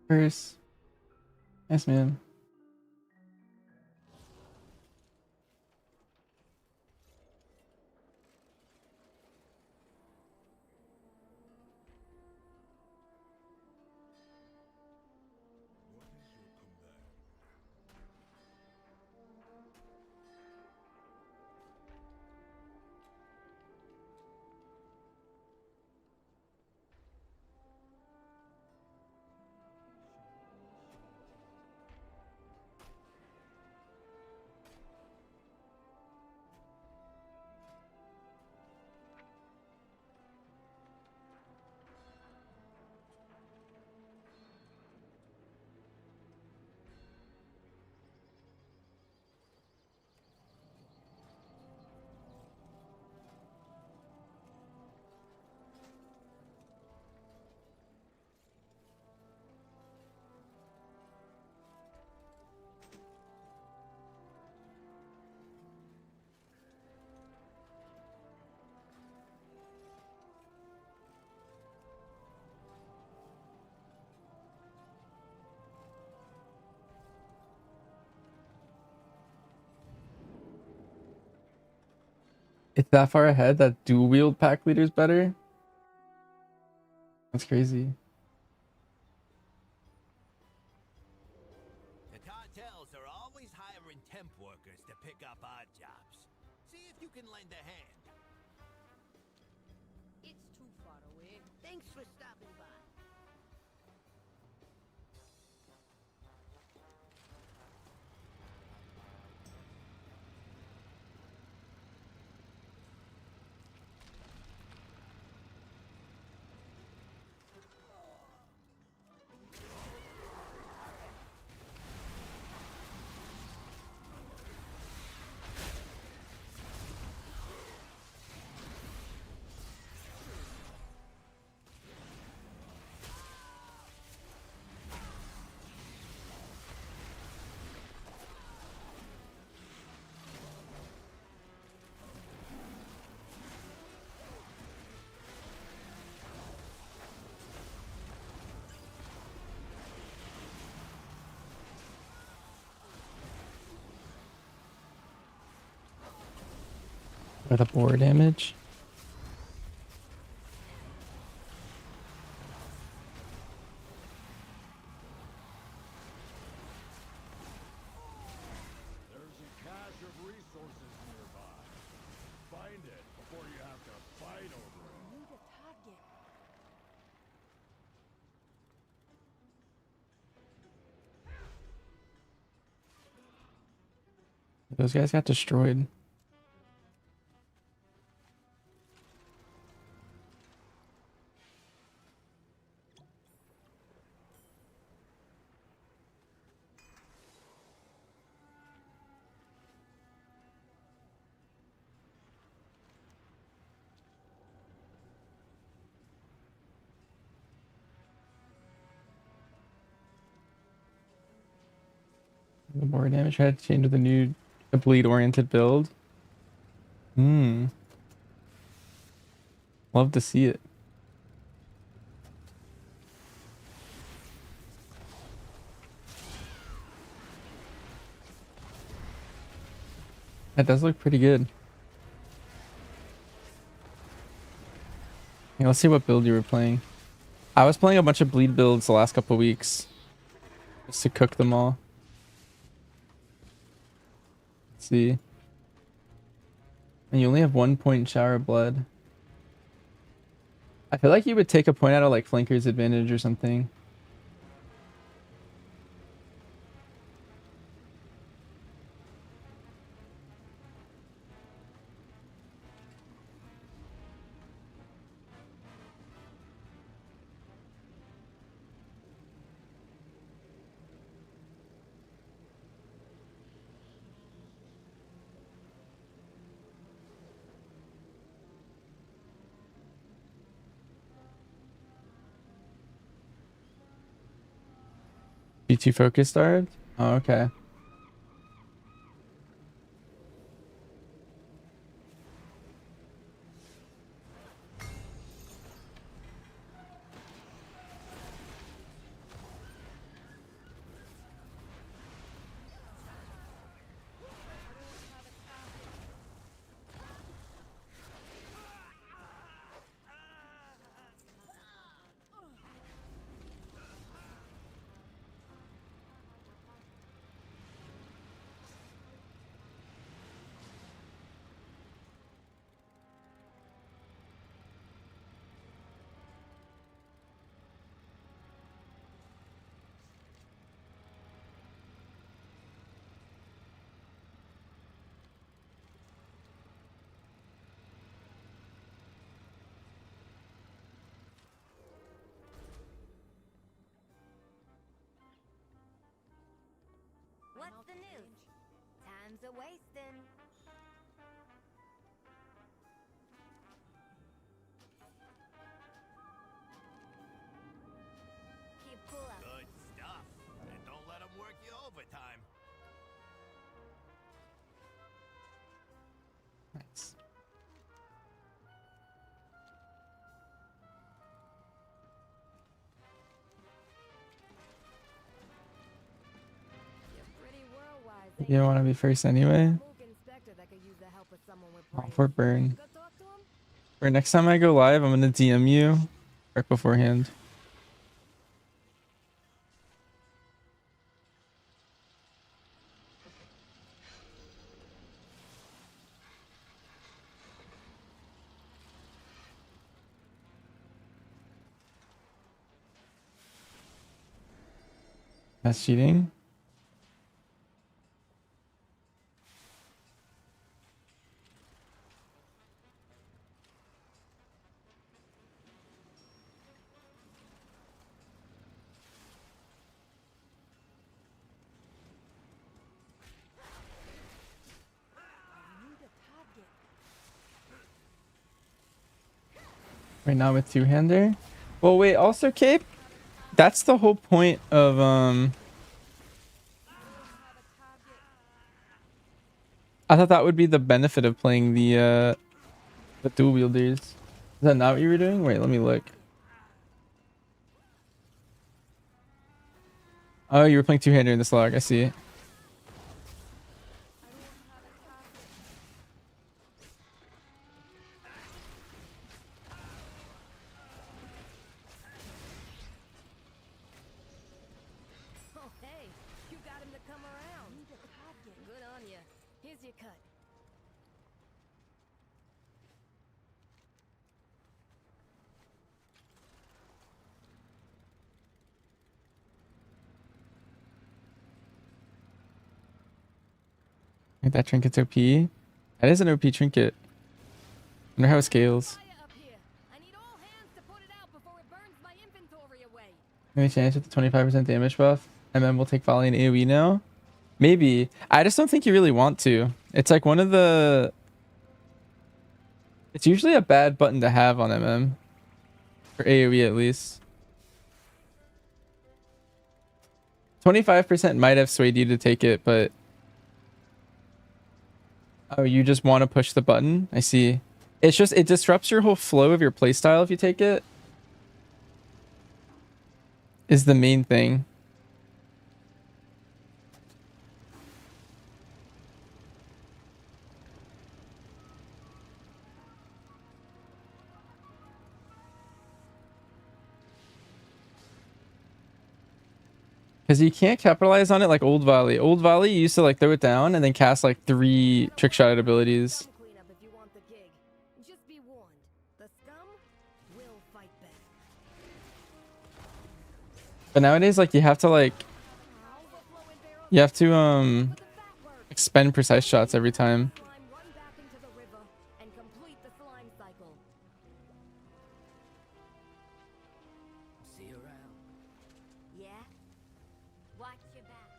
Curse. Nice man. It's that far ahead that dual wield pack leader's better? That's crazy. The cartels are always hiring temp workers to pick up odd jobs. See if you can lend a hand. It's too far away. Thanks for stopping by. For the boar damage. There's a cache of resources nearby. Find it before you have to fight over it. Need a target. Those guys got destroyed. The boar damage had to change with a new bleed oriented build. Hmm. Love to see it. That does look pretty good. Yeah, let's see what build you were playing. I was playing a bunch of bleed builds the last couple weeks. Just to cook them all. Let's see. And you only have 1 point shower blood. I feel like you would take a point out of like flanker's advantage or something. G2 focus started? Oh, okay. Time's a wasting. Keep cool out. Good stuff. And don't let them work you overtime. Nice. You're pretty world-wise, You don't want to be first anyway. Mook inspector that could use the help of someone with Oh, brains. for burn. Go talk to him? For next time I go live, I'm gonna DM you right beforehand. That's cheating. I need a target. Right now with two-hander. Well, wait. Also, Cape. That's the whole point of I thought that would be the benefit of playing the dual wielders. Is that not what you were doing? Wait, let me look. Oh, you were playing two-hander in this log. I see. Oh, hey, you got him to come around. Need a target. Good on you. Here's your cut. Wait, that trinket's OP. That is an OP trinket. Wonder how it scales. Fire up here. I need all hands to put it out before it burns my inventory away. Any chance with the 25% damage buff? MM will take volley and AoE now? Maybe. I just don't think you really want to. It's like one of the... It's usually a bad button to have on MM. For AoE at least. 25% might have swayed you to take it, but... Oh, you just want to push the button? I see. It's just, it disrupts your whole flow of your playstyle if you take it. Is the main thing. Because you can't capitalize on it like old volley. Old volley, you used to like throw it down and then cast like 3 trick shot abilities. Scum cleanup if you want the gig. Just be warned. The scum will fight back. But nowadays, like you have to like, Overflowing barrel. you have to Let the fat work. expend precise shots every time. Slime run back into the river and complete the slime cycle. See you around. Yeah? Watch your back.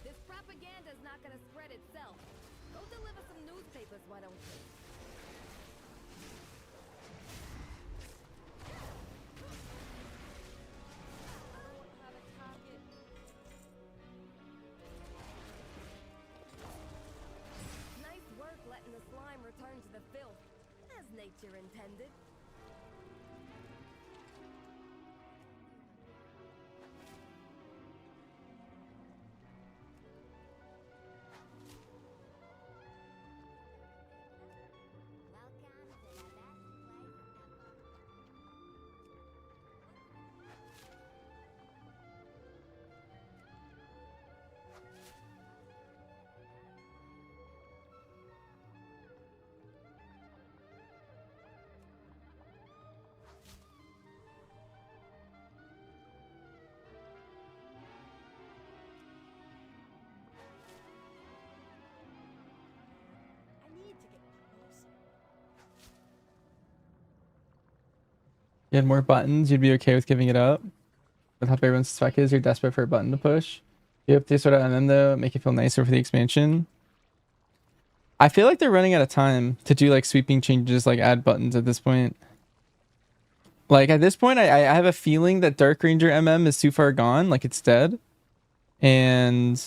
This propaganda's not gonna spread itself. Go deliver some newspapers, why don't you? Have a target. Nice work letting the slime return to the filth, as nature intended. You had more buttons, you'd be okay with giving it up. With how big everyone's spec is, you're desperate for a button to push. You have to sort of MM though, make it feel nicer for the expansion. I feel like they're running out of time to do like sweeping changes, like add buttons at this point. Like at this point, I have a feeling that Dark Ranger MM is too far gone, like it's dead. And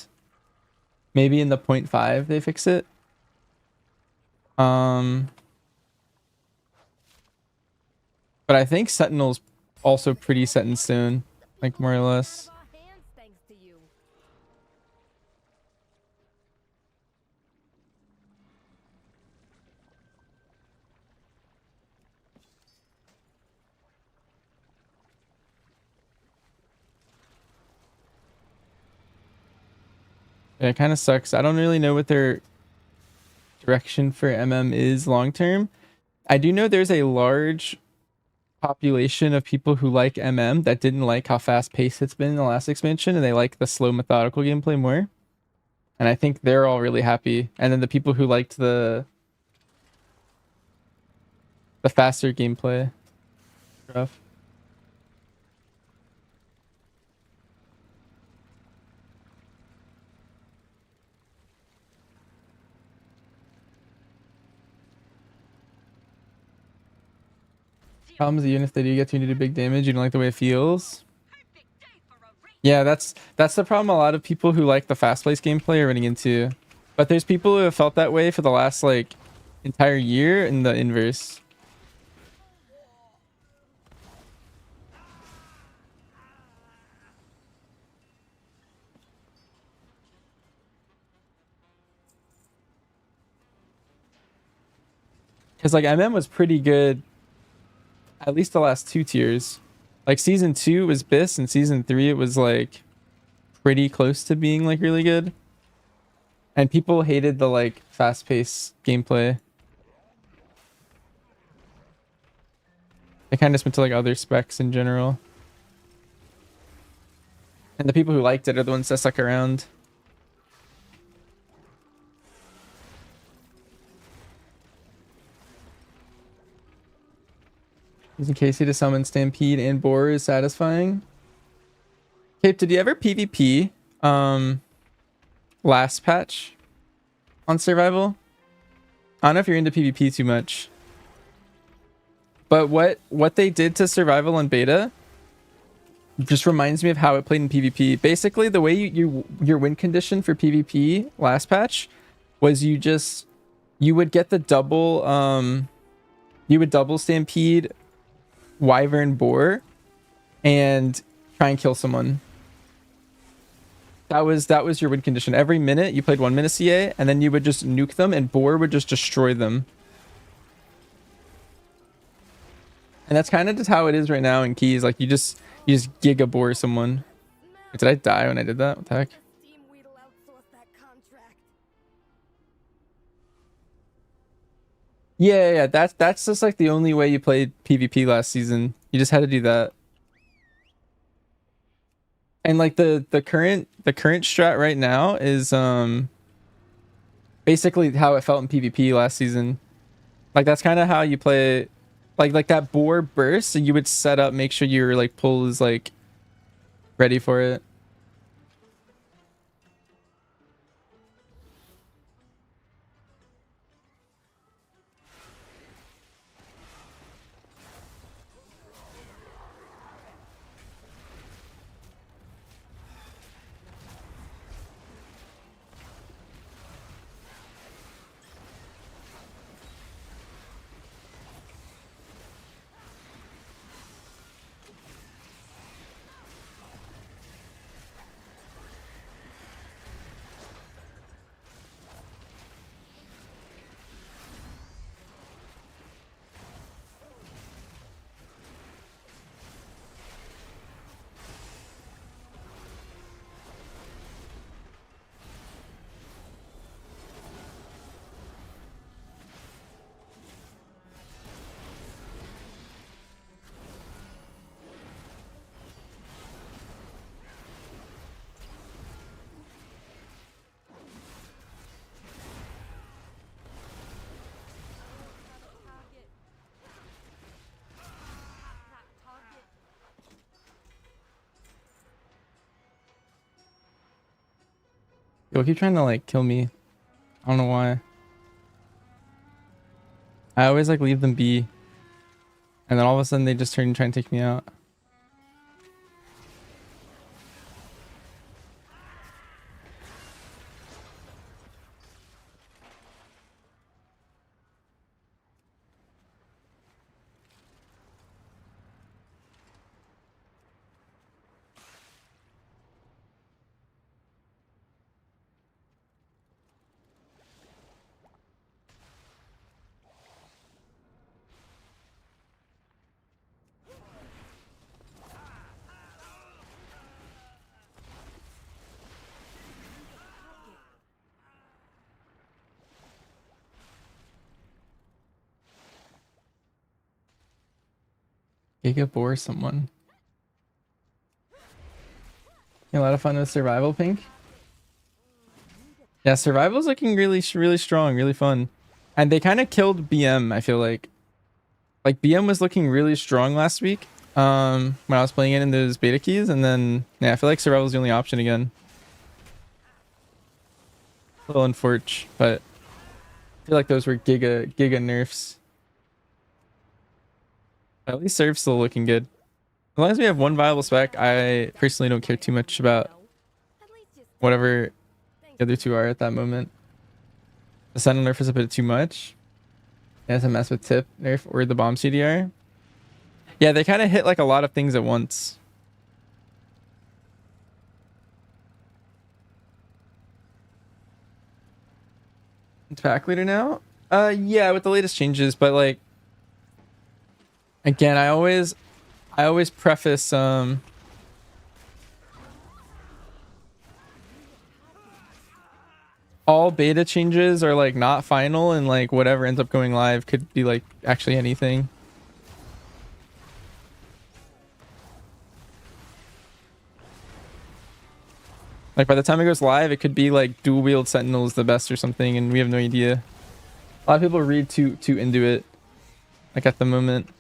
maybe in the 0.5 they fix it. But I think Sentinel's also pretty set in stone, like more or less. Our hands, thanks to you. Yeah, it kind of sucks. I don't really know what their direction for MM is long term. I do know there's a large population of people who like MM that didn't like how fast paced it's been in the last expansion, and they like the slow methodical gameplay more. And I think they're all really happy. And then the people who liked the faster gameplay, rough. Problems even if they do get to do big damage, you don't like the way it feels. Yeah, that's the problem a lot of people who like the fast-paced gameplay are running into. But there's people who have felt that way for the last like entire year in the inverse. Because like MM was pretty good at least the last 2 tiers. Like season 2 was BIS, and season 3 it was like pretty close to being like really good. And people hated the like fast-paced gameplay. They kind of just went to like other specs in general. And the people who liked it are the ones that stuck around. Using Casey to summon Stampede and Boar is satisfying. Cape, did you ever PvP last patch on survival? I don't know if you're into PvP too much. But what they did to survival in beta just reminds me of how it played in PvP. Basically, the way your win condition for PvP last patch was you would get the double you would double Stampede Wyvern Boar and try and kill someone. That was your win condition. Every minute you played 1 minute CA, and then you would just nuke them and Boar would just destroy them. And that's kind of just how it is right now in Keys. Like you just giga Boar someone. Did I die when I did that? What the heck? Steam Weed'll outsource that contract. Yeah. That's just like the only way you played PvP last season. You just had to do that. And like the current strat right now is basically how it felt in PvP last season. Like that's kind of how you play, like that Boar burst. So you would set up, make sure your like pull is like ready for it. People keep trying to like kill me. I don't know why. I always like leave them be. And then all of a sudden they just turn and try and take me out. Giga bore someone. A lot of fun with survival, Pink. Yeah, survival's looking really strong, really fun. And they kind of killed BM, I feel like. Like BM was looking really strong last week. When I was playing it in those beta keys, and then yeah, I feel like survival's the only option again. A little unfortunate, but I feel like those were giga nerfs. At least Surf's still looking good. As long as we have one viable spec, I personally don't care too much about At least just whatever thanks. the other two are at that moment. The Sentinel nerf is a bit too much. It has to mess with tip nerf or the bomb CDR. Yeah, they kind of hit like a lot of things at once. Pack leader now? Yeah, with the latest changes, but like again, I always preface all beta changes are like not final, and like whatever ends up going live could be like actually anything. Like by the time it goes live, it could be like dual wield Sentinel is the best or something, and we have no idea. A lot of people read too into it, like at the moment.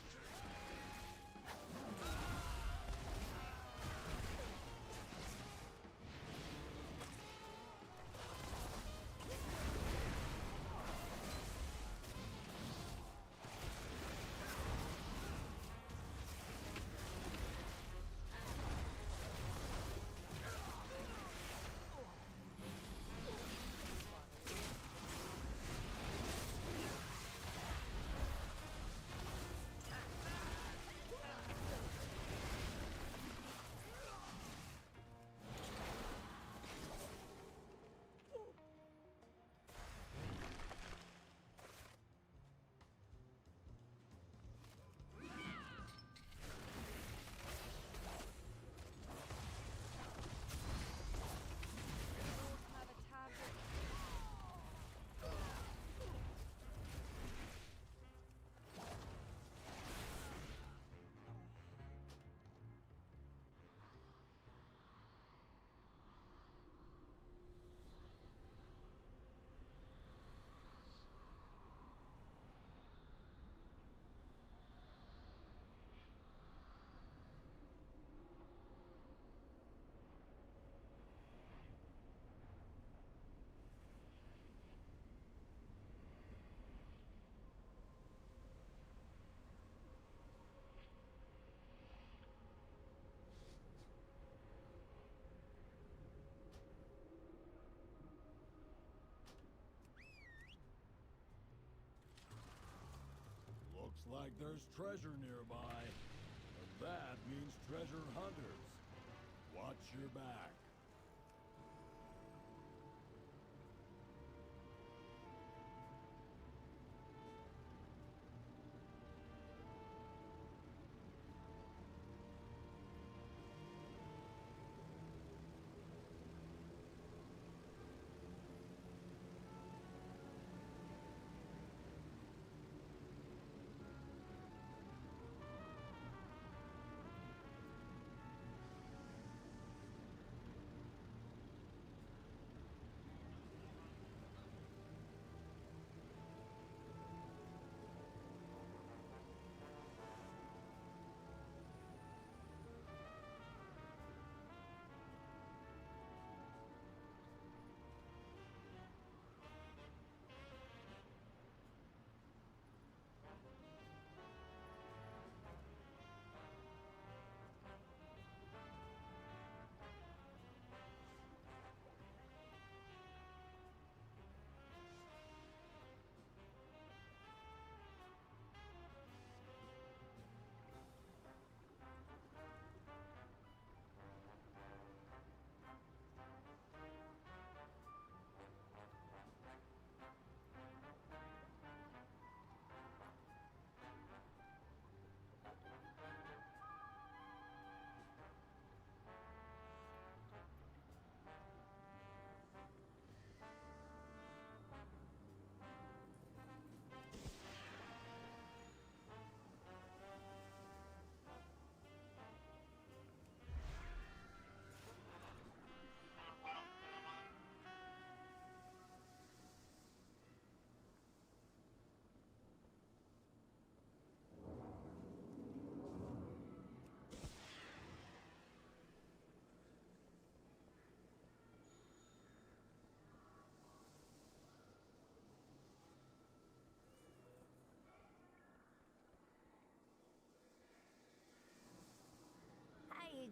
Looks like there's treasure nearby. And that means treasure hunters. Watch your back.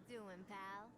doing, pal?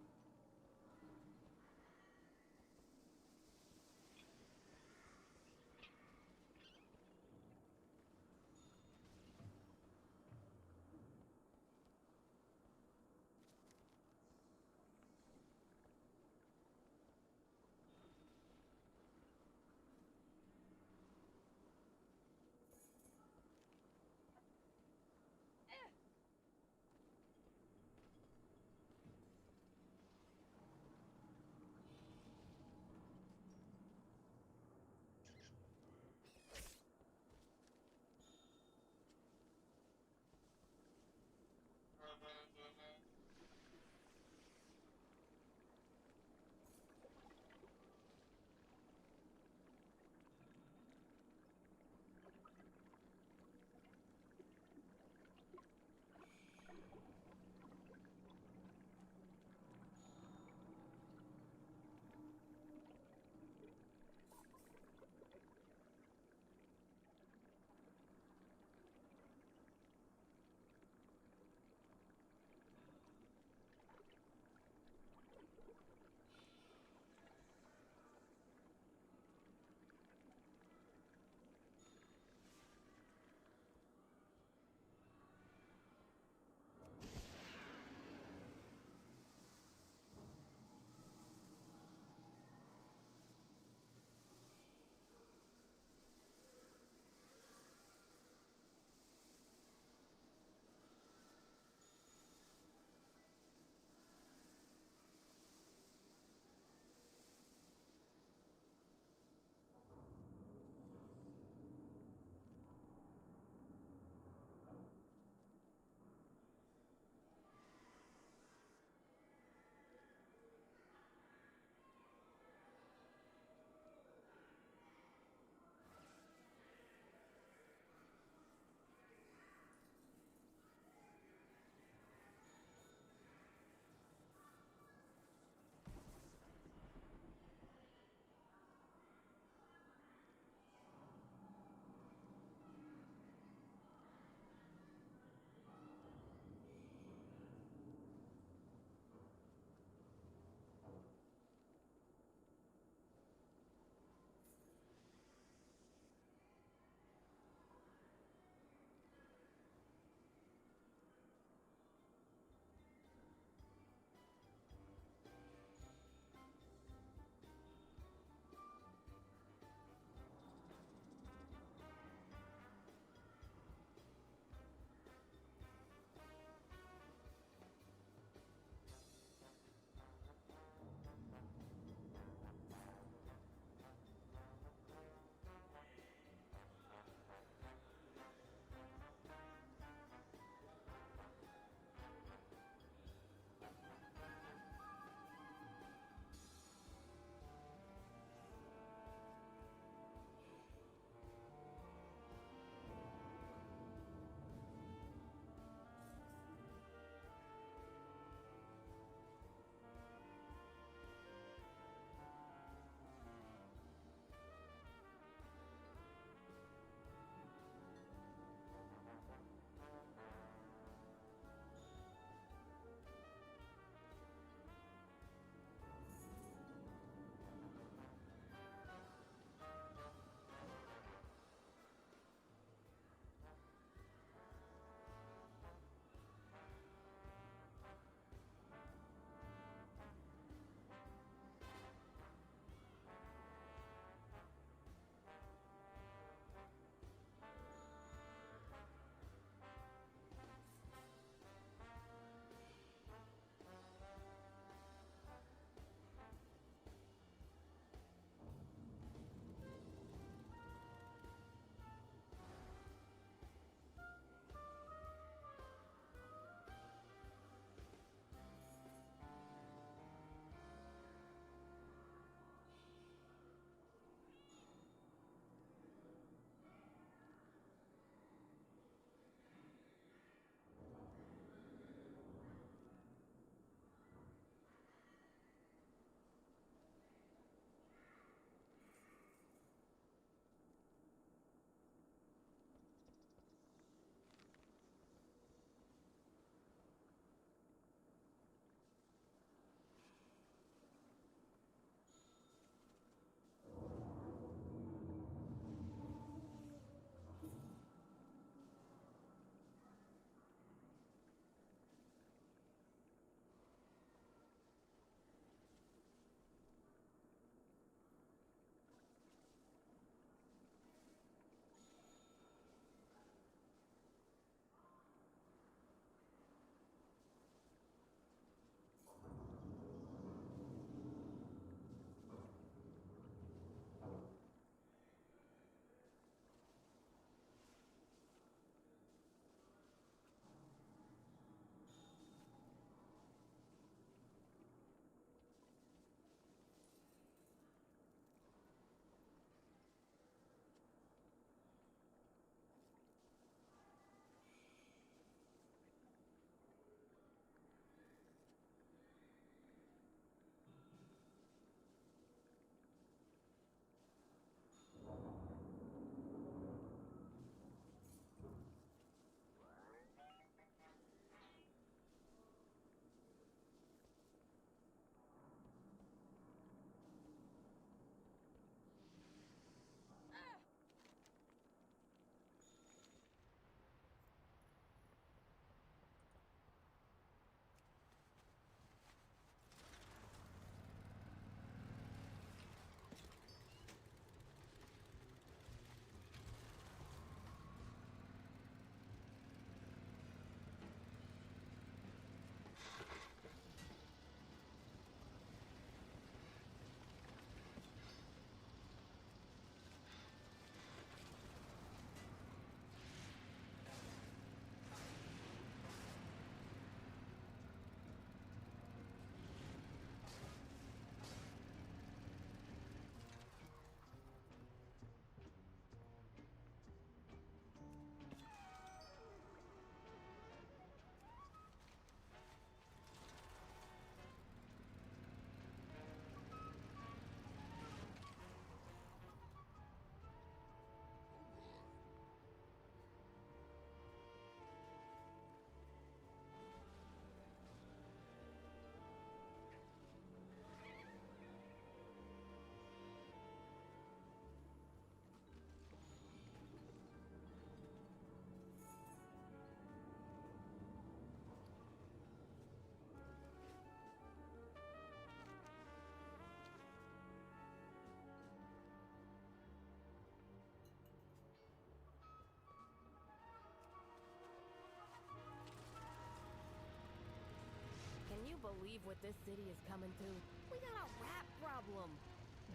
believe what this city is coming to? We got a rat problem.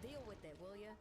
Deal with it, will ya?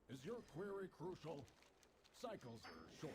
Is your query crucial? Cycles are short.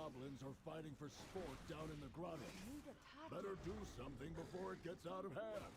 goblins are fighting for sport down in the grotto. Need a target. Better do something before it gets out of hand.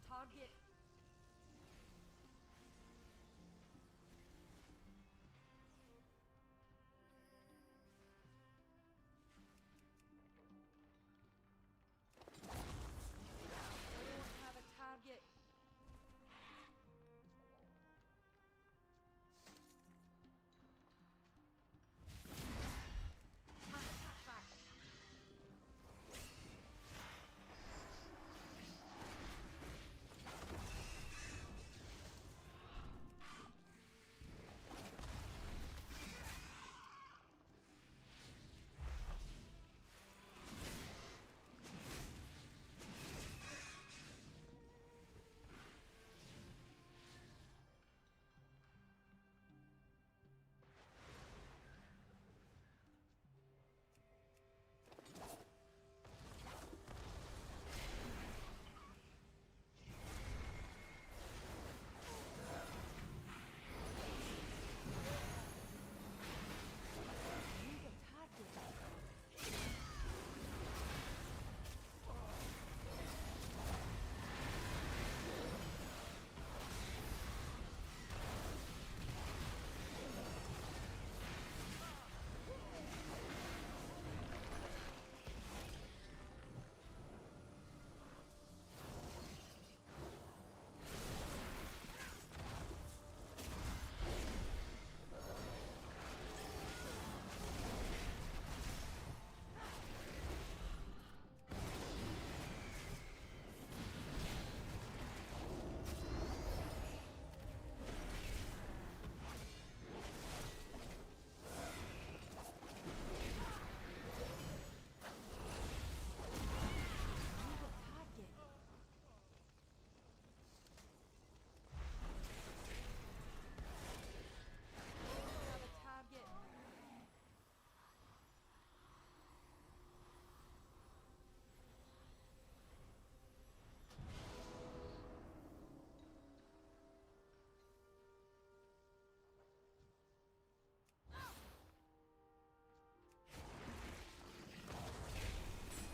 Target. I don't have a target. Attack back. Need a target. Need a target. Have a target.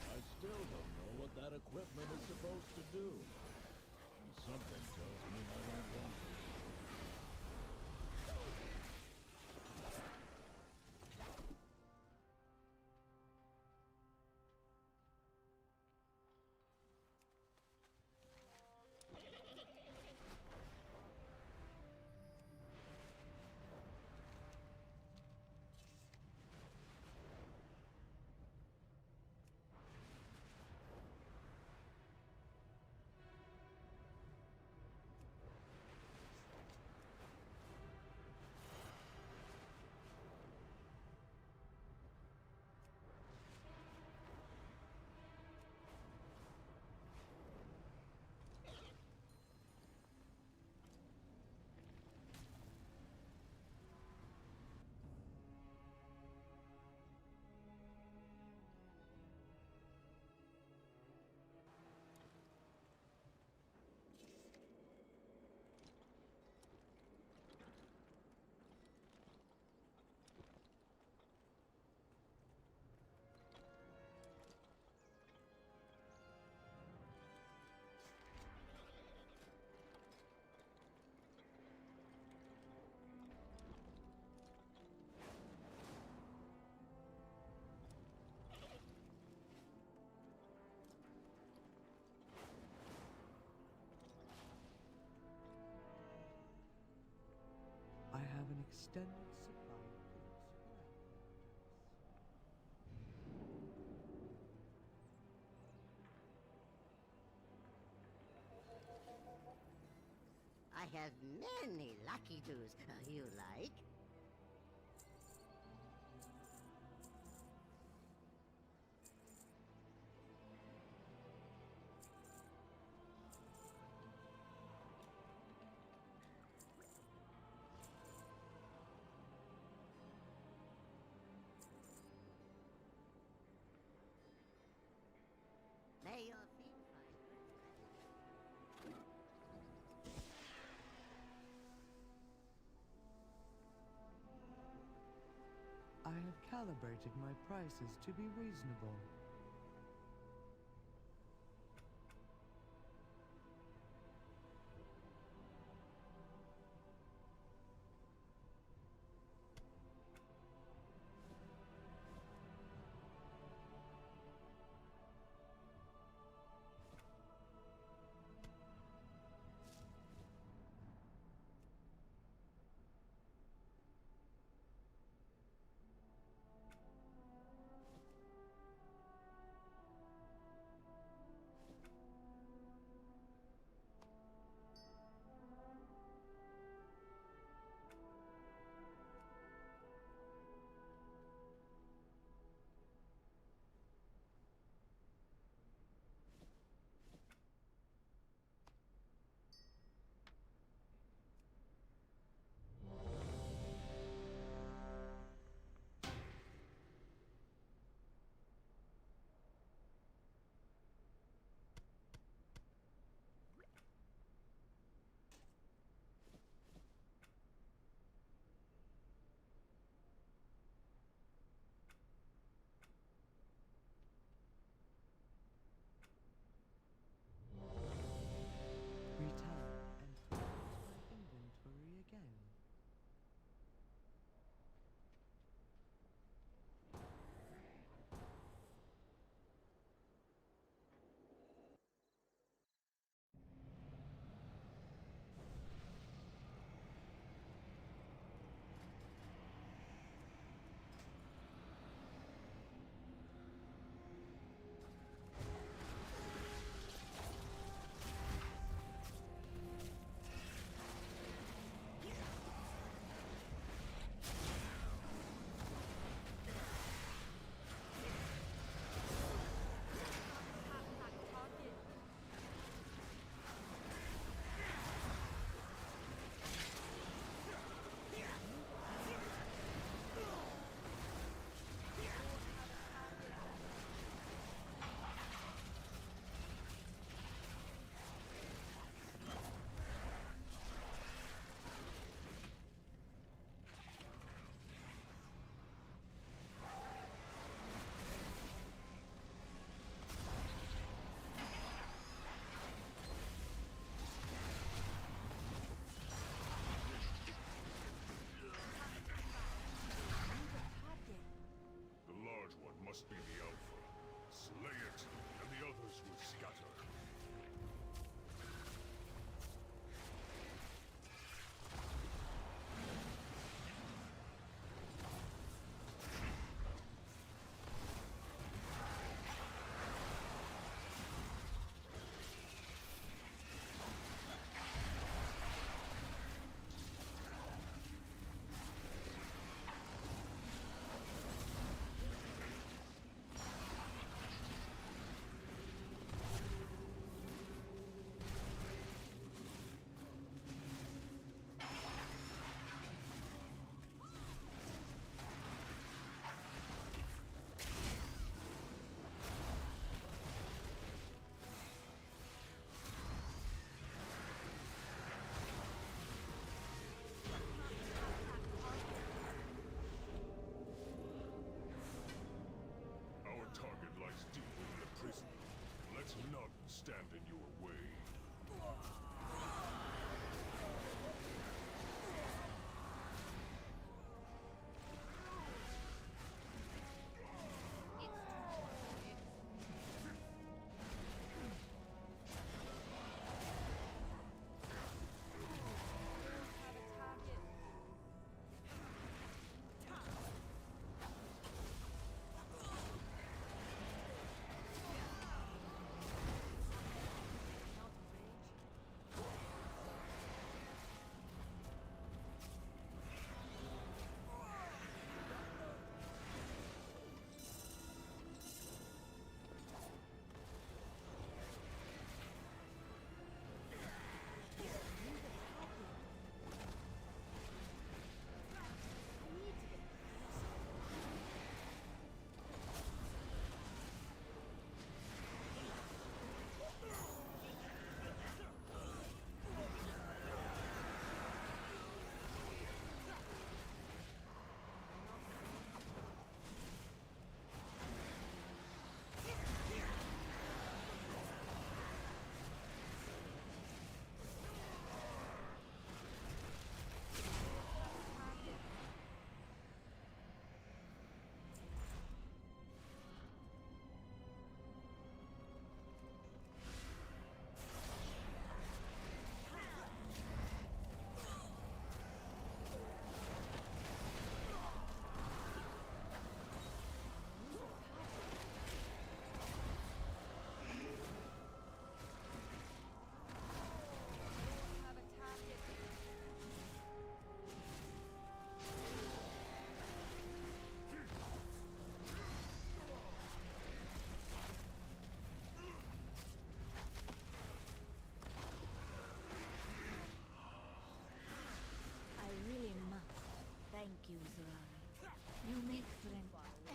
I still don't know what that equipment is supposed to do. And something tells me I don't want it. extended supply of goods for our I have many lucky doos you like. May your feet find good rest. I have calibrated my prices to be reasonable.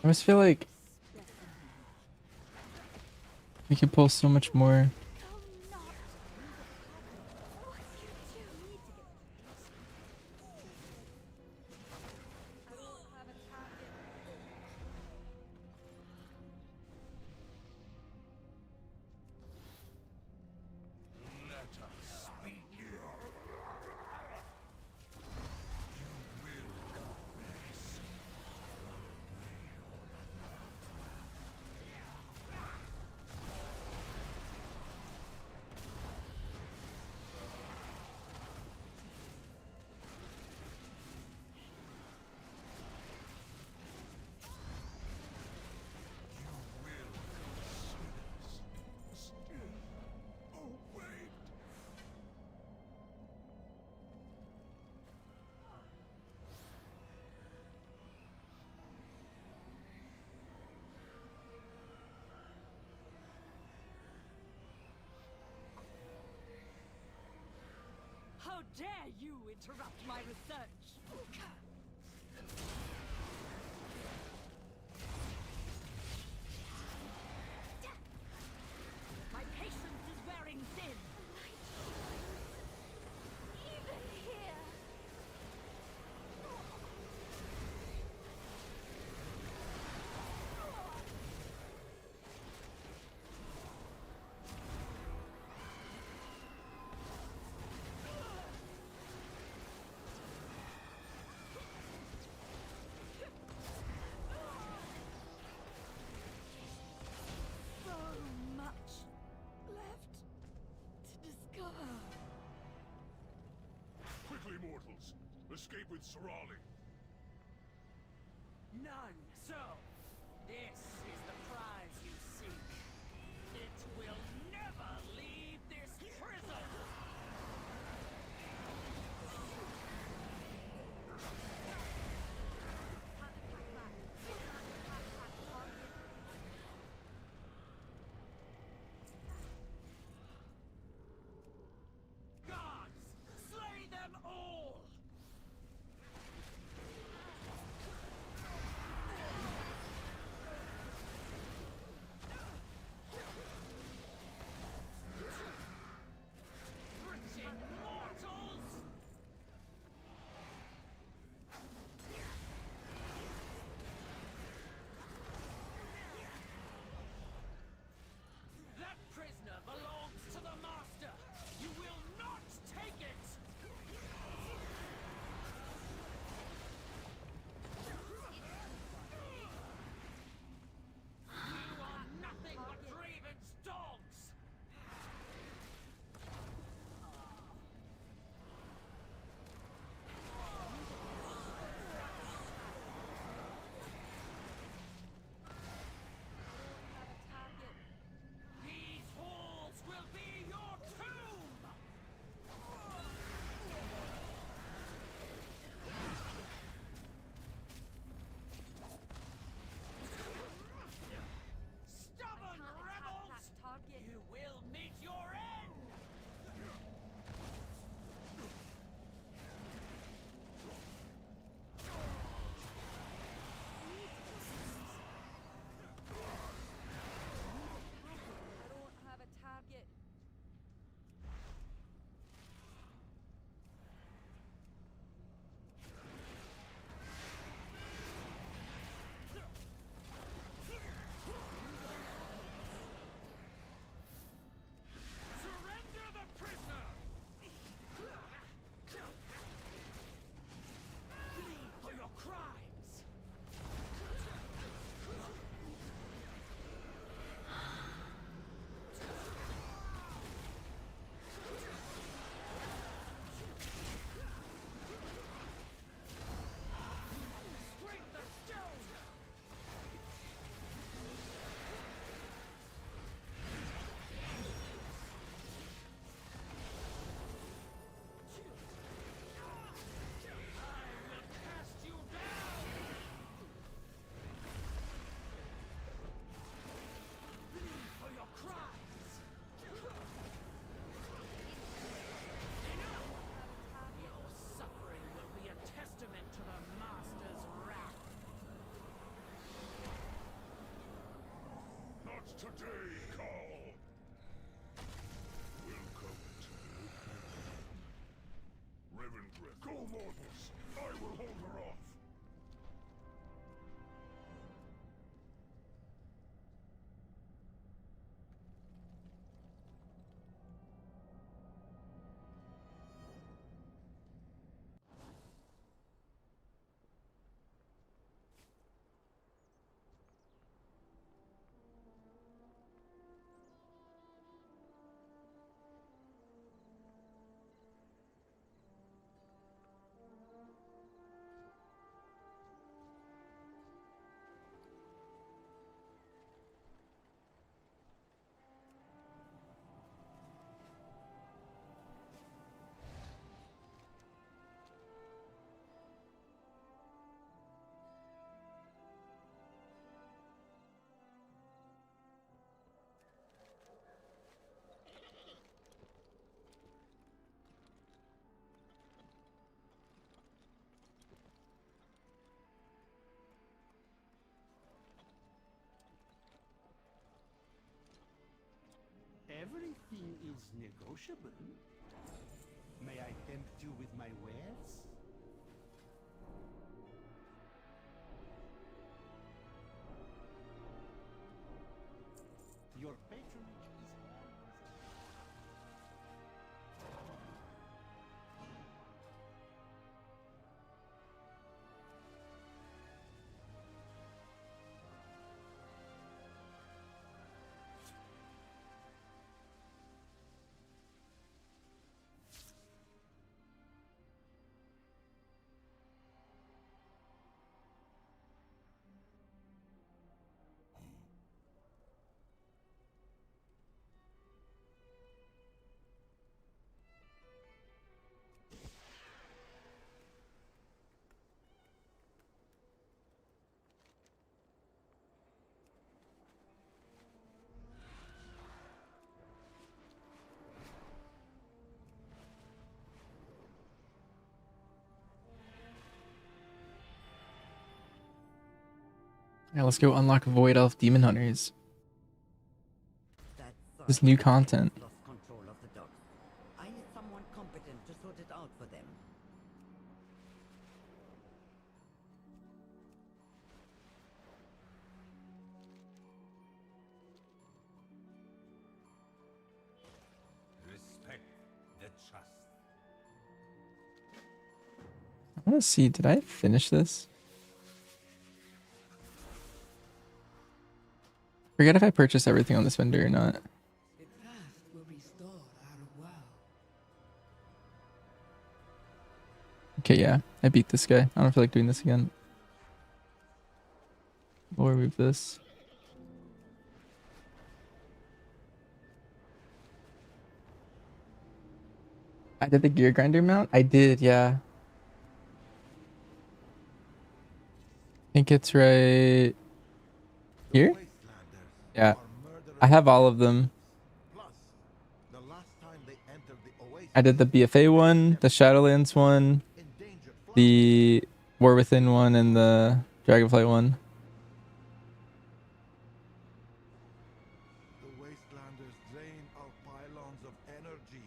I just feel like we could pull so much more. How dare you interrupt my research? My patience is wearing thin. Even here. So much left to discover. Quickly, mortals! Escape with Sorali! None. So, this is the prize you seek. It will never leave this prison. Gods, slay them all! Everything is negotiable. May I tempt you with my wares? Your patronage is always... Yeah, let's go unlock Void Elf Demon Hunters. That This new content. lost control of the dogs. I need someone competent to sort it out for them. Respect the trust. I want to see, did I finish this? Forget if I purchased everything on this vendor or not. The path will restore our world. Okay, yeah, I beat this guy. I don't feel like doing this again. We'll remove this. I did the gear grinder mount? I did, yeah. I think it's right here? Yeah. I have all of them. I did the BFA one, the Shadowlands one, the War Within one, and the Dragonflight one. The Wastelanders drain our pylons of energy.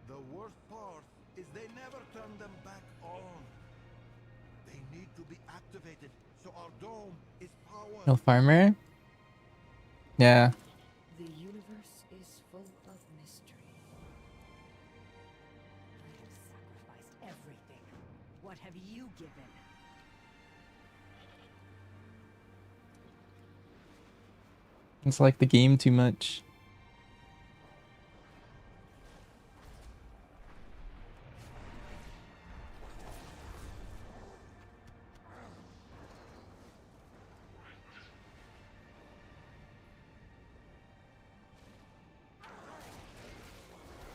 The worst part is they never turn them back on. They need to be activated so our dome is powered. No farmer? Yeah. The universe is full of mystery. I have sacrificed everything. What have you given? It's like the game too much.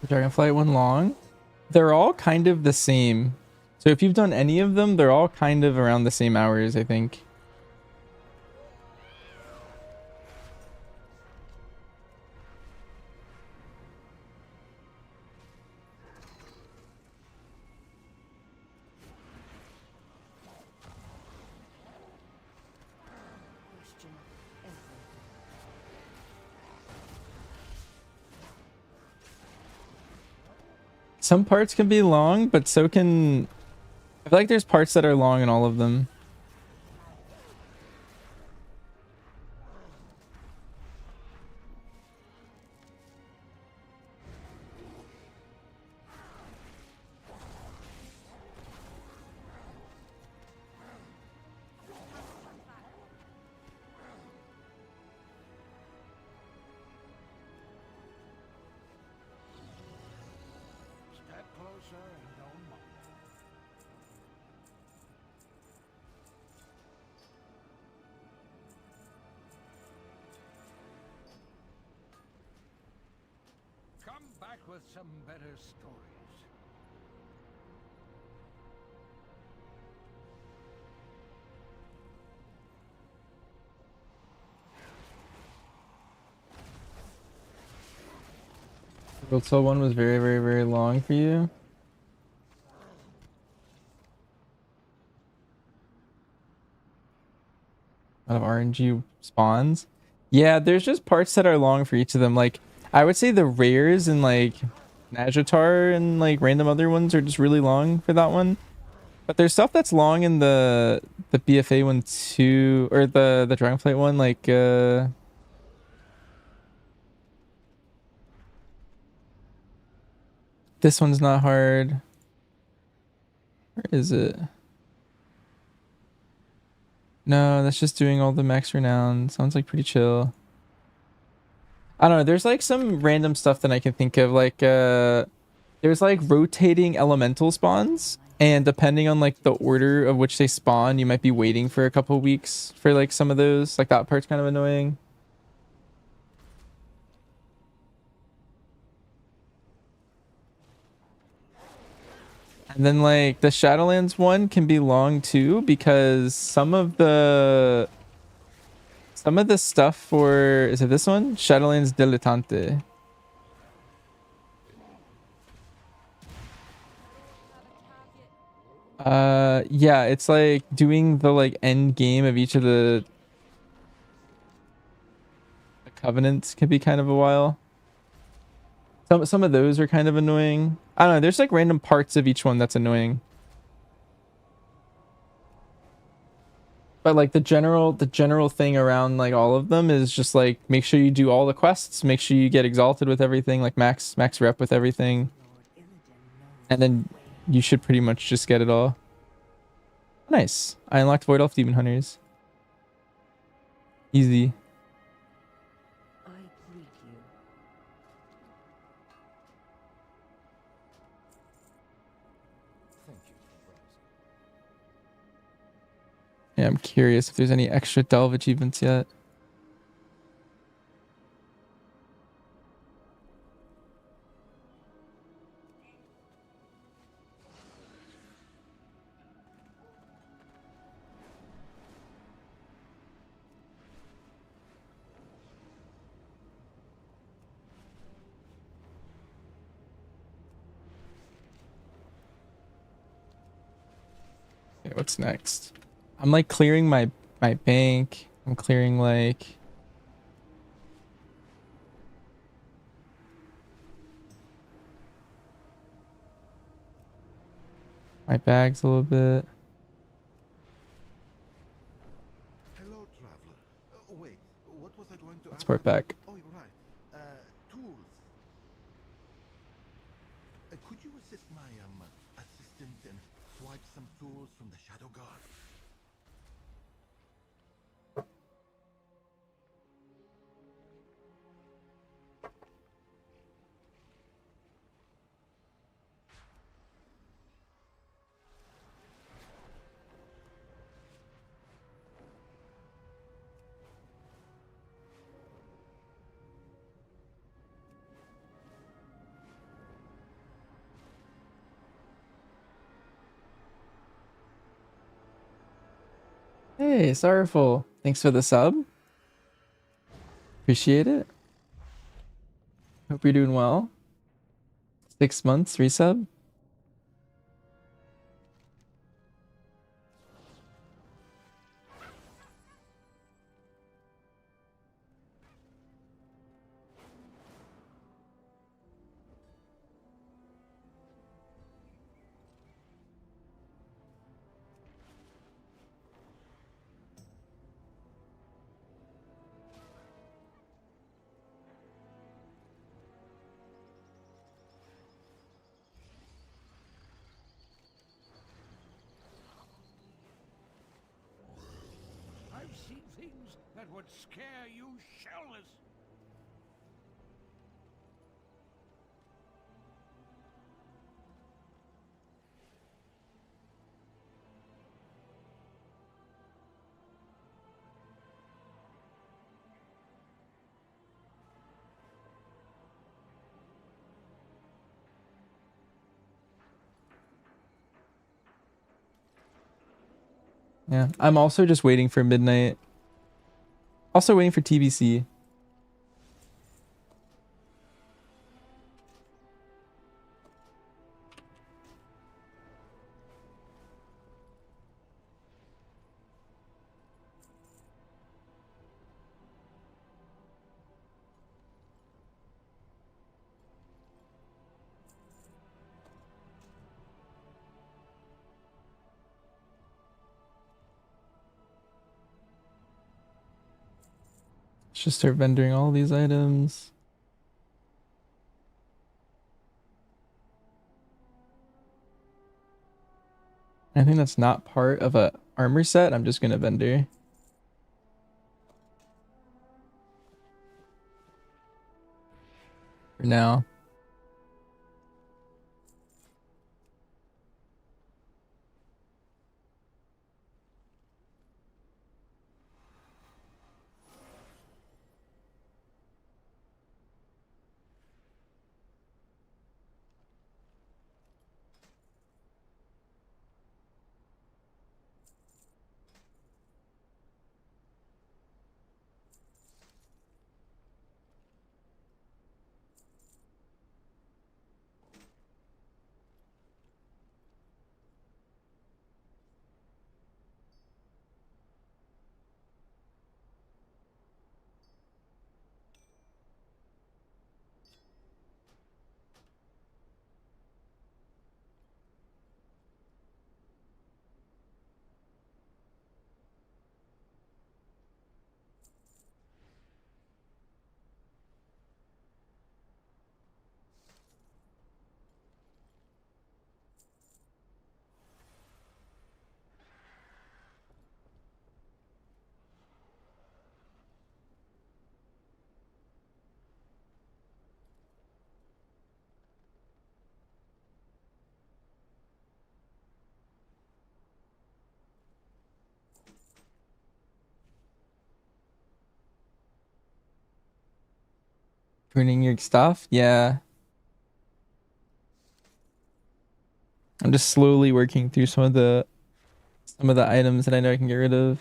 The Dragonflight one long. They're all kind of the same. So if you've done any of them, they're all kind of around the same hours, I think. Question everything. Some parts can be long, but so can... I feel like there's parts that are long in all of them. Step closer and don't mumble. Come back with some better stories. World Soul 1 was very, very, very long for you. A lot of RNG spawns. Yeah, there's just parts that are long for each of them. Like, I would say the rares and like Najatar and like random other ones are just really long for that one. But there's stuff that's long in the BFA one too, or the Dragonflight one, like this one's not hard. Where is it? No, that's just doing all the max renown. Sounds like pretty chill. I don't know, there's like some random stuff that I can think of, like there's like rotating elemental spawns, and depending on like the order of which they spawn, you might be waiting for a couple weeks for like some of those. Like that part's kind of annoying. And then like the Shadowlands one can be long too, because some of the stuff for, is it this one? Shadowlands Dilettante. Yeah, it's like doing the like end game of each of the covenants can be kind of a while. Some of those are kind of annoying. I don't know, there's like random parts of each one that's annoying. But like the general thing around like all of them is just like make sure you do all the quests, make sure you get exalted with everything, like max rep with everything. And then you should pretty much just get it all. Nice. I unlocked Void Elf Demon Hunters. Easy. I greet you. Thank you for browsing. Yeah, I'm curious if there's any extra delve achievements yet. Okay, what's next? I'm like clearing my bank. I'm clearing like my bags a little bit. Hello, traveler. Wait, what was I going to Let's ask? port back. Oh, you're right. Tools. Could you assist my assistant and swipe some tools from the Shadow Guard? Hey, Sorrowful. Thanks for the sub. Appreciate it. Hope you're doing well. 6 months resub. I've seen things that would scare you shellless. Yeah, I'm also just waiting for midnight. Also waiting for TBC. Let's just start vendoring all these items. Anything that's not part of a armor set, I'm just gonna vendor. For now. Pruning your stuff? Yeah. I'm just slowly working through some of the items that I know I can get rid of.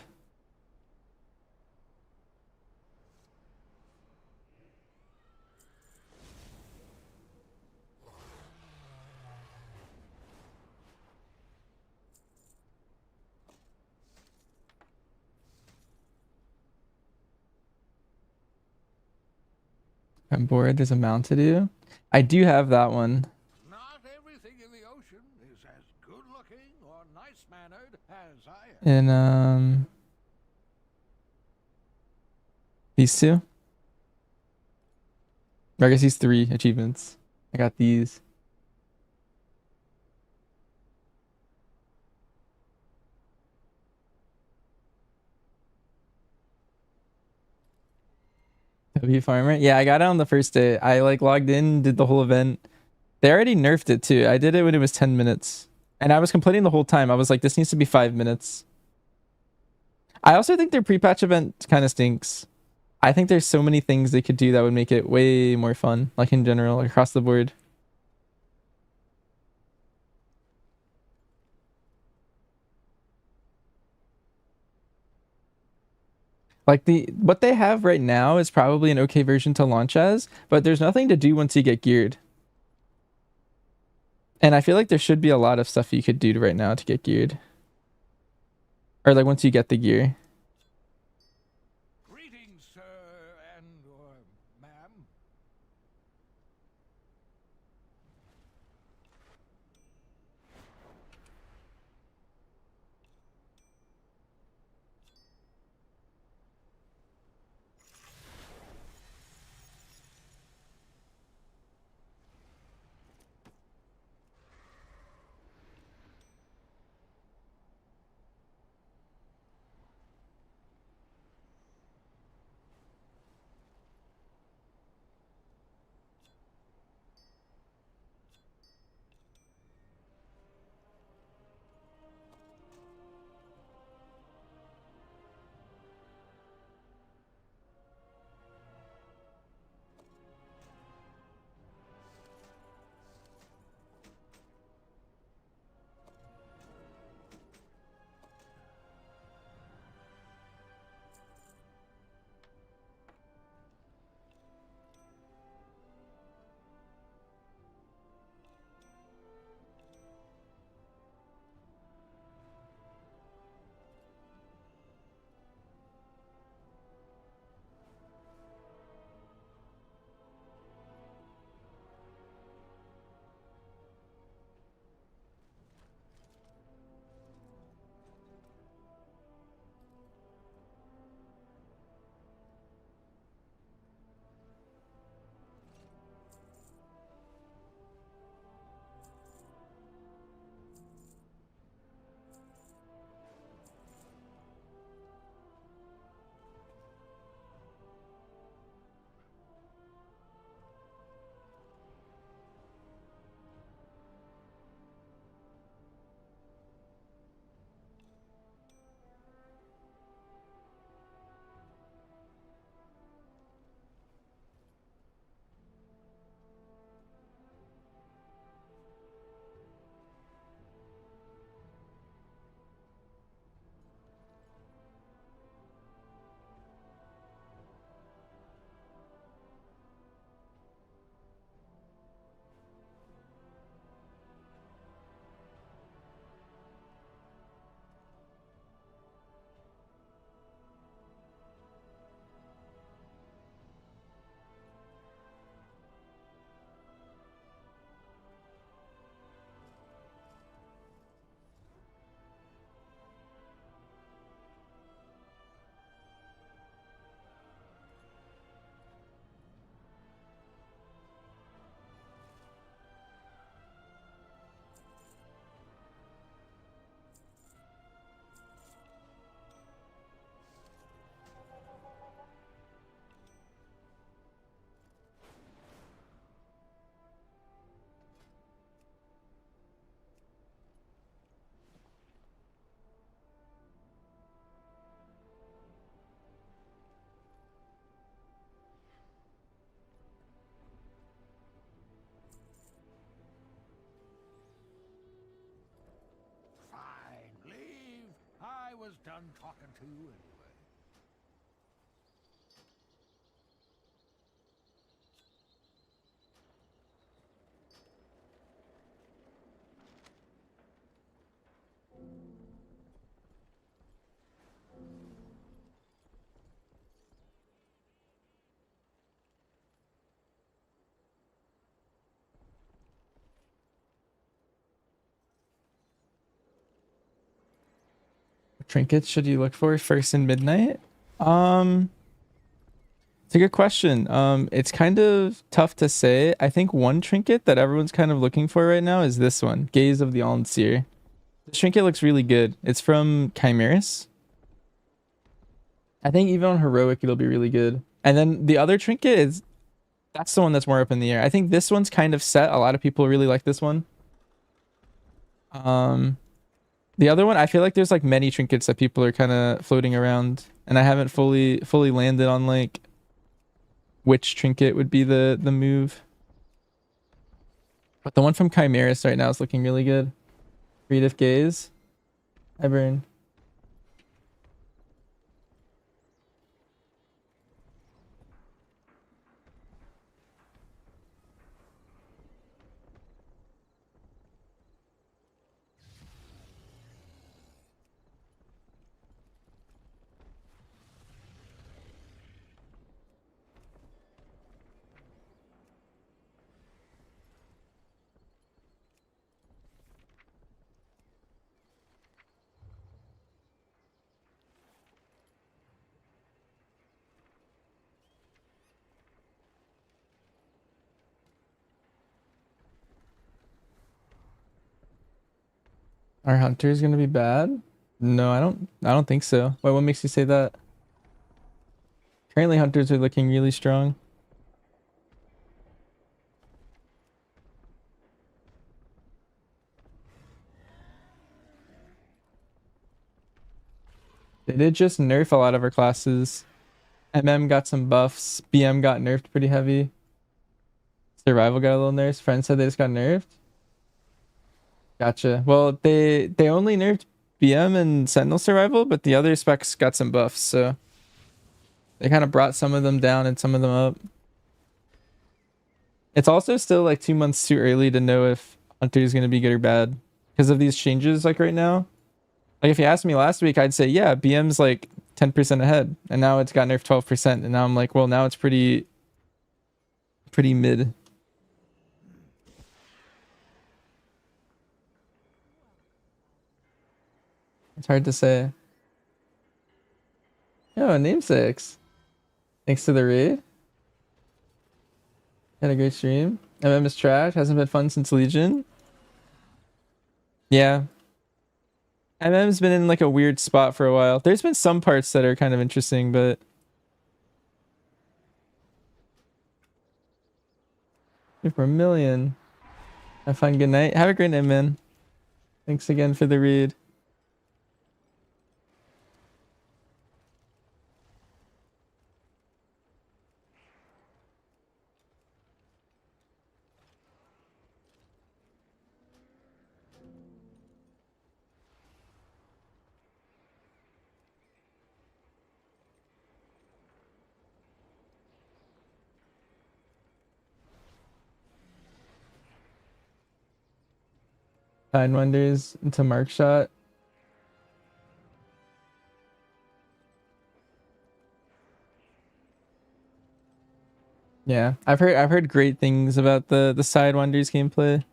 I'm bored. There's a mount to do. I do have that one. Not everything in the ocean is as good-looking or nice-mannered as I am. And these two. Or I guess these 3 achievements. I got these. W farmer. Yeah, I got it on the first day. I like logged in, did the whole event. They already nerfed it too. I did it when it was 10 minutes. And I was complaining the whole time. I was like, this needs to be 5 minutes. I also think their pre-patch event kind of stinks. I think there's so many things they could do that would make it way more fun, like in general, like across the board. Like what they have right now is probably an okay version to launch as, but there's nothing to do once you get geared. And I feel like there should be a lot of stuff you could do right now to get geared. Or like once you get the gear. Greetings, sir and/or ma'am. done talking to you anyway. Trinkets should you look for first in midnight? It's a good question. It's kind of tough to say. I think one trinket that everyone's kind of looking for right now is this one, Gaze of the All-Seer. This trinket looks really good. It's from Chimeras. I think even on heroic it'll be really good. And then the other trinket is that's the one that's more up in the air. I think this one's kind of set. A lot of people really like this one. The other one, I feel like there's like many trinkets that people are kind of floating around, and I haven't fully landed on like which trinket would be the move. But the one from Chimeras right now is looking really good. Creative Gaze. Hi, Burn. Are hunters gonna be bad? No, I don't think so. Why, what makes you say that? Currently hunters are looking really strong. They did just nerf a lot of our classes. MM got some buffs. BM got nerfed pretty heavy. Survival got a little nerfed. Friends said they just got nerfed. Gotcha. Well, they only nerfed BM and Sentinel Survival, but the other specs got some buffs, so they kind of brought some of them down and some of them up. It's also still like 2 months too early to know if Hunter is going to be good or bad because of these changes like right now. Like if you asked me last week, I'd say, yeah, BM's like 10% ahead, and now it's got nerfed 12%, and now I'm like, well, now it's pretty mid. It's hard to say. Oh, namesakes. Thanks to the raid. Had a great stream. MM is trash. Hasn't been fun since Legion. Yeah. MM's been in like a weird spot for a while. There's been some parts that are kind of interesting, but for a million. Have fun. Good night. Have a great night, man. Thanks again for the read. Time Wonders into Mark Shot. Yeah, I've heard great things about the Sidewinders gameplay.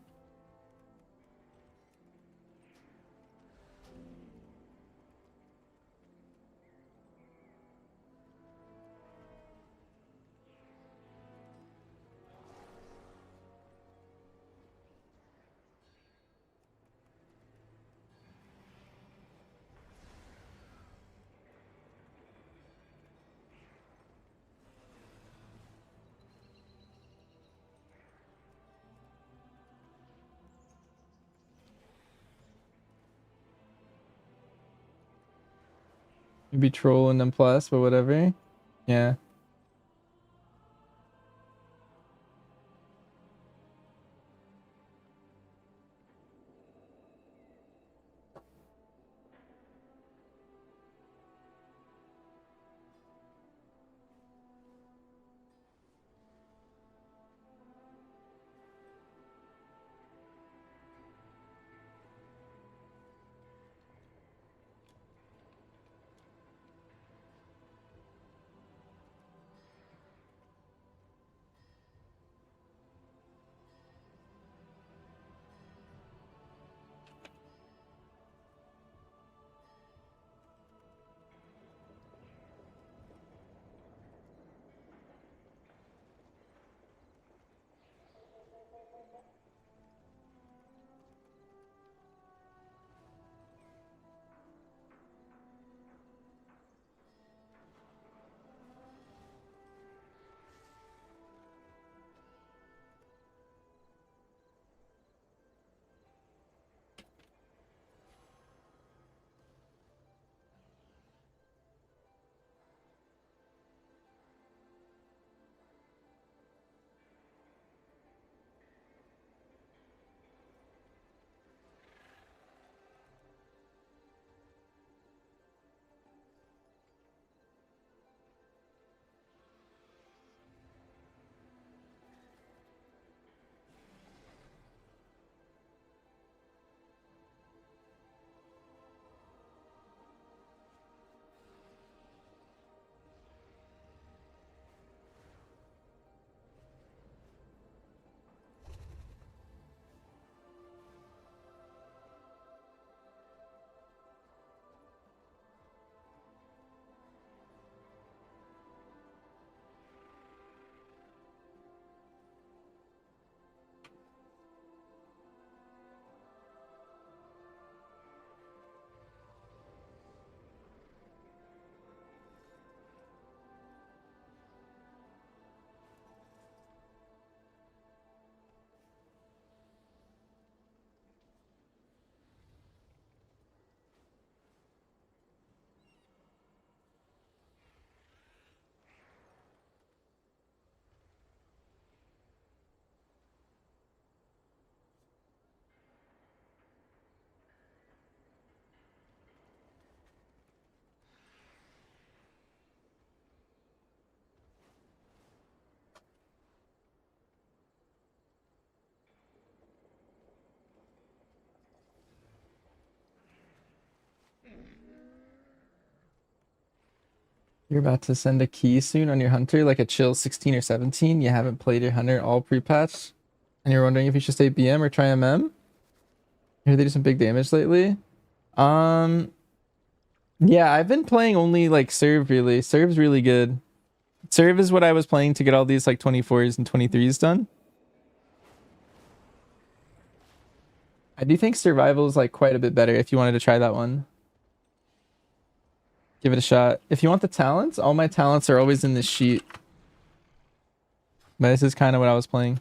Maybe troll and then plus, but whatever. Yeah. You're about to send a key soon on your hunter, like a chill 16 or 17. You haven't played your hunter all pre-patch, and you're wondering if you should stay BM or try MM. Hear they do some big damage lately. Um, yeah, I've been playing only like serve really. Serve's really good. Serve is what I was playing to get all these like 24s and 23s done. I do think survival is like quite a bit better if you wanted to try that one. Give it a shot. If you want the talents, all my talents are always in this sheet. But this is kind of what I was playing.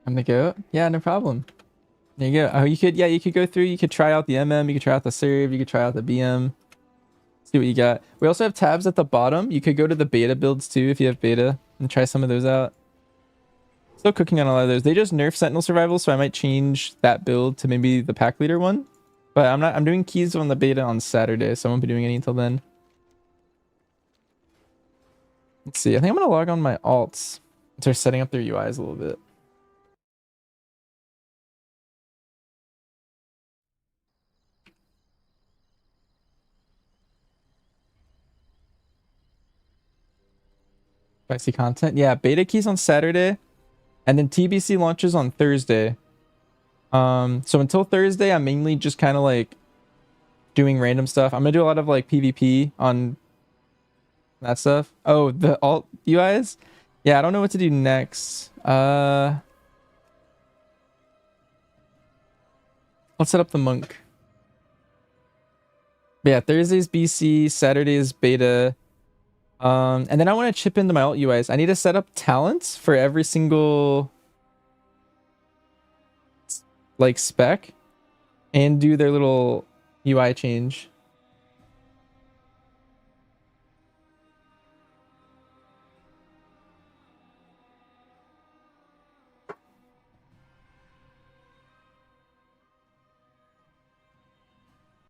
Time to go? Yeah, no problem. There you go. Oh, you could, yeah, you could go through, you could try out the MM, you could try out the serve, you could try out the BM. See what you got. We also have tabs at the bottom. You could go to the beta builds too if you have beta and try some of those out. Still cooking on a lot of those. They just nerfed Sentinel Survival, so I might change that build to maybe the pack leader one. But I'm doing keys on the beta on Saturday, so I won't be doing any until then. Let's see. I think I'm gonna log on my alts. Start setting up their UIs a little bit. Spicy content. Yeah, beta keys on Saturday. And then TBC launches on Thursday. So until Thursday, I'm mainly just kind of like doing random stuff. I'm gonna do a lot of like PvP on that stuff. Oh, the alt UIs? Yeah, I don't know what to do next. Let's set up the monk. But yeah, Thursday's BC, Saturday's beta. And then I want to chip into my alt UIs. I need to set up talents for every single like spec and do their little UI change.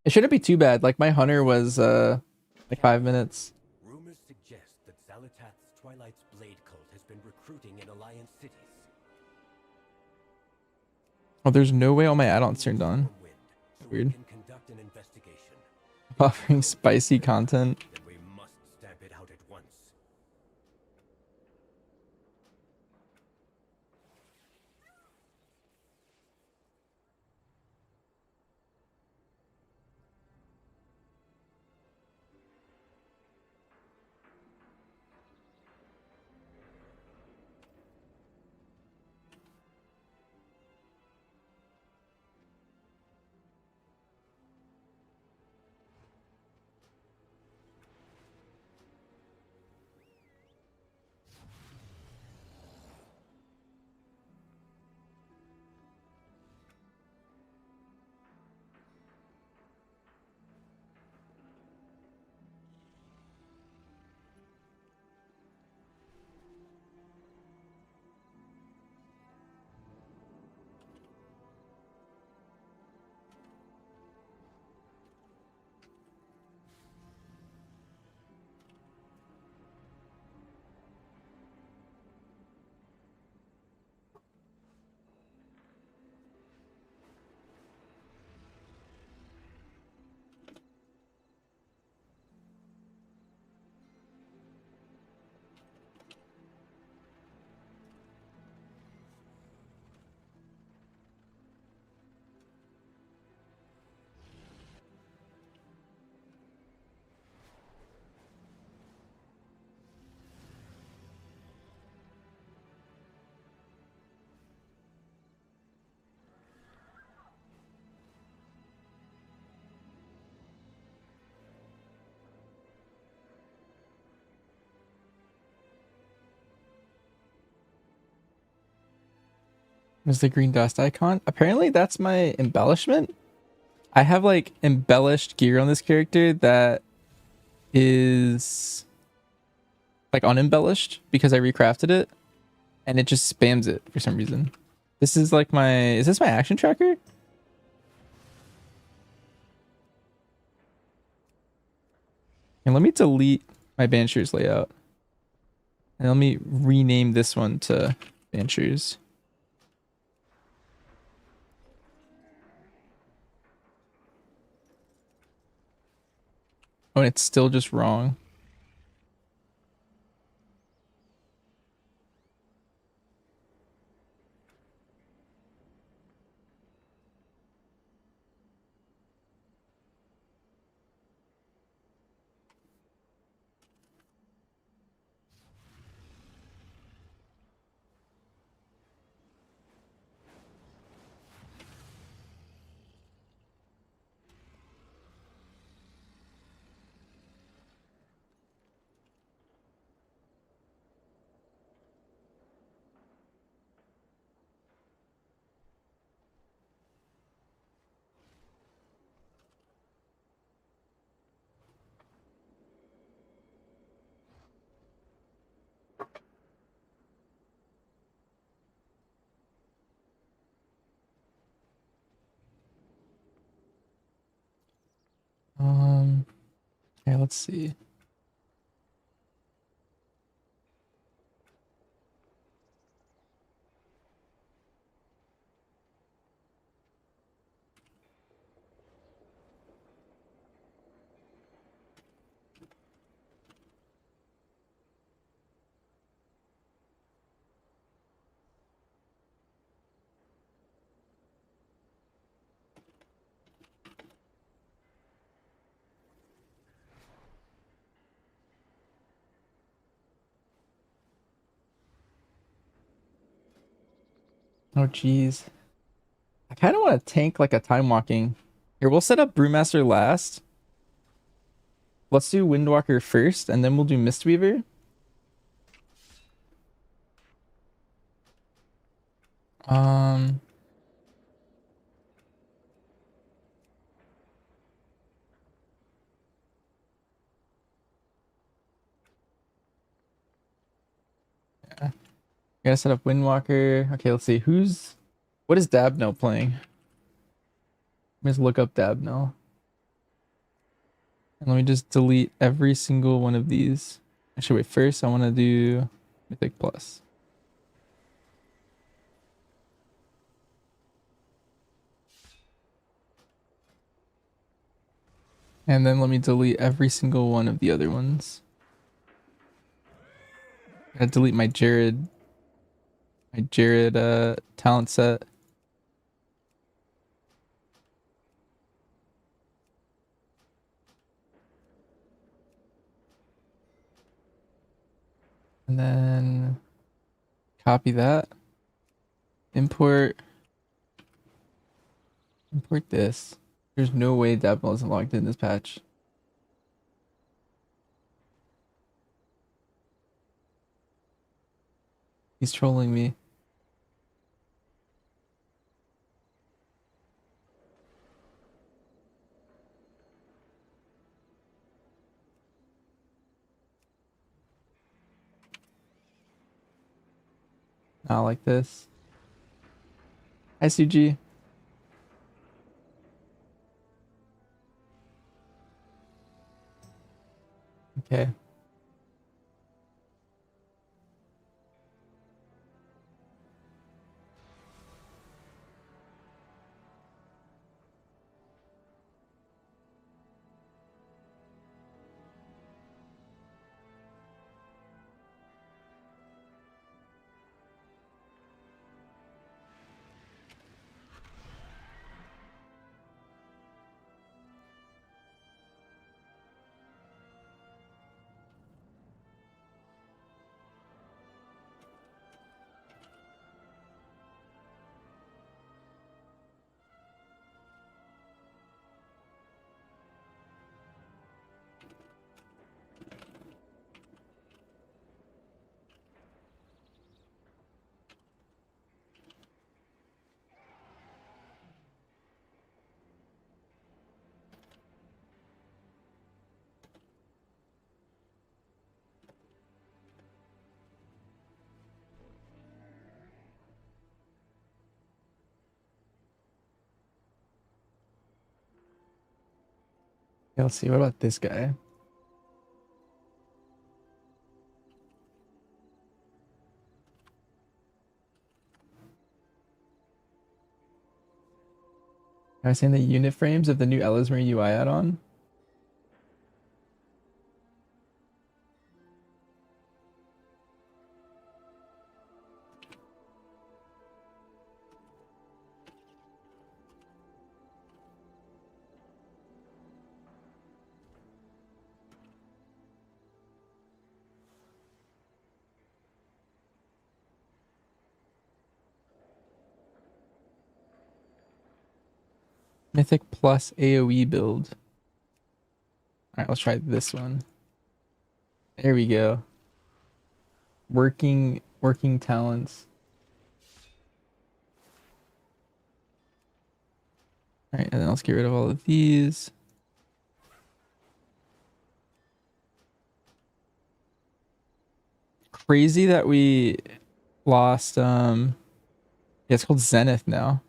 It shouldn't be too bad. Like my hunter was like 5 minutes. Rumors suggest that Xalatath's Twilight's Blade cult has been recruiting in Alliance cities. Oh, there's no way all my add-ons turned on. Weird. Conduct an investigation. Offering spicy content. Then we must stamp it out at once. Where's the green dust icon? Apparently that's my embellishment. I have like embellished gear on this character that is like unembellished because I recrafted it and it just spams it for some reason. This is like is this my action tracker? And let me delete my Banshers layout. And let me rename this one to Banshers. Oh, and it's still just wrong. Okay, let's see. Oh, geez. I kind of want to tank like a time walking. Here, we'll set up Brewmaster last. Let's do Windwalker first, and then we'll do Mistweaver. Um, yeah. Gotta set up Windwalker. Okay, let's see. What is Dabnell playing? Let's look up Dabnell. And let me just delete every single one of these. Actually, wait, first I want to do Mythic Plus. And then let me delete every single one of the other ones. I gotta delete my Jared talent set. And then copy that. Import this. There's no way Dabnell isn't logged in this patch. He's trolling me. Not like this. Hi, CG. Okay. Okay, let's see. What about this guy? I was saying the unit frames of the new Ellesmere UI add-on. Mythic plus AoE build. All right, let's try this one. There we go. Working talents. All right, and then let's get rid of all of these. Crazy that we lost yeah, it's called Zenith now.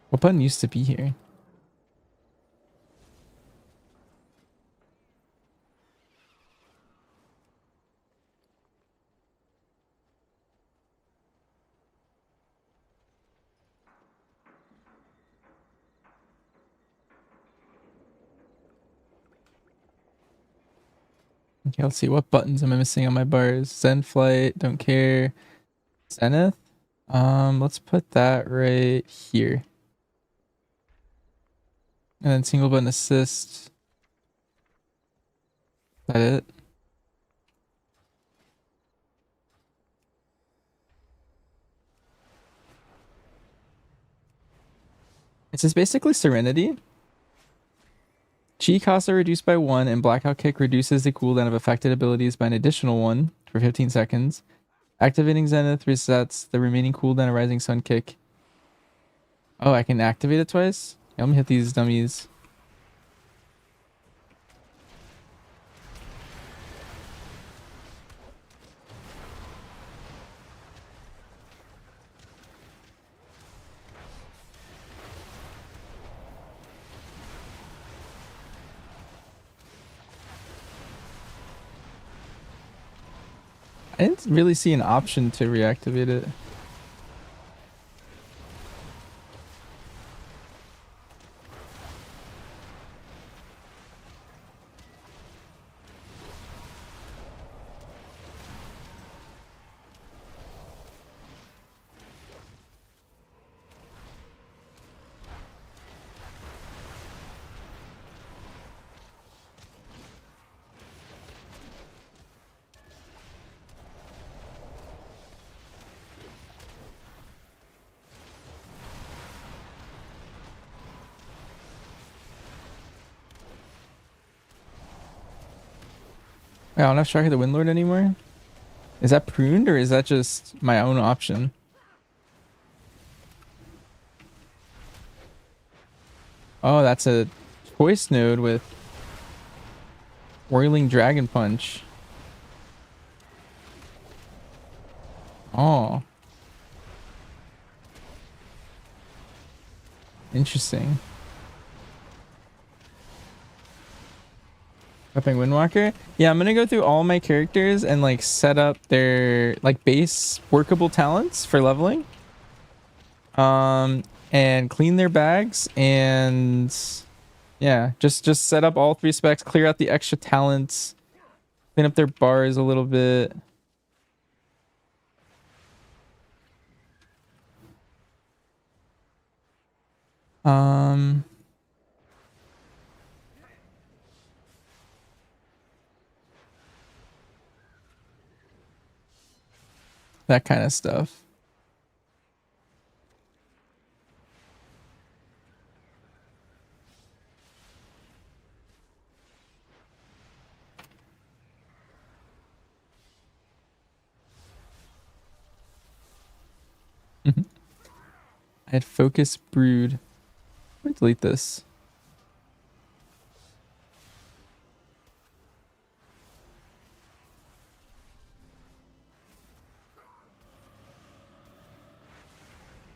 What button used to be here? Okay, let's see. What buttons am I missing on my bars? Zen Flight, don't care. Zenith? Let's put that right here. And then single button assist. Is that it? Is this basically Serenity? Chi costs are reduced by 1, and Blackout Kick reduces the cooldown of affected abilities by an additional 1 for 15 seconds. Activating Zenith resets the remaining cooldown of Rising Sun Kick. Oh, I can activate it twice? Yeah, let me hit these dummies. I didn't really see an option to reactivate it. I don't have Shark of the Windlord anymore. Is that pruned or is that just my own option? Oh, that's a choice node with Whirling Dragon Punch. Oh. Interesting. Upping Windwalker? Yeah, I'm gonna go through all my characters and like set up their like base workable talents for leveling. And clean their bags and yeah, just set up all 3 specs, clear out the extra talents, clean up their bars a little bit. That kind of stuff. I had Focus Brood. Let me delete this.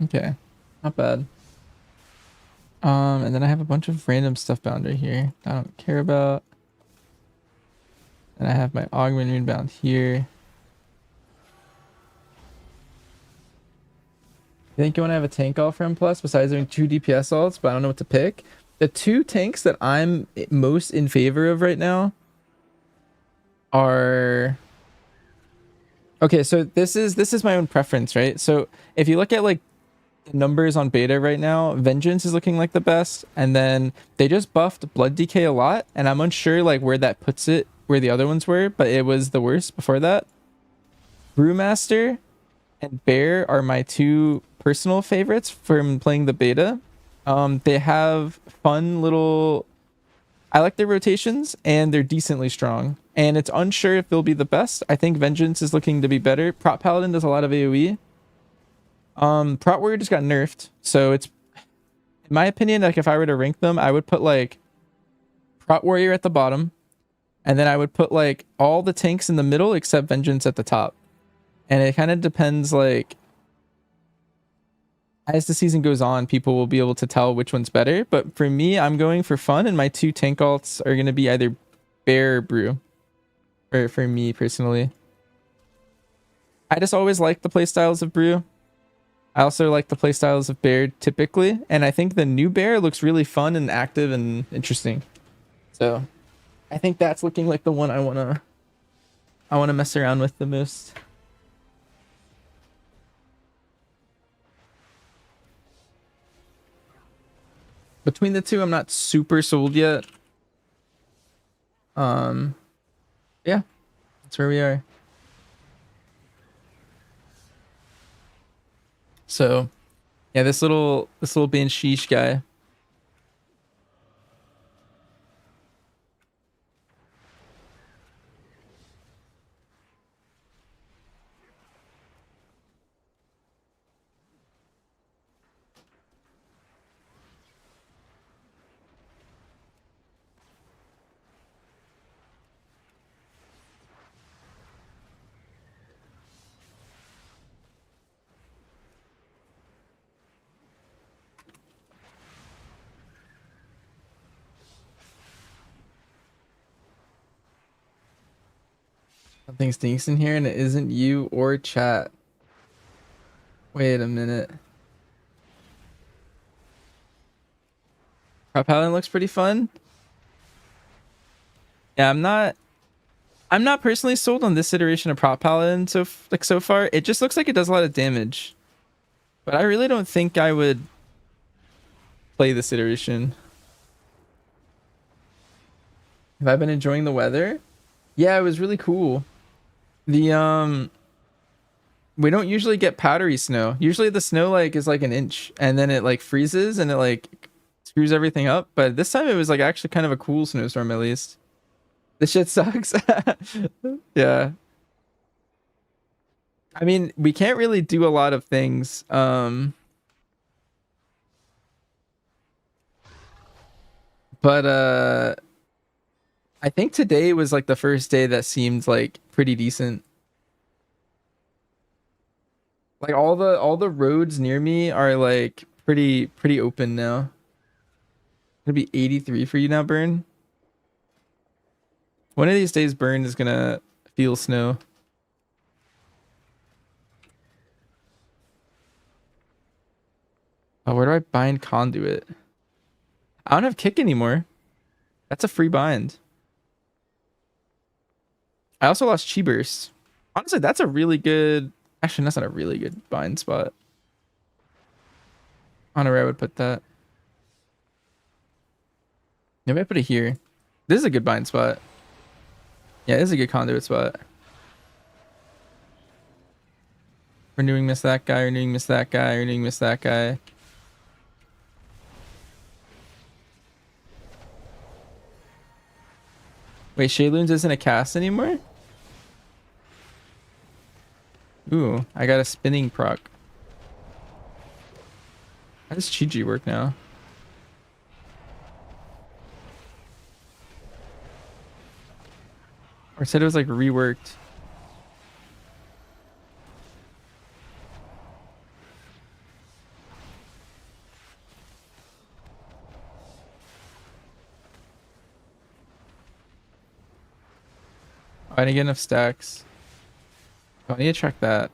Okay, not bad. And then I have a bunch of random stuff bound right here I don't care about. And I have my augment rune bound here. I think you want to have a tank alt for M plus besides having 2 DPS alts, but I don't know what to pick. The 2 tanks that I'm most in favor of right now are... Okay, so this is my own preference, right? So if you look at like the numbers on beta right now, Vengeance is looking like the best, and then they just buffed Blood Decay a lot, and I'm unsure like where that puts it, where the other ones were, but it was the worst before that. Brewmaster and Bear are my 2 personal favorites from playing the beta. They have fun little... I like their rotations, and they're decently strong. And it's unsure if they'll be the best. I think Vengeance is looking to be better. Prot Paladin does a lot of AoE. Prot Warrior just got nerfed, so it's... In my opinion, like if I were to rank them, I would put like Prot Warrior at the bottom, and then I would put like all the tanks in the middle except Vengeance at the top. And it kind of depends, like, as the season goes on, people will be able to tell which one's better. But for me, I'm going for fun, and my 2 tank alts are going to be either Bear or Brew. For me, personally. I just always like the playstyles of Brew. I also like the playstyles of Bear, typically. And I think the new Bear looks really fun and active and interesting. So, I think that's looking like the one I want to mess around with the most. Between the 2, I'm not super sold yet. Yeah, that's where we are. So, yeah, this little Bansheesh guy. Something stinks in here and it isn't you or chat. Wait a minute. Prop Paladin looks pretty fun. Yeah, I'm not personally sold on this iteration of Prop Paladin so far. It just looks like it does a lot of damage. But I really don't think I would play this iteration. Have I been enjoying the weather? Yeah, it was really cool. The we don't usually get powdery snow. Usually the snow like is like an inch and then it like freezes and it like screws everything up. But this time it was like actually kind of a cool snowstorm at least. This shit sucks. Yeah. I mean, we can't really do a lot of things. But I think today was like the first day that seemed like pretty decent. Like all the roads near me are like pretty open now. Gonna be 83 for you now, Burn. One of these days, Burn is gonna feel snow. Oh, where do I bind Conduit? I don't have Kick anymore. That's a free bind. I also lost Chi Burst. Honestly, that's a really good... Actually, that's not a really good bind spot. I don't know where I would put that. Maybe I put it here. This is a good bind spot. Yeah, this is a good Conduit spot. Renewing miss that guy, renewing miss that guy, renewing miss that guy. Wait, Shayloons isn't a cast anymore? Ooh, I got a spinning proc. How does Chi-Ji work now? Or said it was like reworked. I didn't get enough stacks. Oh, I need to track that.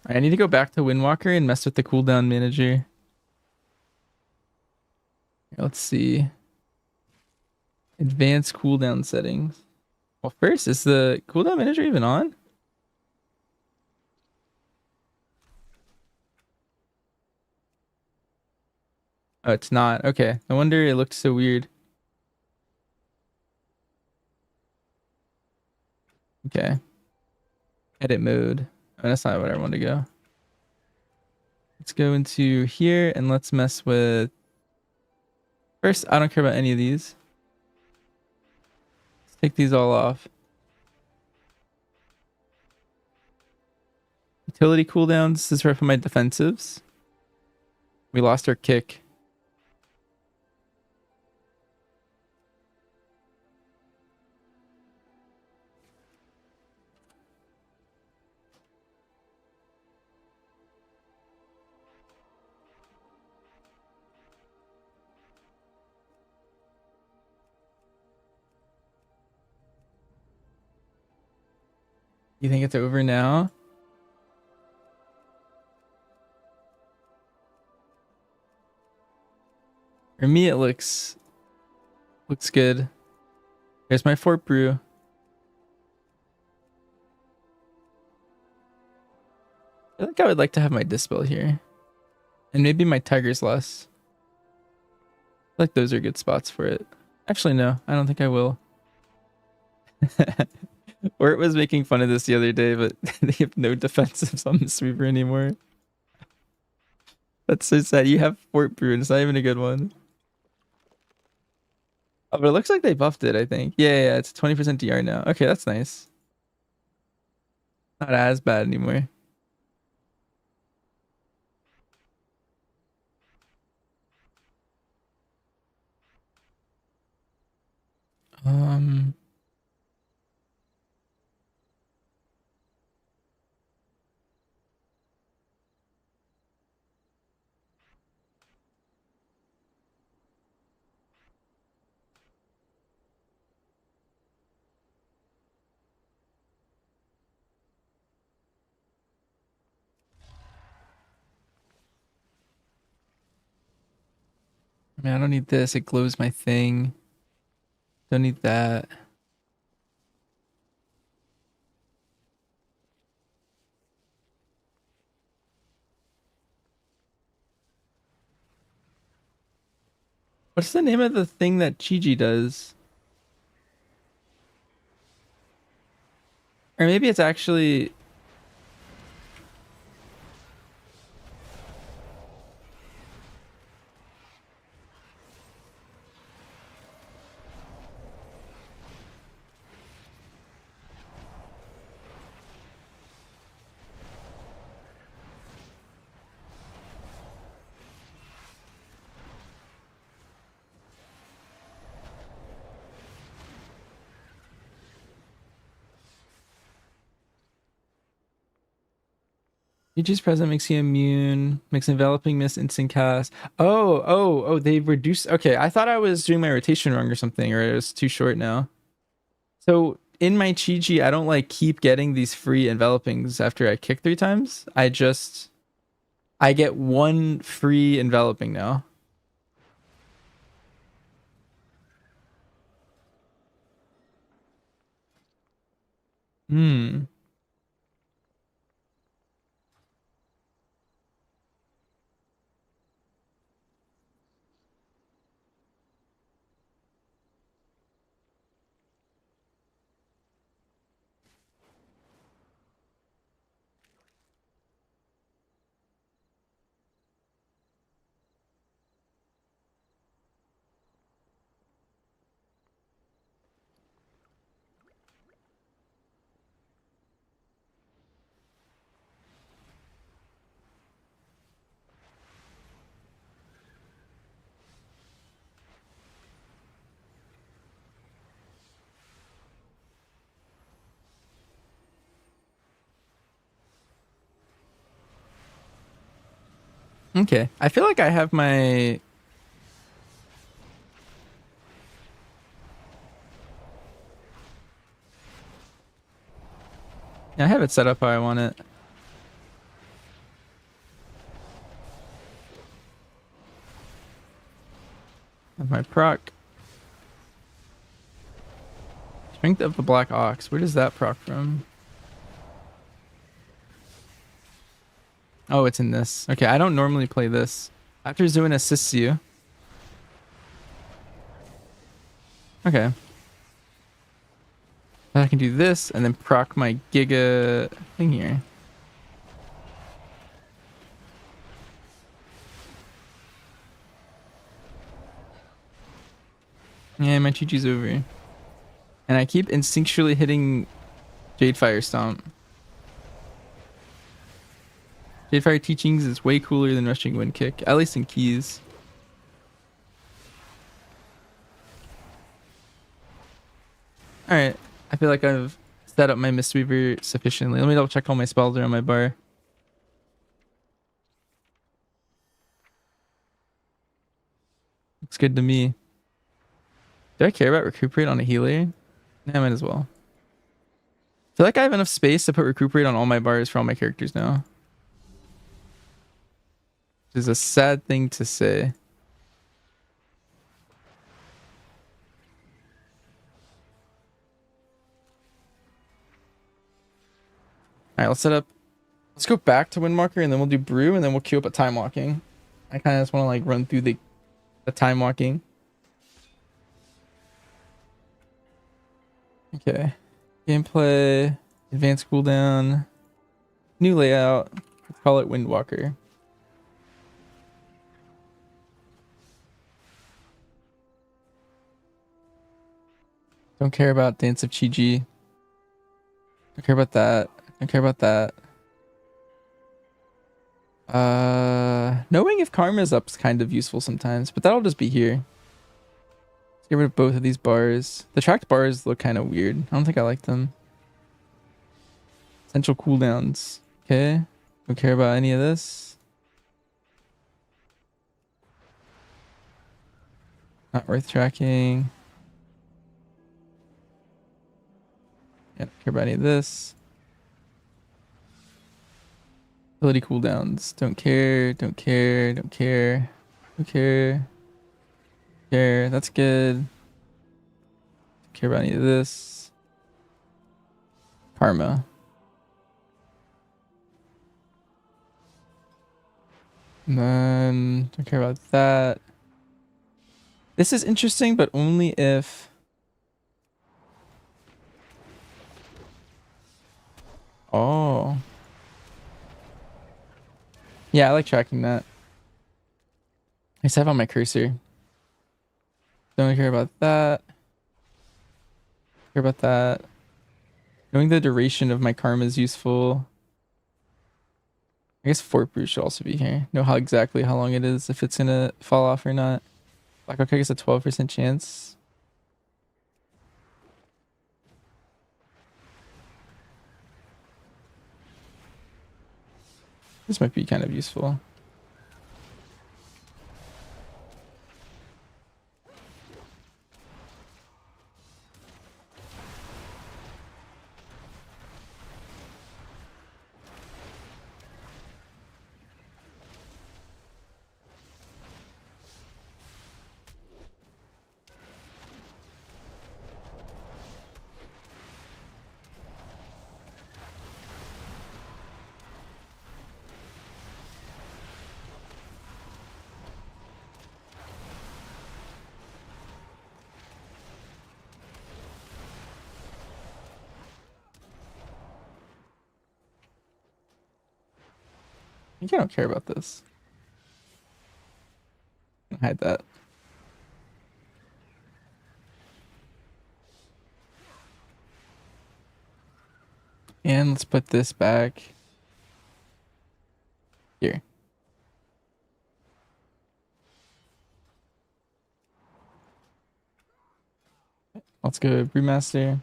I need to go back to Windwalker and mess with the cooldown manager. Let's see. Advanced cooldown settings. Well, first, is the cooldown manager even on? Oh, it's not. Okay. No wonder it looked so weird. Okay. Edit mode. Oh, that's not what I want to go. Let's go into here and let's mess with... First, I don't care about any of these. Let's take these all off. Utility cooldowns. This is for my defensives. We lost our kick. You think it's over now? For me, it looks good. Here's my Fort Brew. I feel like I would like to have my Dispel here. And maybe my Tiger's Lust. I feel like those are good spots for it. Actually, no. I don't think I will. Ort was making fun of this the other day, but they have no defensives on the Sweeper anymore. That's so sad. You have Fort Brew and it's not even a good one. Oh, but it looks like they buffed it, I think. Yeah, it's 20% DR now. Okay, that's nice. Not as bad anymore. Um... I mean, I don't need this. It glows my thing. Don't need that. What's the name of the thing that Chi does? Or maybe it's actually... Chi's present makes you immune, makes enveloping mist instant cast. Oh, they've reduced... Okay, I thought I was doing my rotation wrong or something, or it was too short now. So in my Chi, I don't like keep getting these free envelopings after I kick 3 times. I get 1 free enveloping now. Hmm. Okay. I feel like I have my... I have it set up how I want it. Have my proc. Strength of the Black Ox. Where does that proc from? Oh, it's in this. Okay, I don't normally play this. After Zuin assists you. Okay. I can do this and then proc my Giga thing here. Yeah, my GG's over. And I keep instinctually hitting Jade Fire Stomp. Jade Fire Teachings is way cooler than Rushing Wind Kick, at least in keys. Alright, I feel like I've set up my Mistweaver sufficiently. Let me double check all my spells around my bar. Looks good to me. Do I care about Recuperate on a healer? Yeah, I might as well. I feel like I have enough space to put Recuperate on all my bars for all my characters now. Which is a sad thing to say. Alright, let's set up. Let's go back to Windwalker and then we'll do Brew and then we'll queue up a Time Walking. I kind of just want to like run through the Time Walking. Okay. Gameplay. Advanced cooldown. New layout. Let's call it Windwalker. Don't care about Dance of Chi-Ji. Don't care about that. Don't care about that. Knowing if karma is up is kind of useful sometimes, but that'll just be here. Let's get rid of both of these bars. The tracked bars look kind of weird. I don't think I like them. Essential cooldowns. Okay. Don't care about any of this. Not worth tracking. Yeah, don't care about any of this. Ability cooldowns. Don't care. Don't care. Don't care. Don't care. Care. That's good. Don't care about any of this. Karma. And then don't care about that. This is interesting, but only if oh. Yeah, I like tracking that. I just have on my cursor. Don't care about that. Care about that. Knowing the duration of my karma is useful. I guess Fort Brew should also be here. Know how exactly how long it is, if it's gonna fall off or not. Black Oak gets a 12% chance. This might be kind of useful. I think I don't care about this. Hide that. And let's put this back here. Let's go Brewmaster.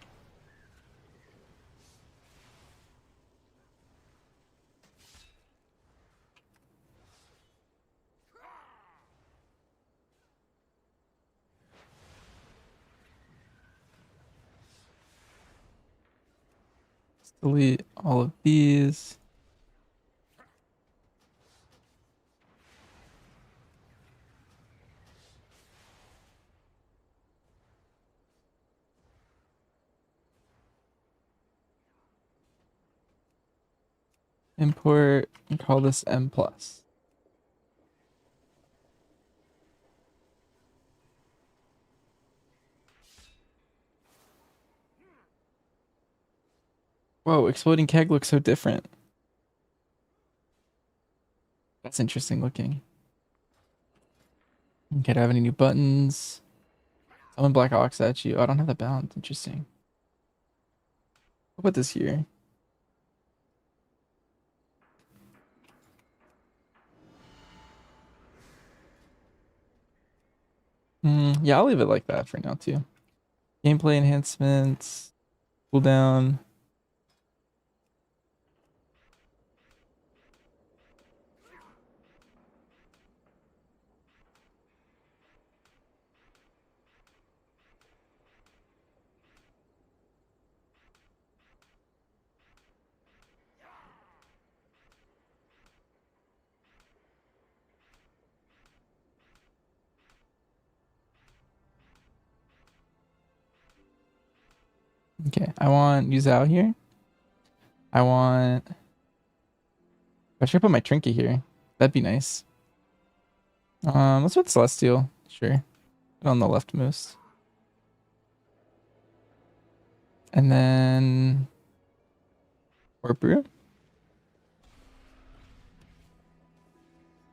Delete all of these. Import and call this M plus. Whoa, exploding keg looks so different. That's interesting looking. Okay, do I have any new buttons? Summon Black Ox at you. Oh, I don't have the bound. Interesting. I'll put this here. Yeah, I'll leave it like that for now too. Gameplay enhancements, cooldown. Okay, I want Yuzao here. I should put my trinket here. That'd be nice. Let's put Celestial. Sure. Put on the leftmost. And then Warp Brew.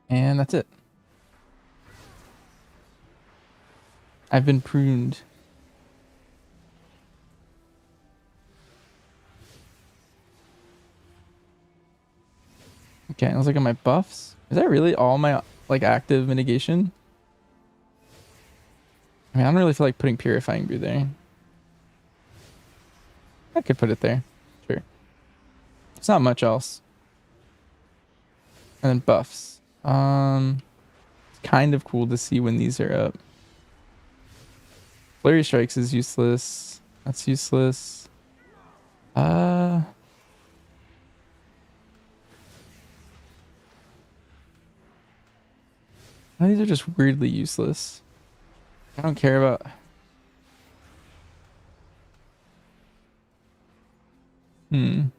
And that's it. I've been pruned. Okay, let's look at my buffs. Is that really all my like active mitigation? I mean, I don't really feel like putting Purifying Brew there. I could put it there. Sure. It's not much else. And then buffs. It's kind of cool to see when these are up. Flurry Strikes is useless. That's useless. These are just weirdly useless. I don't care about... Like,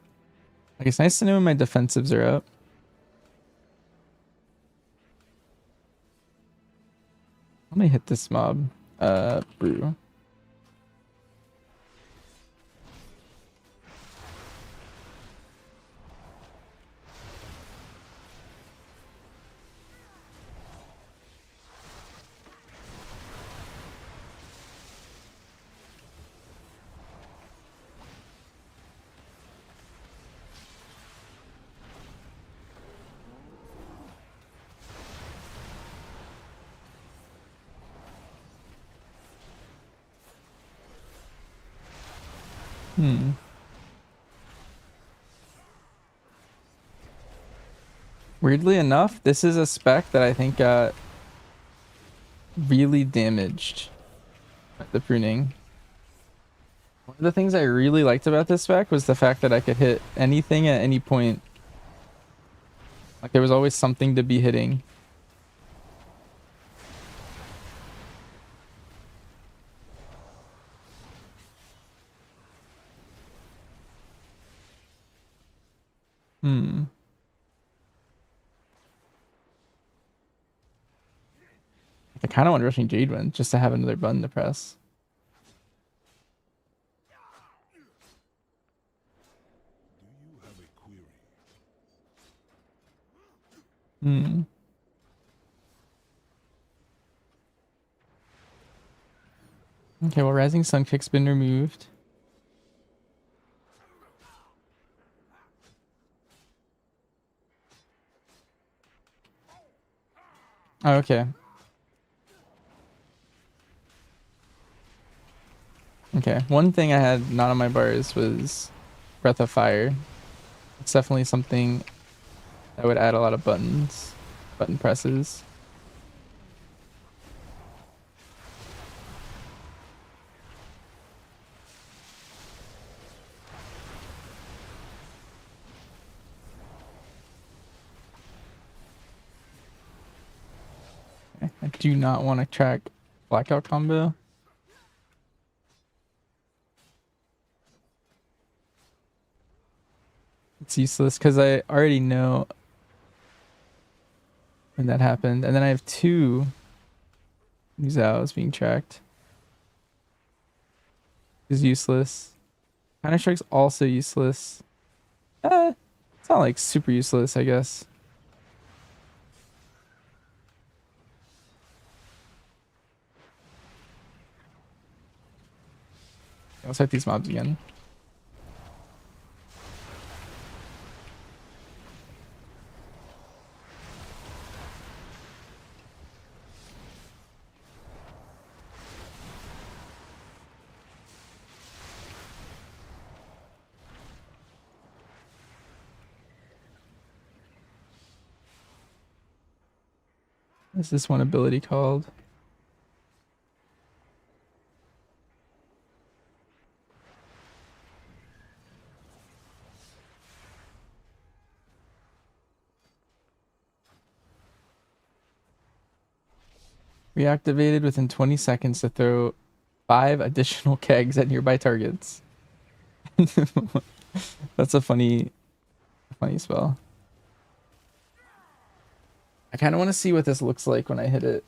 it's nice to know when my defensives are up. Let me hit this mob. Brew. Weirdly enough, this is a spec that I think got really damaged by the pruning. One of the things I really liked about this spec was the fact that I could hit anything at any point. Like, there was always something to be hitting. I kind of want Rushing Jade Wind just to have another button to press. Okay, well, Rising Sun Kick's been removed. Oh, okay. Okay, one thing I had not on my bars was Breath of Fire. It's definitely something that would add a lot of button presses. do not want to track blackout combo. It's useless because I already know when that happened. And then I have 2 Muzaos being tracked. Is useless. Counter Strike's also useless. It's not like super useless, I guess. Let's hit these mobs again. What's this one ability called? Reactivated within 20 seconds to throw 5 additional kegs at nearby targets. That's a funny spell. I kind of want to see what this looks like when I hit it.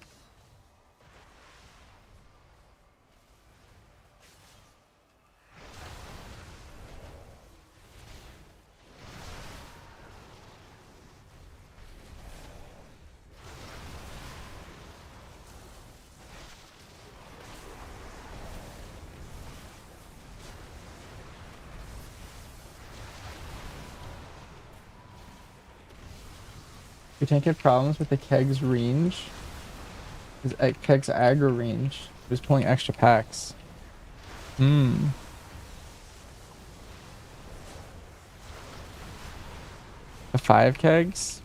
We can't get problems with the keg's range. His keg's aggro range. He was pulling extra packs. The 5 kegs?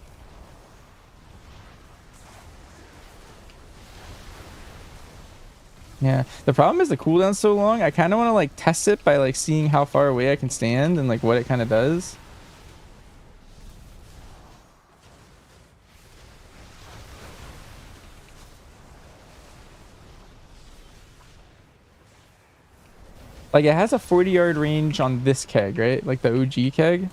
Yeah. The problem is the cooldown's so long. I kind of want to like test it by like seeing how far away I can stand and like what it kind of does. Like it has a 40-yard range on this keg, right? Like the OG keg.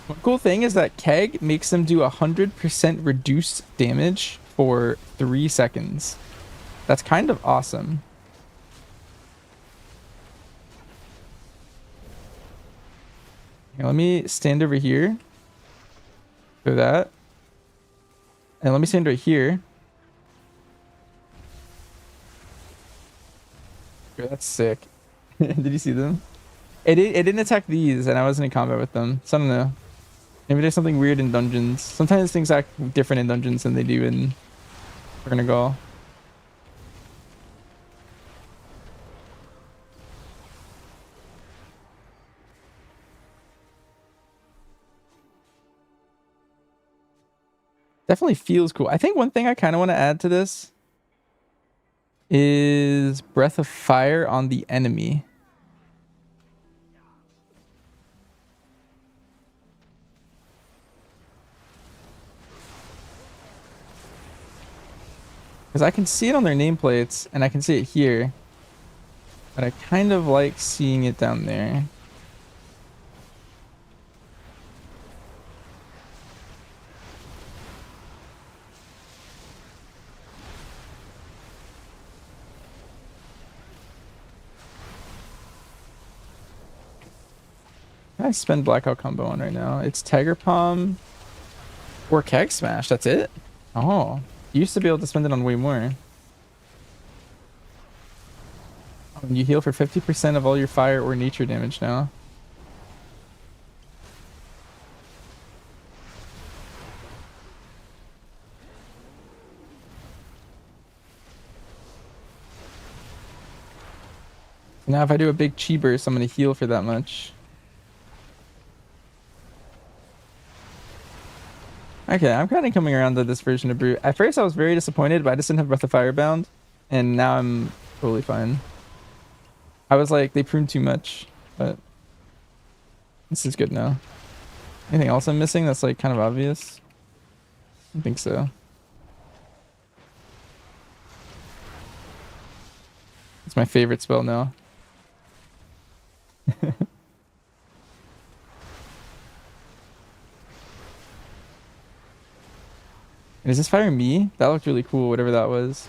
One cool thing is that keg makes them do 100% reduced damage for 3 seconds. That's kind of awesome. Here, let me stand over here. Do that. And let me stand right here. That's sick. Did you see them? It didn't attack these, and I wasn't in combat with them. So I don't know. Maybe there's something weird in dungeons. Sometimes things act different in dungeons than they do in Ernagal. Definitely feels cool. I think one thing I kind of want to add to this is Breath of Fire on the enemy. Because I can see it on their nameplates, and I can see it here. But I kind of like seeing it down there. I spend blackout combo on right now. It's Tiger Palm or Keg Smash. That's it? Oh, you used to be able to spend it on way more. Oh, and you heal for 50% of all your fire or nature damage now. Now if I do a big chi burst, I'm going to heal for that much. Okay, I'm kind of coming around to this version of Brute. At first I was very disappointed, but I just didn't have Breath of Fire bound. And now I'm totally fine. I was like, they pruned too much, but this is good now. Anything else I'm missing that's like kind of obvious? I think so. It's my favorite spell now. Is this firing me? That looked really cool, whatever that was.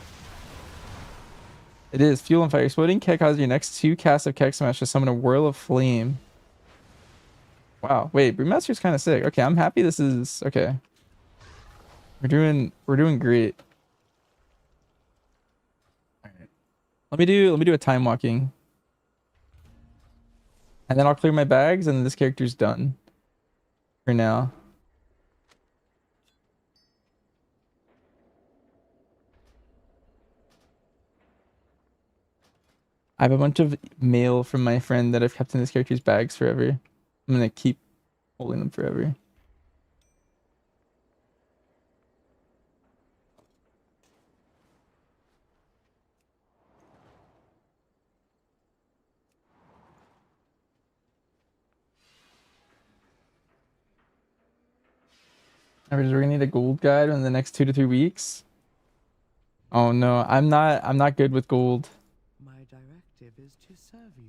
It is. Fuel and fire. Exploding keg causes your next 2 casts of keg smash to summon a whirl of flame. Wow. Wait, Brewmaster's kind of sick. Okay, I'm happy this is okay. We're doing great. All right. Let me do a time walking. And then I'll clear my bags and this character's done for now. I have a bunch of mail from my friend that I've kept in this character's bags forever. I'm gonna keep holding them forever. We're gonna need a gold guide in the next 2 to 3 weeks. Oh no, I'm not good with gold. My directive is to serve you.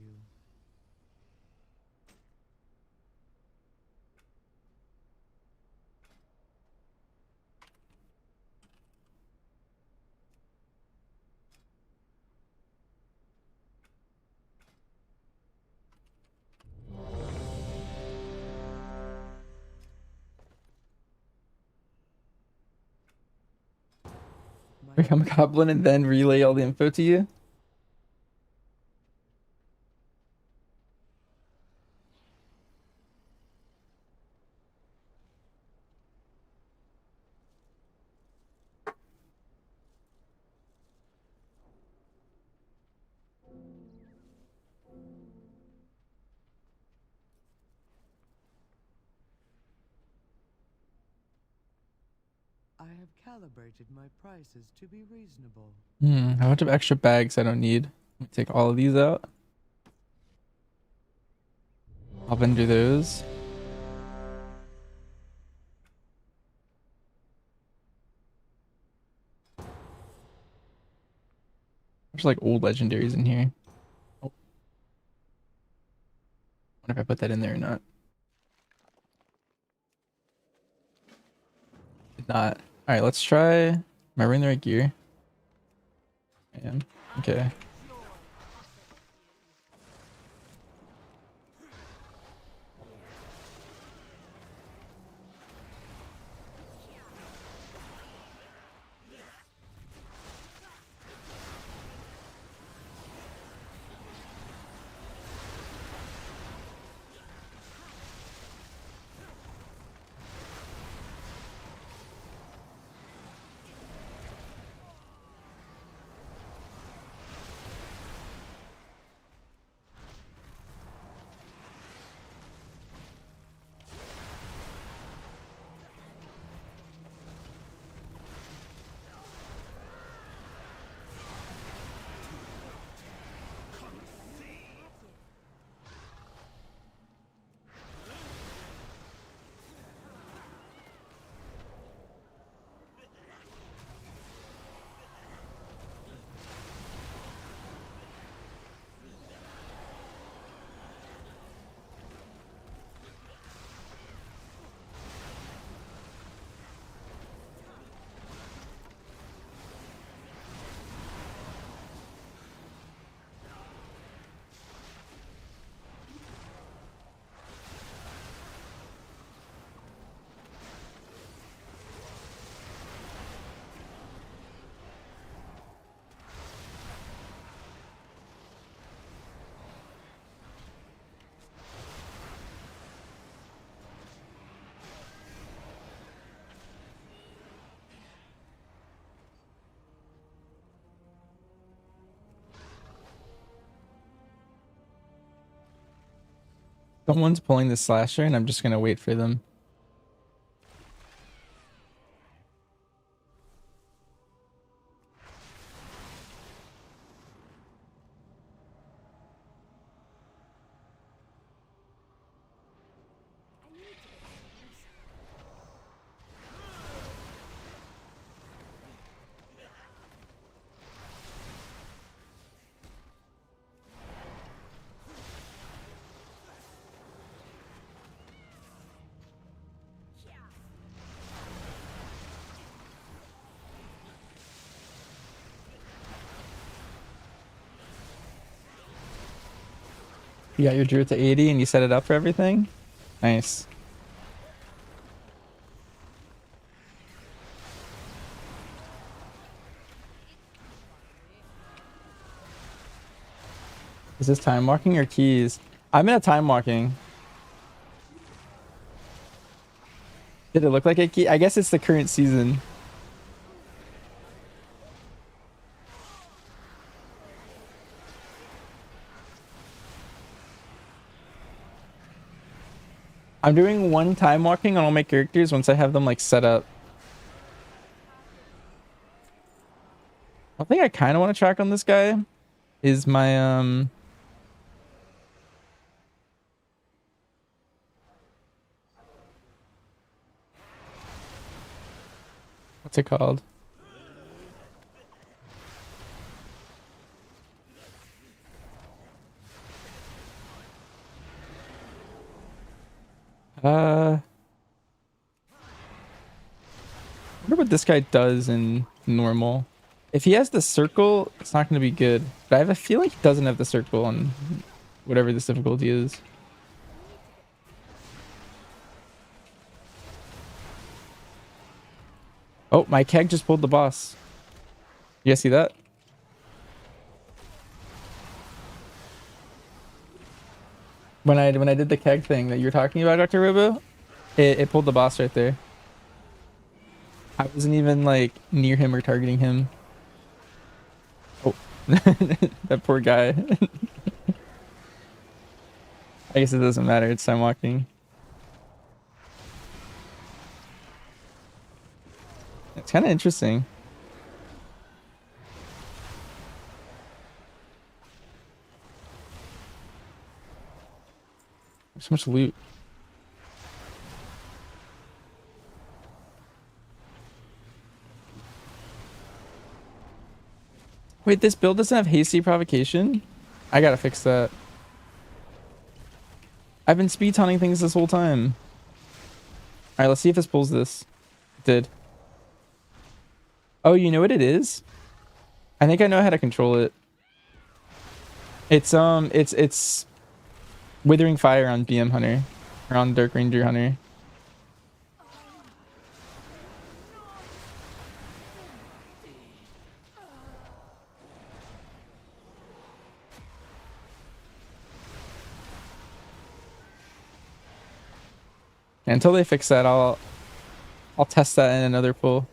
Become a goblin and then relay all the info to you. I have calibrated my prices to be reasonable. A bunch of extra bags I don't need. Let me take all of these out. I'll vendor those. There's like old legendaries in here. Oh. Wonder if I put that in there or not. Did not. Alright, let's try. Am I wearing the right gear? I am. Okay. Someone's pulling the slasher and I'm just gonna wait for them. You got your druid to 80 and you set it up for everything? Nice. Is this time walking or keys? I'm in a time walking. Did it look like a key? I guess it's the current season. I'm doing one time walking on all my characters once I have them like set up. One thing I kind of want to track on this guy is my what's it called? I wonder what this guy does in normal. If he has the circle, it's not going to be good. But I have a feeling he doesn't have the circle on whatever this difficulty is. Oh, my keg just pulled the boss. You guys see that? When I did the keg thing that you're talking about, Dr. Robo, it pulled the boss right there. I wasn't even like near him or targeting him. Oh, that poor guy. I guess it doesn't matter. It's time walking. It's kind of interesting. There's so much loot. Wait, this build doesn't have hasty provocation? I gotta fix that. I've been speed taunting things this whole time. Alright, let's see if this pulls this. It did. Oh, you know what it is? I think I know how to control it. It's Withering Fire on BM Hunter. Or on Dark Ranger Hunter. Until they fix that, I'll test that in another pull.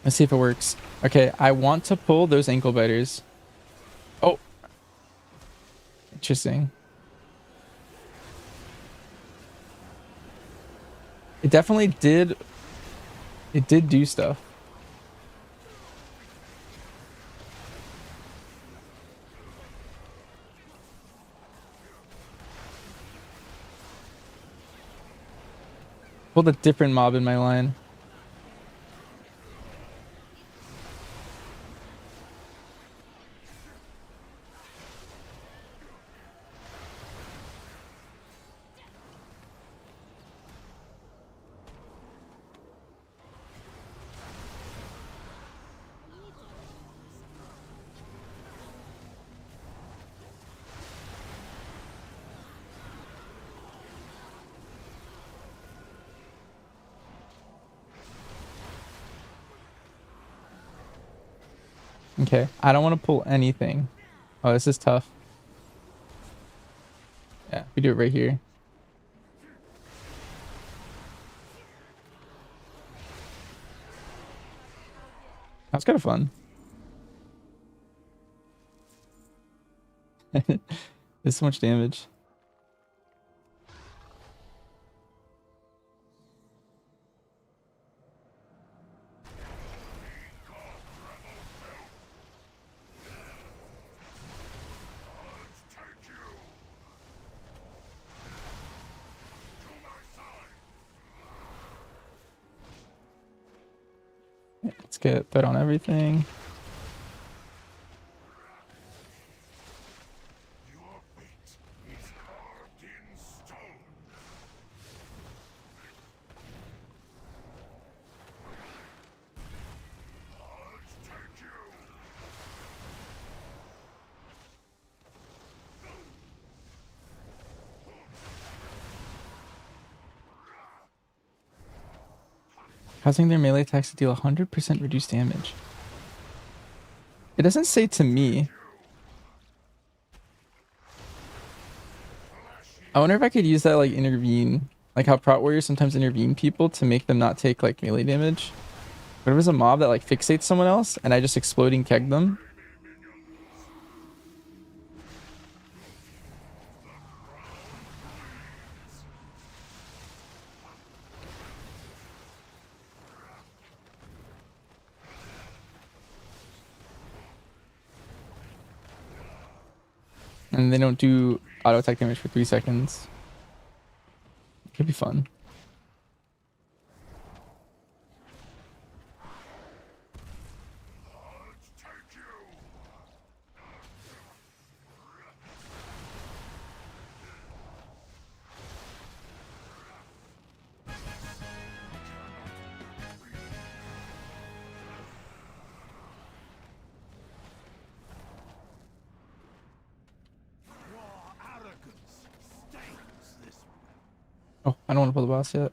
Let's see if it works. Okay, I want to pull those ankle biters. Oh. Interesting. It definitely did. It did do stuff. Pulled a different mob in my line. Okay, I don't want to pull anything. Oh, this is tough. Yeah, we do it right here. That's kind of fun. There's so much damage. Let's get bet on everything. Causing their melee attacks to deal 100% reduced damage. It doesn't say to me. I wonder if I could use that like intervene, like how Prot Warriors sometimes intervene people to make them not take like melee damage. But if it was a mob that like fixates someone else and I just exploding keg them. And they don't do auto attack damage for 3 seconds. Could be fun. Oh, I don't want to pull the boss yet.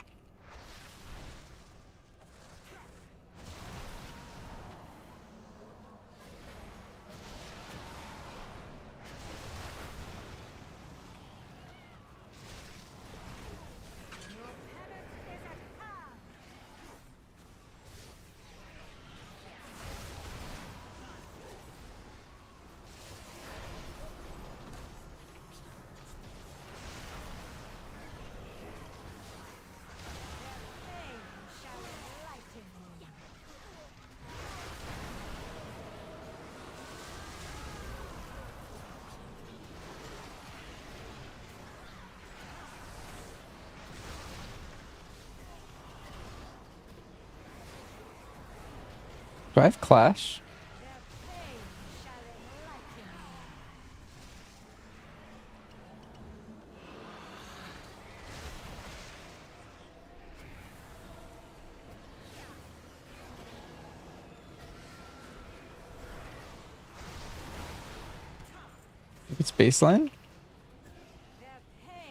Do I have Clash? If it's baseline?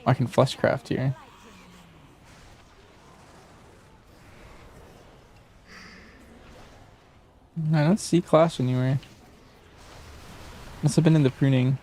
I can Fleshcraft here. I don't see Clash anywhere. Must have been in the pruning.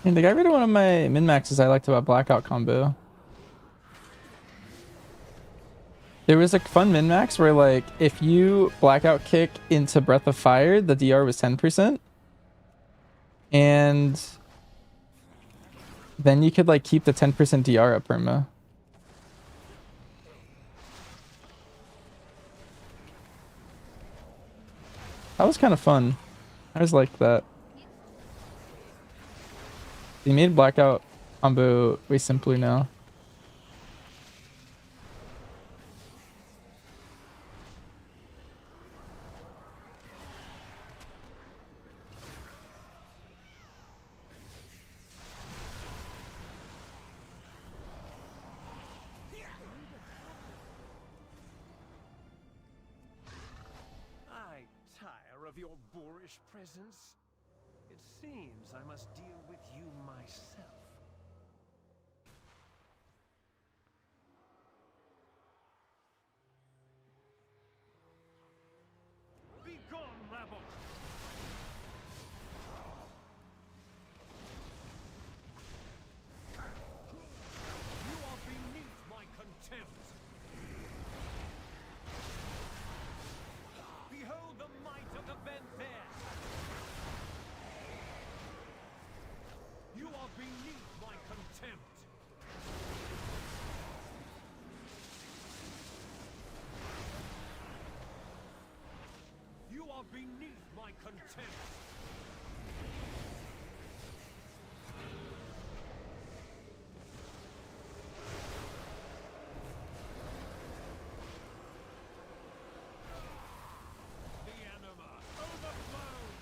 And they got rid of one of my min-maxes I liked about Blackout combo. There was a fun min-max where like if you Blackout kick into Breath of Fire, the DR was 10%. And then you could like keep the 10% DR at perma. That was kind of fun. I just liked that. They made Blackout combo way simpler now. of your boorish presence? It seems I must deal with you myself. Be gone, rabble! You are beneath my contempt. Behold the might of the Venthyr! You are beneath my contempt! You are beneath my contempt! The anima overflows!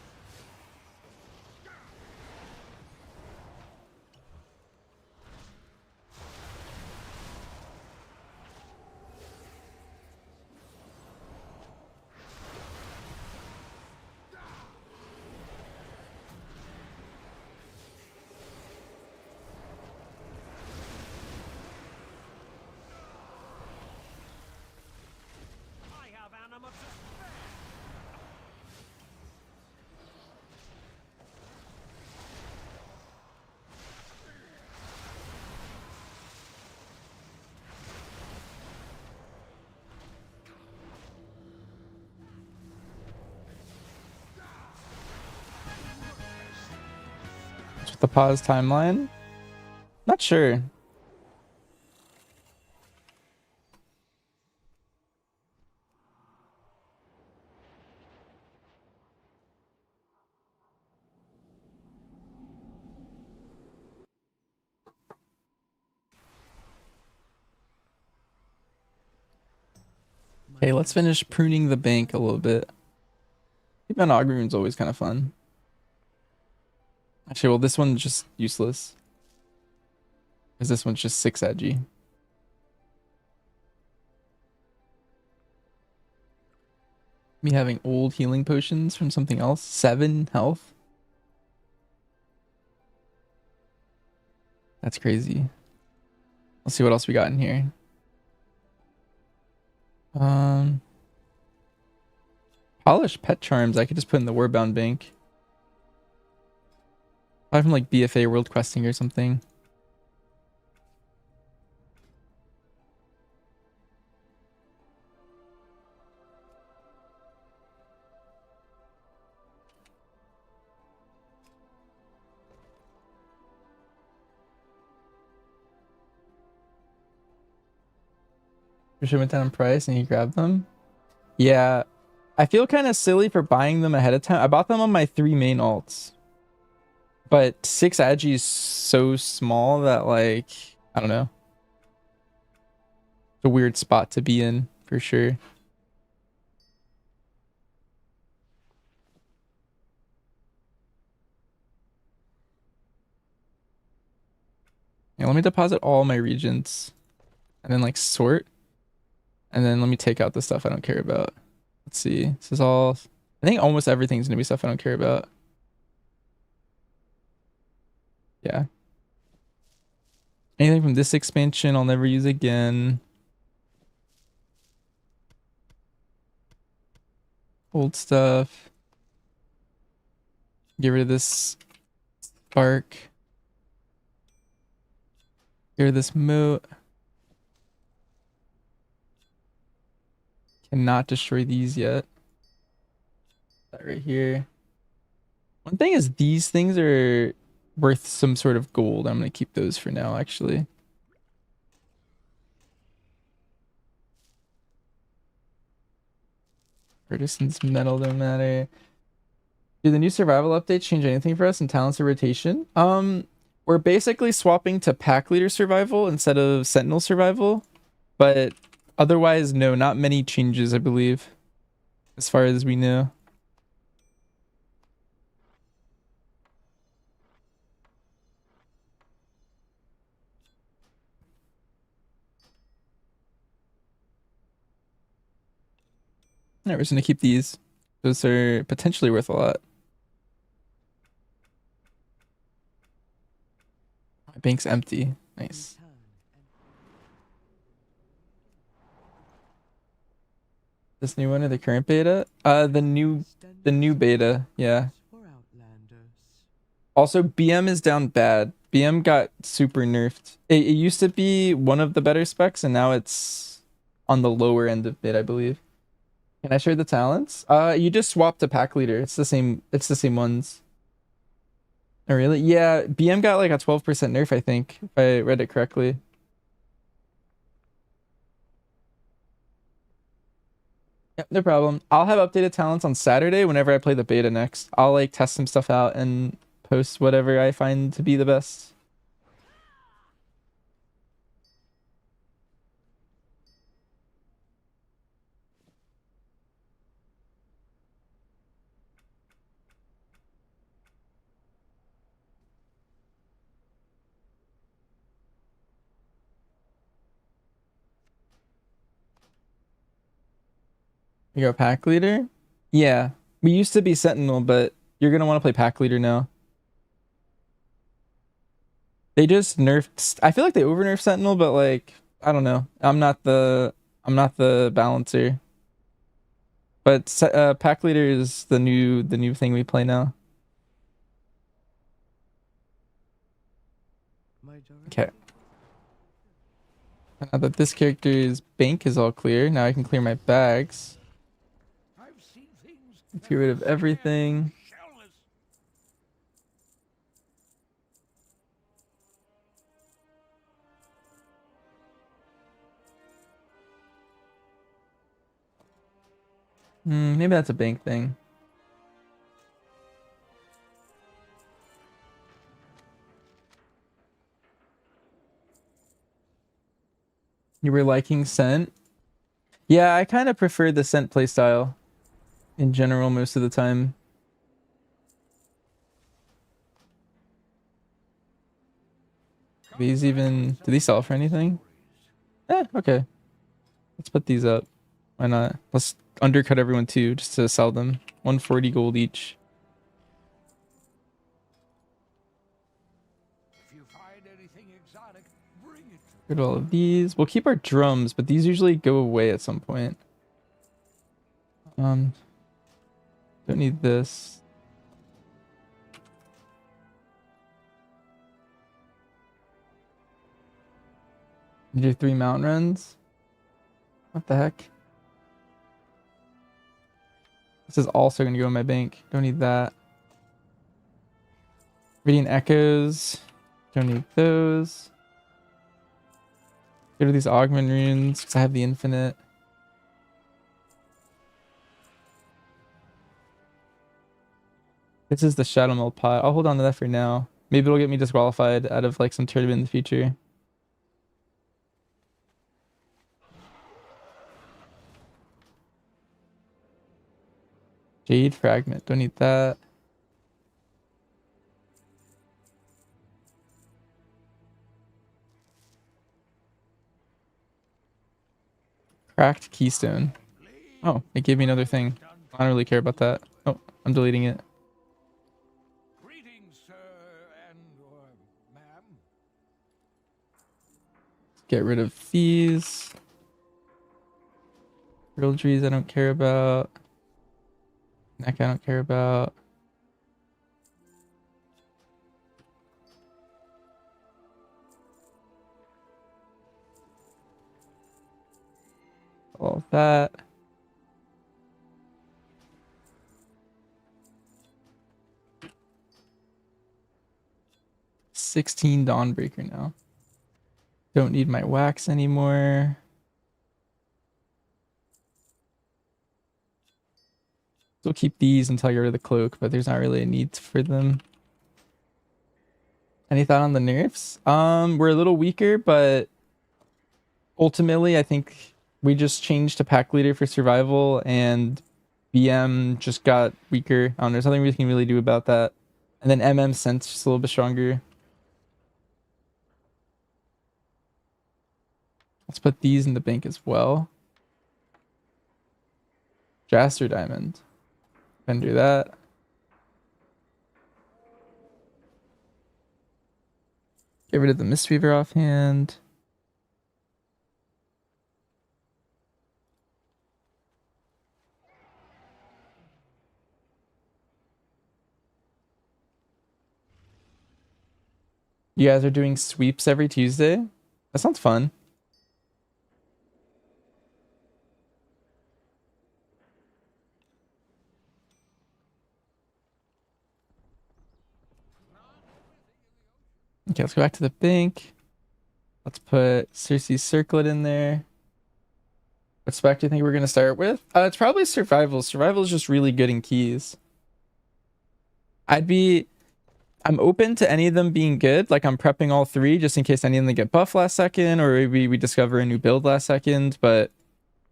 I have anima to spare! With the pause timeline? Not sure. Okay, let's finish pruning the bank a little bit. Keeping an Augury Rune's always kind of fun. Actually, well, this one's just useless. Because this one's just 6 edgy. Me having old healing potions from something else. 7 health. That's crazy. Let's see what else we got in here. Polished pet charms I could just put in the Warbound bank. Probably from like BFA World Questing or something. She went down in price and you grabbed them. Yeah, I feel kind of silly for buying them ahead of time. I bought them on my 3 main alts. But 6 agi is so small that, like, I don't know. It's a weird spot to be in, for sure. Yeah, let me deposit all my regions. And then, like, sort. And then let me take out the stuff I don't care about. Let's see. This is all... I think almost everything's gonna be stuff I don't care about. Yeah. Anything from this expansion I'll never use again. Old stuff. Get rid of this spark. Get rid of this moat. Cannot destroy these yet. That right here. One thing is these things are worth some sort of gold. I'm going to keep those for now, actually. Artisan's metal don't matter. Do the new survival updates change anything for us in talents or rotation? We're basically swapping to pack leader survival instead of sentinel survival, but otherwise, no, not many changes, I believe, as far as we know. Alright, we're just gonna keep these Those are potentially worth a lot. My bank's empty. Nice. This new one or the current beta? The new beta, yeah. Also, BM is down bad. BM got super nerfed. It used to be one of the better specs, and now it's on the lower end of mid, I believe. Can I share the talents? You just swap to pack leader. It's the same ones. Oh, really? Yeah, BM got like a 12% nerf, I think, if I read it correctly. Yep, no problem. I'll have updated talents on Saturday whenever I play the beta next. I'll like test some stuff out and post whatever I find to be the best. You go pack leader? Yeah. We used to be Sentinel, but you're gonna want to play pack leader now. They just nerfed. I feel like they over nerfed Sentinel, but like I don't know. I'm not the balancer. But pack leader is the new thing we play now. Okay. Now that this character's bank is all clear, now I can clear my bags. Get rid of everything. Maybe that's a bank thing. You were liking Scent? Yeah, I kind of prefer the Scent playstyle in general most of the time. These even... Do these sell for anything? Okay. Let's put these up. Why not? Let's undercut everyone too, just to sell them. 140 gold each. Get all of these. We'll keep our drums, but these usually go away at some point. Don't need this. Do 3 mount runs? What the heck? This is also going to go in my bank. Don't need that. Radiant Echoes. Don't need those. Get rid of these Augment runes because I have the infinite. This is the Shadow Meld pot. I'll hold on to that for now. Maybe it'll get me disqualified out of like some tournament in the future. Jade Fragment. Don't need that. Cracked Keystone. Oh, it gave me another thing. I don't really care about that. Oh, I'm deleting it. Get rid of these. Real trees I don't care about. Neck I don't care about. All of that. $16 Dawnbreaker now. Don't need my wax anymore. Still keep these until I get rid of the cloak, but there's not really a need for them. Any thought on the nerfs? We're a little weaker, but ultimately I think we just changed to pack leader for survival, and BM just got weaker. I don't know, there's nothing we can really do about that. And then MM Sense just a little bit stronger. Let's put these in the bank as well. Jaster Diamond. Can do that. Get rid of the Mistweaver offhand. You guys are doing sweeps every Tuesday? That sounds fun. Okay, let's go back to the bank. Let's put Cersei's Circlet in there. What spec do you think we're going to start with? It's probably Survival. Survival is just really good in keys. I'm open to any of them being good. Like, I'm prepping all three just in case any of them get buffed last second, or maybe we discover a new build last second. But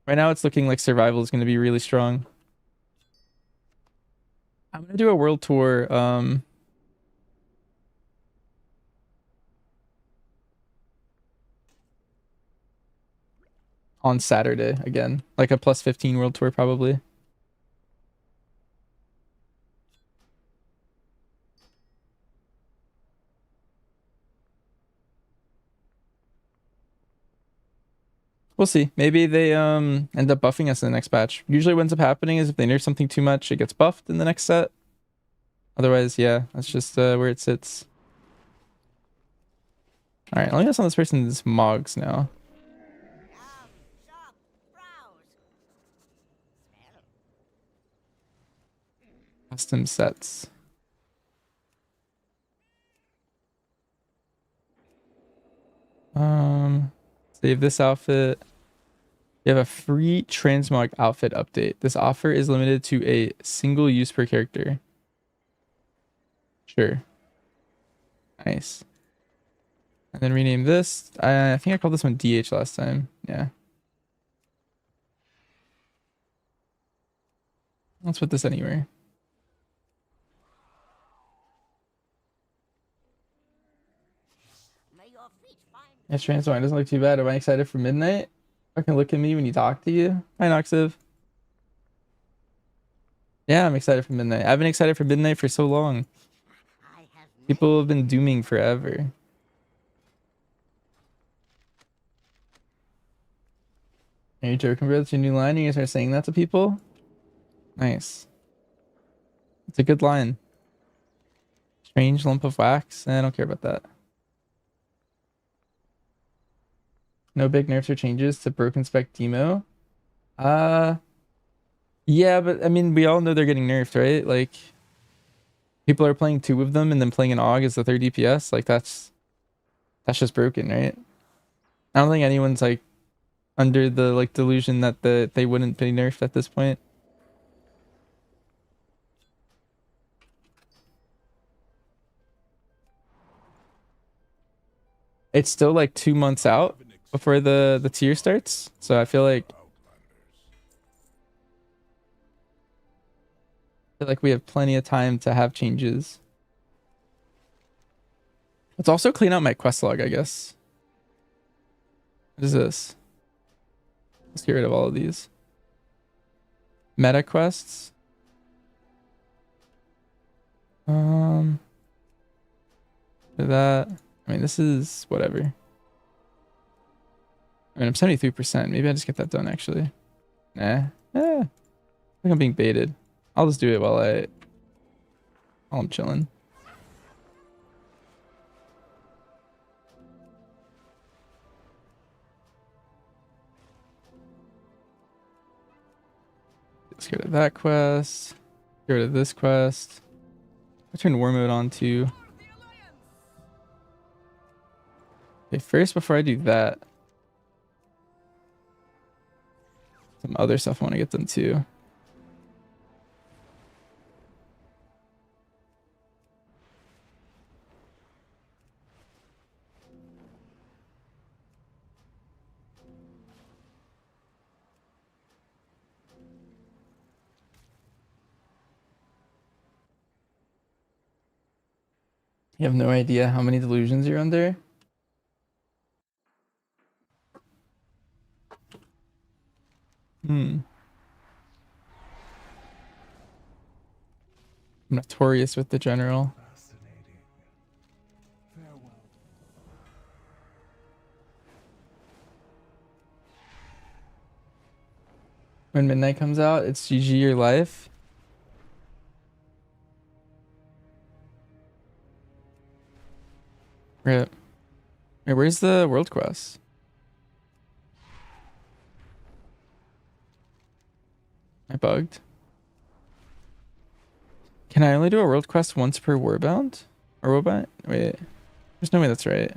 right now it's looking like Survival is going to be really strong. I'm going to do a world tour. On Saturday again, like a +15 world tour probably. We'll see. Maybe they end up buffing us in the next patch. Usually what ends up happening is if they nerf something too much, it gets buffed in the next set. Otherwise, yeah, that's just where it sits. All right, let me guess on this person's Mogs now. Custom sets. Save this outfit. You have a free transmog outfit update. This offer is limited to a single use per character. Sure. Nice. And then rename this. I think I called this one DH last time. Yeah. Let's put this anywhere. Yes, transmog doesn't look too bad. Am I excited for midnight? Fucking look at me when you talk to you. Hi, Noxiv. Yeah, I'm excited for midnight. I've been excited for midnight for so long. People have been dooming forever. Are you joking, bro? That's your new line? You guys are saying that to people? Nice. It's a good line. Strange lump of wax. I don't care about that. No big nerfs or changes to Broken Spec Demo. Yeah, but I mean, we all know they're getting nerfed, right? Like, people are playing 2 of them and then playing an AUG as the 3rd DPS. Like, that's just broken, right? I don't think anyone's like under the like delusion that they wouldn't be nerfed at this point. It's still like 2 months out before the tier starts, so I feel like we have plenty of time to have changes. Let's also clean out my quest log, I guess. What is this? Let's get rid of all of these. Meta quests. For that. I mean, this is whatever. I mean, I'm 73%. Maybe I just get that done, actually. Nah. I think I'm being baited. I'll just do it while I'm chilling. Let's get rid of that quest. Get rid of this quest. I'll turn war mode on too. Okay, first, before I do that, some other stuff I want to get done too. You have no idea how many delusions you're under? I'm notorious with the general. Fascinating. Farewell. When midnight comes out, it's GG your life. Rip. Wait, where's the world quest? I bugged. Can I only do a world quest once per warbound? Or warbound? Wait. There's no way that's right.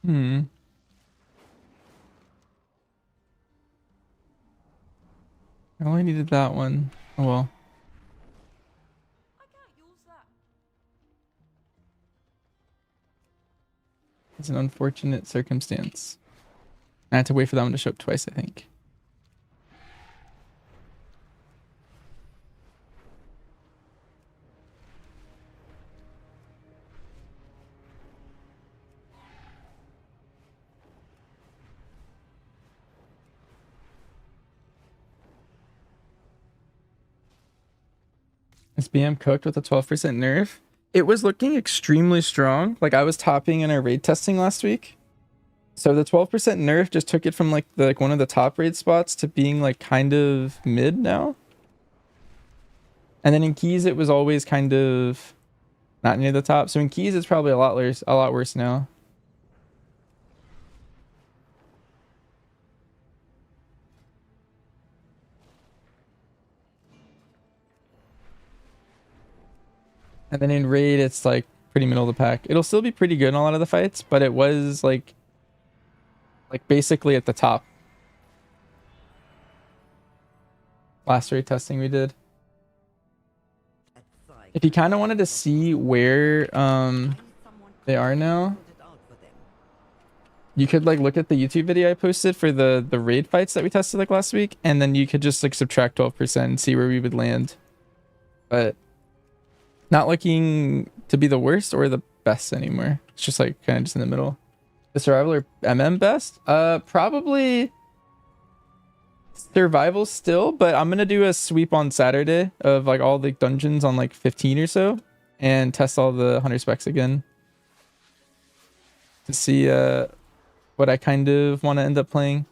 Hmm. I only needed that one. Oh well. I can't use that. It's an unfortunate circumstance. I had to wait for that one to show up twice, I think. Is BM cooked with a 12% nerf? It was looking extremely strong. Like I was topping in our raid testing last week. So the 12% nerf just took it from like one of the top raid spots to being like kind of mid now. And then in keys it was always kind of not near the top. So in keys it's probably a lot worse now. And then in raid it's like pretty middle of the pack. It'll still be pretty good in a lot of the fights, but it was like basically at the top. Last raid testing we did. If you kind of wanted to see where they are now, you could like look at the YouTube video I posted for the raid fights that we tested like last week, and then you could just like subtract 12% and see where we would land. But not looking to be the worst or the best anymore. It's just like kind of just in the middle. The survival or MM best? Probably survival still, but I'm gonna do a sweep on Saturday of like all the dungeons on like 15 or so and test all the hunter specs again to see what I kind of want to end up playing.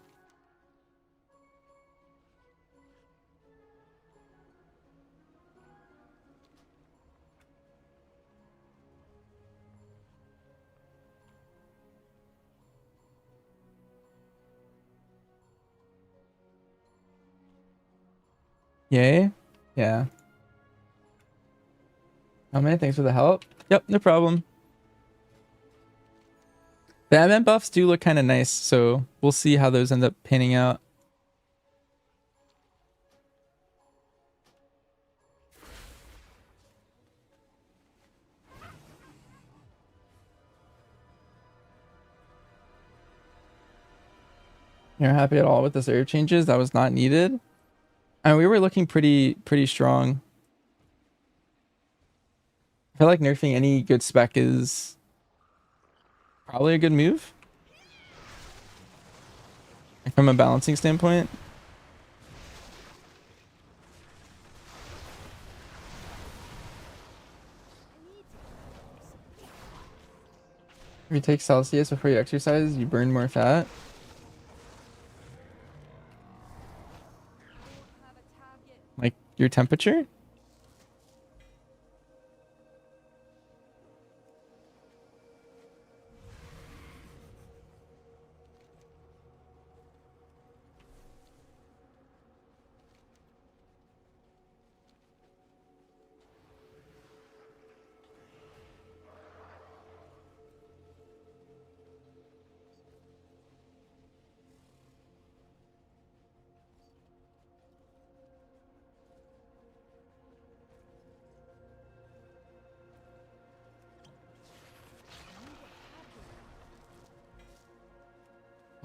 Yay. Yeah. Oh man, thanks for the help. Yep, no problem. The MM buffs do look kind of nice, so we'll see how those end up panning out. You're happy at all with the serve changes? That was not needed. And we were looking pretty strong. I feel like nerfing any good spec is probably a good move. From a balancing standpoint. If you take Celsius before you exercise, you burn more fat. Like your temperature?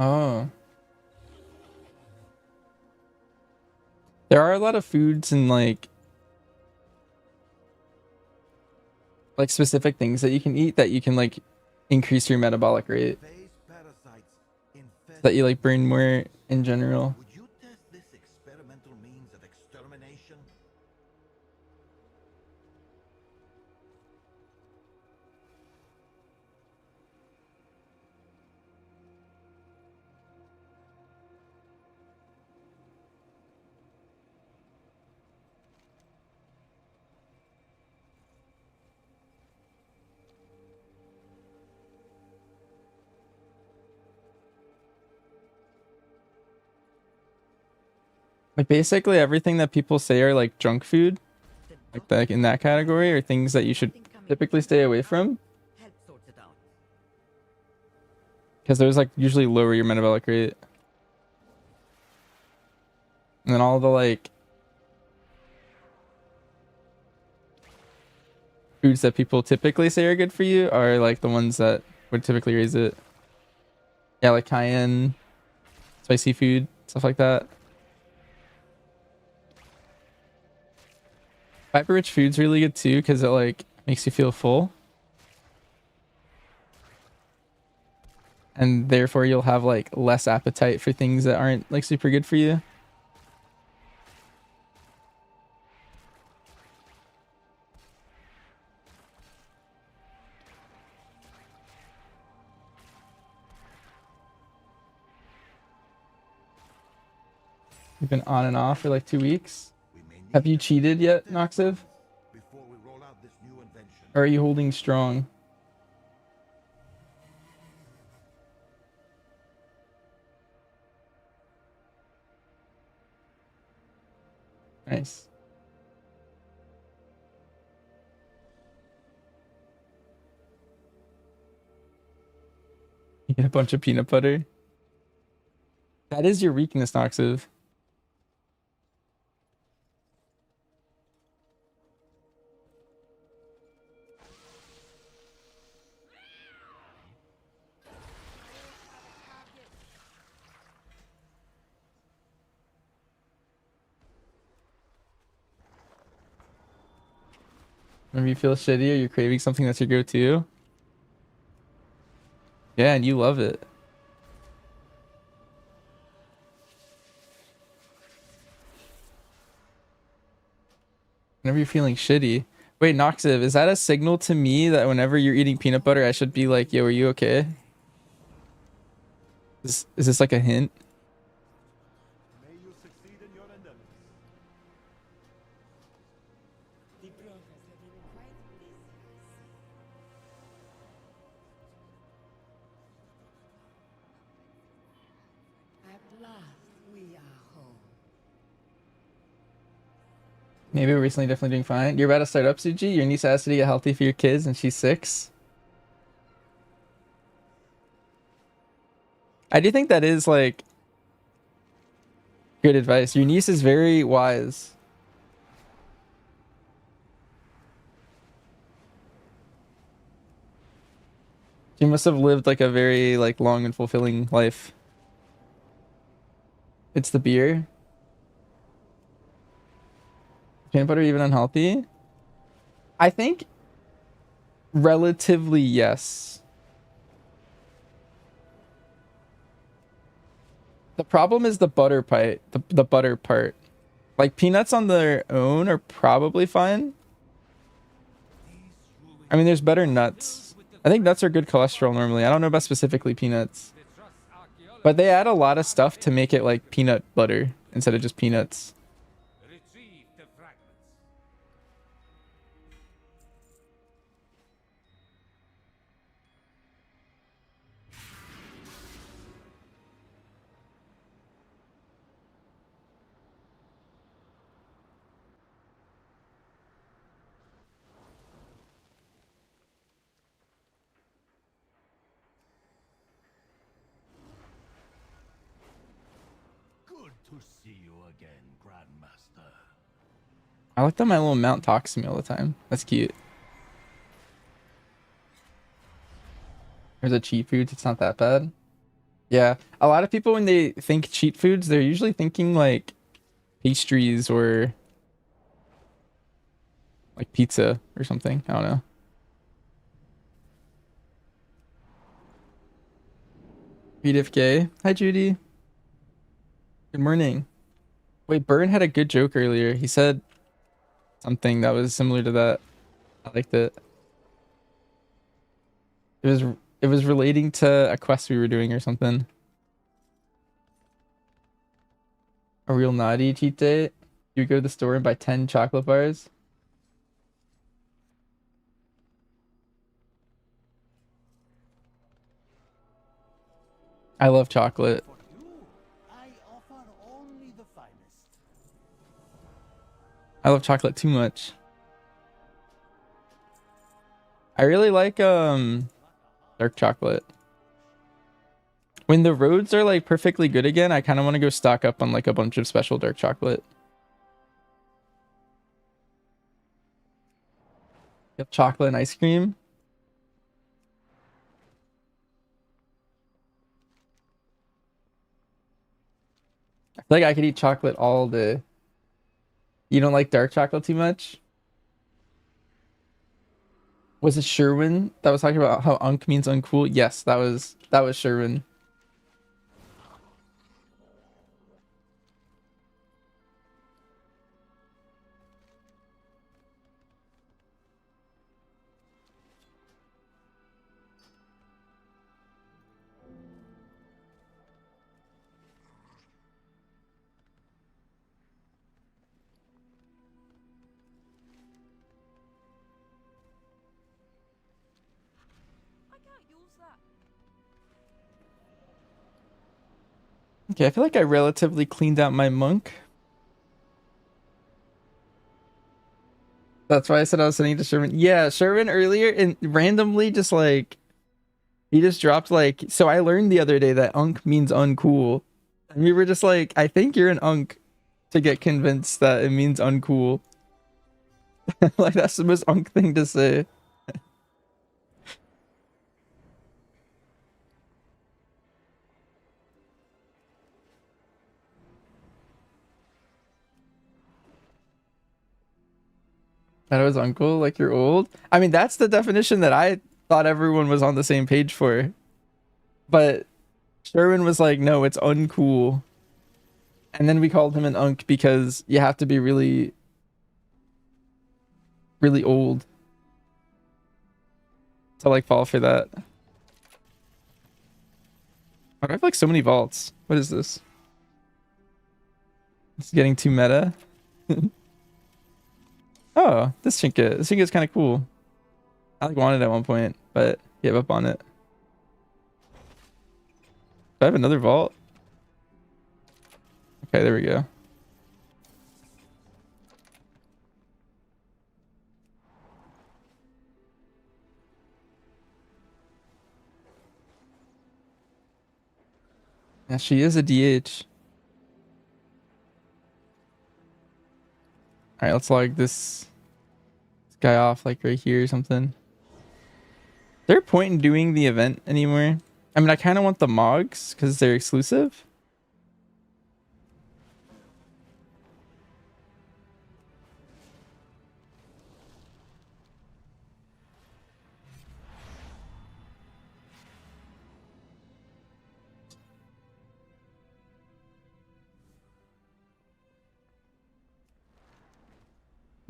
Oh. There are a lot of foods and like specific things that you can eat that you can like increase your metabolic rate. That you like burn more in general. Would you test this experimental means of extermination? Like basically everything that people say are like junk food, like that in that category, are things that you should typically stay away from. Because those like usually lower your metabolic rate. And then all the like foods that people typically say are good for you are like the ones that would typically raise it. Yeah, like cayenne, spicy food, stuff like that. Fiber rich food's really good too because it like makes you feel full. And therefore you'll have like less appetite for things that aren't like super good for you. You've been on and off for like 2 weeks. Have you cheated yet, Noxiv? Or are you holding strong? Nice. You get a bunch of peanut butter. That is your weakness, Noxiv. Whenever you feel shitty or you're craving something that's your go-to. Yeah, and you love it. Whenever you're feeling shitty. Wait, Noxiv, is that a signal to me that whenever you're eating peanut butter, I should be like, yo, are you okay? Is this like a hint? Maybe we're recently definitely doing fine. You're about to start up, Suji? Your niece has to get healthy for your kids and she's 6? I do think that is like good advice. Your niece is very wise. She must have lived like a very like long and fulfilling life. It's the beer. Peanut butter even unhealthy? I think relatively yes. The problem is the butter part. The butter part. Like peanuts on their own are probably fine. I mean, there's better nuts. I think nuts are good cholesterol normally. I don't know about specifically peanuts. But they add a lot of stuff to make it like peanut butter instead of just peanuts. To see you again, Grandmaster. I like that my little mount talks to me all the time. That's cute. There's a cheap food. It's not that bad. Yeah, a lot of people when they think cheat foods, they're usually thinking like pastries or like pizza or something. I don't know. Edith K. Hi, Judy. Good morning. Wait, Byrne had a good joke earlier. He said something that was similar to that. I liked it. It was relating to a quest we were doing or something. A real naughty cheat day. You go to the store and buy 10 chocolate bars. I love chocolate. For you, I offer only the finest. I love chocolate too much. I really like dark chocolate. When the roads are like perfectly good again, I kind of want to go stock up on like a bunch of special dark chocolate. You have chocolate and ice cream. I feel like I could eat chocolate all day. You don't like dark chocolate too much? Was it Sherwin that was talking about how unk means uncool? Yes, that was Sherwin. Okay, I feel like I relatively cleaned out my monk. That's why I said I was sending to Sherwin. Yeah, Sherwin earlier and randomly just like he just dropped like, so I learned the other day that unk means uncool. And we were just like, I think you're an unk to get convinced that it means uncool. Like that's the most unk thing to say. That was uncle, like you're old. I mean, that's the definition that I thought everyone was on the same page for. But Sherwin was like, no, it's uncool. And then we called him an unk because you have to be really, really old to like fall for that. I have like so many vaults. What is this? It's getting too meta. Oh, this trinket. This trinket's kind of cool. I like wanted it at one point, but gave up on it. Do I have another vault? Okay, there we go. Yeah, she is a DH. Alright, let's log this guy off like right here or something. Is there a point in doing the event anymore? I mean, I kind of want the Mogs because they're exclusive.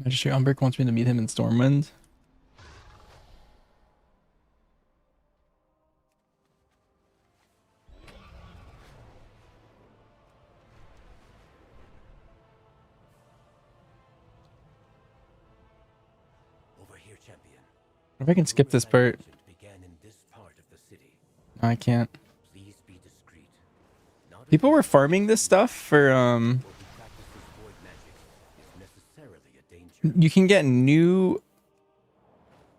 Magistrate Umbrick wants me to meet him in Stormwind. Over here, champion. What if I can skip this part? No, I can't. People were farming this stuff for you can get new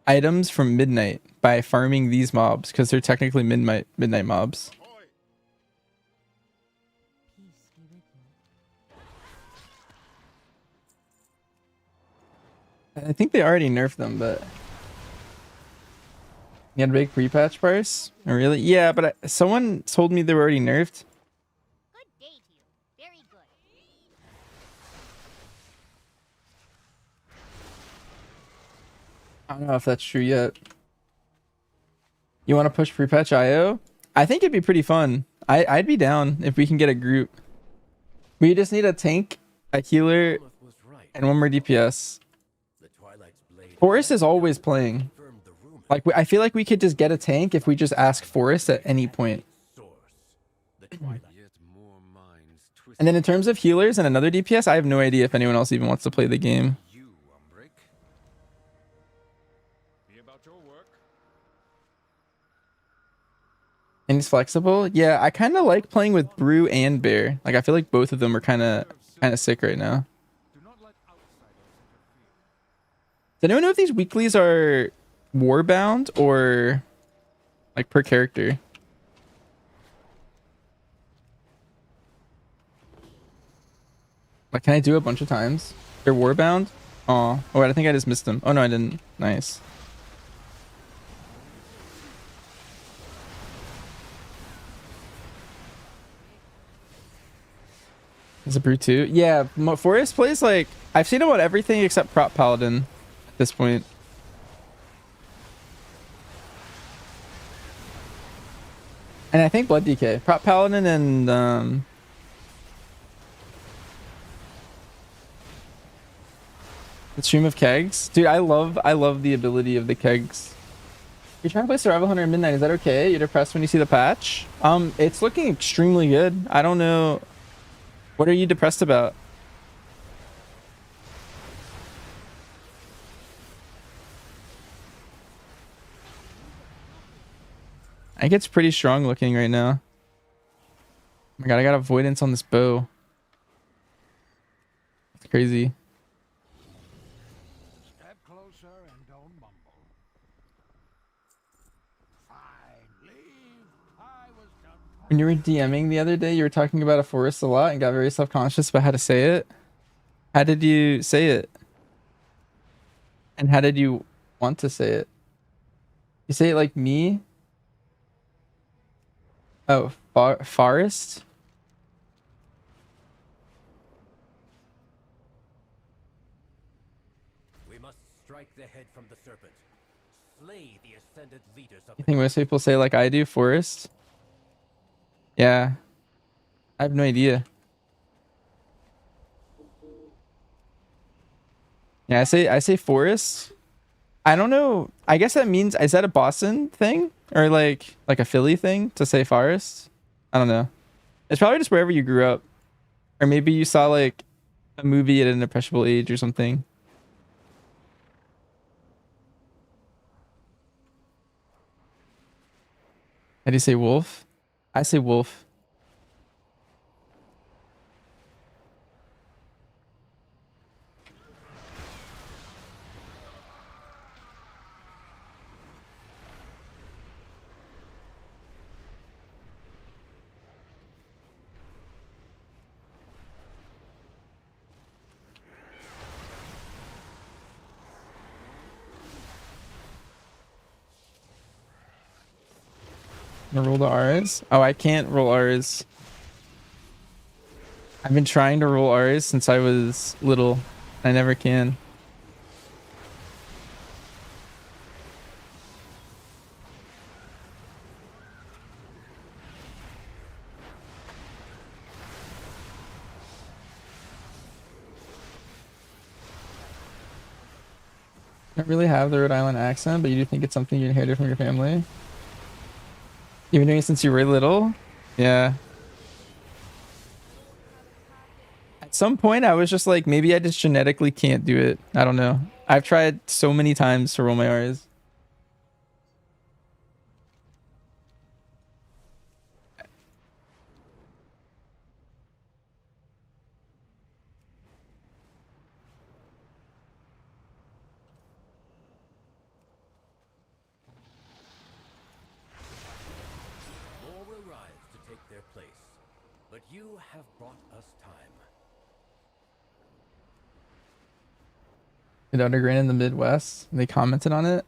items from midnight by farming these mobs because they're technically midnight mobs. I think they already nerfed them, but You had a big pre-patch price? Oh, really? Yeah, but someone told me they were already nerfed. Good day to you. Very good. I don't know if that's true yet. You want to push prepatch IO? I think it'd be pretty fun. I'd be down if we can get a group. We just need a tank, a healer, and one more DPS. Forest is always playing. Like I feel like we could just get a tank if we just ask Forest at any point. And then in terms of healers and another DPS, I have no idea if anyone else even wants to play the game. And he's flexible. Yeah, I kind of like playing with Brew and Bear. Like I feel like both of them are kind of sick right now. Does anyone know if these weeklies are warbound or like per character? Like, can I do a bunch of times? They're warbound? Oh, wait, I think I just missed them. Oh no, I didn't. Nice. Is it Brew 2? Yeah, Forest plays like... I've seen him on everything except Prop Paladin at this point. And I think Blood DK. Prop Paladin and... the stream of kegs. Dude, I love the ability of the kegs. You're trying to play Survival Hunter at midnight. Is that okay? You're depressed when you see the patch? It's looking extremely good. I don't know... What are you depressed about? I think it's pretty strong looking right now. Oh my god, I got avoidance on this bow. It's crazy. Step closer and don't mumble. Fine, leave. I was done. When you were DMing the other day, you were talking about a forest a lot and got very self-conscious about how to say it. How did you say it? And how did you want to say it? You say it like me? Oh, forest? We must strike the head from the serpent. Slay the ascended leaders of You think most people say like I do, forest? Yeah. I have no idea. Yeah, I say forest. I don't know. I guess that means, is that a Boston thing or like a Philly thing to say forest? I don't know. It's probably just wherever you grew up, or maybe you saw like a movie at an impressionable age or something. How do you say wolf? I say wolf. Gonna roll the R's? Oh, I can't roll R's. I've been trying to roll R's since I was little. I never can. I don't really have the Rhode Island accent, but you do think it's something you inherited from your family? You've been doing it since you were little? Yeah. At some point, I was just like, maybe I just genetically can't do it. I don't know. I've tried so many times to roll my R's. More will rise to take their place, but you have brought us time. Did Underground in the Midwest? They commented on it.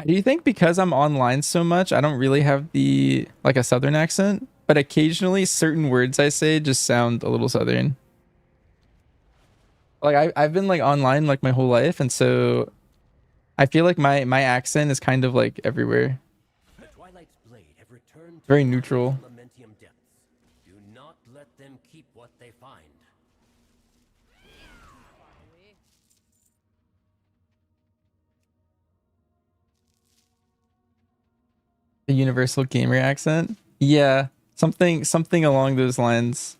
Do you think because I'm online so much, I don't really have the like a southern accent, but occasionally certain words I say just sound a little southern. Like I've been like online like my whole life, and so I feel like my accent is kind of like everywhere. The Twilight's blade have returned to Very the neutral. Lamentium depths. Do not let them keep what they find. The universal gamer accent. Yeah, something along those lines.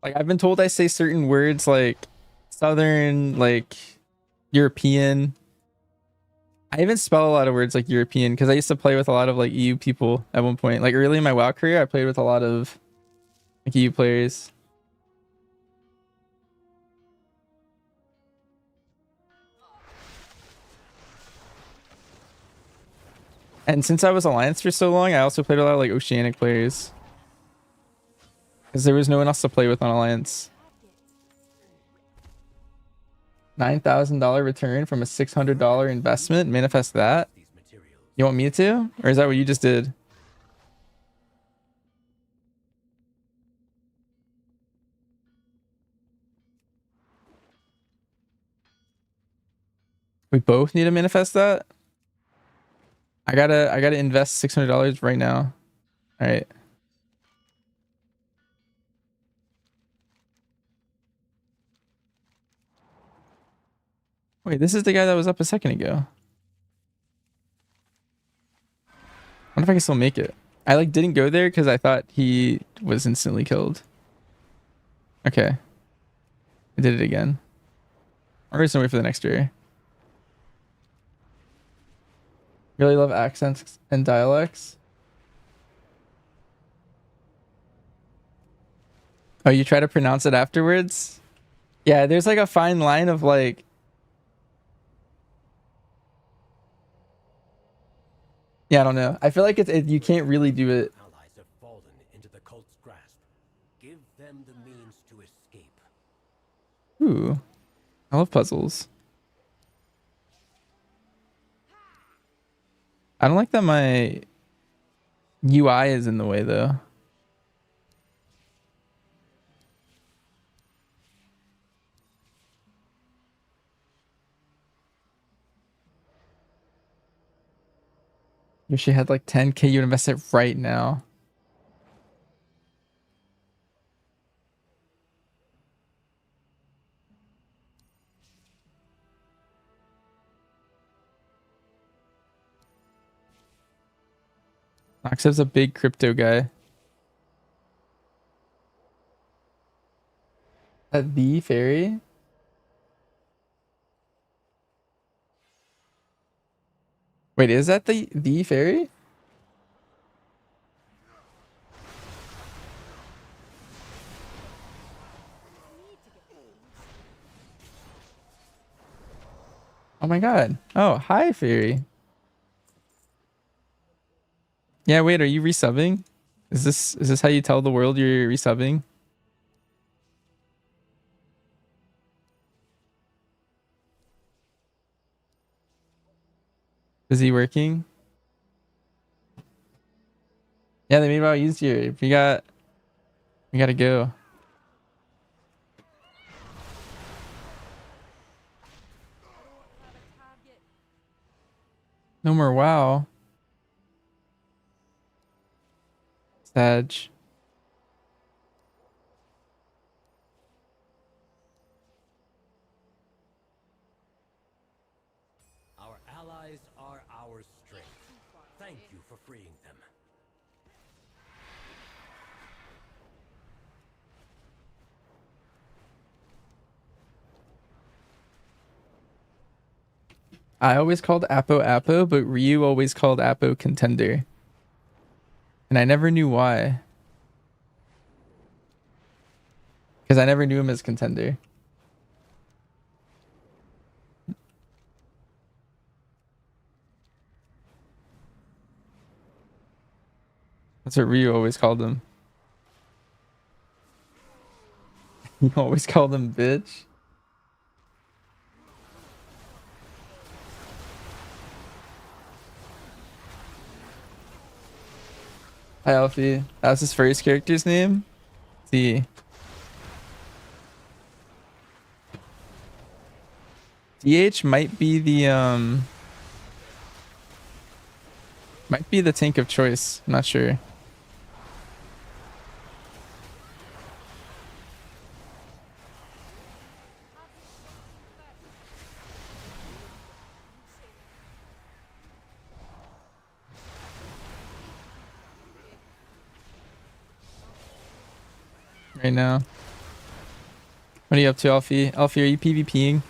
Like I've been told I say certain words like southern, like European. I even spell a lot of words like European because I used to play with a lot of like EU people at one point. Like early in my WoW career, I played with a lot of like EU players. And since I was Alliance for so long, I also played a lot of like Oceanic players. Because there was no one else to play with on Alliance. $9,000 return from a $600 investment. Manifest that. You want me to? Or is that what you just did? We both need to manifest that? I gotta invest $600 right now. All right. Wait, this is the guy that was up a second ago. I wonder if I can still make it. I like didn't go there because I thought he was instantly killed. Okay. I did it again. I'm just gonna wait for the next area. Really love accents and dialects. Oh, you try to pronounce it afterwards? Yeah, there's like a fine line of like... Yeah, I don't know. I feel like you can't really do it. Allies have fallen into the cult's grasp. Give them the means to escape. Ooh. I love puzzles. I don't like that my UI is in the way though. If she had like 10K, you'd invest it right now. Noxev's a big crypto guy. At the ferry? Wait, is that the ferry? Oh my god. Oh, hi ferry. Yeah, wait, are you resubbing? Is this how you tell the world you're resubbing? Is he working? Yeah, they made it a lot easier. We gotta go. No more WoW. Sag. Our allies are our strength. Thank you for freeing them. I always called Apo Apo, but Ryu always called Apo Contender. And I never knew why. Because I never knew him as Contender. That's what Ryu always called him. You always called him bitch. Hi, Alfie. That was his first character's name. Let's see. DH might be the tank of choice. I'm not sure. Right now. What are you up to, Alfie? Alfie, are you PvPing?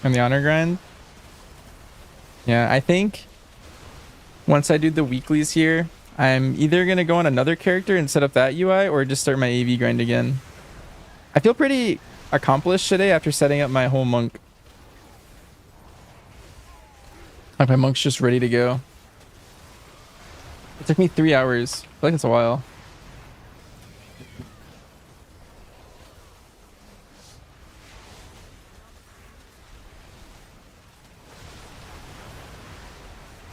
On the honor grind? Yeah, I think once I do the weeklies here, I'm either going to go on another character and set up that UI or just start my AV grind again. I feel pretty accomplished today after setting up my whole monk. Like my monk's just ready to go. It took me 3 hours. I feel like it's a while.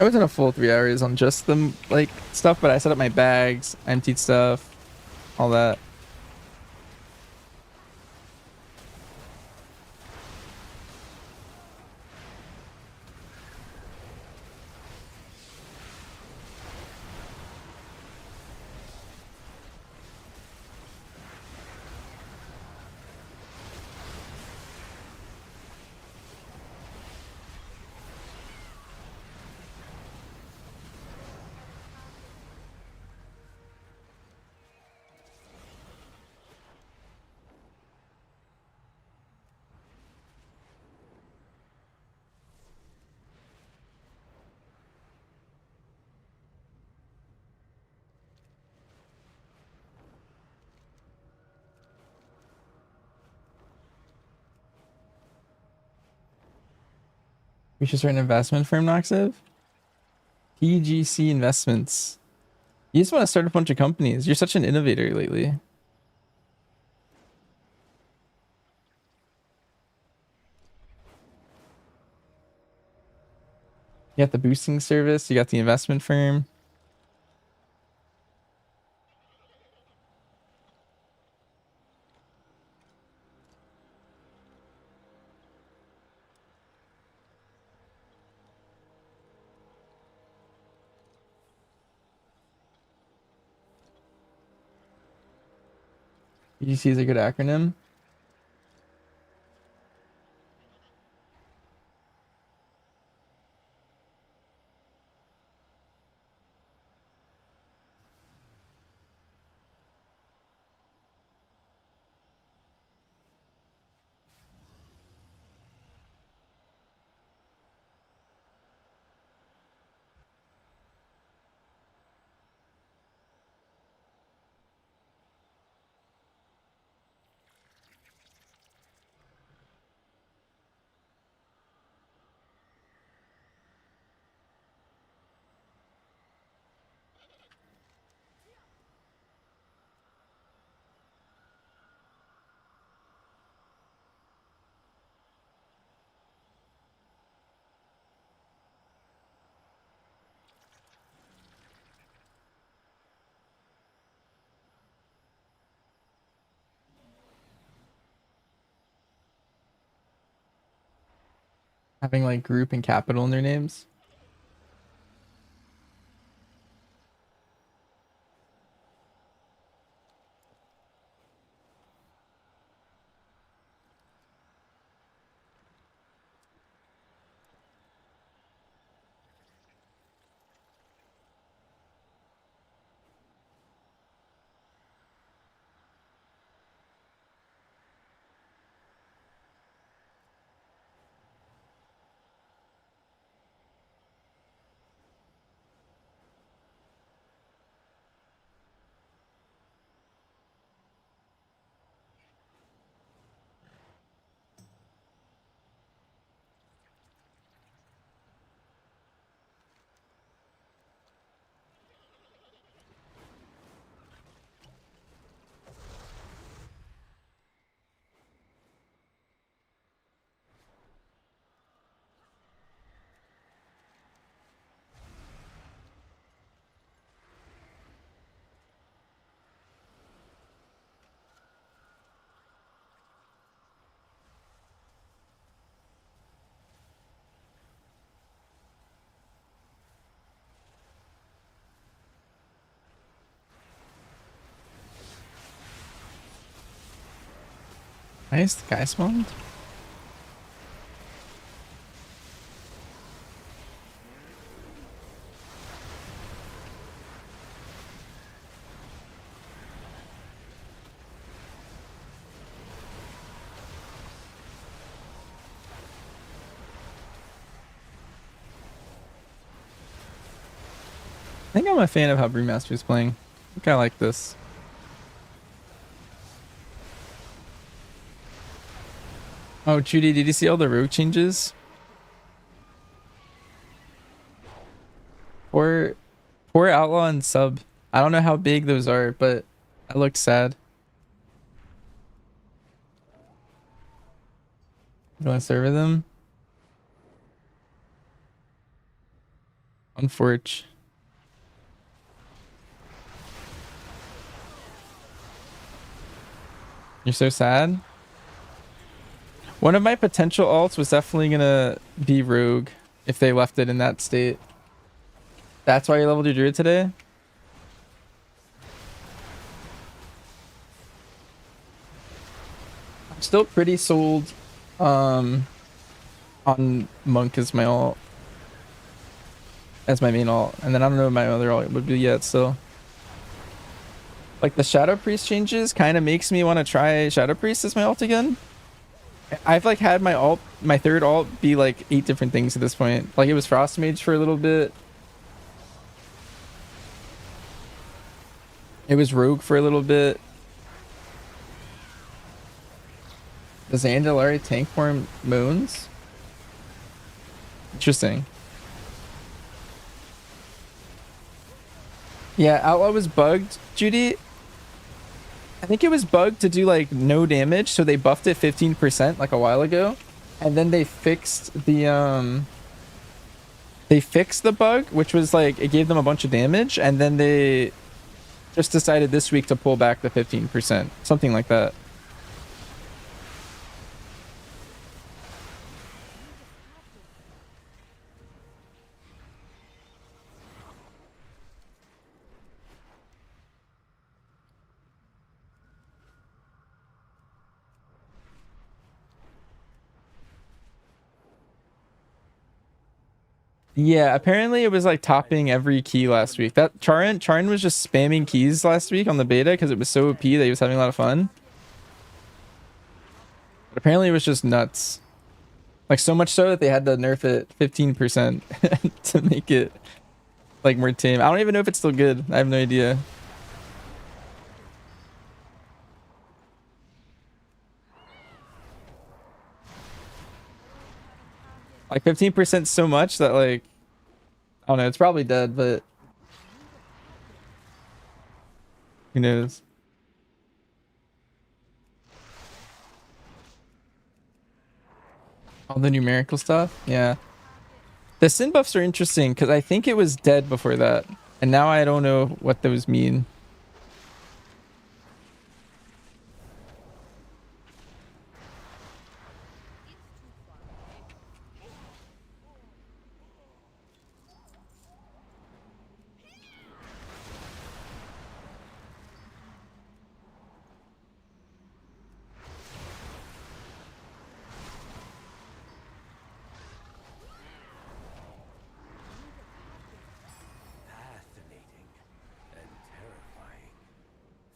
I wasn't a full 3 hours on just the like stuff, but I set up my bags, emptied stuff, all that. We should start an investment firm, Noxiv. TGC Investments. You just want to start a bunch of companies. You're such an innovator lately. You got the boosting service. You got the investment firm. TGC is a good acronym. Having like group and capital in their names. Nice, the guy spawned. I think I'm a fan of how Brewmaster's playing. I think I like this. Oh, Judy, did you see all the rogue changes? Poor Outlaw and Sub. I don't know how big those are, but I looked sad. You want to serve them? Unforge. You're so sad? One of my potential alts was definitely gonna be Rogue if they left it in that state. That's why you leveled your druid today? I'm still pretty sold on Monk as my alt. As my main alt. And then I don't know what my other alt would be yet, so. Like the Shadow Priest changes kind of makes me want to try Shadow Priest as my alt again. I've like had my third alt be like 8 different things at this point. Like it was Frost Mage for a little bit. It was Rogue for a little bit. Does Andalari tank more moons? Interesting. Yeah, Outlaw was bugged, Judy. I think it was bugged to do like no damage, so they buffed it 15% like a while ago. And then they fixed the bug, which was like it gave them a bunch of damage, and then they just decided this week to pull back the 15%. Something like that. Yeah, apparently it was like topping every key last week. That Charin was just spamming keys last week on the beta because it was so OP that he was having a lot of fun. But apparently it was just nuts. Like so much so that they had to nerf it 15% to make it like more tame. I don't even know if it's still good. I have no idea. Like 15% so much that like I don't know, it's probably dead, but who knows? All the numerical stuff? Yeah. The sin buffs are interesting because I think it was dead before that. And now I don't know what those mean.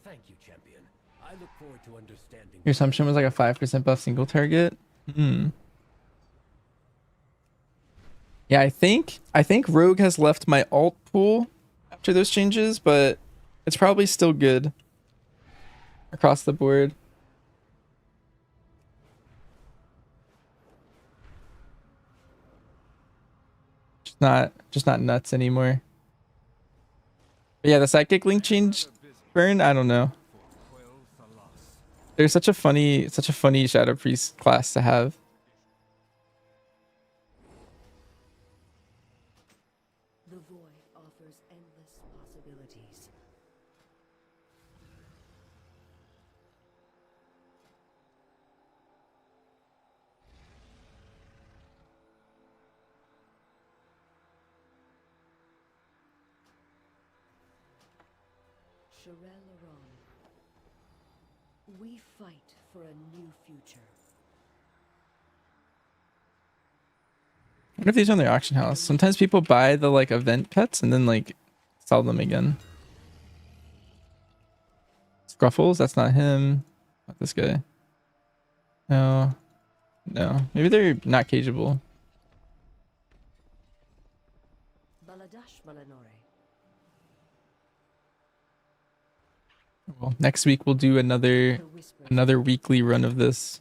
Thank you, champion. I look forward to understanding. Your assumption was like a 5% buff single target. Yeah, I think Rogue has left my alt pool after those changes, but it's probably still good across the board. Just not nuts anymore. But yeah, the psychic link change burn, I don't know. There's such a funny Shadow Priest class to have. The void offers endless possibilities. We fight for a new future. I wonder if these are on the auction house. Sometimes people buy the like event pets and then like sell them again. Scruffles, that's not him. Not this guy. No. No. Maybe they're not cageable. Baladash Balanore. Well, next week we'll do another weekly run of this.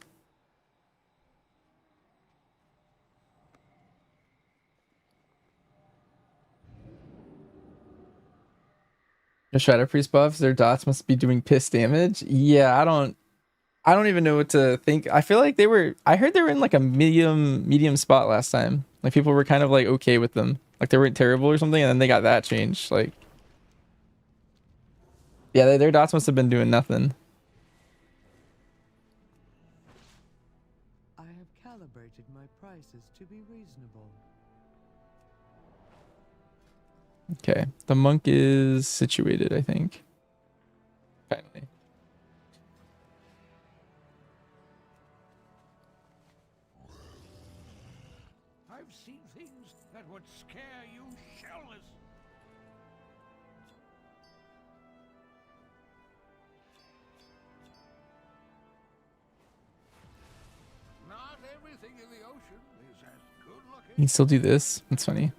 The Shadow Priest buffs, their dots must be doing piss damage. Yeah, I don't even know what to think. I feel like I heard they were in like a medium spot last time. Like people were kind of like okay with them. Like they weren't terrible or something, and then they got that changed. Like yeah, their dots must have been doing nothing. I have calibrated my prices to be reasonable. Okay, the monk is situated, I think. Finally. I've seen things that would scare you shellless. Not everything in the ocean is as good looking. You can still do this. That's funny.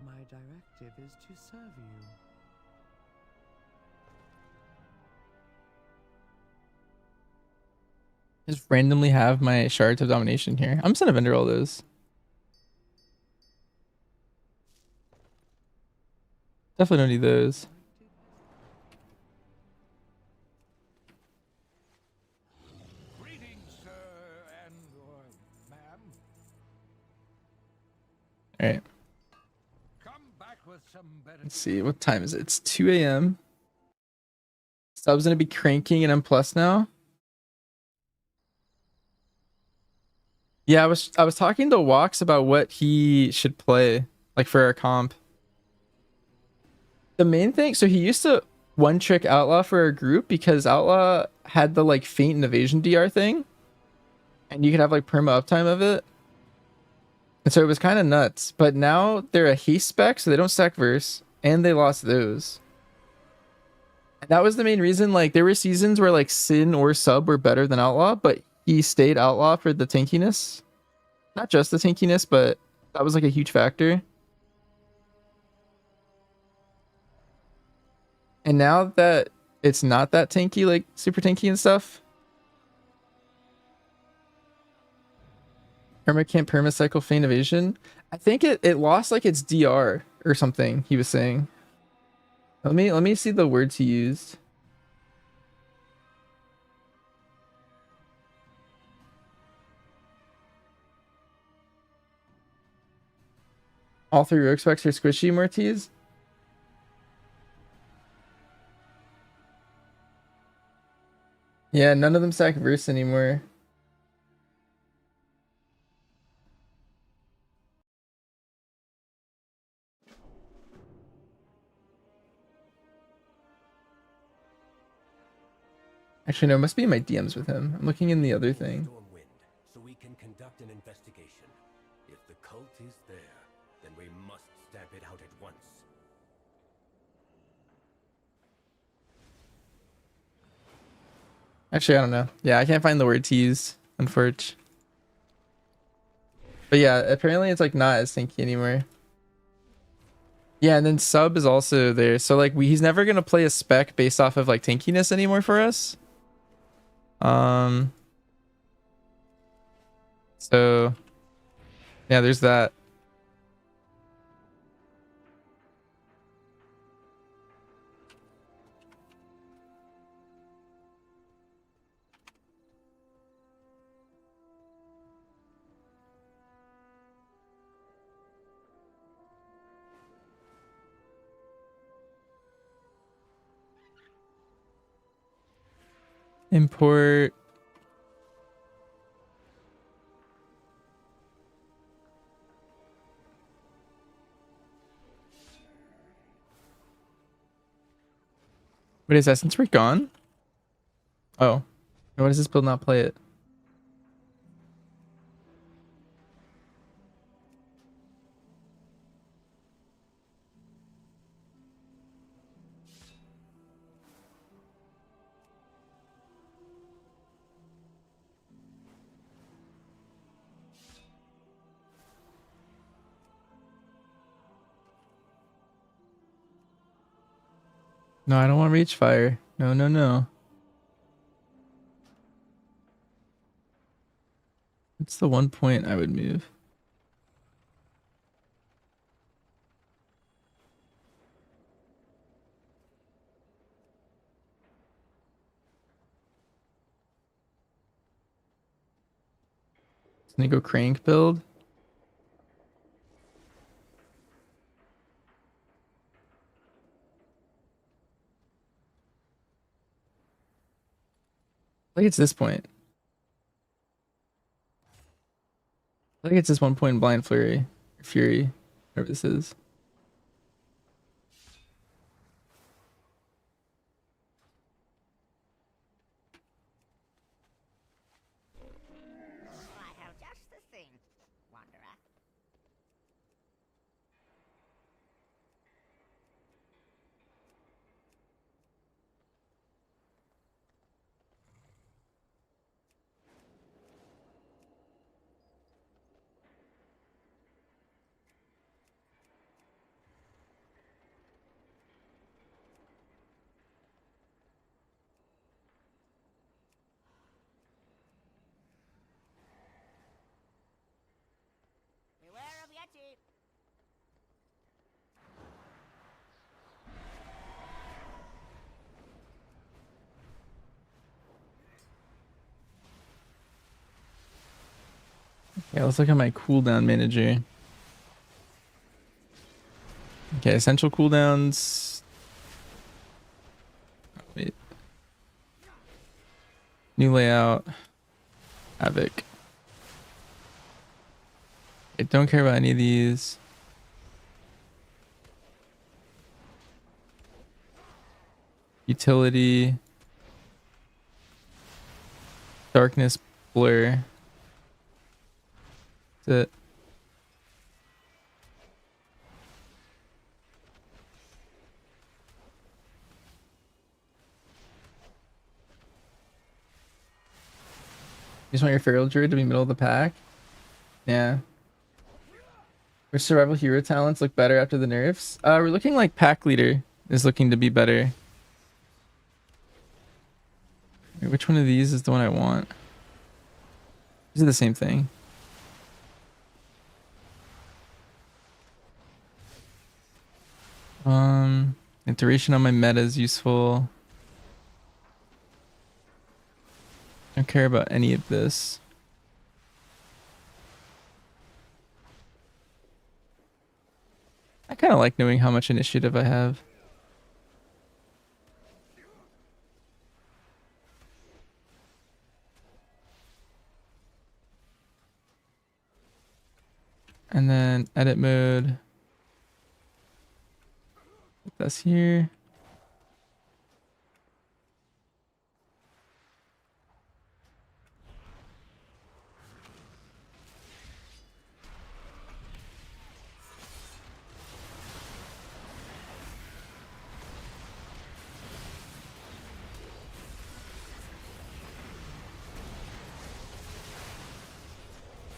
My directive is to serve you. Just randomly have my shards of domination here. I'm just gonna vendor all those. Definitely don't need those. Greetings, sir and or ma'am. All right. Come back with some better. Let's see. What time is it? It's 2 a.m. Sub's gonna be cranking and I'm plus now. Yeah, I was talking to Walks about what he should play, like for our comp. The main thing, so he used to one trick Outlaw for our group because Outlaw had the like feint and evasion DR thing, and you could have like perma uptime of it. And so it was kind of nuts. But now they're a haste spec, so they don't stack verse, and they lost those. And that was the main reason. Like there were seasons where like Sin or Sub were better than Outlaw, but he stayed Outlaw for the tankiness. Not just the tankiness, but that was like a huge factor. And now that it's not that tanky, like super tanky and stuff. Perma can't perma cycle feint evasion. I think it lost like its DR or something, he was saying. Let me see the words he used. All three rogue specs are squishy, Mortiz. Yeah, none of them stack verse anymore. Actually, no, it must be in my DMs with him. I'm looking in the other thing. So we can conduct an investigation. If the cult is there, then we must stamp it out at once. Actually, I don't know. Yeah, I can't find the word to use, unfortunately. But yeah, apparently it's like not as tanky anymore. Yeah, and then Sub is also there. So like he's never gonna play a spec based off of like tankiness anymore for us. So yeah, there's that. Import. Wait, is Essence Break gone? Oh. Why does this build not play it? No, I don't want Reach Fire. No, no, no. It's the one point I would move. Gonna go Crank build. I think it's this point. I think it's this one point in Blind Fury. Fury. Whatever this is. I have just the thing, Wanderer. Beware of Yeti. Yeah, let's look at my cooldown manager. Okay, essential cooldowns. Wait. New layout. Havoc. I don't care about any of these. Utility. Darkness blur. That's it. You just want your Feral Druid to be middle of the pack? Yeah. Which survival hero talents look better after the nerfs? We're looking like Pack Leader is looking to be better. Wait, which one of these is the one I want? These are the same thing. Iteration on my meta is useful. Don't care about any of this. I kind of like knowing how much initiative I have. And then edit mode. Put this here.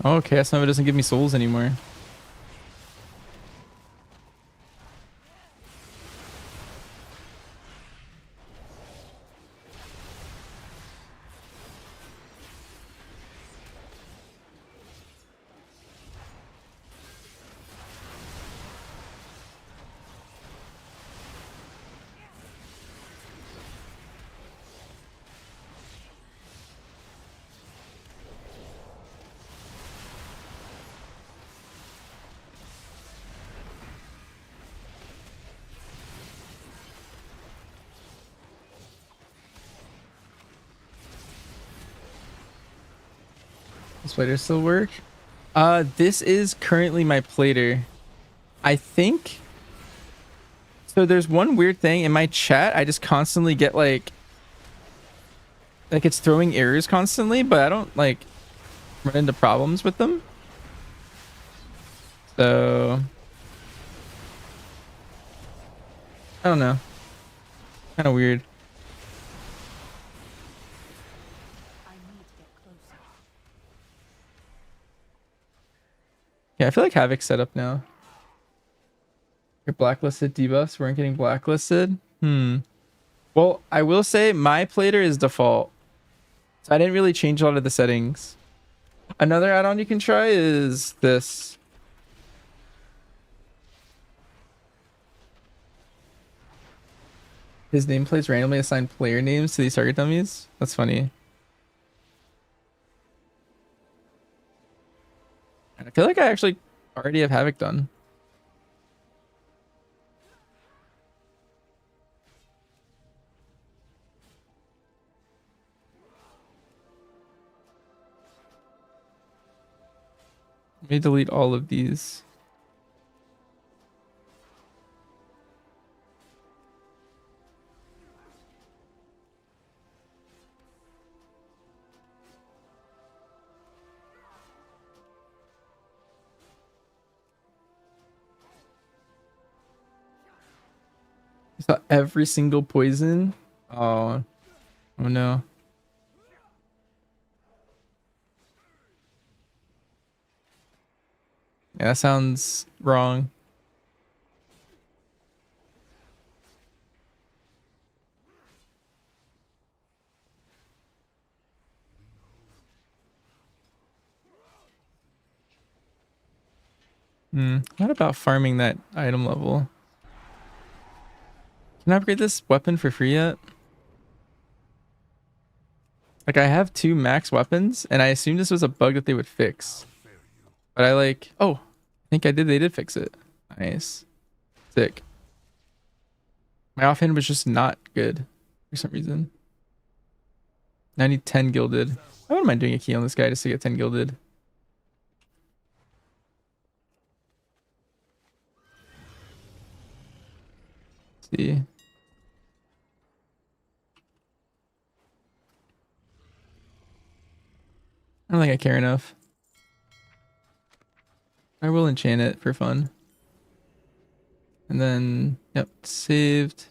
Oh, Chaos Nova doesn't give me souls anymore. Does Plater still work? This is currently my Plater. I think So there's one weird thing in my chat. I just constantly get like it's throwing errors constantly, but I don't like run into problems with them. So I don't know. Kind of weird. Yeah, I feel like Havoc's set up now. Your blacklisted debuffs weren't getting blacklisted. Well, I will say my plater is default. So I didn't really change a lot of the settings. Another add-on you can try is this. His nameplates randomly assign player names to these target dummies. That's funny. I feel like I actually already have Havoc done. Let me delete all of these. I saw every single poison. Oh no. Yeah, that sounds wrong. What about farming that item level? Can I upgrade this weapon for free yet? Like I have 2 max weapons and I assumed this was a bug that they would fix. But I oh, I think they did fix it. Nice. Sick. My offhand was just not good for some reason. Now I need 10 gilded. I wouldn't mind doing a key on this guy just to get 10 gilded. Let's see. I don't think I care enough. I will enchant it for fun. And then, yep, saved.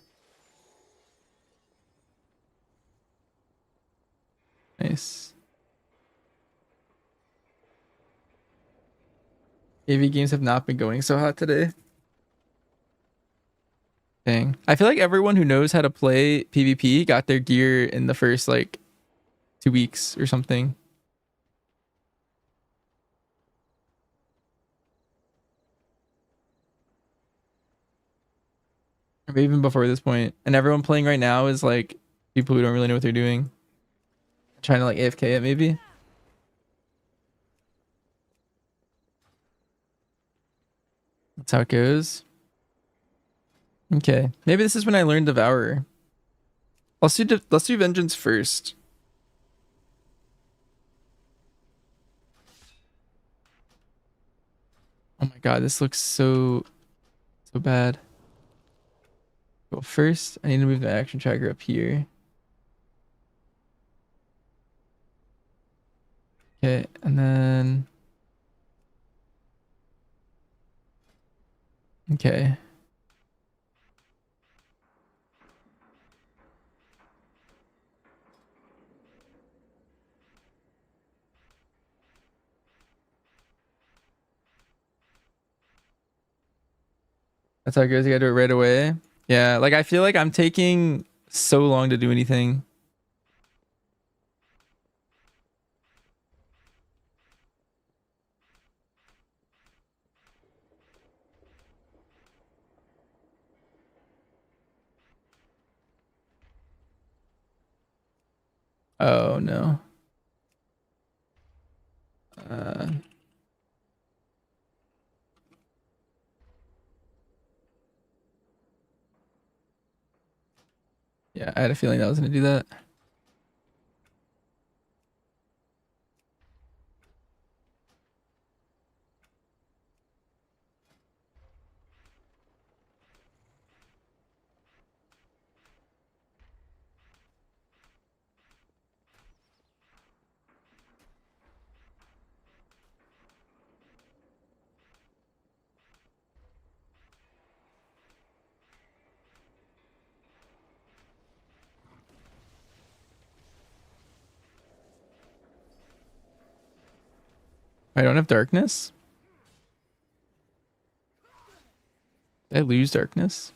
Nice. AV games have not been going so hot today. Dang. I feel like everyone who knows how to play PvP got their gear in the first like 2 weeks or something. Or maybe even before this point. And everyone playing right now is like people who don't really know what they're doing. Trying to like AFK it maybe. That's how it goes. Okay. Maybe this is when I learned Devourer. Let's do Vengeance first. Oh my god, this looks so bad. Well, first, I need to move the action tracker up here. Okay, and then... Okay. That's how it goes. You gotta do it right away. Yeah, like I feel like I'm taking so long to do anything. Oh no. Yeah, I had a feeling that was gonna do that. I don't have darkness. Did I lose darkness?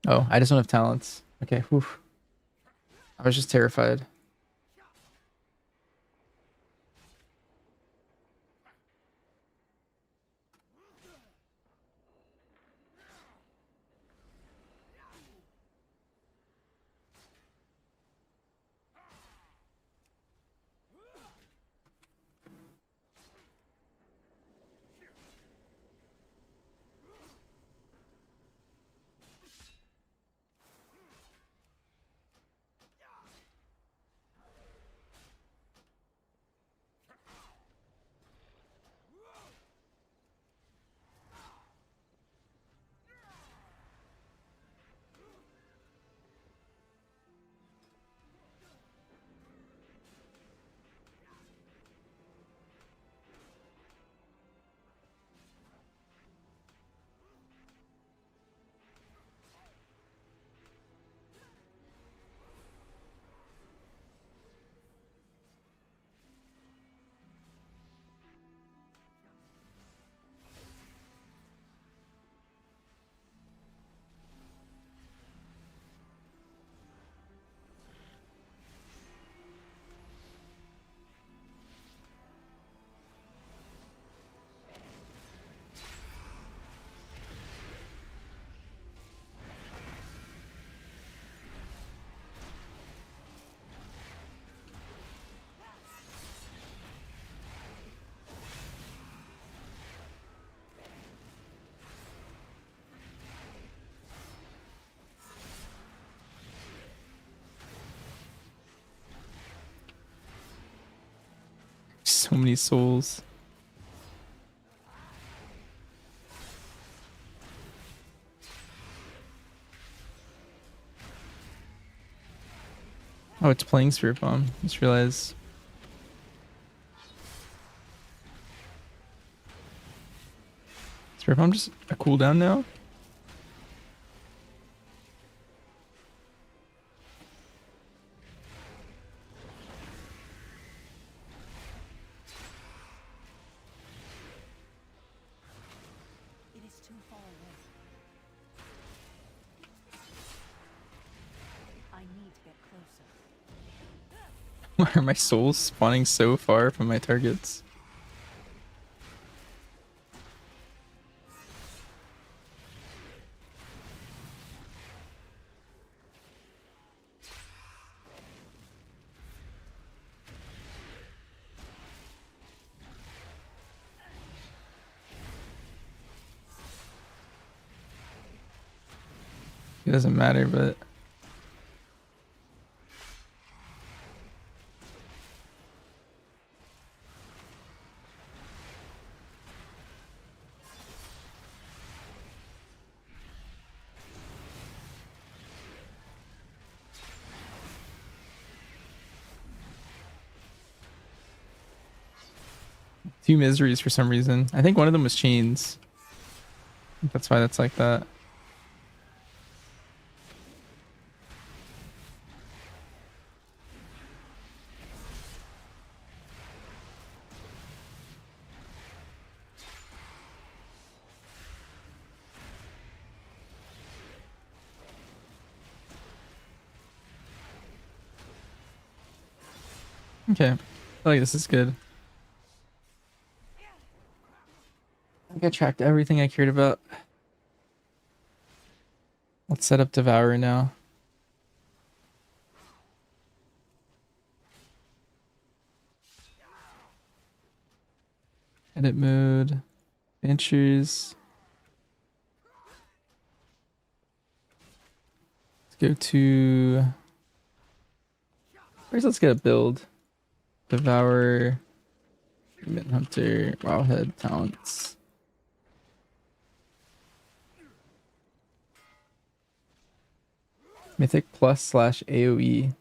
Oh, I just don't have talents. Okay, whew. I was just terrified. So many souls. Oh, it's playing Spirit Bomb. Just realized. Spirit Bomb just a cooldown now? It is too far away. I need to get closer. Why are my souls spawning so far from my targets? It doesn't matter, but two miseries for some reason. I think one of them was chains. That's why that's like that. Okay. I feel like this is good. I think I tracked everything I cared about. Let's set up Devourer now. Edit mode. Ventures. Let's go to... First, let's get a build. Devourer. Mint Hunter. Wildhead. Talents. Mythic plus / AoE.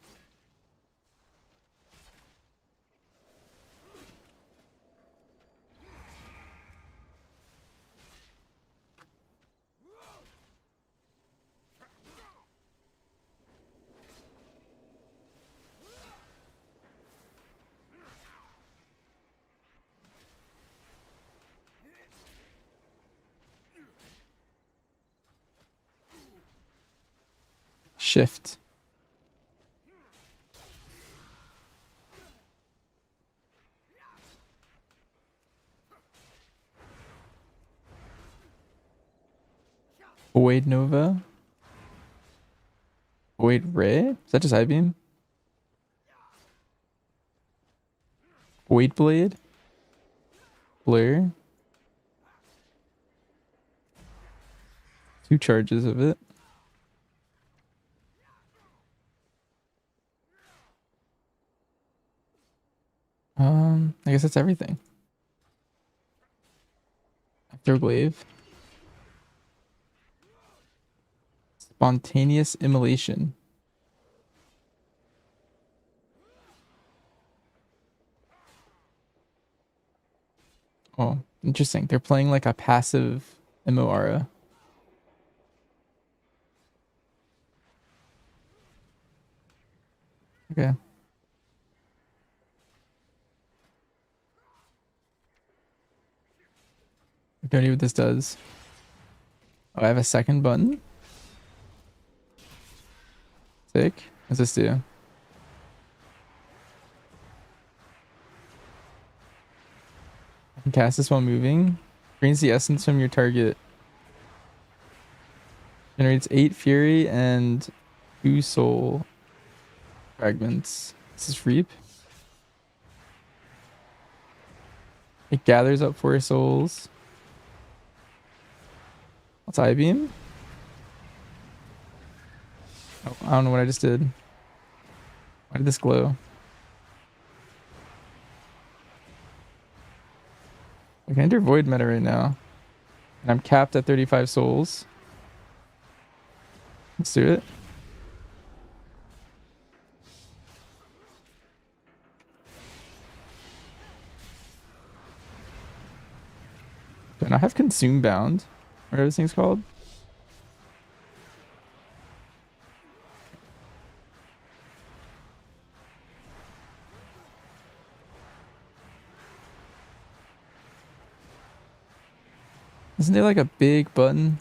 Shift. Void Nova. Void Ray? Is that just I-beam? Void Blade? Blur? 2 charges of it. I guess that's everything. Afterglaive. Spontaneous Immolation. Oh, interesting. They're playing like a passive Imoara. Okay. I don't know what this does. Oh, I have a second button. Sick. What's this do? I can cast this while moving. Drains the essence from your target. Generates 8 fury and 2 soul fragments. This is Reap. It gathers up 4 souls. What's I-beam? Oh, I don't know what I just did. Why did this glow? I can enter void meta right now. And I'm capped at 35 souls. Let's do it. Do I not have consume bound? Whatever this thing's called? Isn't there like a big button?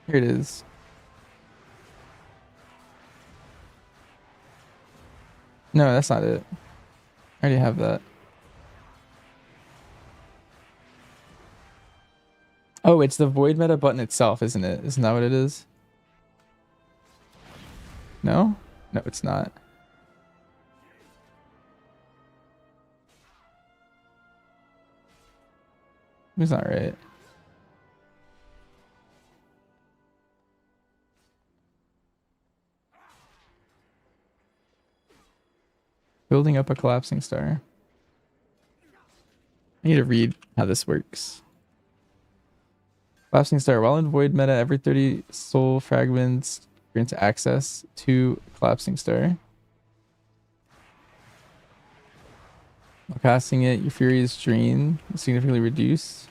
Here it is. No, that's not it. I already have that. Oh, it's the void meta button itself, isn't it? Isn't that what it is? No? No, it's not. It's not right. Building up a collapsing star. I need to read how this works. Collapsing star. While in void meta, every 30 soul fragments grants access to collapsing star. While casting it, your fury is drained, significantly reduced.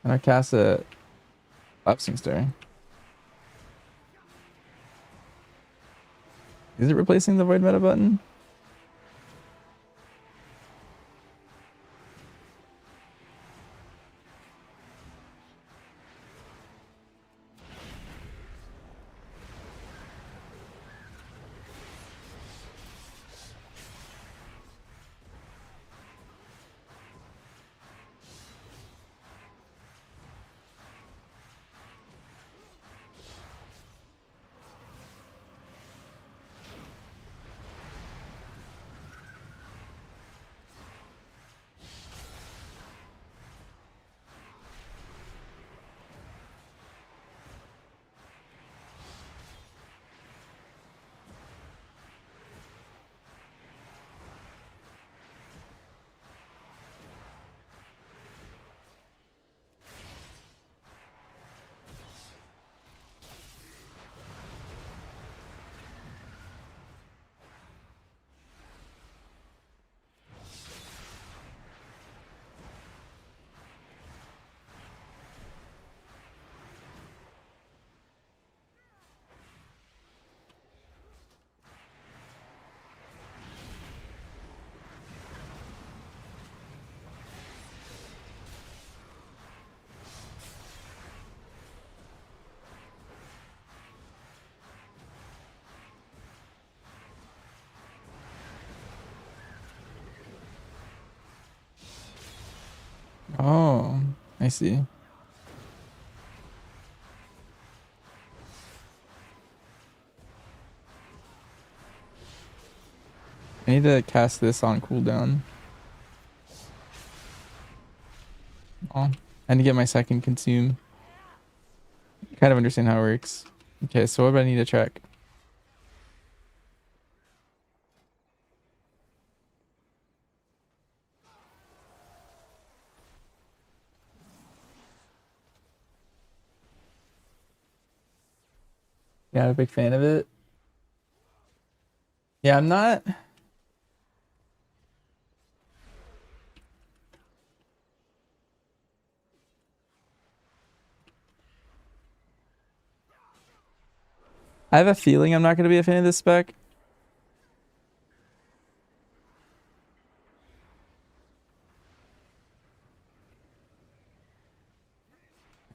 And I cast a collapsing star. Is it replacing the void meta button? Oh, I see. I need to cast this on cooldown. Oh, I need to get my second consume. Kind of understand how it works. Okay, so what do I need to track? Yeah, I'm a big fan of it. Yeah, I'm not. I have a feeling I'm not going to be a fan of this spec.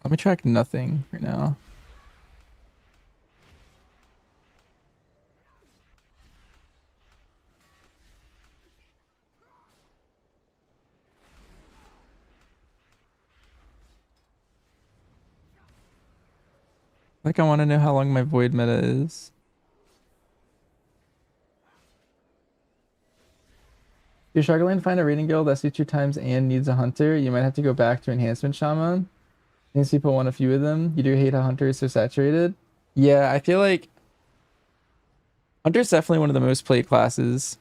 Let me track nothing right now. Like, I want to know how long my void meta is. If you're struggling to find a raiding guild that suits your times and needs a hunter, you might have to go back to enhancement shaman. Since people want a few of them, you do hate how hunter is so saturated. Yeah, I feel like hunter's definitely one of the most played classes.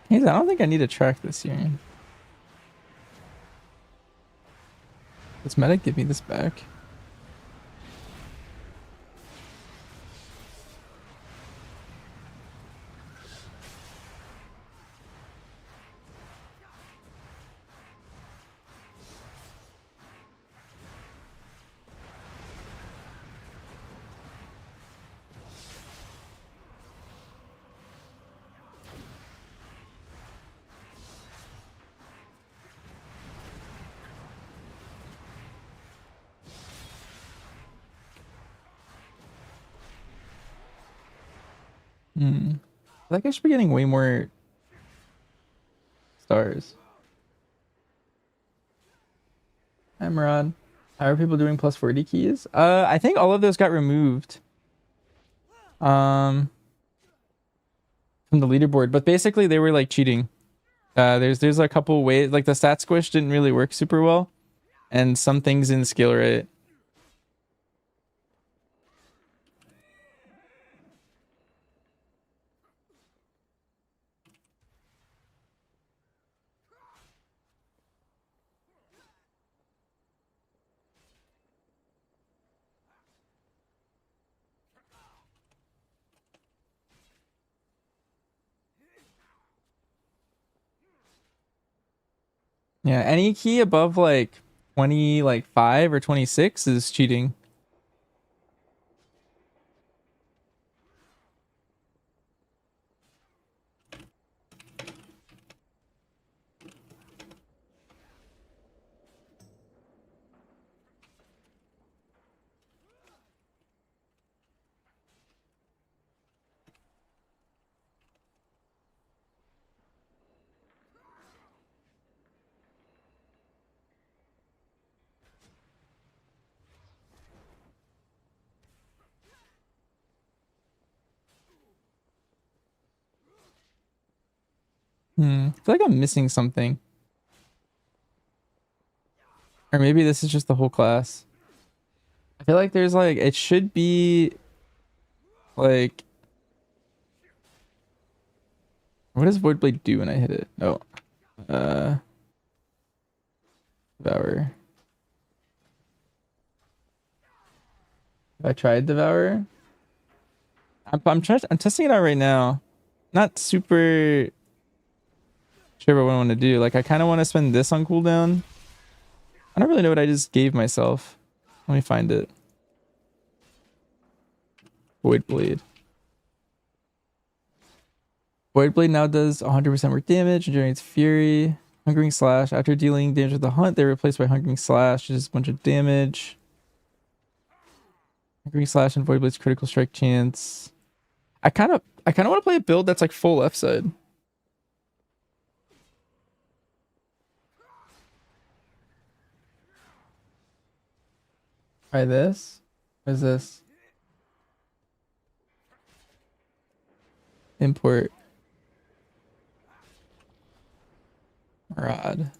Hey, I don't think I need to track this here. Does meta give me this back? Hmm. I think I should be getting way more stars. Hi, Murad. How are people doing plus 40 keys? I think all of those got removed. From the leaderboard, but basically they were like cheating. There's a couple ways, like the stat squish didn't really work super well, and some things in skill rate. Yeah, any key above like 20, like 5 or 26 is cheating. I feel like I'm missing something. Or maybe this is just the whole class. I feel like there's like, it should be like, what does Void Blade do when I hit it? Oh, Devour. Have I tried Devour? I'm testing it out right now. Not super sure what I want to do. Like, I kind of want to spend this on cooldown. I don't really know what I just gave myself. Let me find it. Void Blade. Void Blade now does 100% more damage and generates Fury. Hungering Slash. After dealing damage with the hunt, they're replaced by Hungering Slash, which is a bunch of damage. Hungering Slash and Void Blade's critical strike chance. I kind of want to play a build that's like full left side. Try this. What is this? Import. Rod.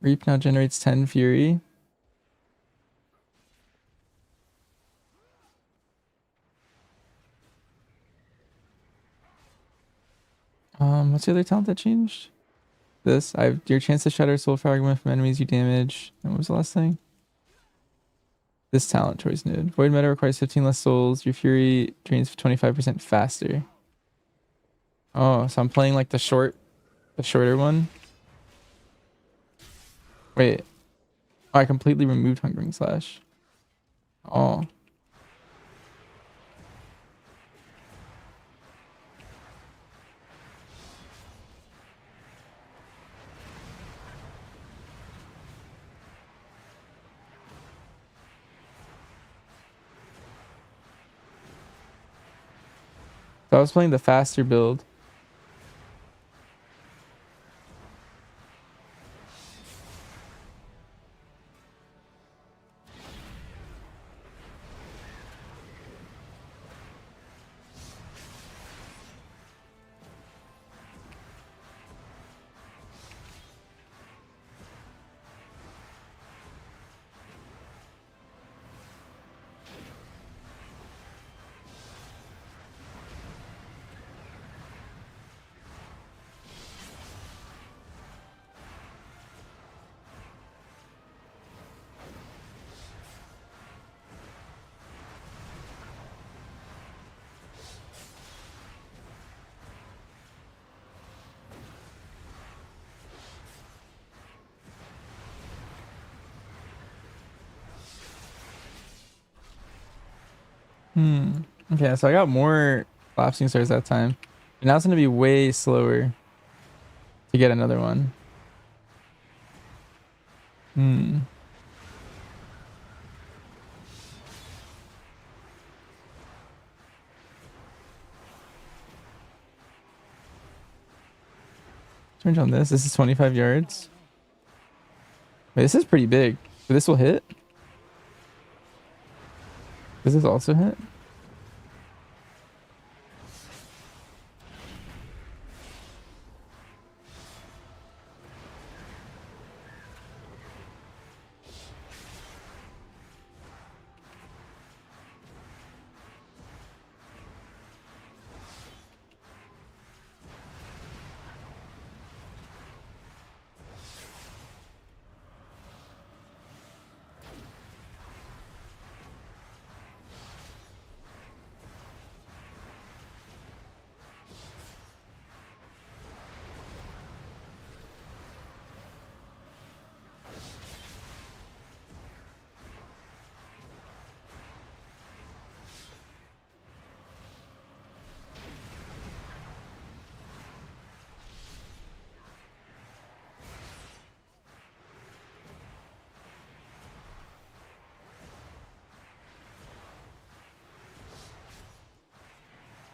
Reap now generates 10 Fury. What's the other talent that changed? This. I have your chance to shatter soul fragment from enemies you damage. And what was the last thing? This talent choice node. Void meta requires 15 less souls. Your Fury drains 25% faster. Oh, so I'm playing like the shorter one. Wait. Oh, I completely removed Hungering Slash. Oh. So I was playing the faster build. Okay, so I got more collapsing stars that time. And now it's gonna be way slower to get another one. Change on this. This is 25 yards. Wait, this is pretty big. So this will hit? Does this also hit?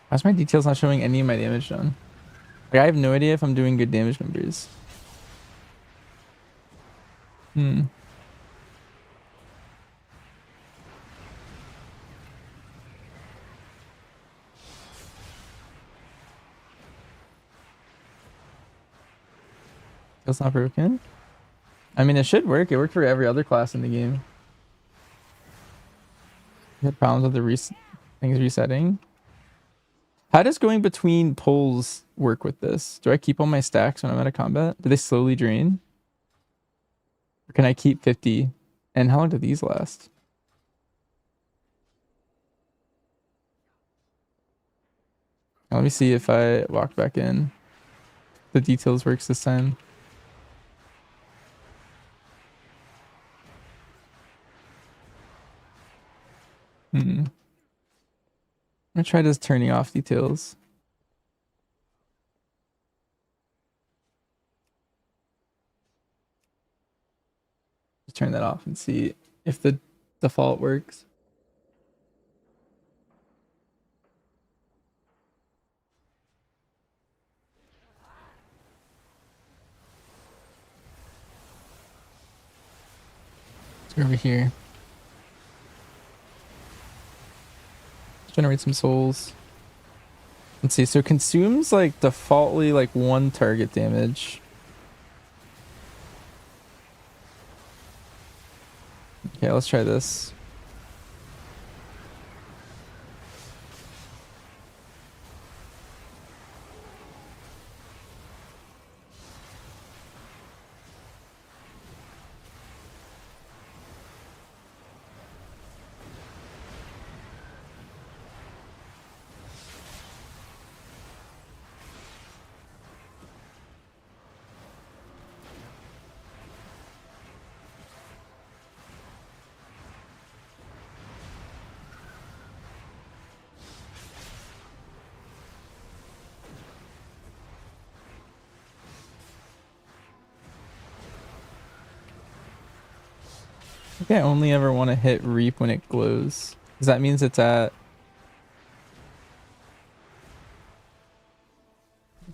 Why's my details not showing any of my damage done? Like, I have no idea if I'm doing good damage numbers. That's not broken. I mean, it should work. It worked for every other class in the game. You had problems with the things resetting. How does going between poles work with this? Do I keep all my stacks when I'm out of combat? Do they slowly drain? Or can I keep 50? And how long do these last? Let me see if I walk back in. The details works this time. I'm gonna try just turning off details. Just turn that off and see if the default works. Let's go over here. Generate some souls. Let's see. So consumes like defaultly like 1 target damage. Okay, let's try this. I think I only ever want to hit Reap when it glows. Because that means it's at...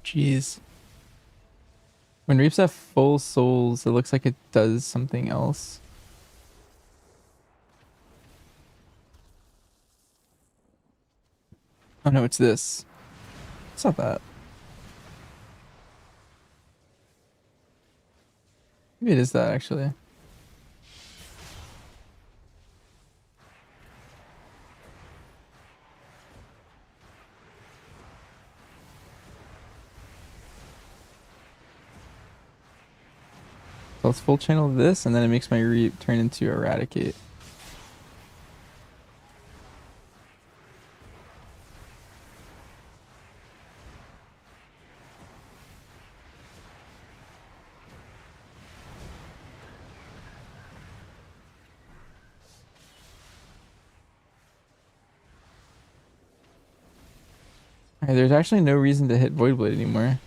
Jeez. When Reaps have full souls, it looks like it does something else. Oh no, it's this. It's not that. Maybe it is that actually. So let's full channel this, and then it makes my Reap turn into Eradicate. Alright, there's actually no reason to hit Voidblade anymore.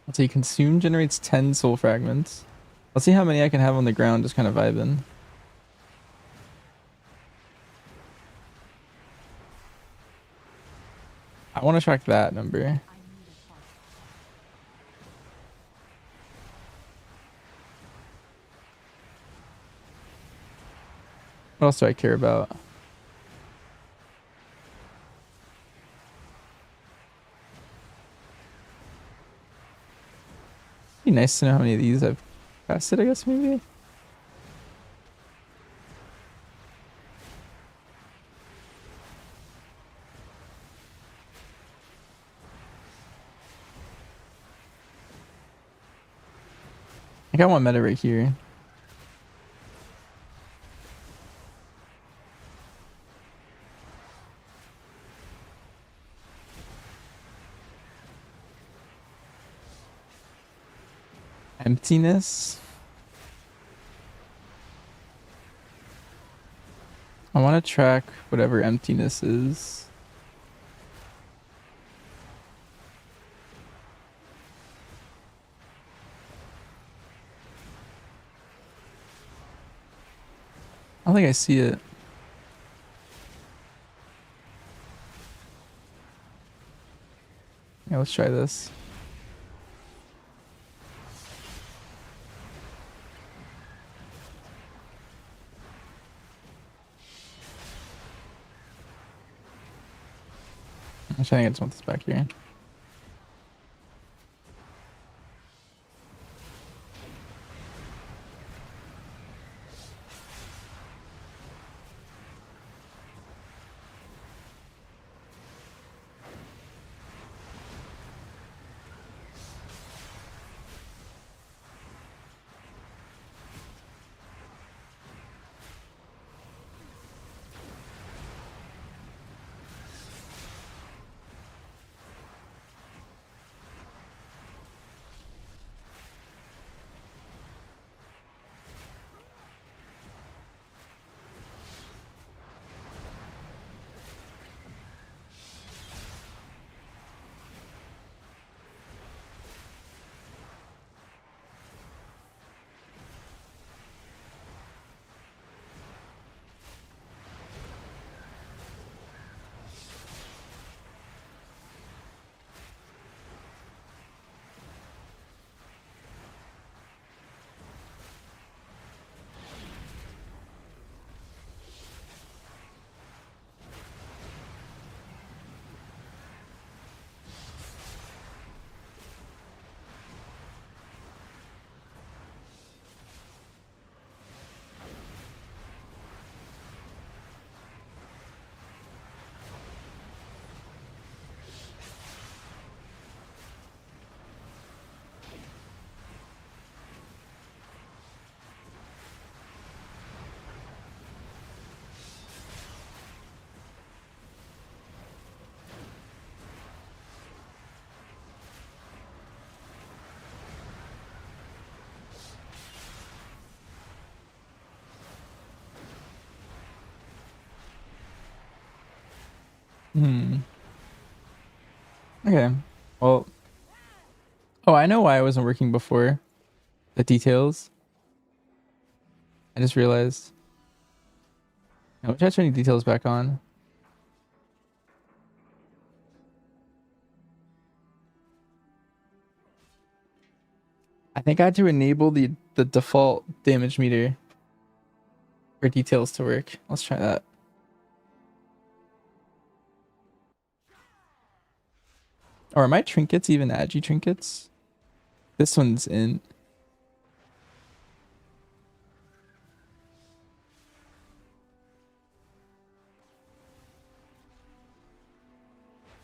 Let's see, consume generates 10 soul fragments. Let's see how many I can have on the ground, just kind of vibing. I want to track that number. What else do I care about? Be nice to know how many of these I've casted, I guess, maybe. I got one meta right here. Emptiness. I want to track whatever emptiness is. I don't think I see it. Yeah, let's try this. Actually, I just want this back here. Hmm. Okay. Well. Oh, I know why I wasn't working before. The details. I just realized. I wish I had turning details back on. I think I had to enable the default damage meter for details to work. Let's try that. Or are my trinkets even agi trinkets? This one's in.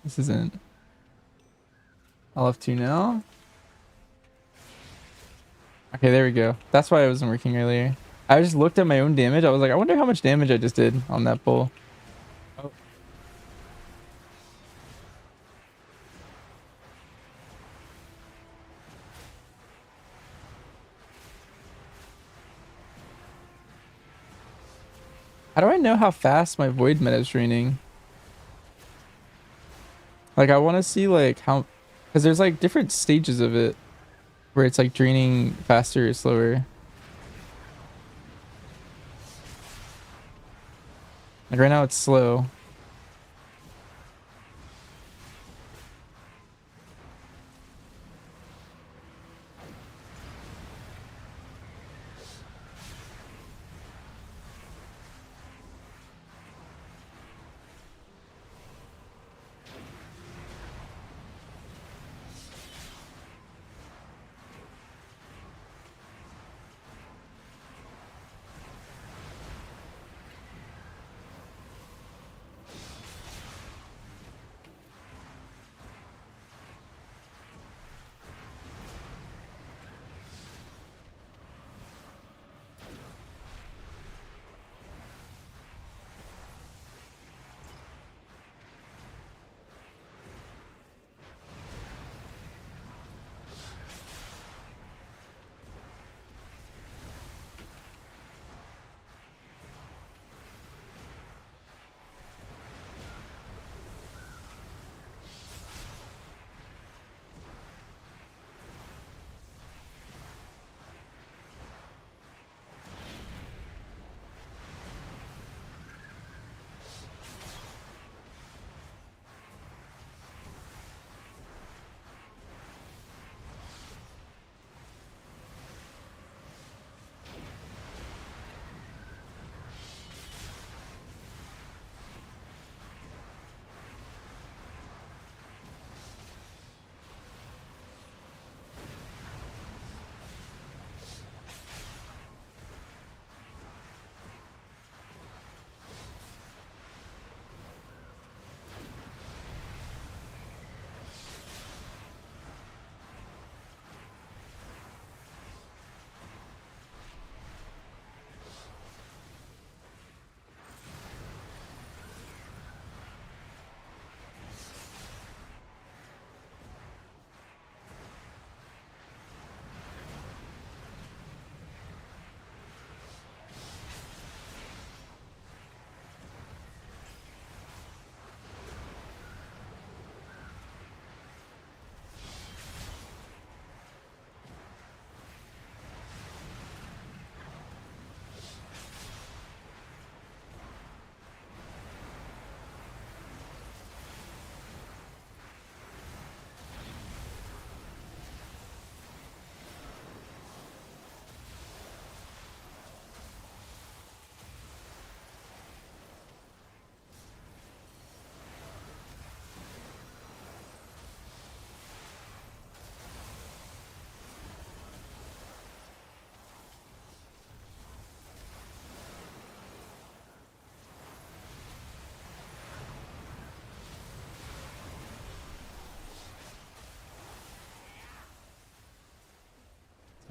This isn't. I'll have to now. Okay, there we go. That's why I wasn't working earlier. I just looked at my own damage. I was like, I wonder how much damage I just did on that bull. Oh. How do I know how fast my void meta is draining? Like, I want to see like how, because there's like different stages of it where it's like draining faster or slower. Like right now it's slow.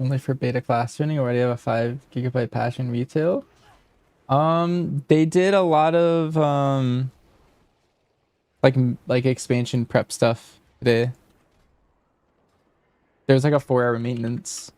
Only for beta classrooming. Already have a 5 GB patch in retail. They did a lot of like expansion prep stuff today. There's like a 4-hour maintenance.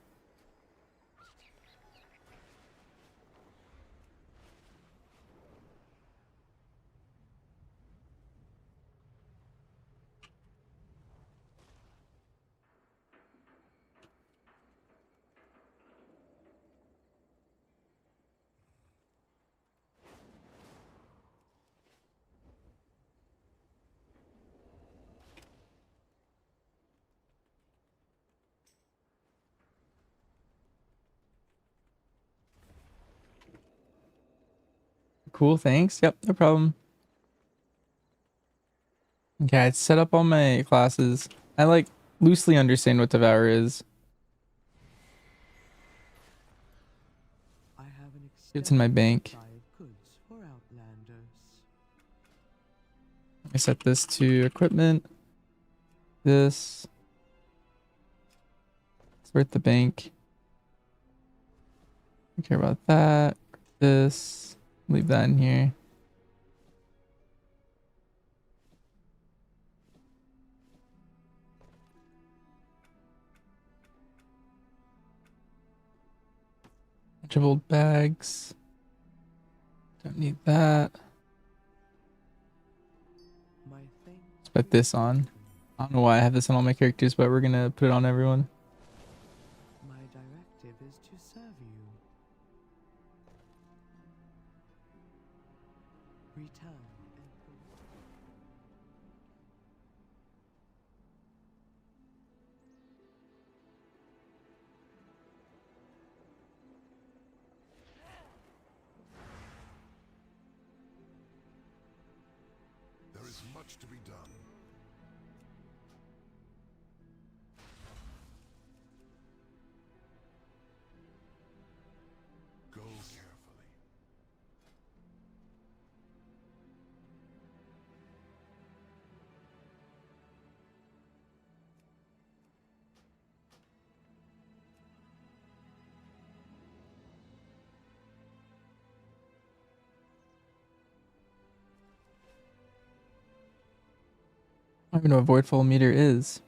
Cool, thanks. Yep, no problem. Okay, I set up all my classes. I like loosely understand what Devour is. I have an It's in my bank. supply of goods for outlanders. I set this to equipment. This. Sort the bank. Don't care about that. This. Leave that in here. Bunch of old bags. Don't need that. Let's put this on. I don't know why I have this on all my characters, but we're gonna put it on everyone. My directive is to serve you. Return and There is much to be done. Go carefully. I don't even know what Voidfall meter is.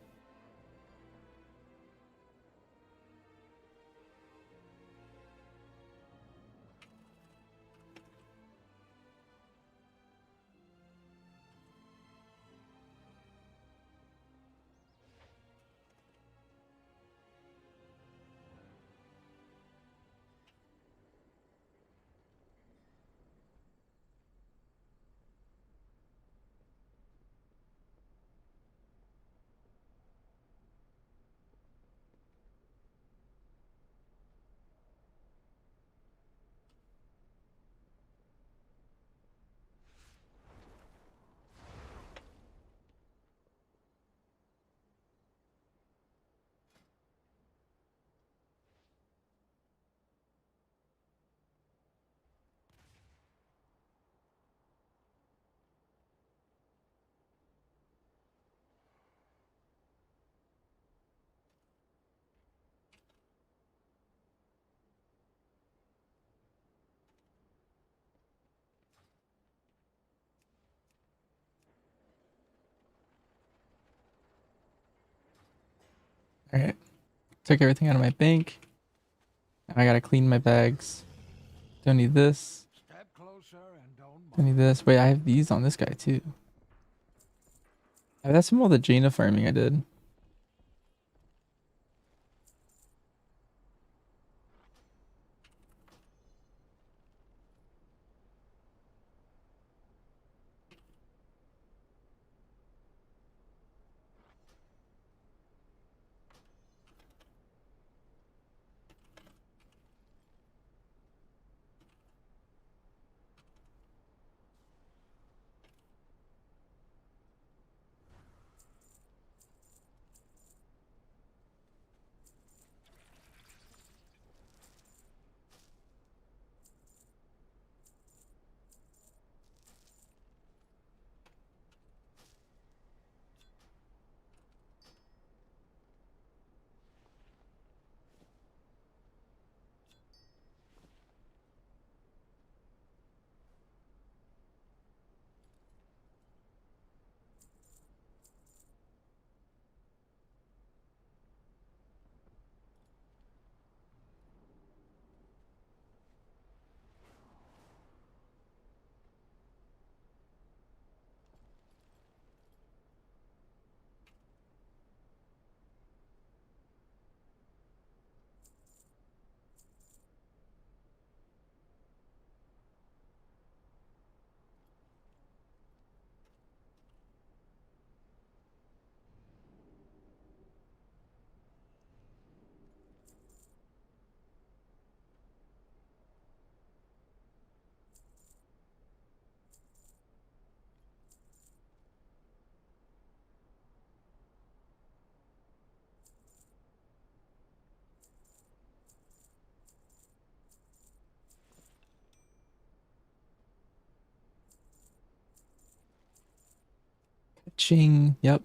Alright. Took everything out of my bank. Now I gotta clean my bags. Don't need this. Step closer and Don't need this. Wait, I have these on this guy too. Oh, that's from all the Jaina farming I did. Ching. Yep.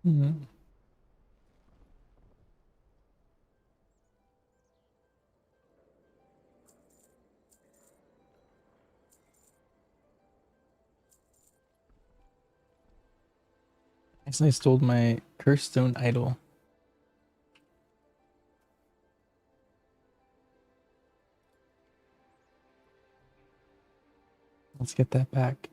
Mhm. Actually, I stole my cursed stone idol. Let's get that back.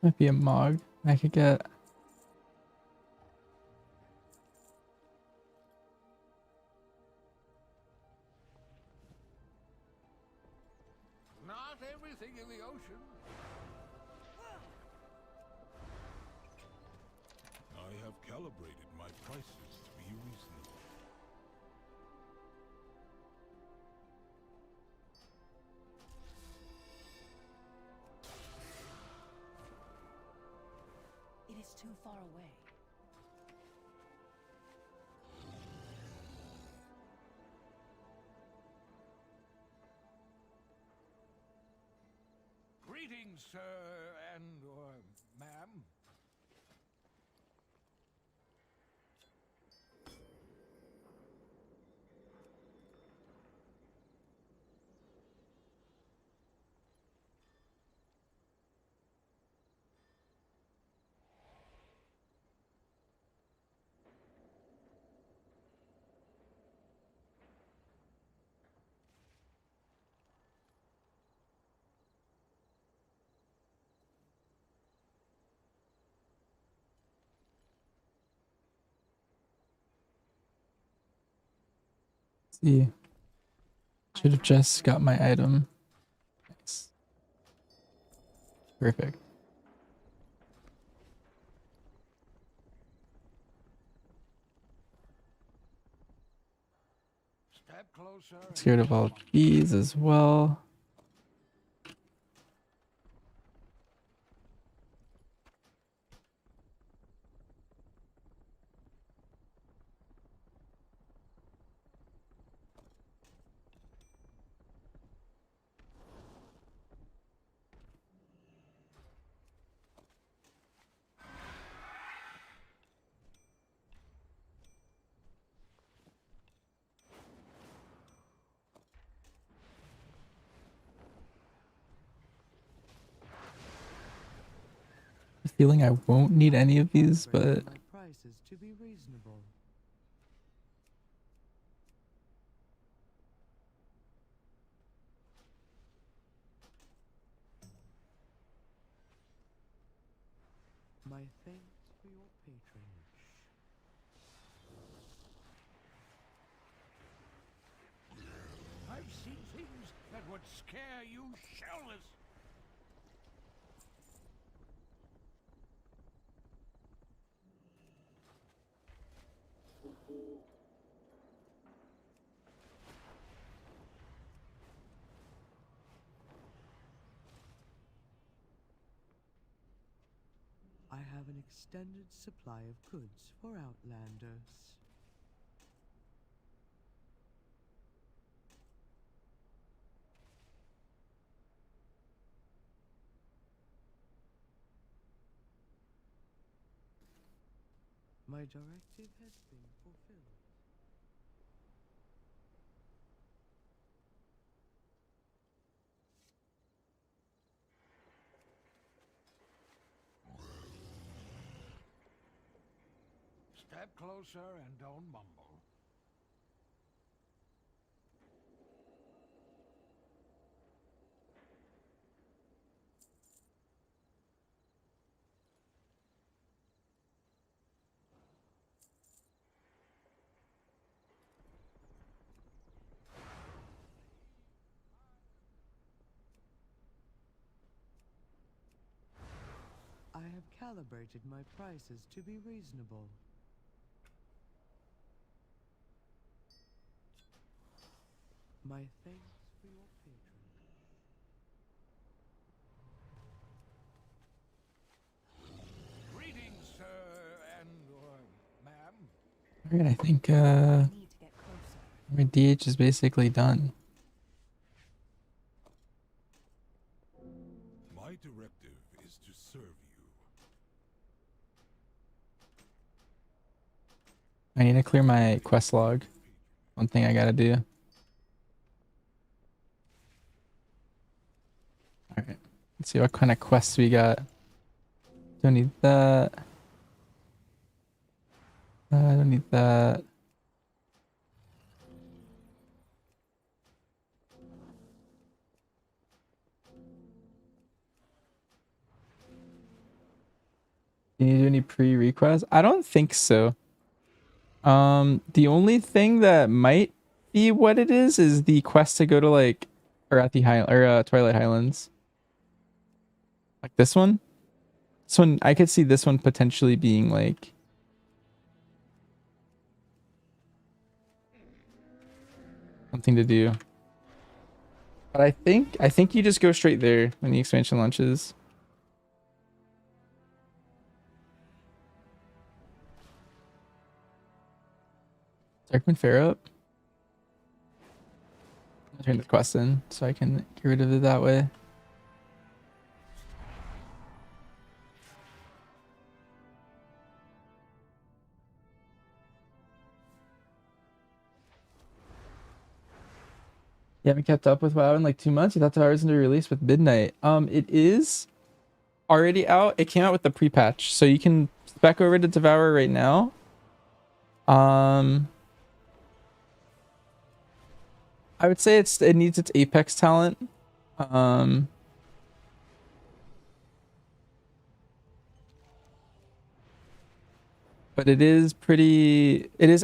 Might be a Mog I could get. Not everything in the ocean. I have calibrated my prices to be reasonable. It is too far away. Greetings, sir and or ma'am. See. Should have just got my item. Nice. Perfect. Step closer. Let's get rid of all these as well. Feeling I won't need any of these, but My prices to be reasonable. My thanks for your patronage. I've seen things that would scare you shellless. I have an extended supply of goods for Outlanders. My directive has been fulfilled. Step closer and don't mumble. I have calibrated my prices to be reasonable. My thanks for your patronage. Greetings, sir, and ma'am. Alright, I think I need to get closer. my DH is basically done. My directive is to serve you. I need to clear my quest log. One thing I gotta do. Alright. Let's see what kind of quests we got. Don't need that. I don't need that. Do you need to do any pre-requests? I don't think so. The only thing that might be what it is the quest to go to like Twilight Highlands. Like this one. This one, I could see this one potentially being like something to do. But I think you just go straight there when the expansion launches. Darkman Fair up. I'll turn the quest in so I can get rid of it that way. You haven't kept up with WoW in like 2 months? You thought the was going to be released with Midnight. It is already out. It came out with the pre-patch. So you can spec over to Devour right now. I would say it needs its Apex talent. But it is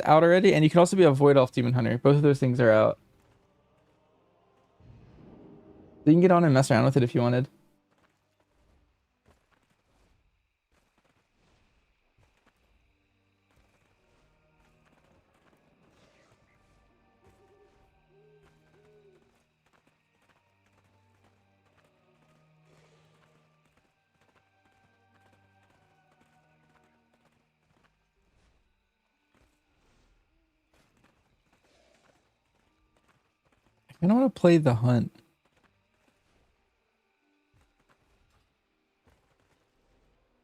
out already, and you can also be a Void Elf Demon Hunter. Both of those things are out. So you can get on and mess around with it if you wanted. I don't want to play the hunt.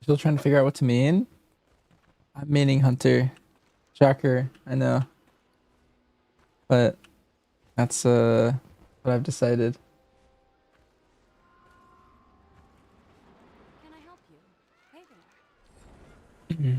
Still trying to figure out what to main. I'm maining Hunter. Shocker, I know. But that's what I've decided. Can I help you? Hey there.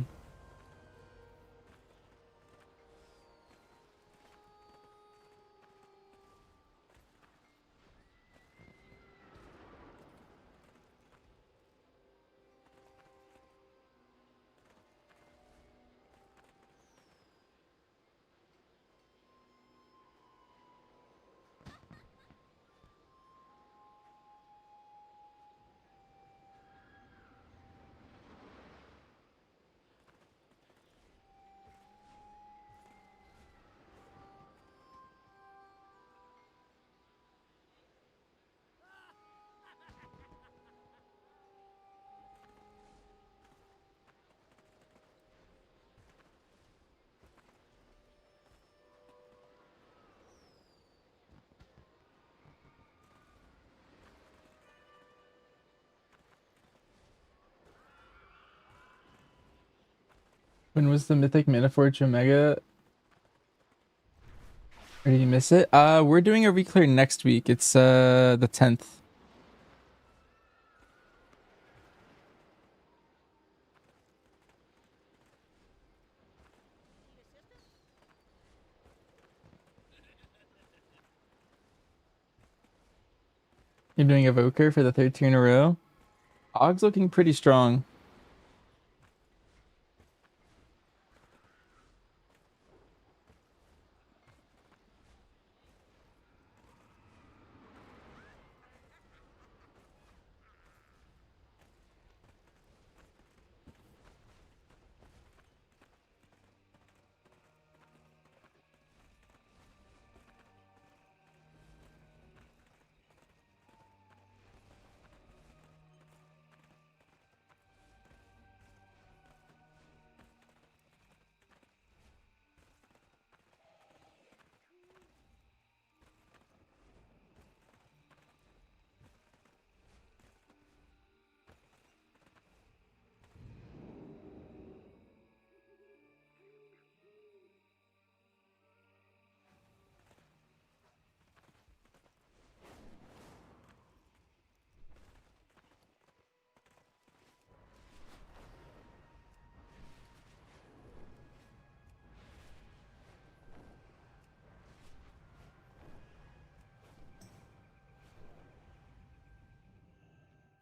When was the Mythic Metaforge Omega? Or did you miss it? We're doing a reclear next week. It's the 10th. You're doing Evoker for the third tier in a row. Og's looking pretty strong.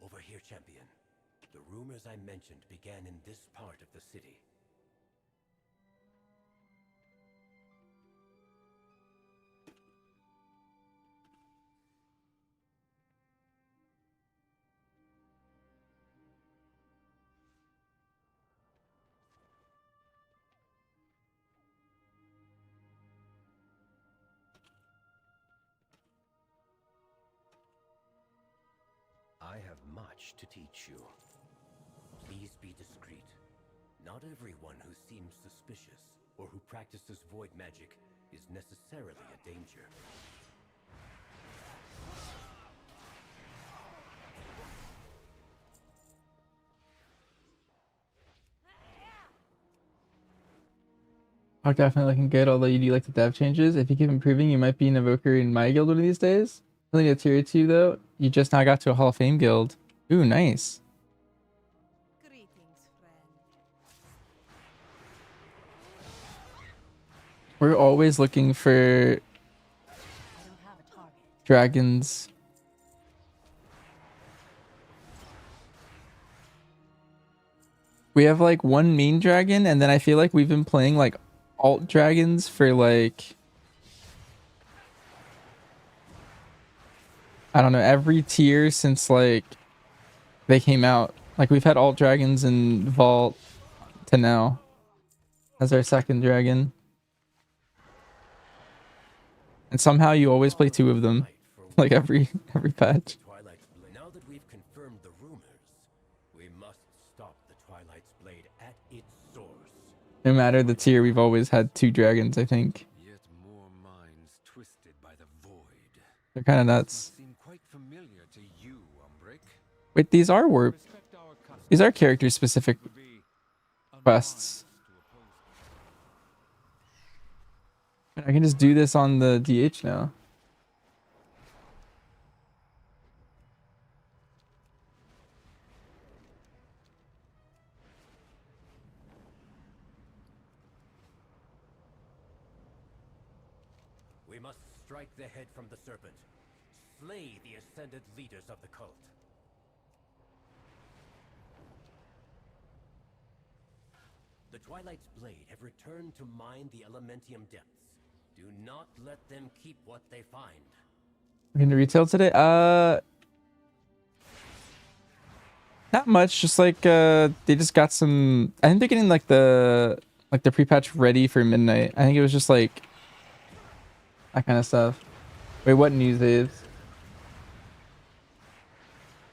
Over here, champion. The rumors I mentioned began in this part of the city. I have much to teach you. Please be discreet. Not everyone who seems suspicious or who practices void magic is necessarily a danger. Og definitely looking good, although you do like the dev changes. If you keep improving, you might be an Evoker in my guild one of these days. Only a tier 2 though. You just now got to a Hall of Fame guild. Ooh, nice. We're always looking for dragons. We have like one main dragon, and then I feel like we've been playing like alt dragons for like, I don't know, every tier since like they came out. Like we've had alt dragons in Vault to now as our second dragon. And somehow you always play 2 of them, like every patch. Now that we've confirmed the rumors, we must stop the Twilight's blade at its source. No matter the tier, we've always had 2 dragons, I think. Yet more minds twisted by the void. They're kind of nuts. Seem quite familiar to you, Umbric. Wait, these are warp. These are character specific quests. I can just do this on the DH now. We must strike the head from the serpent. Slay the ascended leaders of the cult. The Twilight's blade have returned to mine the Elementium depths. Do not let them keep what they find. We're gonna retail today? Not much, just like they just got some, I think they're getting like the pre-patch ready for midnight. I think it was just like that kind of stuff. Wait, what news is?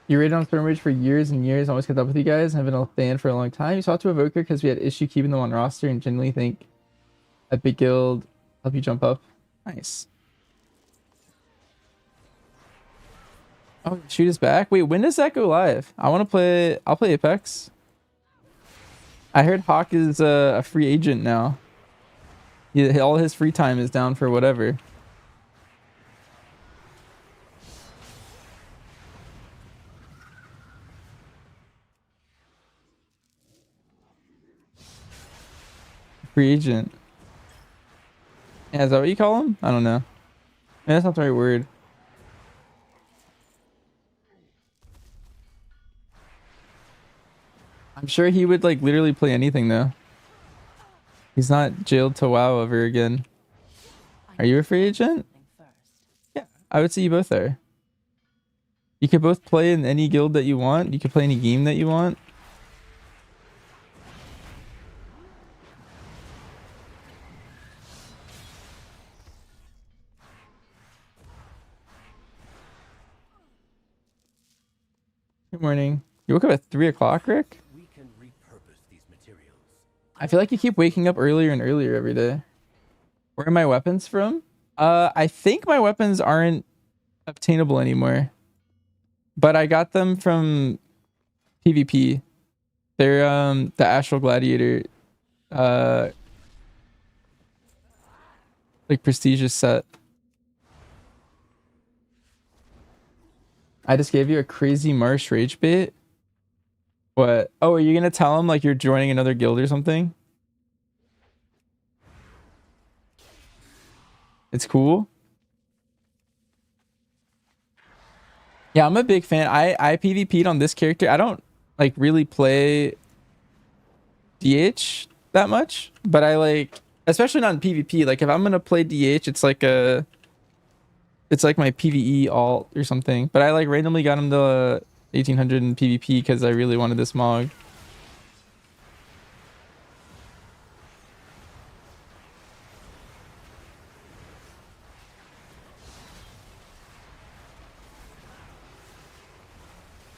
You rated on Stormrage for years and years, always kept up with you guys, and have been a fan for a long time. You saw to Evoker because we had issue keeping them on roster and genuinely think a big guild help you jump up. Nice. Oh, shoot us back. Wait, when does that go live? I want to play. I'll play Apex. I heard Hawk is a free agent now. All his free time is down for whatever. Free agent. Yeah, is that what you call him? I don't know. Maybe that's not the right word. I'm sure he would like literally play anything though. He's not jailed to WoW ever again. Are you a free agent? Yeah, I would say you both are. You could both play in any guild that you want. You could play any game that you want. Good morning. You woke up at 3 o'clock, Rick? We can repurpose these materials. I feel like you keep waking up earlier and earlier every day. Where are my weapons from? I think my weapons aren't obtainable anymore. But I got them from PvP. They're the Astral Gladiator like prestigious set. I just gave you a crazy marsh rage bait. What? Oh, are you gonna tell him like you're joining another guild or something? It's cool. Yeah, I'm a big fan. I PvP'd on this character. I don't like really play DH that much, but I like, especially not in PvP. Like if I'm gonna play DH, it's like my PvE alt or something. But I like randomly got him to 1800 in PvP because I really wanted this Mog.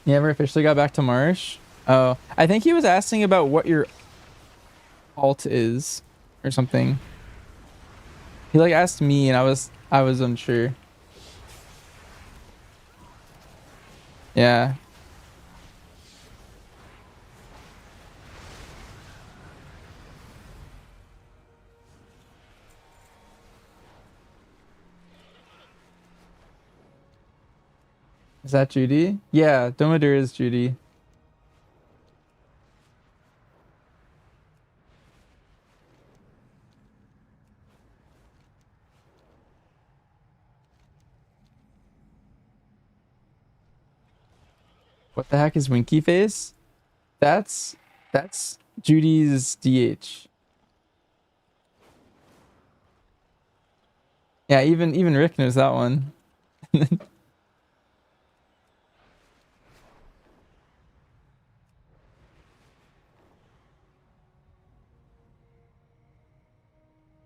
You never officially got back to Marsh? Oh, I think he was asking about what your alt is or something. He like asked me and I was unsure. Yeah. Is that Judy? Yeah, Domadur is Judy. What the heck is Winky Face? That's Judy's DH. Yeah, even Rick knows that one.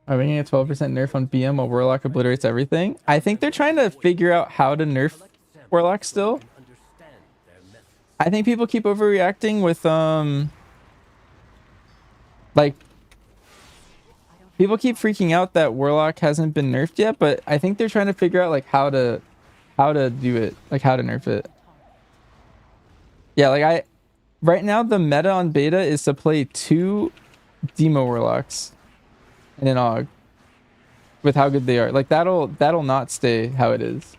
Are we getting a 12% nerf on BM while Warlock obliterates everything? I think they're trying to figure out how to nerf Warlock still. I think people keep overreacting with like people keep freaking out that Warlock hasn't been nerfed yet, but I think they're trying to figure out like how to do it, like how to nerf it. Yeah, like right now the meta on beta is to play 2 Demo Warlocks and an AUG with how good they are. Like that'll not stay how it is.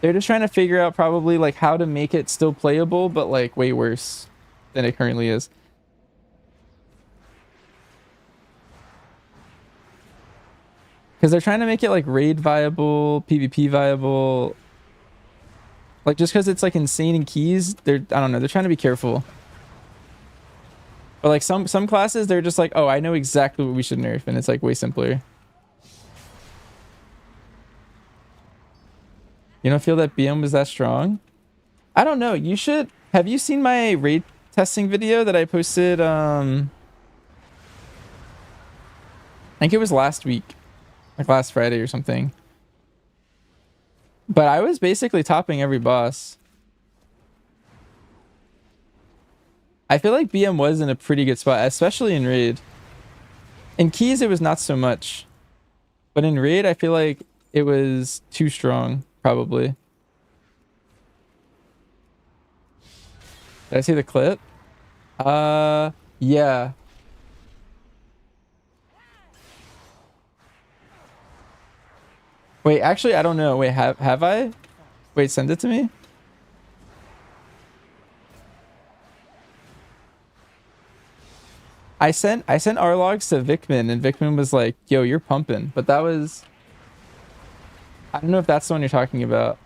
They're just trying to figure out probably like how to make it still playable, but like way worse than it currently is. Because they're trying to make it like raid viable, PvP viable. Like just because it's like insane in keys, I don't know, they're trying to be careful. But like some classes, they're just like, oh, I know exactly what we should nerf, and it's like way simpler. You don't feel that BM was that strong? I don't know. You should. Have you seen my raid testing video that I posted? I think it was last week, like last Friday or something. But I was basically topping every boss. I feel like BM was in a pretty good spot, especially in raid. In keys, it was not so much. But in raid, I feel like it was too strong, probably. Did I see the clip? Yeah. Wait, actually, I don't know. Wait, have I? Wait, send it to me. I sent our logs to Vikman, and Vikman was like, "Yo, you're pumping." But that was, I don't know if that's the one you're talking about.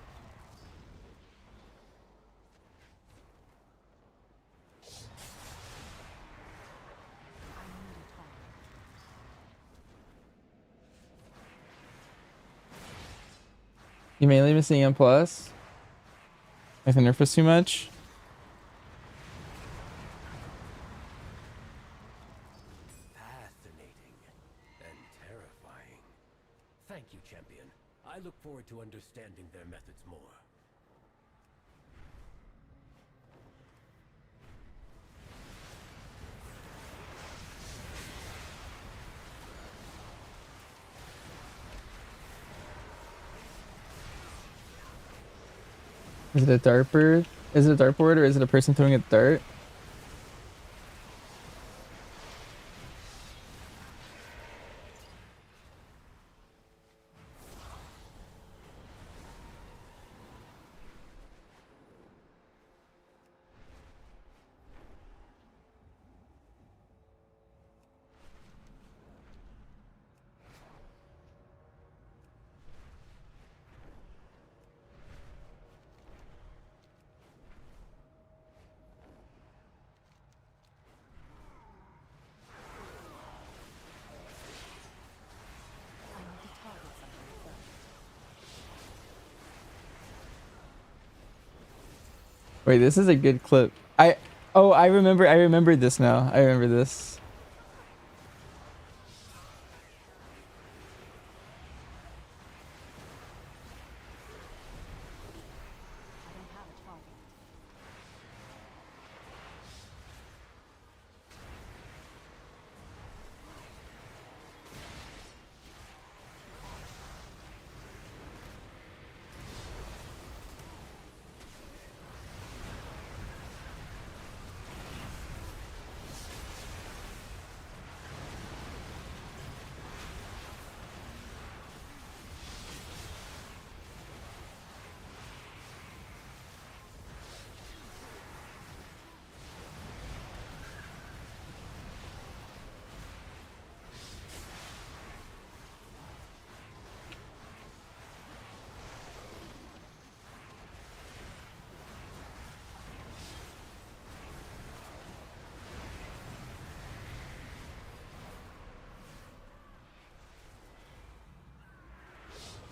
You mainly missing M plus? Like the nerf was too much? Fascinating and terrifying. Thank you, champion. I look forward to understanding their methods more. Is it a dartboard? Is it a dartboard or is it a person throwing a dart? Wait, this is a good clip. I remember this now. I remember this.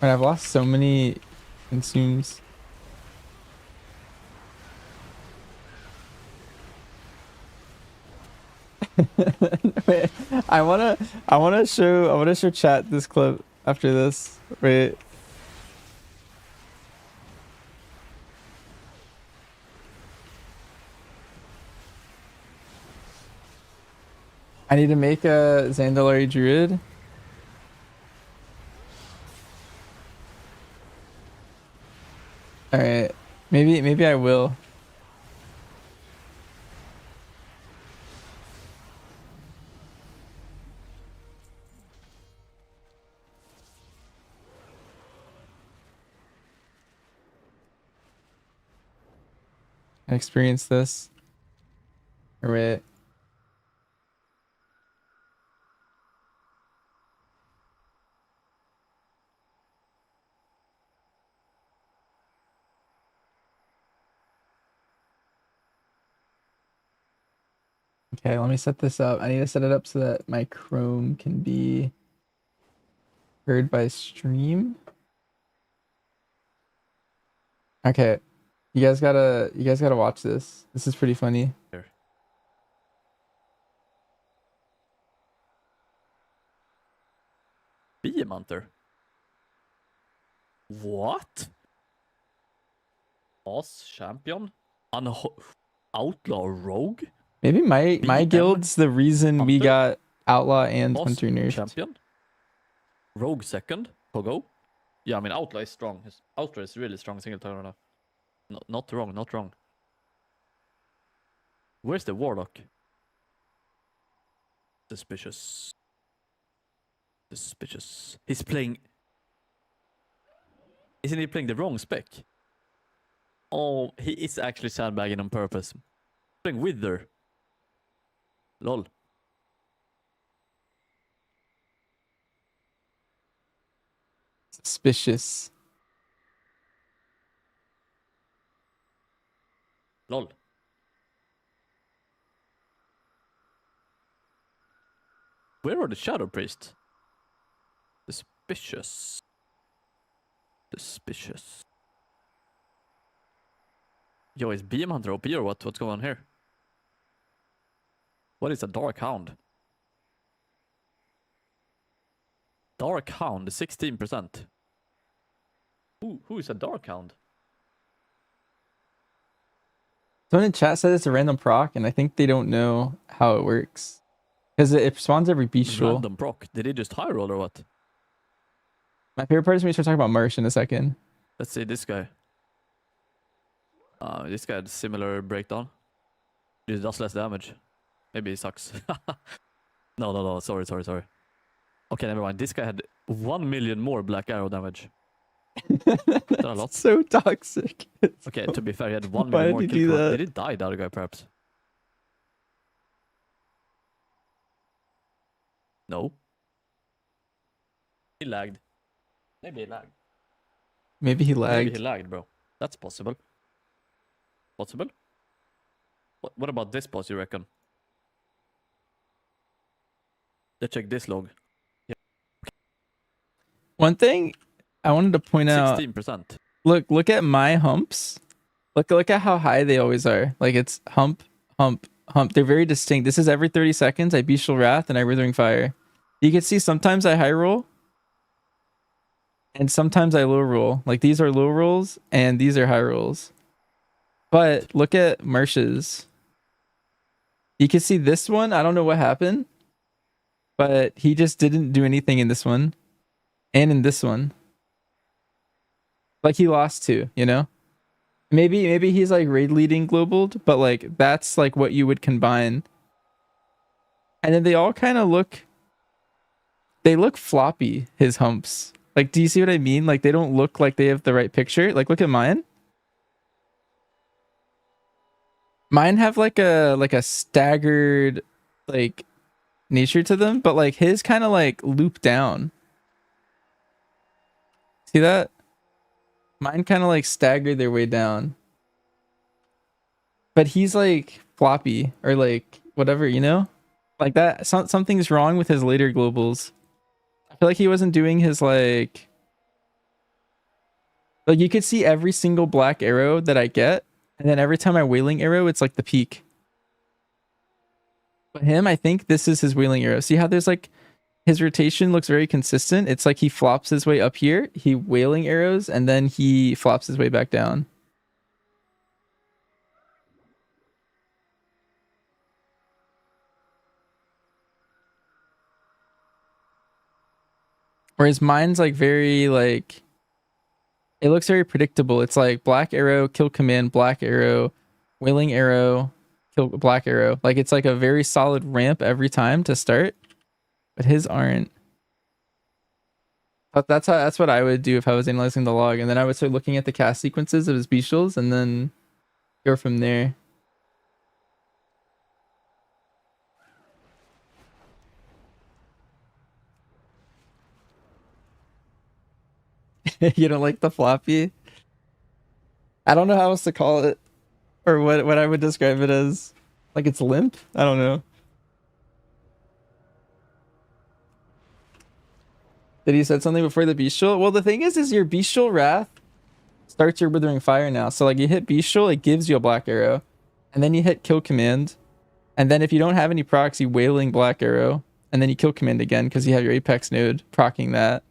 Man, I've lost so many consumes. Wait, I wanna show chat this clip after this. Wait. I need to make a Zandalari Druid. Alright. Maybe I will. I experience this. Alright. Okay, let me set this up. I need to set it up so that my Chrome can be heard by stream. Okay. You guys gotta watch this. This is pretty funny. Beamonter. What? Boss champion? Outlaw rogue? Maybe my guild's the reason we got Outlaw and Boss Hunter nerfed. champion? Rogue second? Pogo? Yeah, I mean Outlaw is strong. Outlaw is really strong single player now. No, not wrong, not wrong. Where's the Warlock? Suspicious. Suspicious. He's playing... Isn't he playing the wrong spec? Oh, he is actually sandbagging on purpose. Playing Wither. Lol. Suspicious. Lol. Where are the Shadow Priests? Suspicious. Suspicious. Yo, is Beam Hunter OP or what? What's going on here? What is a Dark Hound? Dark Hound, 16%. Who is a Dark Hound? Someone in chat said it's a random proc, and I think they don't know how it works. Because it spawns every bestial. Random proc. Did he just high roll or what? My favorite part is when we start talking about Marsh in a second. Let's see this guy. This guy had similar breakdown. He does less damage. Maybe he sucks. No. Sorry. Okay, never mind. This guy had 1 million more black arrow damage. That's a lot. So toxic. Okay, to be fair, he had 1 Why million more did he do kill count. that? Did he die, the other guy, perhaps? No. He lagged. Maybe he lagged. Maybe he lagged. Maybe he lagged, bro. That's possible. Possible? What about this boss, you reckon? Let's check this log. One thing I wanted to point out. 16%. Look at my humps. Look at how high they always are. Like it's hump. They're very distinct. This is every 30 seconds. I Bestial Wrath and I Withering Fire. You can see sometimes I high roll. And sometimes I low roll. Like these are low rolls and these are high rolls. But look at Marsh's. You can see this one. I don't know what happened. But he just didn't do anything in this one. And in this one. Like he lost two, you know? Maybe he's like raid leading globaled, but like that's like what you would combine. And then they all kind of look, they look floppy, his humps. Like, do you see what I mean? Like they don't look like they have the right picture. Like look at mine. Mine have like a staggered like nature to them, but like his kind of like loop down. See that? Mine kind of like staggered their way down. But he's like floppy or like whatever, you know? Like that, something's wrong with his later globals. I feel like he wasn't doing his like you could see every single black arrow that I get. And then every time I Wailing Arrow, it's like the peak. But him, I think this is his Wailing Arrow. See how there's like, his rotation looks very consistent. It's like he flops his way up here, he Wailing Arrows, and then he flops his way back down. Whereas mine's like very like, it looks very predictable. It's like black arrow, kill command, black arrow, Wailing Arrow, kill black arrow. Like it's like a very solid ramp every time to start. But his aren't. But that's what I would do if I was analyzing the log, and then I would start looking at the cast sequences of his bestials and then go from there. You don't like the floppy? I don't know how else to call it, or what I would describe it as. Like it's limp? I don't know. That he said something before the bestial? Well, the thing is your Bestial Wrath starts your Withering Fire now. So like you hit bestial, it gives you a black arrow. And then you hit kill command. And then if you don't have any procs, you Wailing black arrow. And then you kill command again because you have your Apex node proccing that.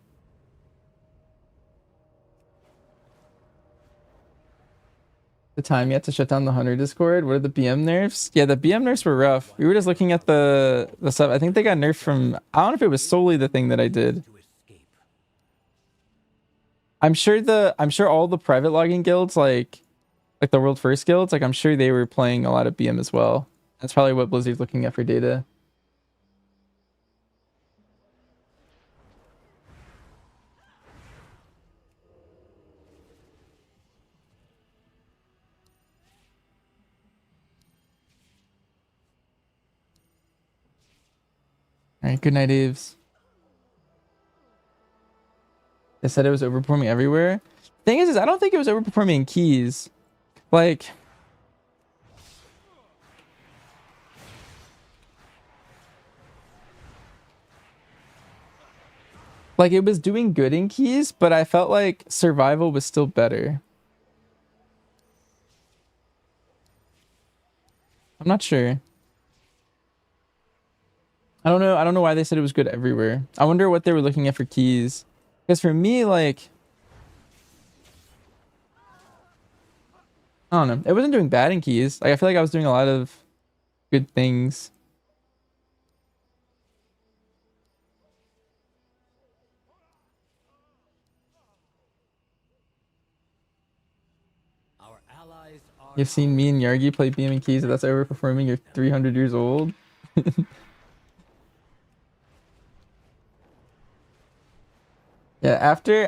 The time you had to shut down the Hunter Discord. What are the BM nerfs? Yeah, the BM nerfs were rough. We were just looking at the stuff. I think they got nerfed from, I don't know if it was solely the thing that I did. I'm sure all the private logging guilds, like the world first guilds, like I'm sure they were playing a lot of BM as well. That's probably what Blizzard's looking at for data. Alright, good night, Aves. They said it was overperforming everywhere. Thing is I don't think it was overperforming in keys. Like, Like it was doing good in keys, but I felt like survival was still better. I'm not sure. I don't know. I don't know why they said it was good everywhere. I wonder what they were looking at for keys. Because for me, like, I don't know. It wasn't doing bad in keys. Like I feel like I was doing a lot of good things. Our allies are You've seen me and Yargi play BM and keys. If that's overperforming, you're 300 years old. Yeah, after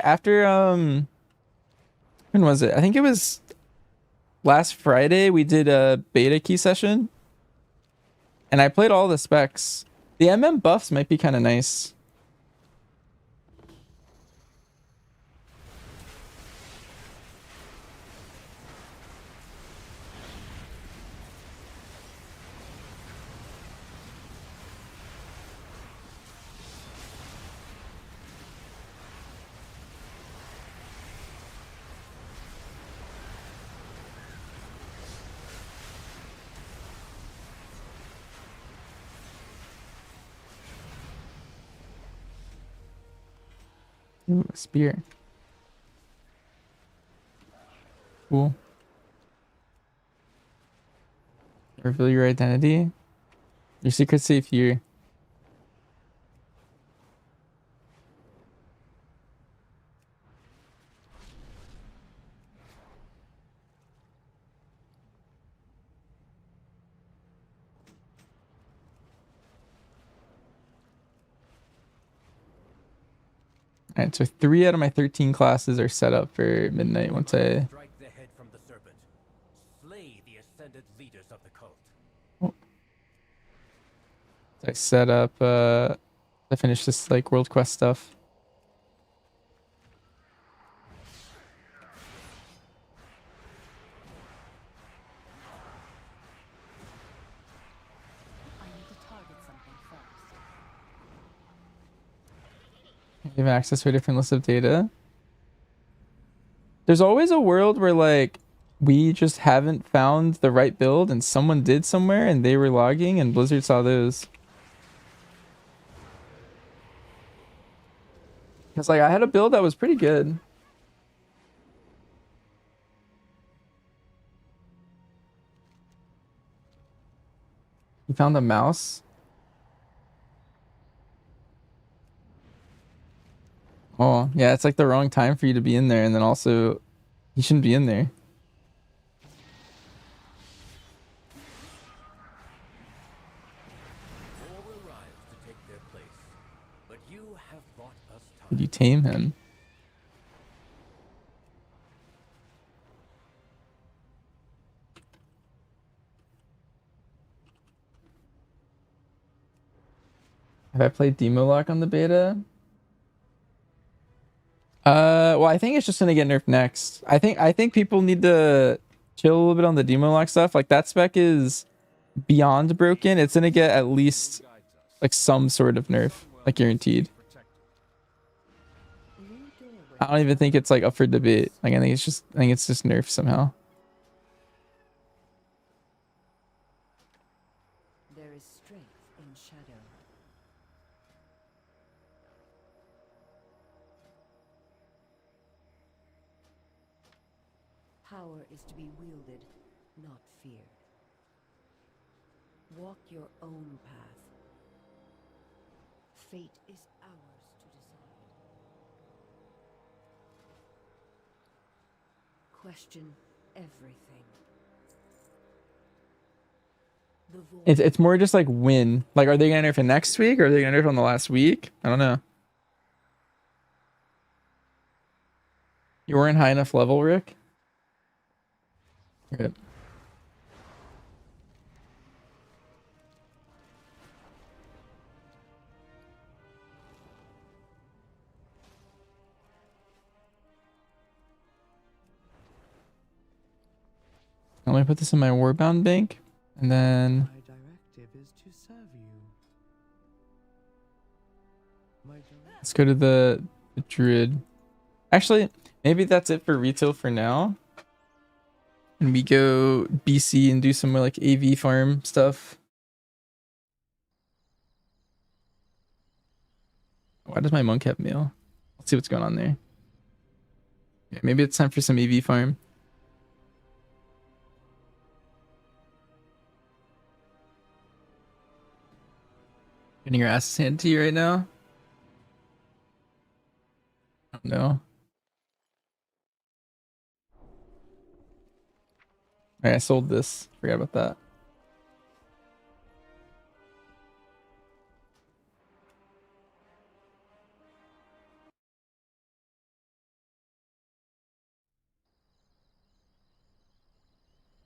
when was it? I think it was last Friday we did a beta key session and I played all the specs. The MM buffs might be kind of nice. Ooh, a spear. Cool. Reveal your identity. Your secret's safe here. Alright, so 3 out of my 13 classes are set up for midnight once I... strike the head from the serpent. Slay the ascended leaders of the cult. I set up, I finished this, like, World Quest stuff. I need to target something first. You have access to a different list of data. There's always a world where, like, we just haven't found the right build and someone did somewhere and they were logging and Blizzard saw those. Because, like, I had a build that was pretty good. You found a mouse? Oh, yeah, it's like the wrong time for you to be in there, and then also, you shouldn't be in there. More will rise to take their place, but you have bought us time. Did you tame him? Have I played Demo Lock on the beta? Well, I think it's just gonna get nerfed next. I think people need to chill a little bit on the Demo Lock stuff. Like that spec is beyond broken. It's gonna get at least like some sort of nerf, like guaranteed. I don't even think it's like up for debate. Like I think it's just nerfed somehow. There is strength in shadow. Power is to be wielded, not feared. Walk your own path. Fate is ours to decide. Question everything. It's more just like when. Like, are they gonna nerf it next week or are they gonna nerf it on the last week? I don't know. You weren't high enough level, Rick? Good. Let me put this in my Warbound bank, and then My directive is to serve you. My direct Let's go to the druid. Actually, maybe that's it for retail for now. And we go BC and do some more like AV farm stuff. Why does my monk have mail? Let's see what's going on there. Yeah, maybe it's time for some AV farm. Getting your ass handed to you right now? I don't know. Alright, I sold this. Forgot about that.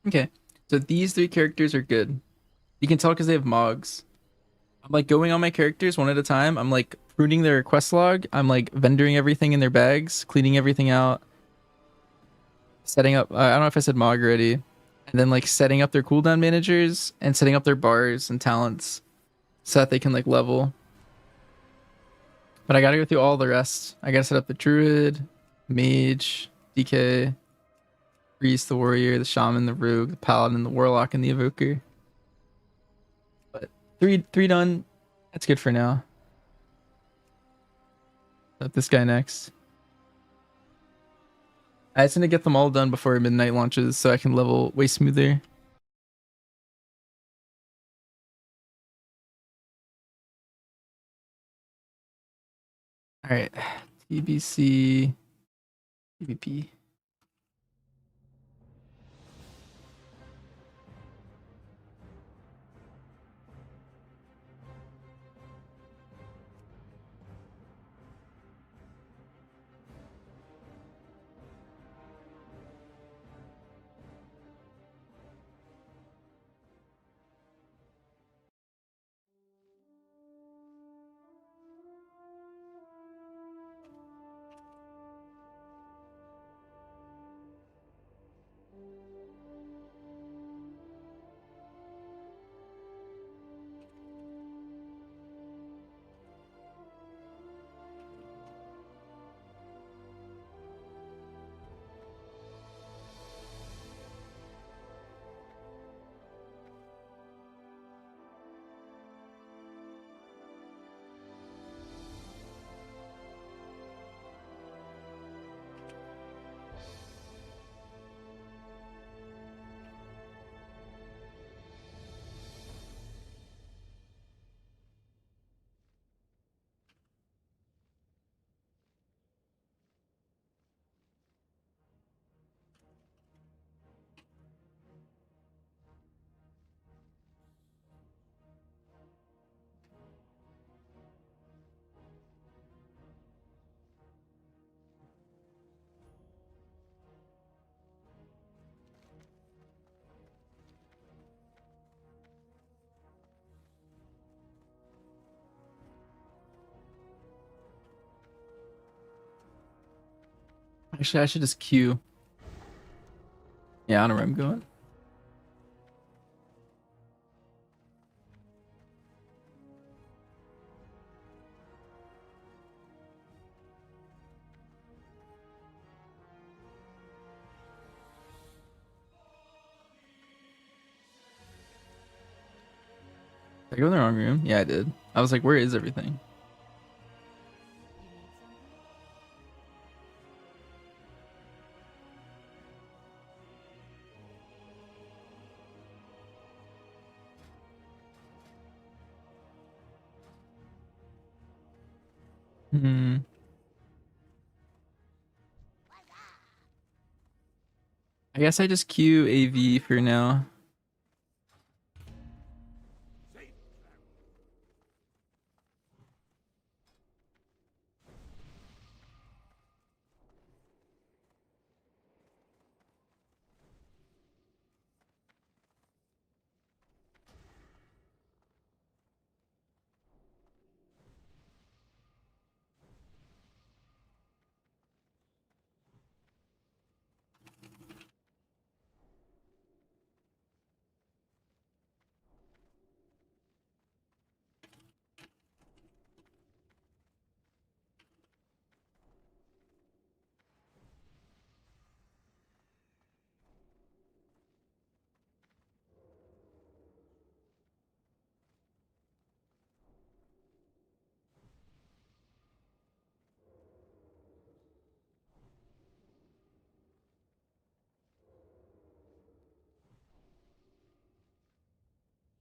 Okay, so these three characters are good. You can tell because they have mogs. I'm like going on my characters one at a time. I'm like pruning their quest log. I'm like vendoring everything in their bags, cleaning everything out, setting up. I don't know if I said mog already, and then like setting up their cooldown managers and setting up their bars and talents so that they can like level. But I gotta go through all the rest. I gotta set up the druid, mage, DK, priest, the warrior, the shaman, the rogue, the paladin, the warlock, and the evoker. But three done. That's good for now. Set up this guy next. I just need to get them all done before midnight launches so I can level way smoother. Alright. TBC. PvP. Actually, I should just queue. Yeah, I don't know where I'm going. Did I go in the wrong room? Yeah, I did. I was like, where is everything? Hmm. I guess I just queue AV for now.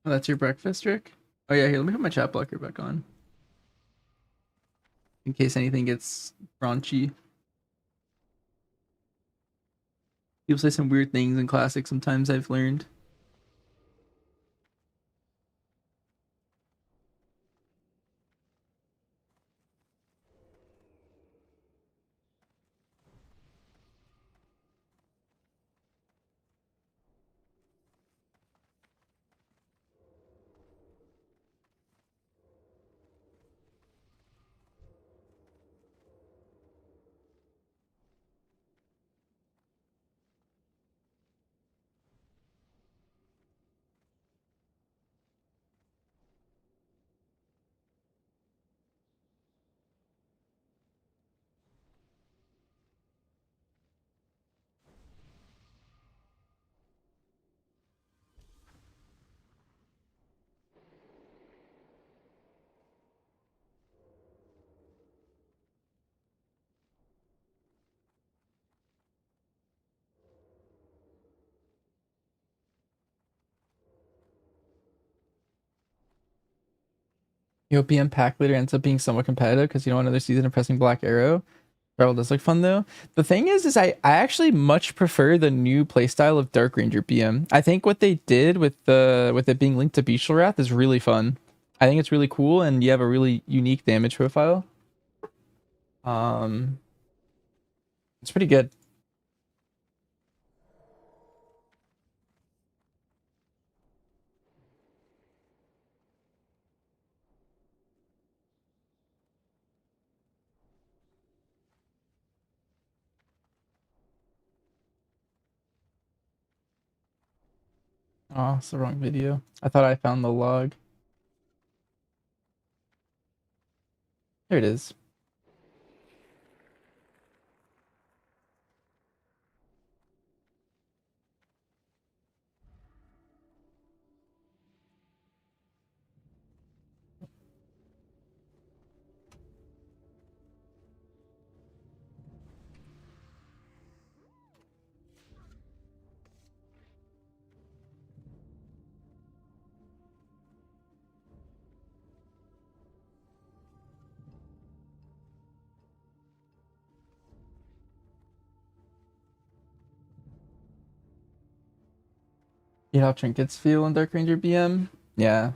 Oh, that's your breakfast, Rick? Oh yeah, here, let me put my chat blocker back on. In case anything gets raunchy. People say some weird things in Classic sometimes, I've learned. European pack leader ends up being somewhat competitive because you know another season of pressing Black Arrow. Rebel does look fun though. The thing is I actually much prefer the new playstyle of Dark Ranger BM. I think what they did with it being linked to Bestial Wrath is really fun. I think it's really cool and you have a really unique damage profile. It's pretty good. Oh, it's the wrong video. I thought I found the log. There it is. You know how trinkets feel in Dark Ranger BM? Yeah.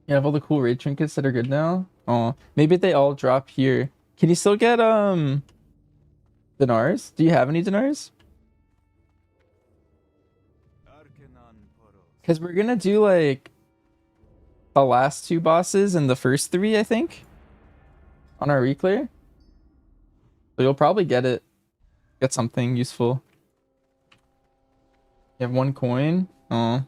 You have all the cool raid trinkets that are good now. Oh, maybe they all drop here. Can you still get dinars? Do you have any dinars? Because we're gonna do like the last two bosses and the first three, I think, on our reclear. So you'll probably get something useful. You have one coin. Oh.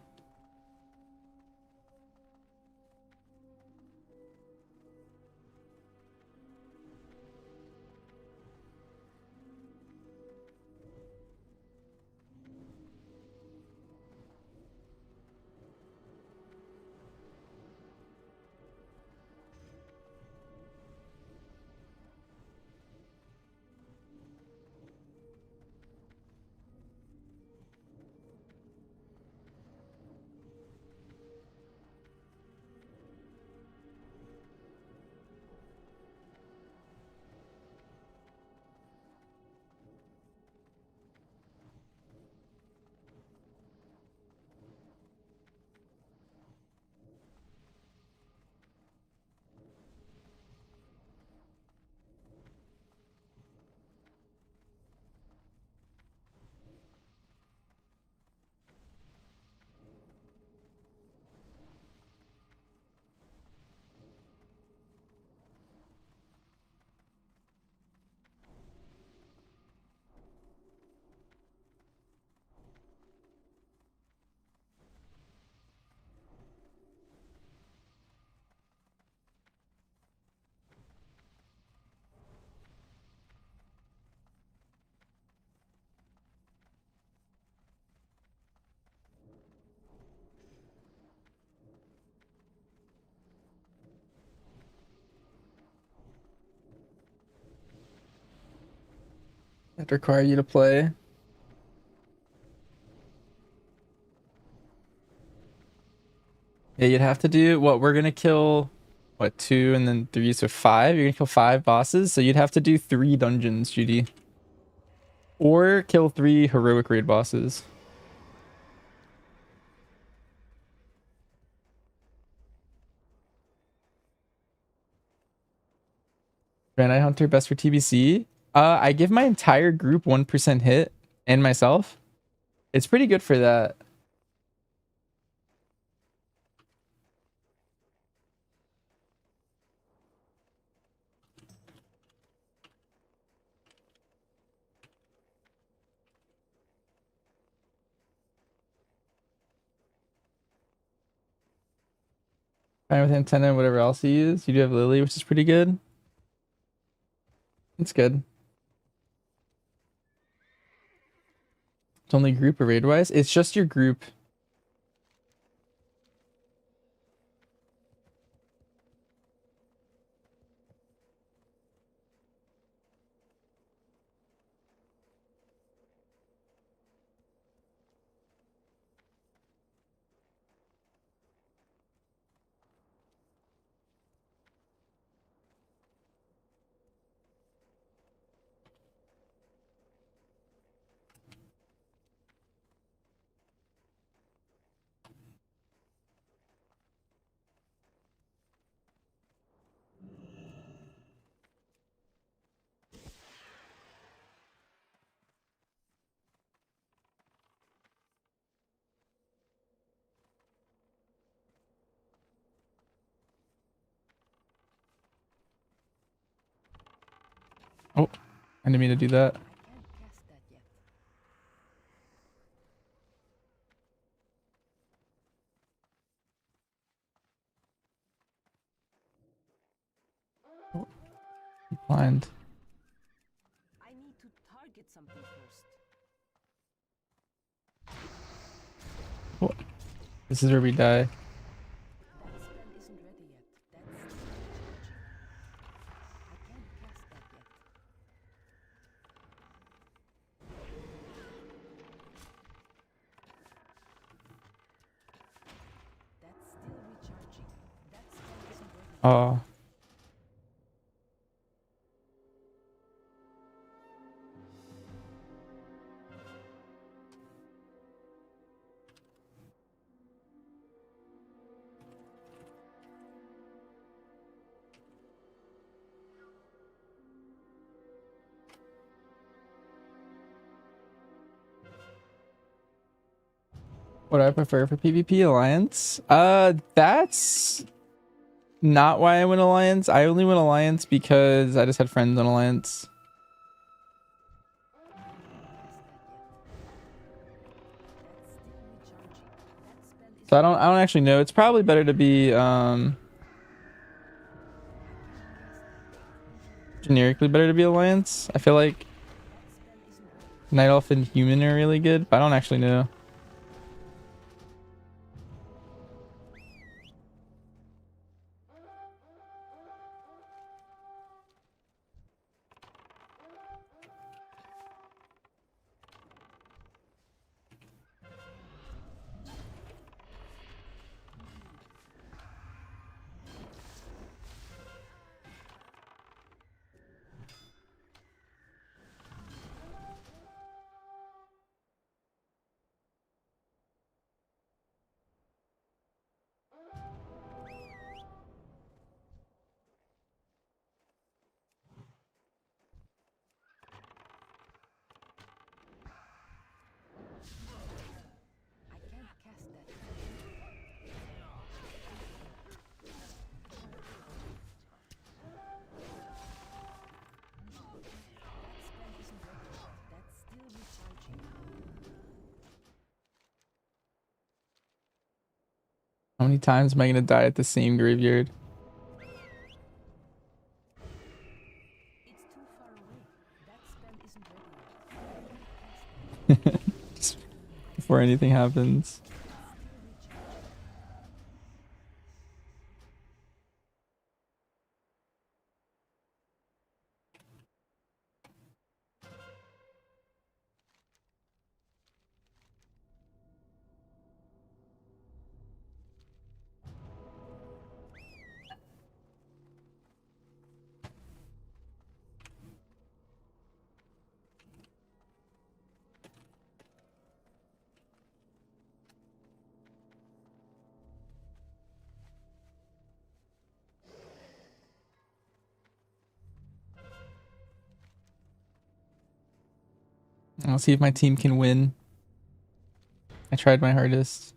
That require you to play. Yeah, you'd have to do what we're gonna kill, what, 2 and then 3, so 5. You're gonna kill 5 bosses, so you'd have to do 3 dungeons, Judy, or kill 3 heroic raid bosses. Red Hunter best for TBC. I give my entire group 1% hit and myself. It's pretty good for that. Fine with antenna and whatever else you use. You do have Lily, which is pretty good. It's good. It's only group or raid wise. It's just your group. Oh, I didn't mean to do that. Oh, blind. I need to target something first. Oh, this is where we die. That spell isn't ready yet. That's still recharging. I can't cast that yet. That's still recharging. That spell isn't ready yet. Oh. What I prefer for PvP Alliance? That's not why I went Alliance. I only went Alliance because I just had friends on Alliance. So I don't actually know. It's probably better to be generically better to be Alliance. I feel like Night Elf and Human are really good, but I don't actually know. How many times am I gonna die at the same graveyard? Just before anything happens. I'll see if my team can win. I tried my hardest.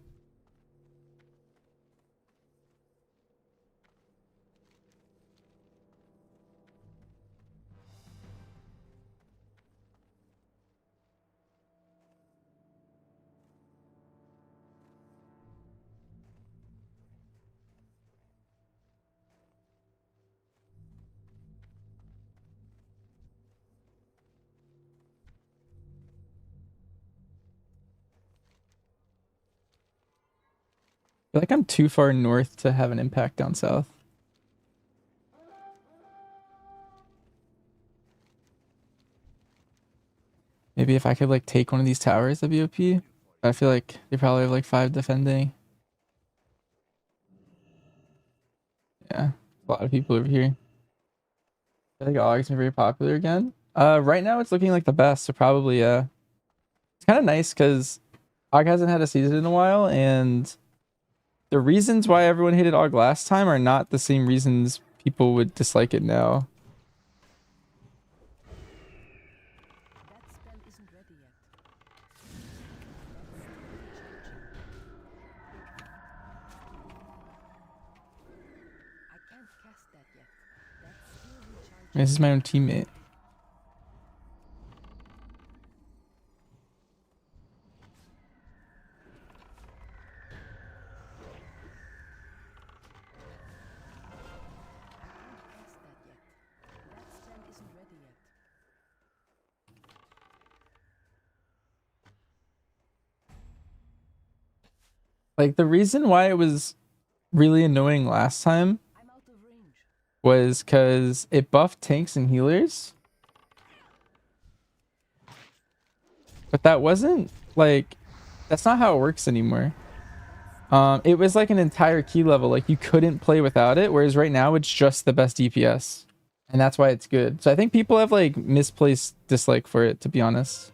I feel like I'm too far north to have an impact down south. Maybe if I could like take one of these towers, that'd be OP. I feel like they probably have like 5 defending. Yeah, a lot of people over here. I think Aug's been very popular again. Right now it's looking like the best, so probably it's kind of nice because Og hasn't had a season in a while, and the reasons why everyone hated Og last time are not the same reasons people would dislike it now. That spell isn't ready yet. I can't cast that yet. That's still recharging. This is my own teammate. That spell isn't ready yet. Like the reason why it was really annoying last time was because it buffed tanks and healers. But that wasn't like, that's not how it works anymore. It was like an entire key level, like you couldn't play without it, whereas right now it's just the best DPS. And that's why it's good. So I think people have like misplaced dislike for it, to be honest.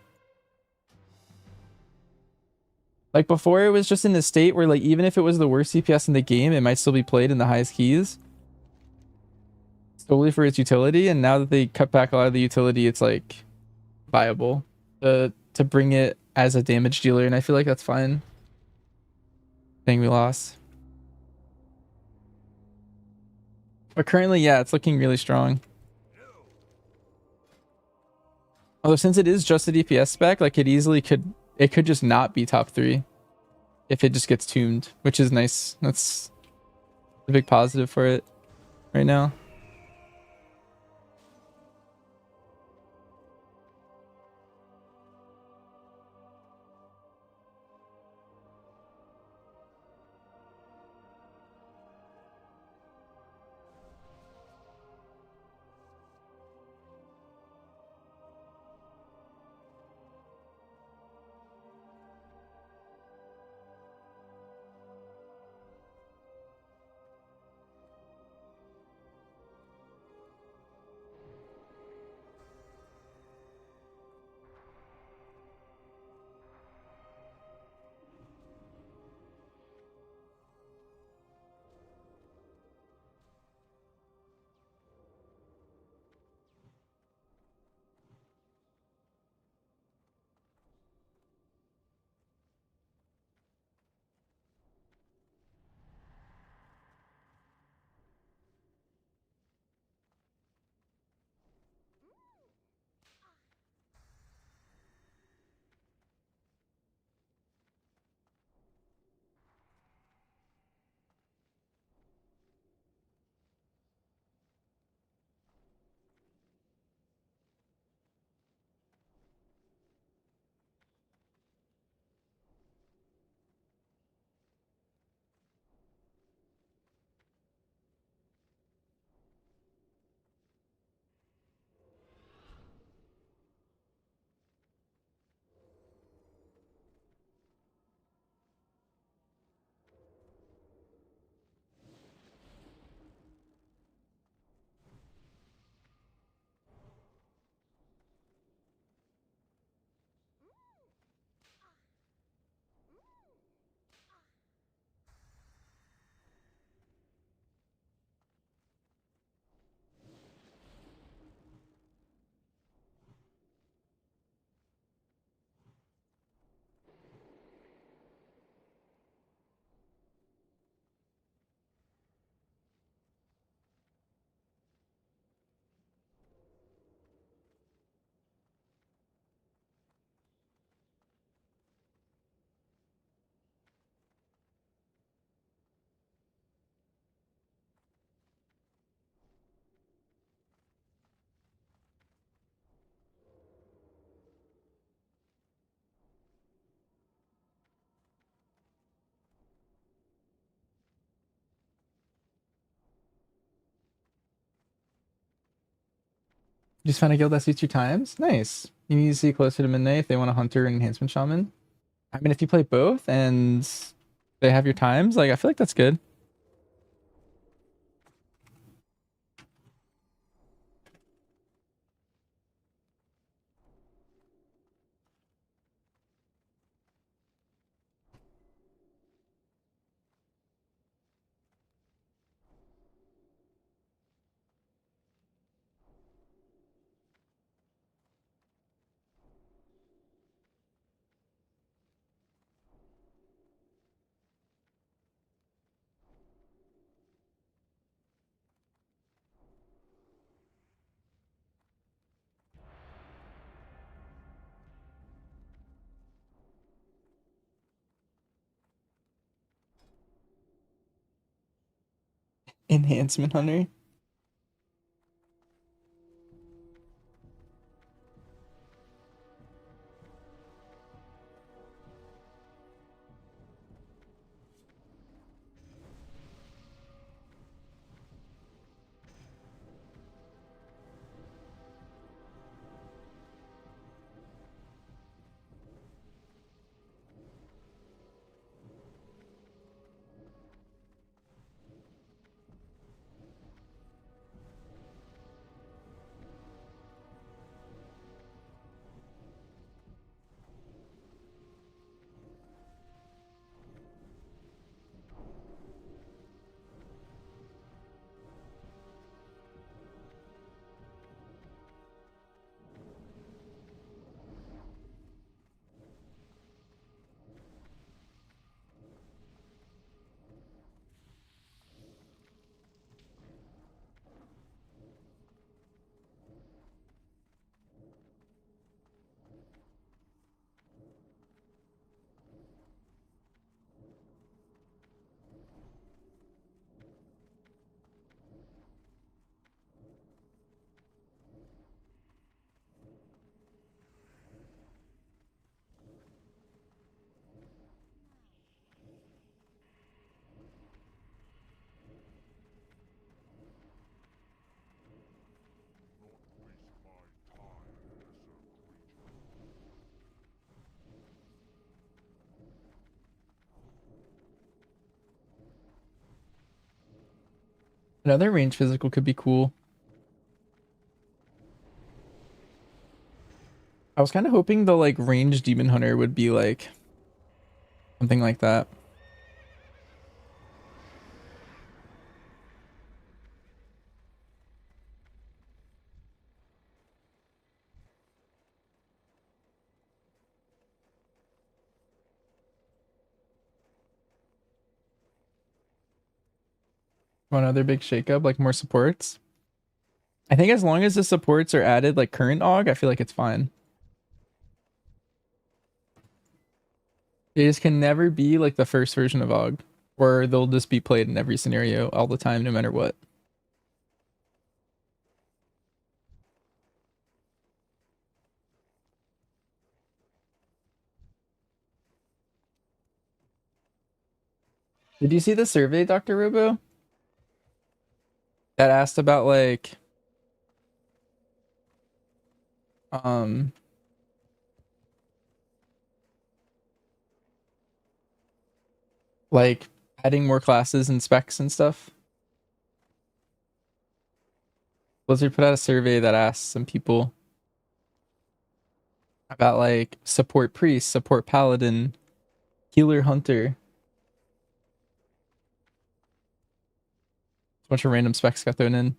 Like before it was just in a state where like even if it was the worst DPS in the game, it might still be played in the highest keys. Solely for its utility, and now that they cut back a lot of the utility, it's like viable to bring it as a damage dealer, and I feel like that's fine. Thing we lost. But currently, yeah, it's looking really strong. Although since it is just a DPS spec, like it could just not be top 3 if it just gets tuned, which is nice. That's a big positive for it right now. You just found a guild that suits your times? Nice. You need to see closer to midnight if they want a hunter and enhancement shaman. I mean, if you play both and they have your times, like I feel like that's good. Enhancement hunter. Another range physical could be cool. I was kind of hoping the like range demon hunter would be like something like that. One other big shakeup, like more supports. I think as long as the supports are added like current AUG, I feel like it's fine. They just can never be like the first version of AUG, or they'll just be played in every scenario all the time, no matter what. Did you see the survey, Dr. Robo? That asked about um like adding more classes and specs and stuff. Blizzard put out a survey that asked some people about like support priest, support paladin, healer hunter. A bunch of random specs got thrown in.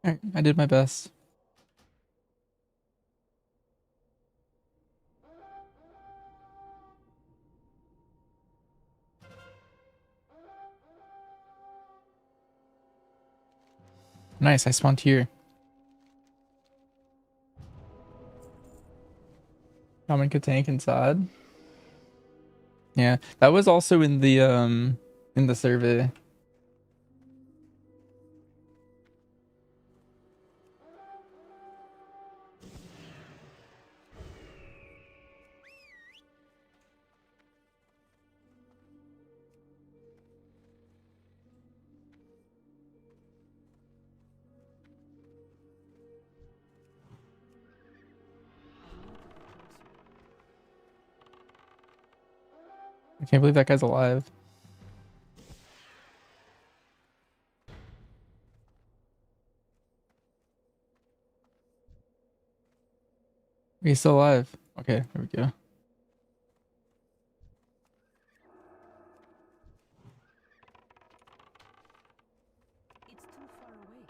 All right, I did my best. Nice, I spawned here. Common could tank inside. Yeah, that was also in the survey. I can't believe that guy's alive. He's still alive. Okay, there we go. It's too far away.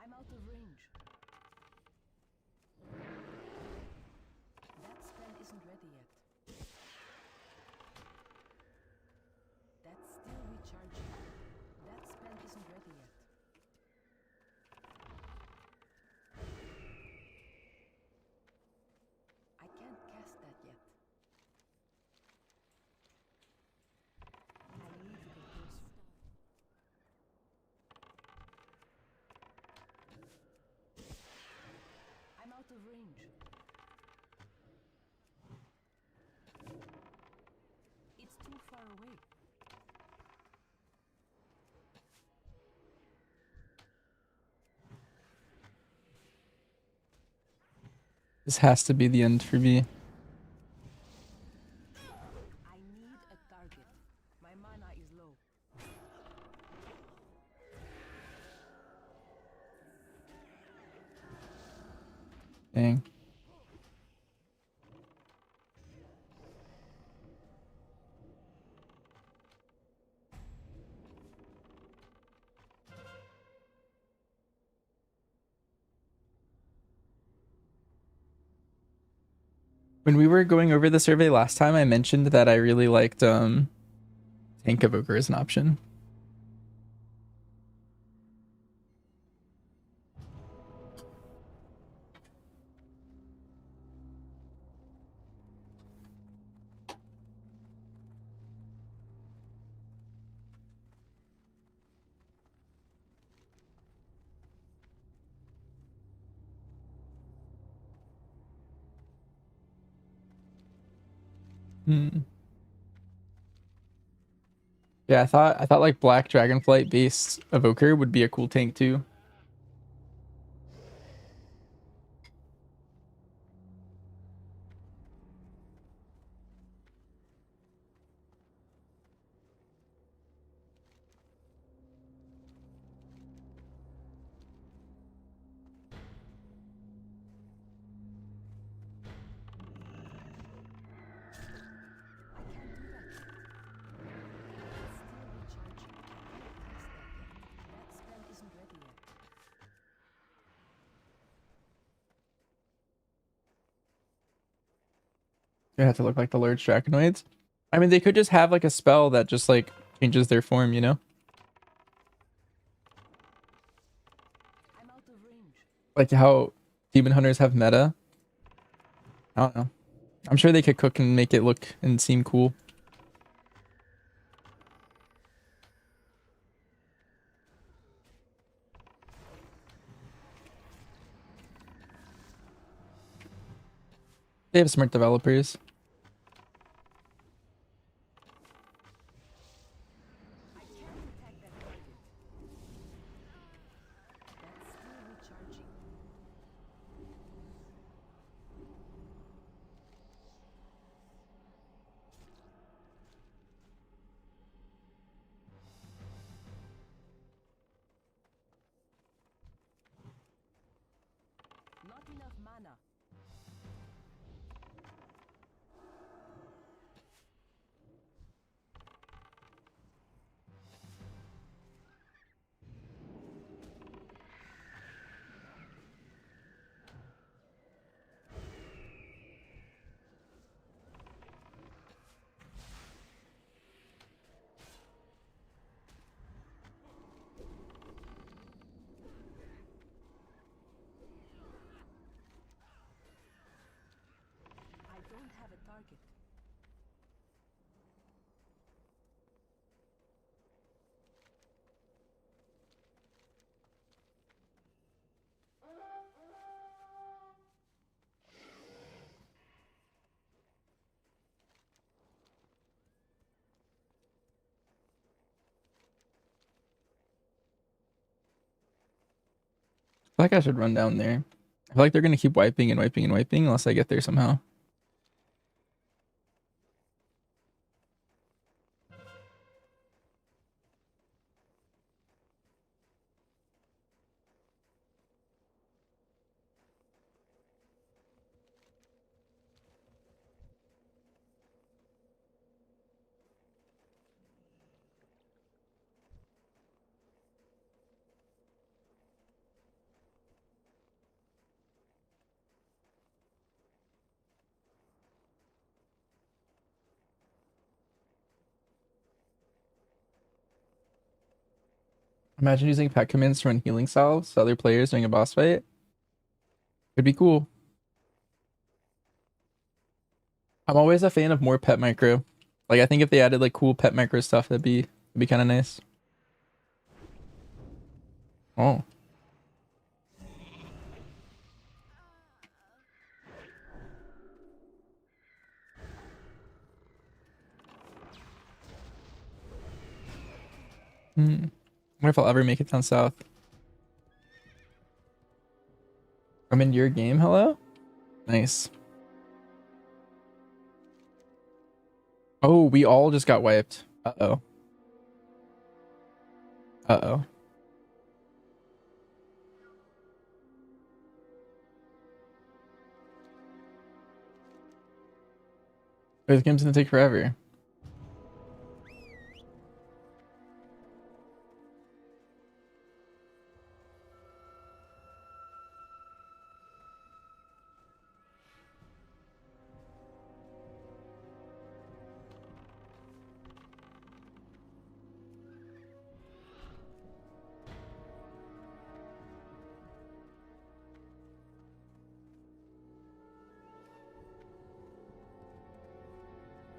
I'm out of range. That spell isn't ready yet. That's still recharging. That spell isn't ready yet. I can't cast that yet. I need to get close. I'm out of range. It's too far away. This has to be the end for me. I need a target. My mana is low. Dang. When we were going over the survey last time, I mentioned that I really liked Tank Evoker as an option. Yeah, I thought like Black Dragonflight based Evoker would be a cool tank too. They have to look like the large Draconoids. I mean, they could just have like a spell that just like changes their form, you know? Like how Demon Hunters have meta. I don't know. I'm sure they could cook and make it look and seem cool. They have smart developers. enough mana. I don't have a target. I feel like I should run down there. I feel like they're gonna keep wiping and wiping and wiping unless I get there somehow. Imagine using pet commands to run healing salves to other players during a boss fight. Could be cool. I'm always a fan of more pet micro. Like I think if they added like cool pet micro stuff, that'd be kind of nice. Oh. I wonder if I'll ever make it down south. I'm in your game, hello? Nice. Oh, we all just got wiped. Uh-oh. Uh-oh. This game's gonna take forever.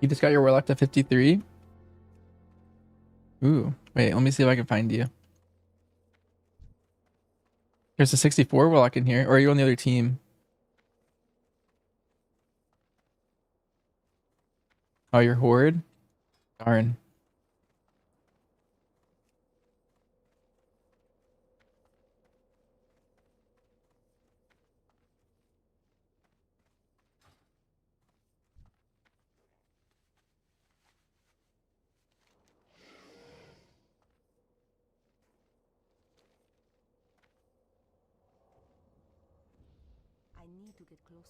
You just got your warlock to 53? Ooh, wait, let me see if I can find you. There's a 64 warlock in here, or are you on the other team? Oh, you're horde? Darn. I need to get closer.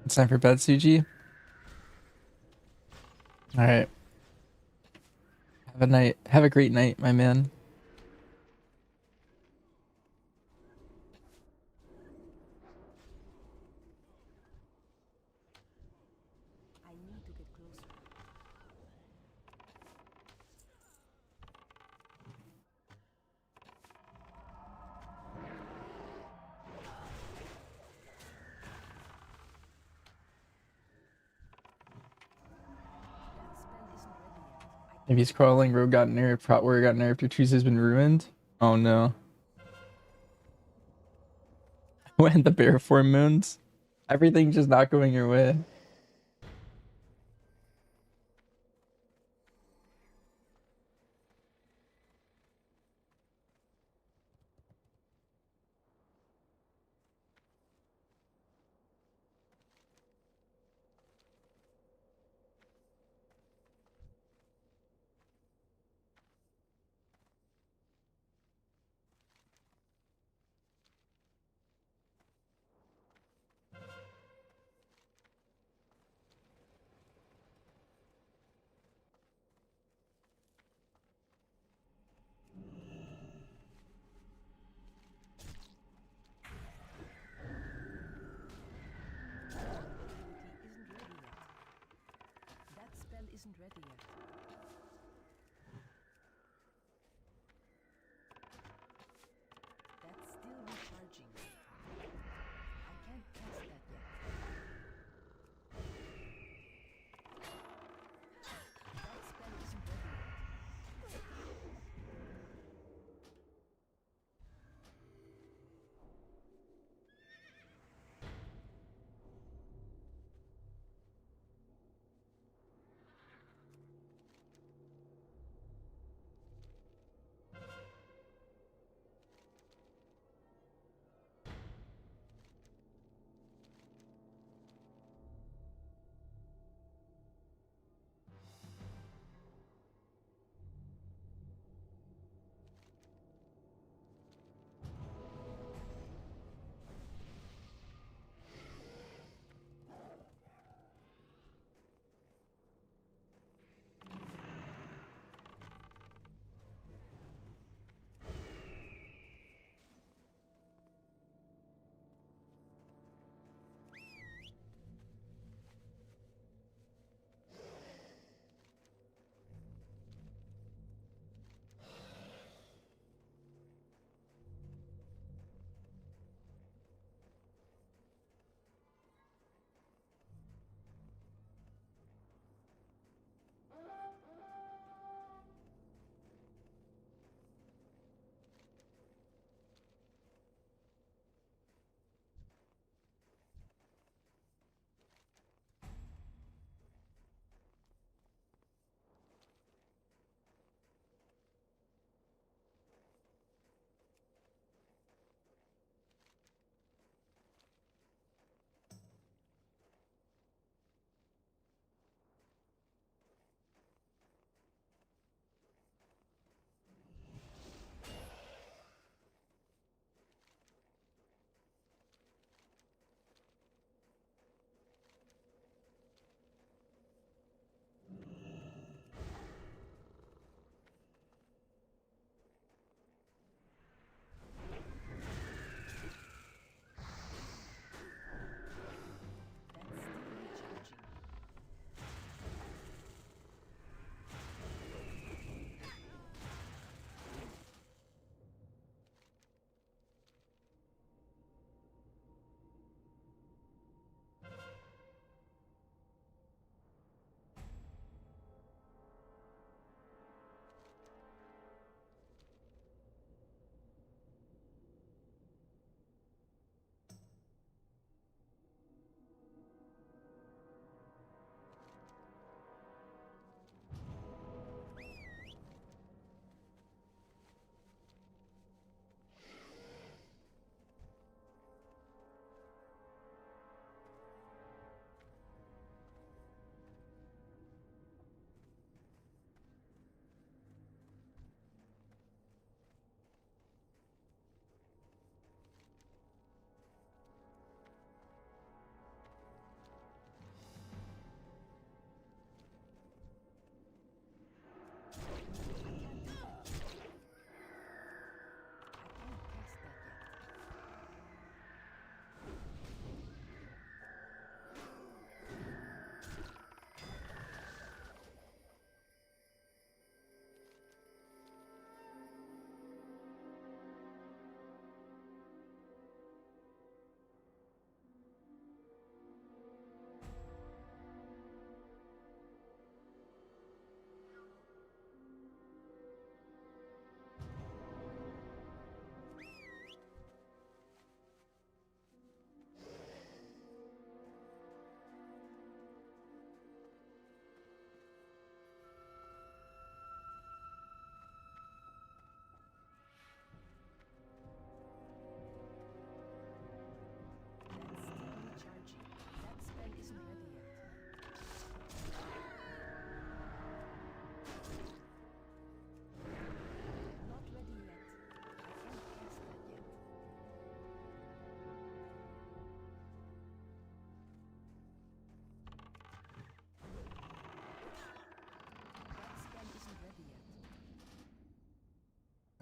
It's time for bed, Suji. All right. Have a great night, my man. I need to get closer. That spell isn't ready yet. I Maybe he's crawling. Rogue got nerfed. Prot Warrior got nerfed. Your trees has been ruined. Oh no. When the bear form moons, everything just not going your way. That spell isn't ready yet. That's still recharging. I can't cast that yet. That spell isn't ready yet.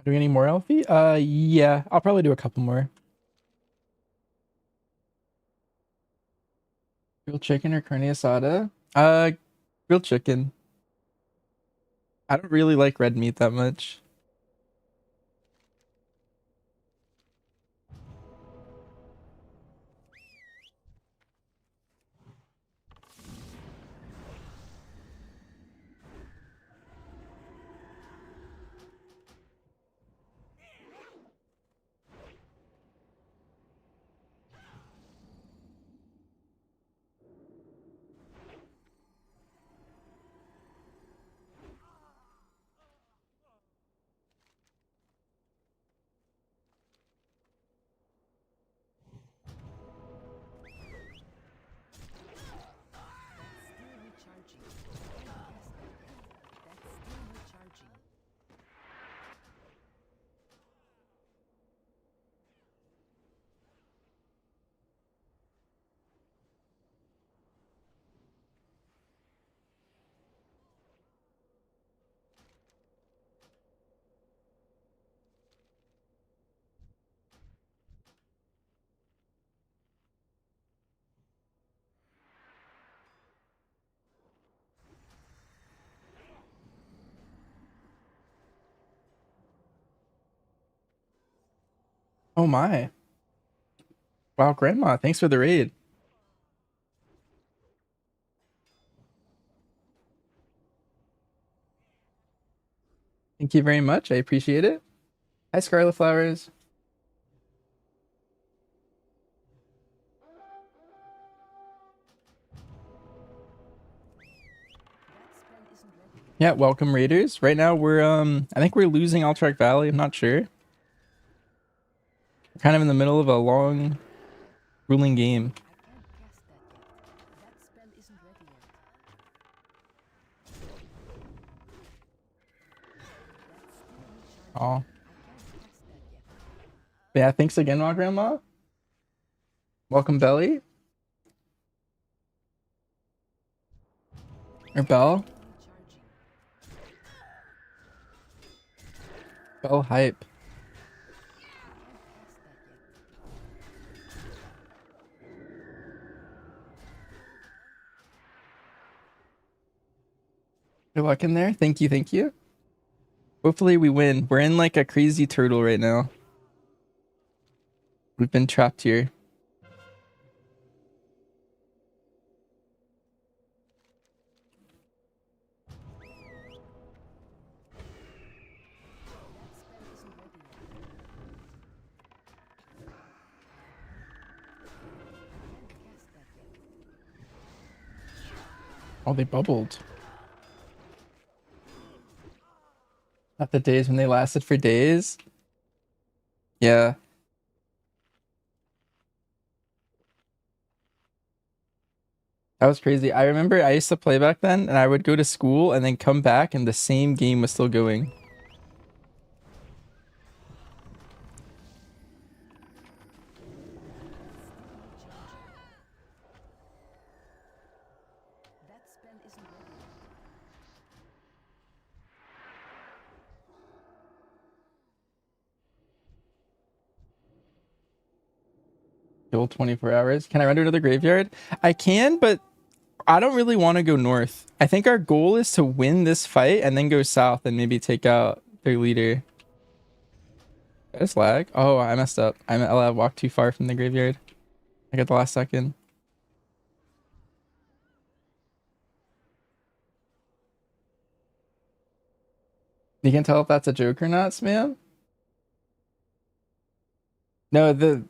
Doing any more Alfie? Yeah, I'll probably do a couple more. Grilled chicken or carne asada? Grilled chicken. I don't really like red meat that much. Still recharging. That's still recharging. Oh my. Wow, Grandma, thanks for the raid. Thank you very much. I appreciate it. Hi, Scarlet Flowers. Yeah, welcome Raiders. Right now we're I think we're losing Alterac Valley, I'm not sure. We're kind of in the middle of a long ruling game. Oh. Yeah, thanks again, my grandma. Welcome, Belly. Or Bell. Bell hype. Good luck in there. Thank you, thank you. Hopefully we win. We're in like a crazy turtle right now. We've been trapped here. Oh, they bubbled. Not the days when they lasted for days. Yeah. That was crazy. I remember I used to play back then and I would go to school and then come back and the same game was still going. Kill 24 hours. Can I run to another graveyard? I can, but I don't really want to go north. I think our goal is to win this fight and then go south and maybe take out their leader. I just lag. Oh, I messed up. I walked too far from the graveyard. I got the last second. You can tell if that's a joke or not, Spam? No, the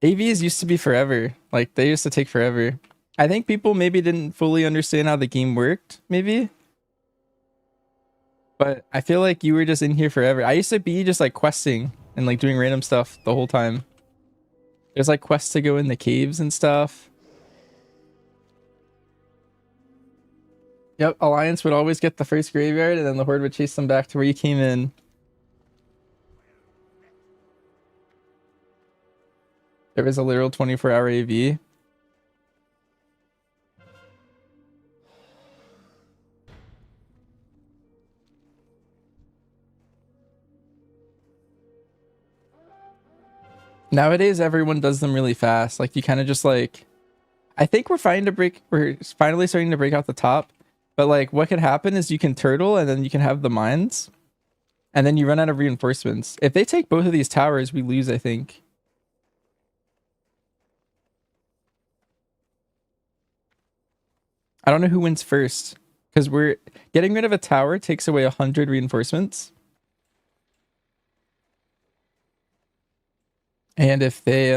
AVs used to be forever. Like, they used to take forever. I think people maybe didn't fully understand how the game worked, maybe. But I feel like you were just in here forever. I used to be just like questing and like doing random stuff the whole time. There's like quests to go in the caves and stuff. Yep, Alliance would always get the first graveyard and then the Horde would chase them back to where you came in. There was a literal 24-hour AV. Nowadays, everyone does them really fast. Like you kind of just like, I think we're finally starting to break out the top. But like what could happen is you can turtle and then you can have the mines. And then you run out of reinforcements. If they take both of these towers, we lose, I think. I don't know who wins first. Because we're getting rid of a tower takes away 100 reinforcements. And if they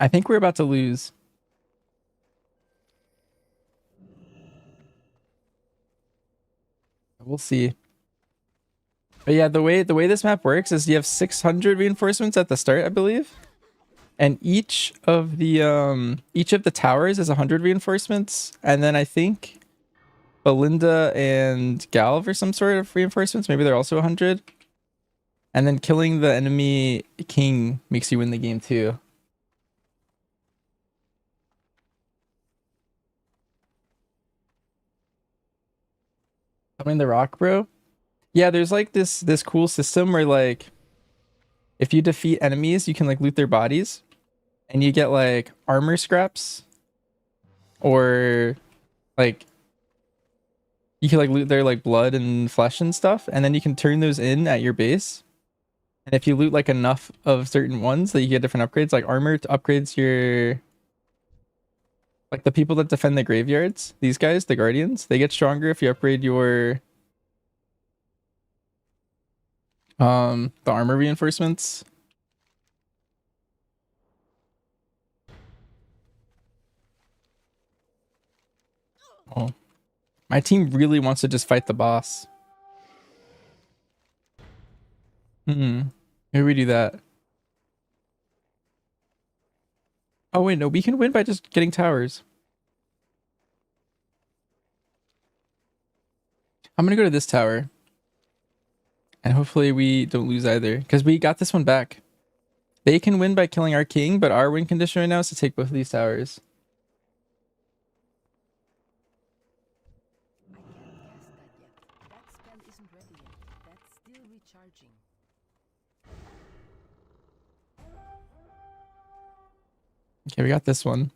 I think we're about to lose. We'll see. But yeah, the way this map works is you have 600 reinforcements at the start, I believe. And each of the towers is 100 reinforcements. And then I think Belinda and Galv are some sort of reinforcements. Maybe they're also 100. And then killing the enemy king makes you win the game too. Coming the rock, bro. Yeah, there's like this cool system where like if you defeat enemies, you can like loot their bodies and you get like armor scraps or like you can like loot their like blood and flesh and stuff, and then you can turn those in at your base. And if you loot like enough of certain ones, that you get different upgrades, like armor upgrades your like the people that defend the graveyards, these guys, the guardians, they get stronger if you upgrade your the armor reinforcements. Oh, my team really wants to just fight the boss. Maybe we do that. Oh wait, no, we can win by just getting towers. I'm gonna go to this tower. And hopefully we don't lose either. Because we got this one back. They can win by killing our king, but our win condition right now is to take both of these towers. I can't cast that yet. That spell isn't ready yet. That's still recharging. Okay, we got this one.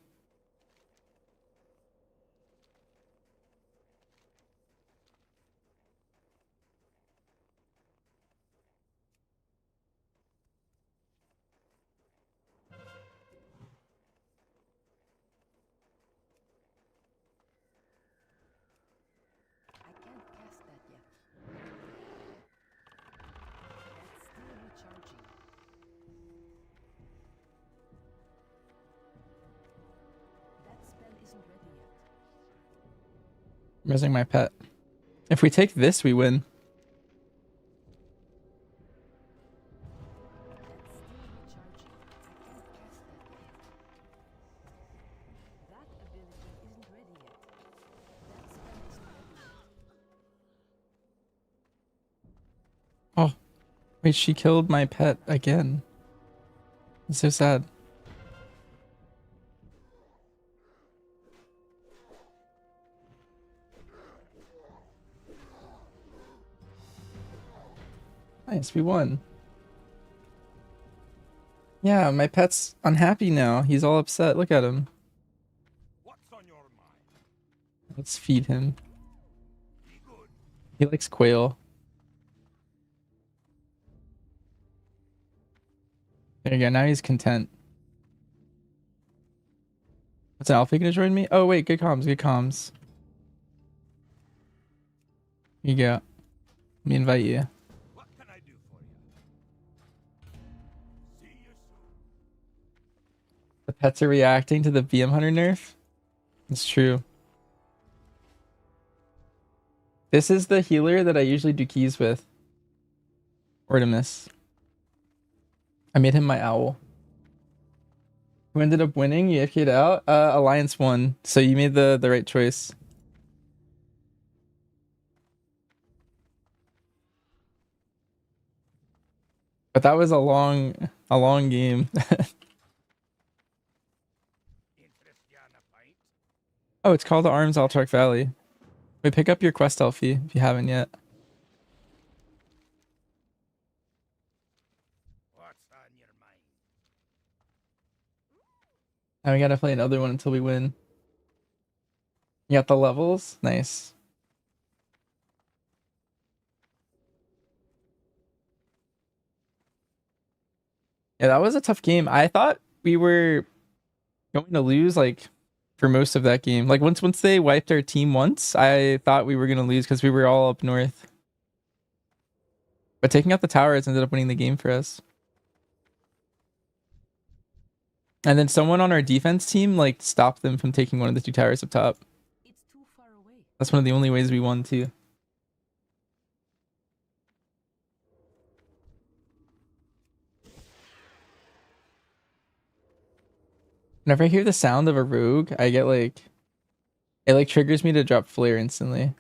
I can't cast that yet. That's still recharging. That spell isn't ready yet. I'm using my pet. If we take this, we win. That's still recharging. I can't cast that yet. That ability isn't ready yet. That spell isn't ready yet. Oh, wait, she killed my pet again. It's so sad. Nice, we won. Yeah, my pet's unhappy now. He's all upset. Look at him. What's on your mind? Let's feed him. He likes quail. There you go. Now he's content. What's an alpha gonna join me? Oh wait, good comms, good comms. Here you go. Let me invite you. What can I do for you? See you soon. The pets are reacting to the BM Hunter nerf. It's true. This is the healer that I usually do keys with. Ortimus. I made him my owl. Who ended up winning? You AFK'd out? Alliance won. So you made the right choice. But that was a long game. Oh, it's called the Arms Altark Valley. Wait, pick up your quest Elfie if you haven't yet. Now we gotta play another one until we win. You got the levels? Nice. Yeah, that was a tough game. I thought we were going to lose like for most of that game. Like once they wiped our team once, I thought we were gonna lose because we were all up north. But taking out the towers ended up winning the game for us. And then someone on our defense team like stopped them from taking one of the 2 towers up top. It's too far away. That's one of the only ways we won too. Whenever I hear the sound of a rogue, I get like it like triggers me to drop flare instantly.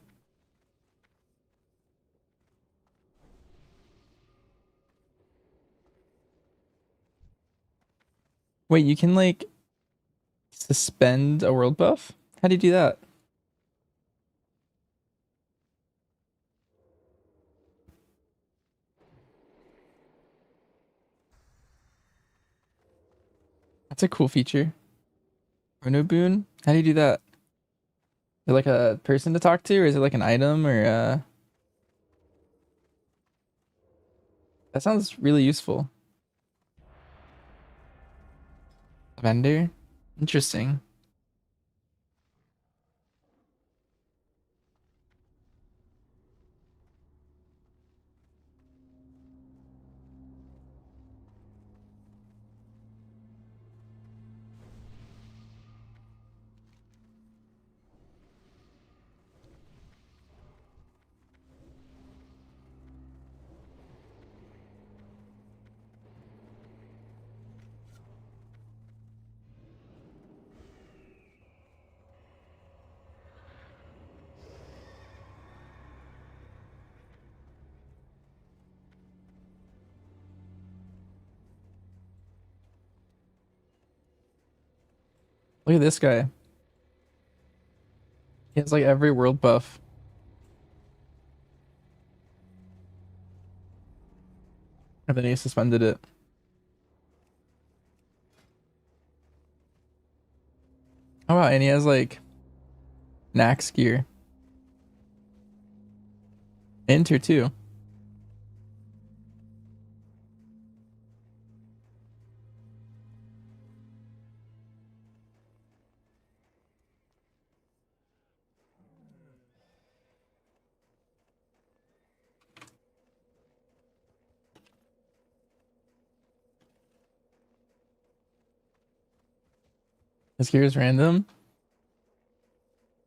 Wait, you can like suspend a world buff? How do you do that? That's a cool feature. Chrono boon? How do you do that? Is it like a person to talk to, or is it like an item, or that sounds really useful. Vendor? Interesting. Look at this guy. He has like every world buff. And then he suspended it. Oh wow, and he has like Nax gear. Enter too. His gear is random.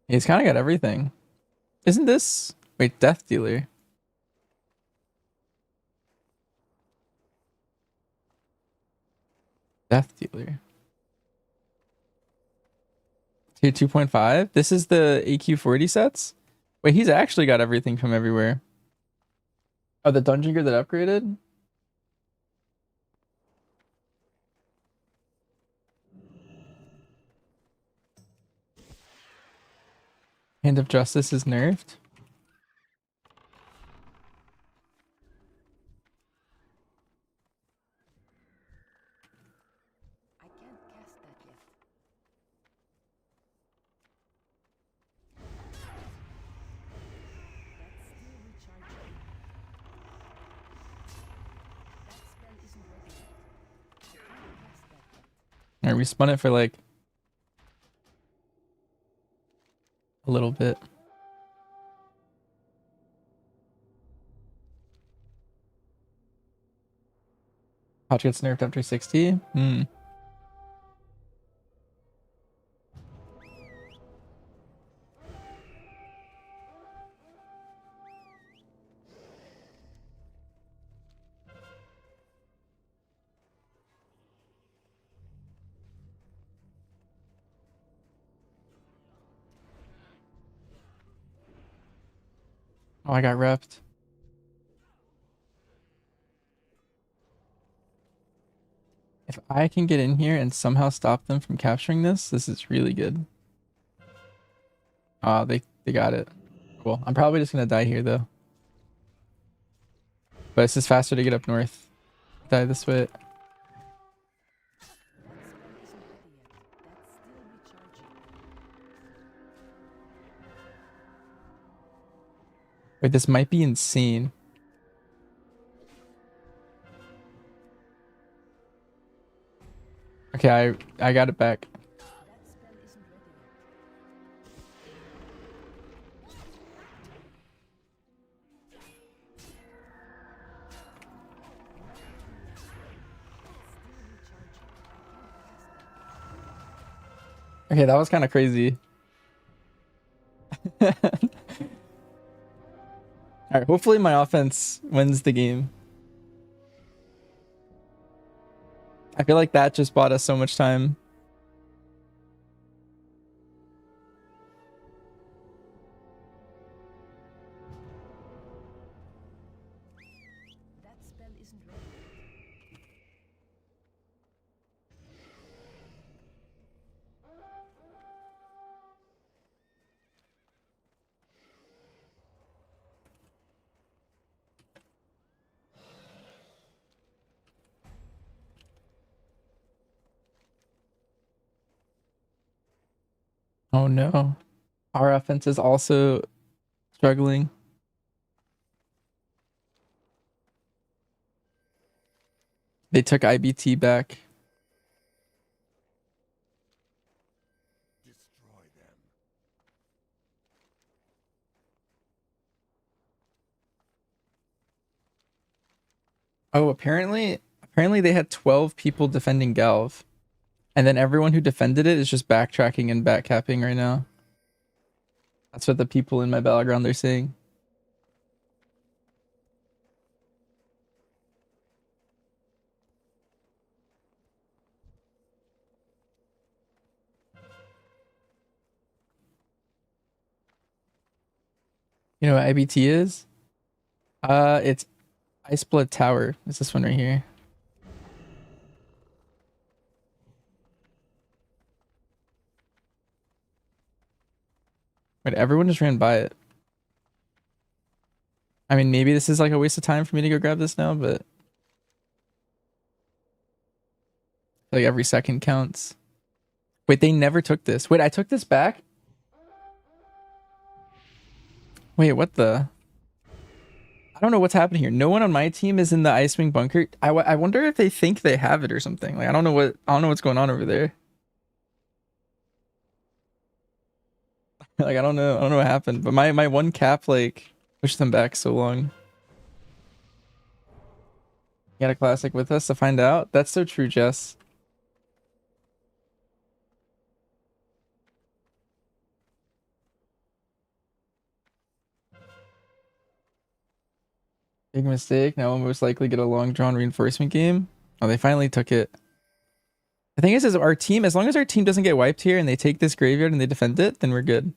He's kind of got everything. Isn't this... Wait, Death Dealer. Death Dealer. Tier 2.5? This is the AQ40 sets? Wait, he's actually got everything from everywhere. Oh, the dungeon gear that upgraded? Hand of Justice is nerfed? I can't cast that yet. That's still recharging. That spell isn't ready yet. I can't cast that yet. Alright, we spun it for like a little bit. Pouch gets nerfed after 60? Hmm. Oh, I got repped. If I can get in here and somehow stop them from capturing this is really good. They got it. Cool. I'm probably just gonna die here though. But it's just faster to get up north. Die this way. Wait, this might be insane. Okay, I got it back. Okay, that was kind of crazy. Alright, hopefully my offense wins the game. I feel like that just bought us so much time. That spell isn't ready yet. Oh no. Our offense is also struggling. They took IBT back. Destroy them. Oh, apparently they had 12 people defending Galv. And then everyone who defended it is just backtracking and backcapping right now. That's what the people in my battleground are saying. You know what IBT is? It's Ice Blood Tower. It's this one right here. Wait, everyone just ran by it. I mean, maybe this is like a waste of time for me to go grab this now, but like every second counts. Wait, they never took this. Wait, I took this back? Wait, what the? I don't know what's happening here. No one on my team is in the Icewing bunker. I wonder if they think they have it or something. Like I don't know what's going on over there. Like I don't know what happened. But my one cap like pushed them back so long. You got a classic with us to find out? That's so true, Jess. Big mistake. Now we'll most likely get a long drawn reinforcement game. Oh, they finally took it. The thing is our team, as long as our team doesn't get wiped here and they take this graveyard and they defend it, then we're good.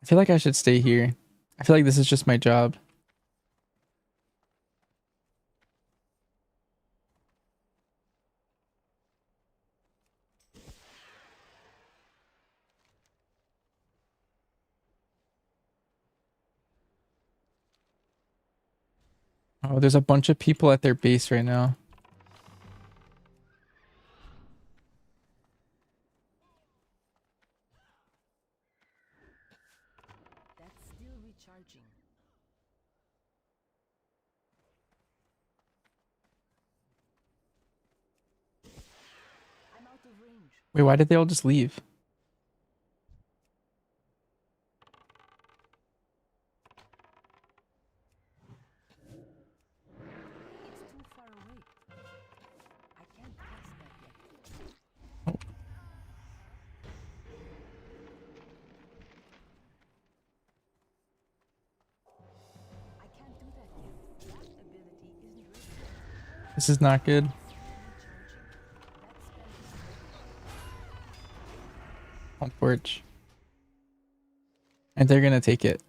I feel like I should stay here. I feel like this is just my job. Oh, there's a bunch of people at their base right now. That's still recharging. I'm out of range. Wait, why did they all just leave? It's too far away. I can't pass that yet. I can't do that yet. That ability isn't ready. This is not good. On porch. And they're gonna take it.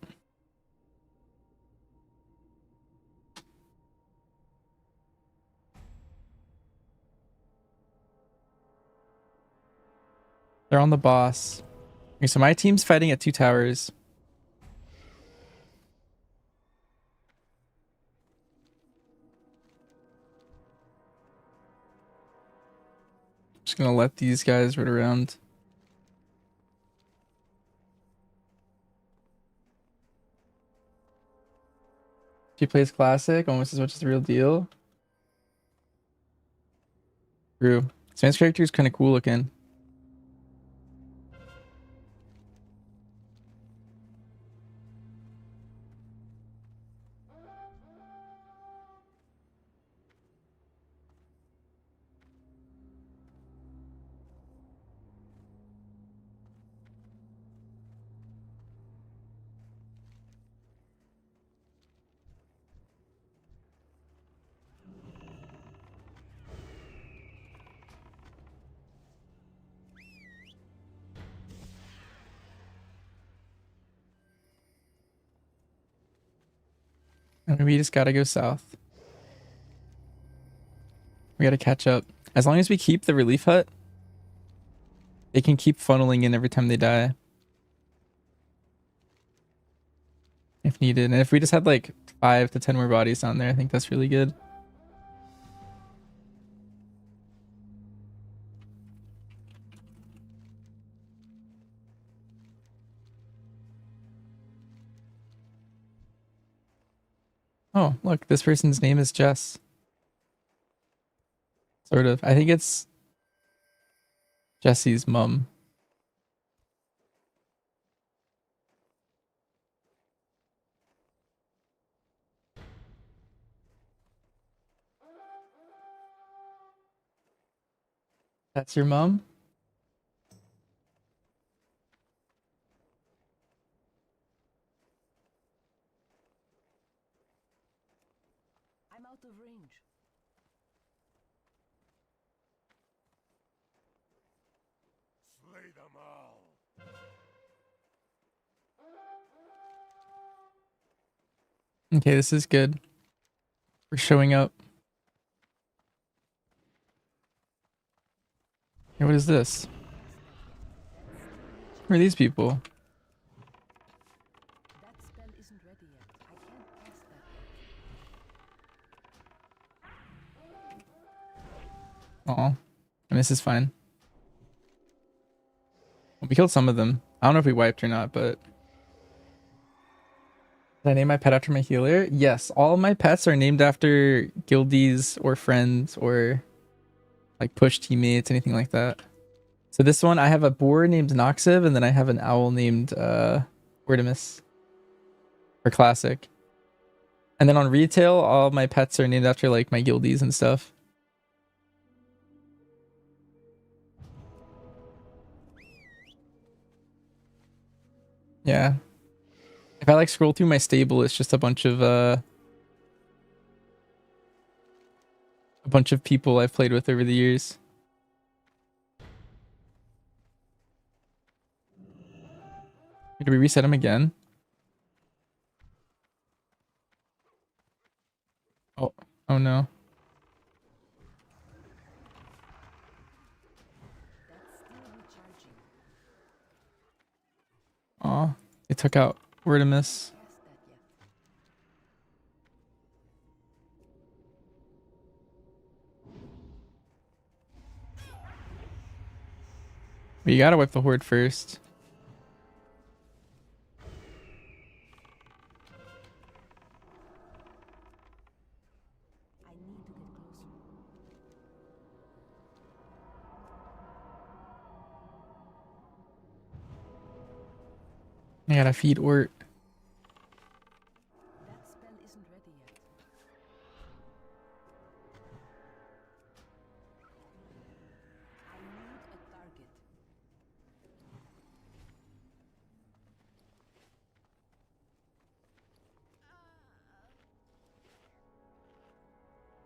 They're on the boss. Okay, so my team's fighting at 2 towers. Just gonna let these guys run around. She plays classic almost as much as the real deal. True. This man's character is kind of cool looking. And we just gotta go south. We gotta catch up. As long as we keep the relief hut, they can keep funneling in every time they die. If needed. And if we just had like 5 to 10 more bodies down there, I think that's really good. Oh, look, this person's name is Jess. Sort of. I think it's Jesse's mom. That's your mom? I'm out of range. Slay them all. Okay, this is good. We're showing up. Hey, what is this? Who are these people? That spell isn't ready yet. I can't cast that. Aw. And this is fine. Well, we killed some of them. I don't know if we wiped or not, but... Did I name my pet after my healer? Yes, all of my pets are named after guildies or friends or like push teammates, anything like that. So this one, I have a boar named Noxiv, and then I have an owl named Wordimus. For classic. And then on retail, all my pets are named after like my guildies and stuff. Yeah. If I like scroll through my stable, it's just a bunch of people I've played with over the years. Did we reset him again? Oh, oh no. Aw, it took out Wordimus. But you gotta wipe the horde first. I gotta feed Ort. That spell isn't ready yet. I need a target.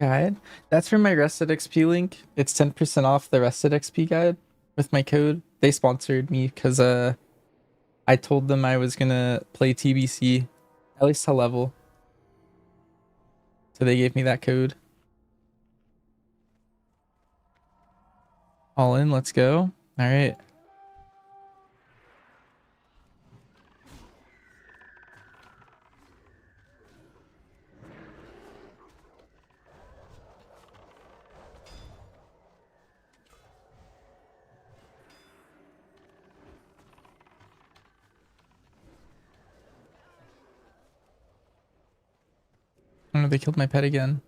guide. That's from my RestedXP link. It's 10% off the RestedXP guide with my code. They sponsored me because I told them I was gonna play TBC, at least to level. So they gave me that code. All in, let's go. All right. Oh, they killed my pet again.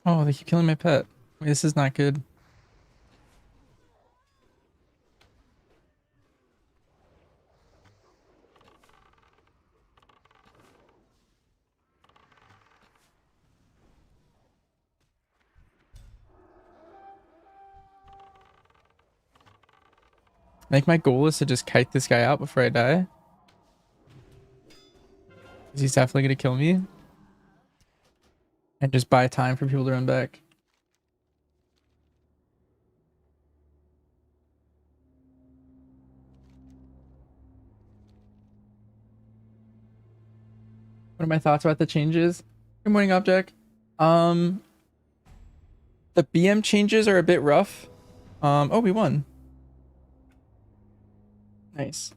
Oh, they keep killing my pet. Wait, this is not good. I think my goal is to just kite this guy out before I die. He's definitely gonna kill me. And just buy time for people to run back. What are my thoughts about the changes? Good morning, Object. The BM changes are a bit rough. Oh, we won. Nice.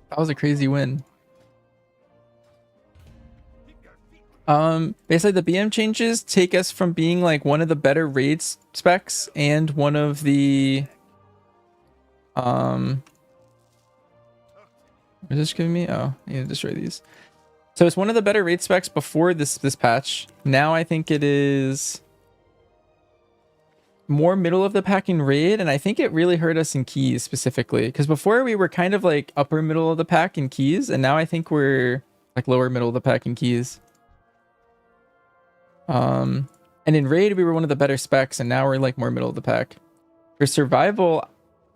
That was a crazy win. Basically the BM changes take us from being like one of the better raid specs and one of the what is this giving me? Oh, I need to destroy these. So it's one of the better raid specs before this patch. Now I think it is more middle of the pack in raid, and I think it really hurt us in keys specifically, because before we were kind of like upper middle of the pack in keys, and now I think we're like lower middle of the pack in keys. And in raid we were one of the better specs, and now we're like more middle of the pack. For survival,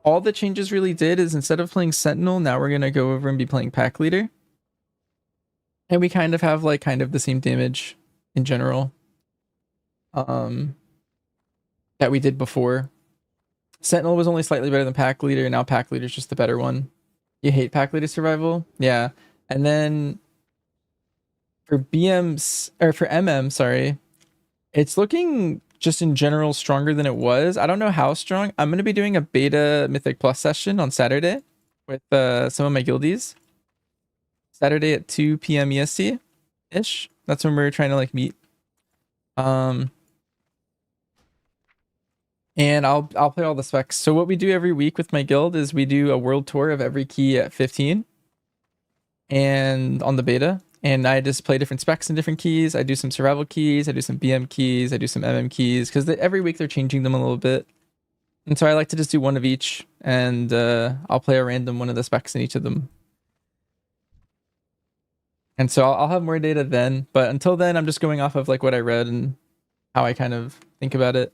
all the changes really did is instead of playing sentinel, now we're gonna go over and be playing pack leader, and we kind of have like kind of the same damage in general that we did before. Sentinel was only slightly better than pack leader, and now pack leader is just the better one. You hate pack leader survival? Yeah. And then for BMs, or for MM, sorry, it's looking just in general stronger than it was. I don't know how strong. I'm going to be doing a beta Mythic Plus session on Saturday with some of my guildies. Saturday at 2 p.m. EST ish. That's when we're trying to like meet. And I'll play all the specs. So what we do every week with my guild is we do a world tour of every key at 15 and on the beta, and I just play different specs in different keys. I do some survival keys, I do some BM keys, I do some MM keys, because every week they're changing them a little bit. And so I like to just do one of each, and I'll play a random one of the specs in each of them. And so I'll have more data then, but until then I'm just going off of like what I read and how I kind of think about it.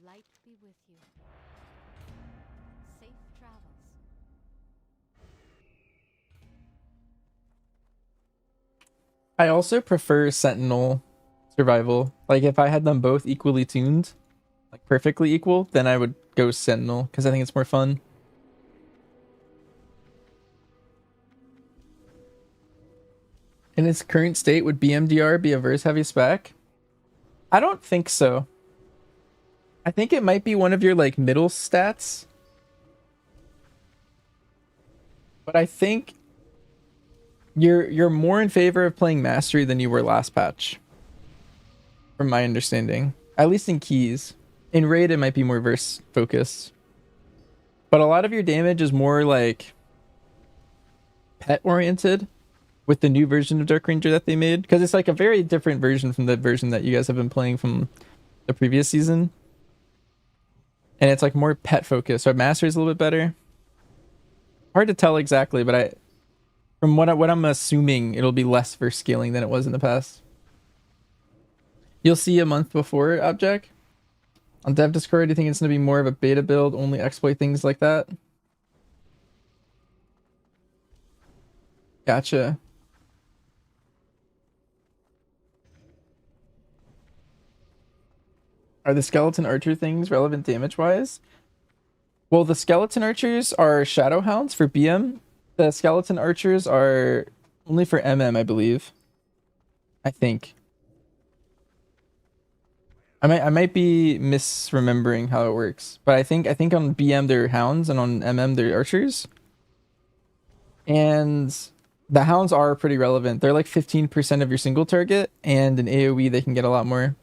Light be with you. Safe travels. I also prefer Sentinel survival. Like if I had them both equally tuned, like perfectly equal, then I would go Sentinel because I think it's more fun. In its current state, would BMDR be a verse heavy spec? I don't think so. I think it might be one of your like middle stats. But I think you're more in favor of playing Mastery than you were last patch, from my understanding. At least in keys. In raid, it might be more verse focused. But a lot of your damage is more like pet oriented with the new version of Dark Ranger that they made. Because it's like a very different version from the version that you guys have been playing from the previous season. And it's like more pet focused. So Mastery is a little bit better. Hard to tell exactly, but from what I'm assuming, it'll be less for scaling than it was in the past. You'll see a month before Object. On Dev Discord, do you think it's going to be more of a beta build, only exploit things like that? Gotcha. Are the skeleton archer things relevant damage-wise? Well, the skeleton archers are shadow hounds for BM. The skeleton archers are only for MM, I believe. I think. I might be misremembering how it works, but I think on BM they're hounds and on MM they're archers. And the hounds are pretty relevant. They're like 15% of your single target, and in AoE they can get a lot more.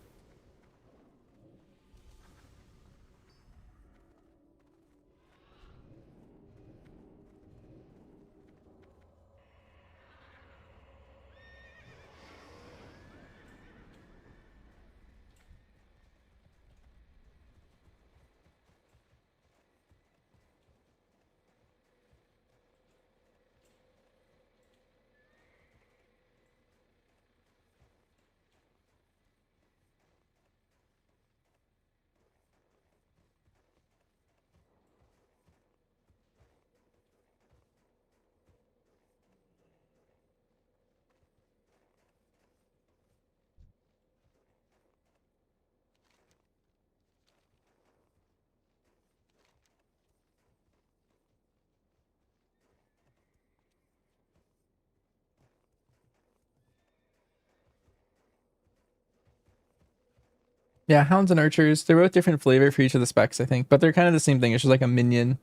Yeah, hounds and archers, they're both different flavor for each of the specs, I think, but they're kind of the same thing. It's just like a minion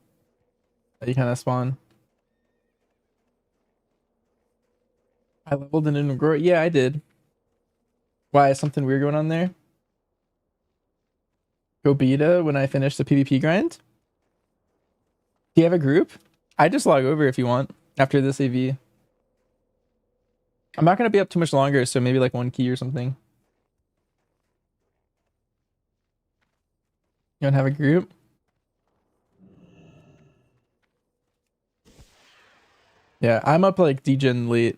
that you kind of spawn. I leveled in and grow. Yeah, I did. Why, is something weird going on there? Go beta when I finish the PvP grind? Do you have a group? I just log over if you want after this AV. I'm not going to be up too much longer, so maybe like 1 key or something. You don't have a group? Yeah, I'm up like degen late.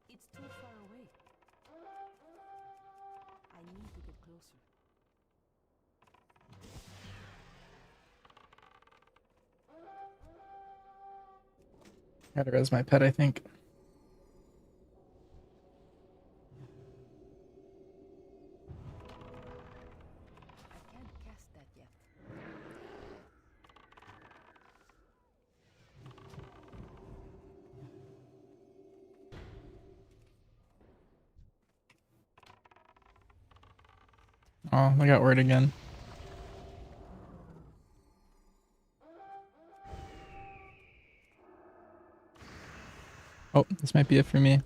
It's too far away. I need to get closer. Gotta res my pet, I think. I can't cast that yet. Oh, I got word again. Oh, this might be it for me.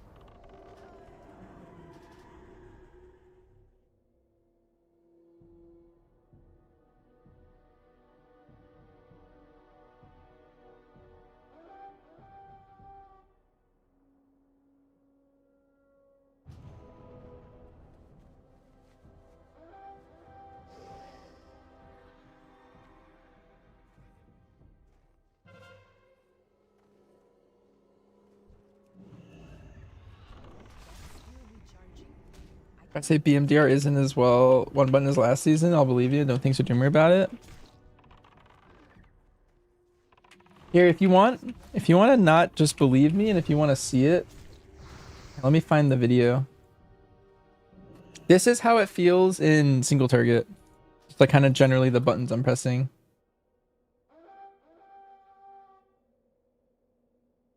If I say BMDR isn't as well one button as last season, I'll believe you. Don't think so doomer about it. Here, if you want to not just believe me, and if you want to see it, let me find the video. This is how it feels in single target. It's like kind of generally the buttons I'm pressing.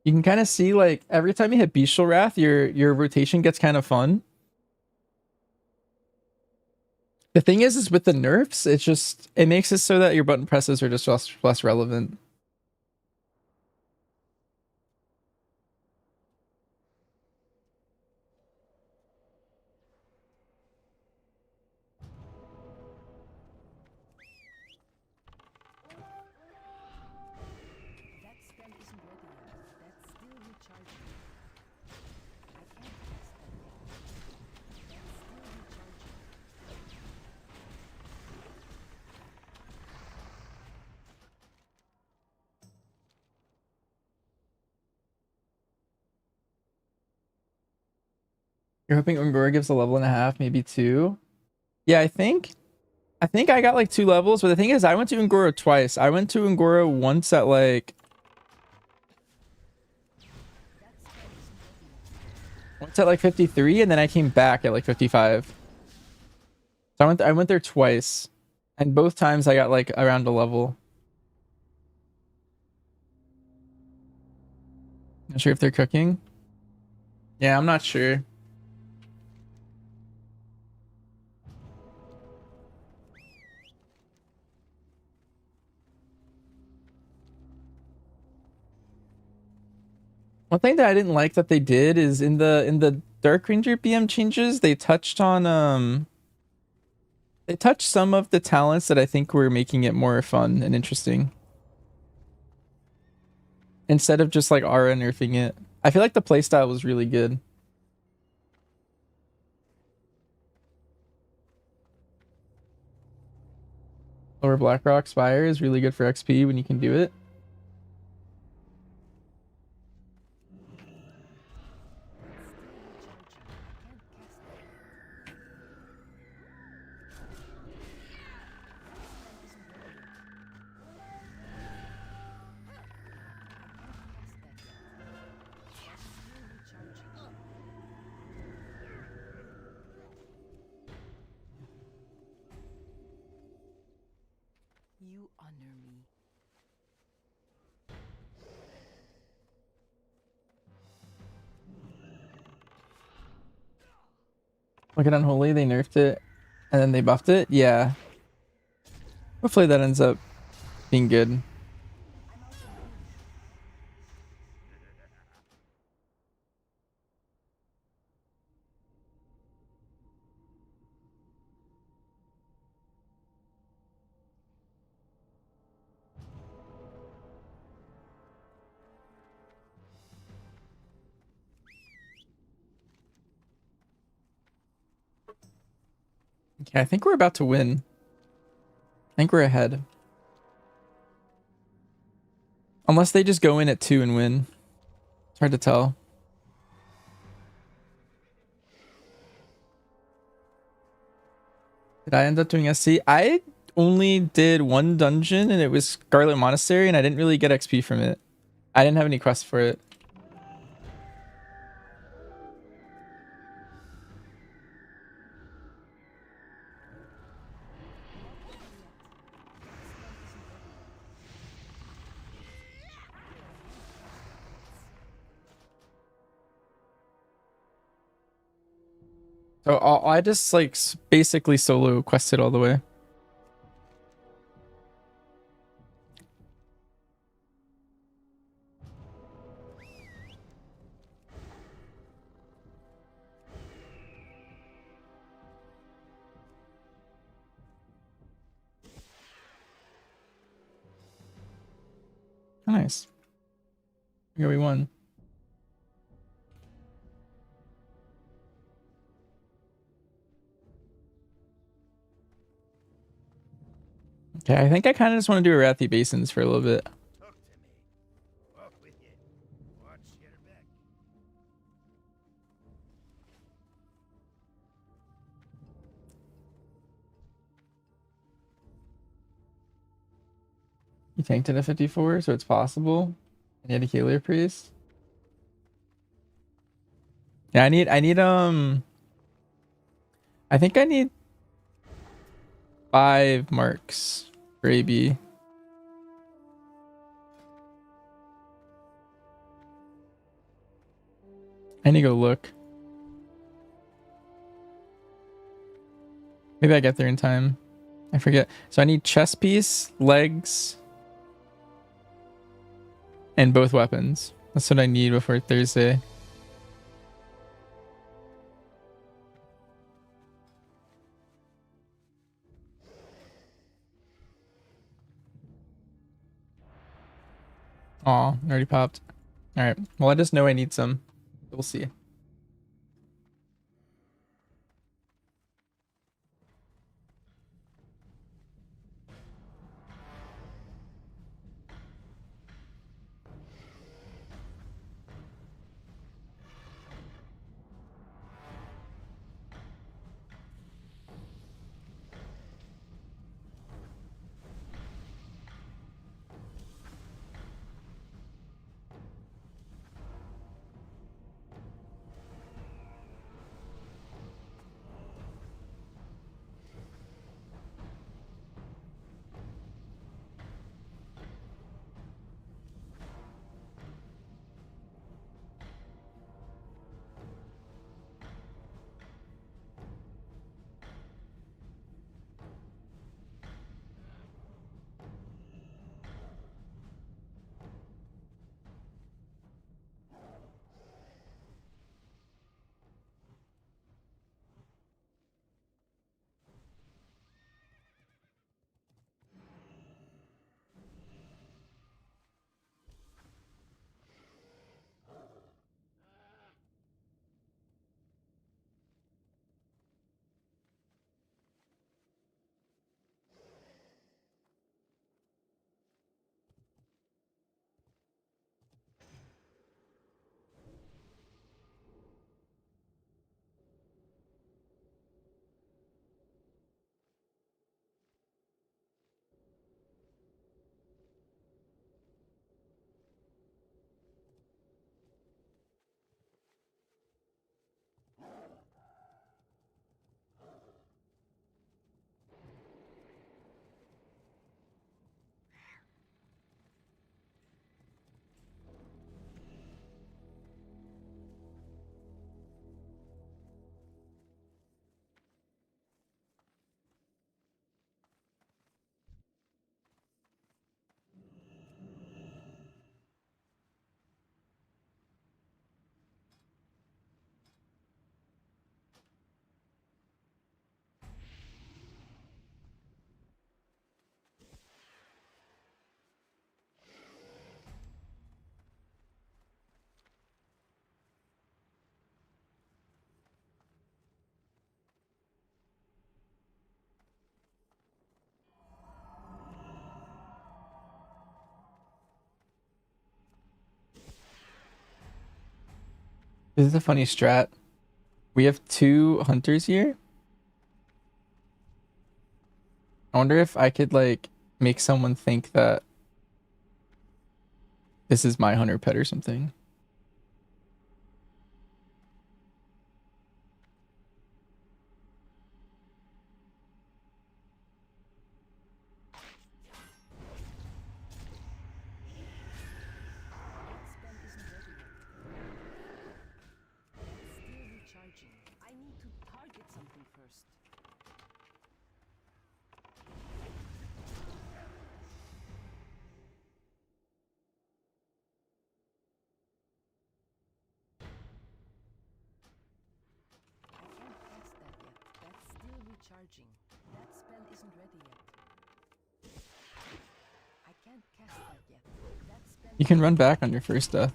You can kind of see like every time you hit Bestial Wrath, your rotation gets kind of fun. The thing is with the nerfs, it makes it so that your button presses are just less relevant. That spell isn't ready yet. That's still recharging. I can't cast that yet. That's still recharging. You're hoping Ungora gives a level and a half, maybe 2. Yeah, I think I got like 2 levels, but the thing is I went to Ungora twice. I went to Ungora once at like once at like 53, and then I came back at like 55. So I went there twice, and both times I got like around a level. Not sure if they're cooking. Yeah, I'm not sure. One thing that I didn't like that they did is in the Dark Ranger BM changes, they touched on they touched some of the talents that I think were making it more fun and interesting. Instead of just like Aura nerfing it. I feel like the playstyle was really good. Lower Blackrock Spire is really good for XP when you can do it. You honor me. Look at Unholy, they nerfed it and then they buffed it. Yeah. Hopefully that ends up being good. Okay, I think we're about to win. I think we're ahead. Unless they just go in at 2 and win. It's hard to tell. Did I end up doing SC? I only did 1 dungeon and it was Scarlet Monastery and I didn't really get XP from it. I didn't have any quests for it. So I just like basically solo quested all the way. Nice. Here we won. Okay, I think I kind of just want to do Arathi Basins for a little bit. You tanked it at 54, so it's possible. And you had a healer priest. Yeah, I need I think I need 5 marks for AB. I need to go look. Maybe I get there in time. I forget. So I need chest piece, legs, and both weapons. That's what I need before Thursday. Aw, already popped. Alright. Well, I just know I need some. We'll see. This is a funny strat. We have 2 hunters here. I wonder if I could like make someone think that this is my hunter pet or something. Still recharging. I need to target something first. I can't cast that yet. That's still recharging. That spell isn't ready yet. I can't cast that yet. That spell You can run back on your first death.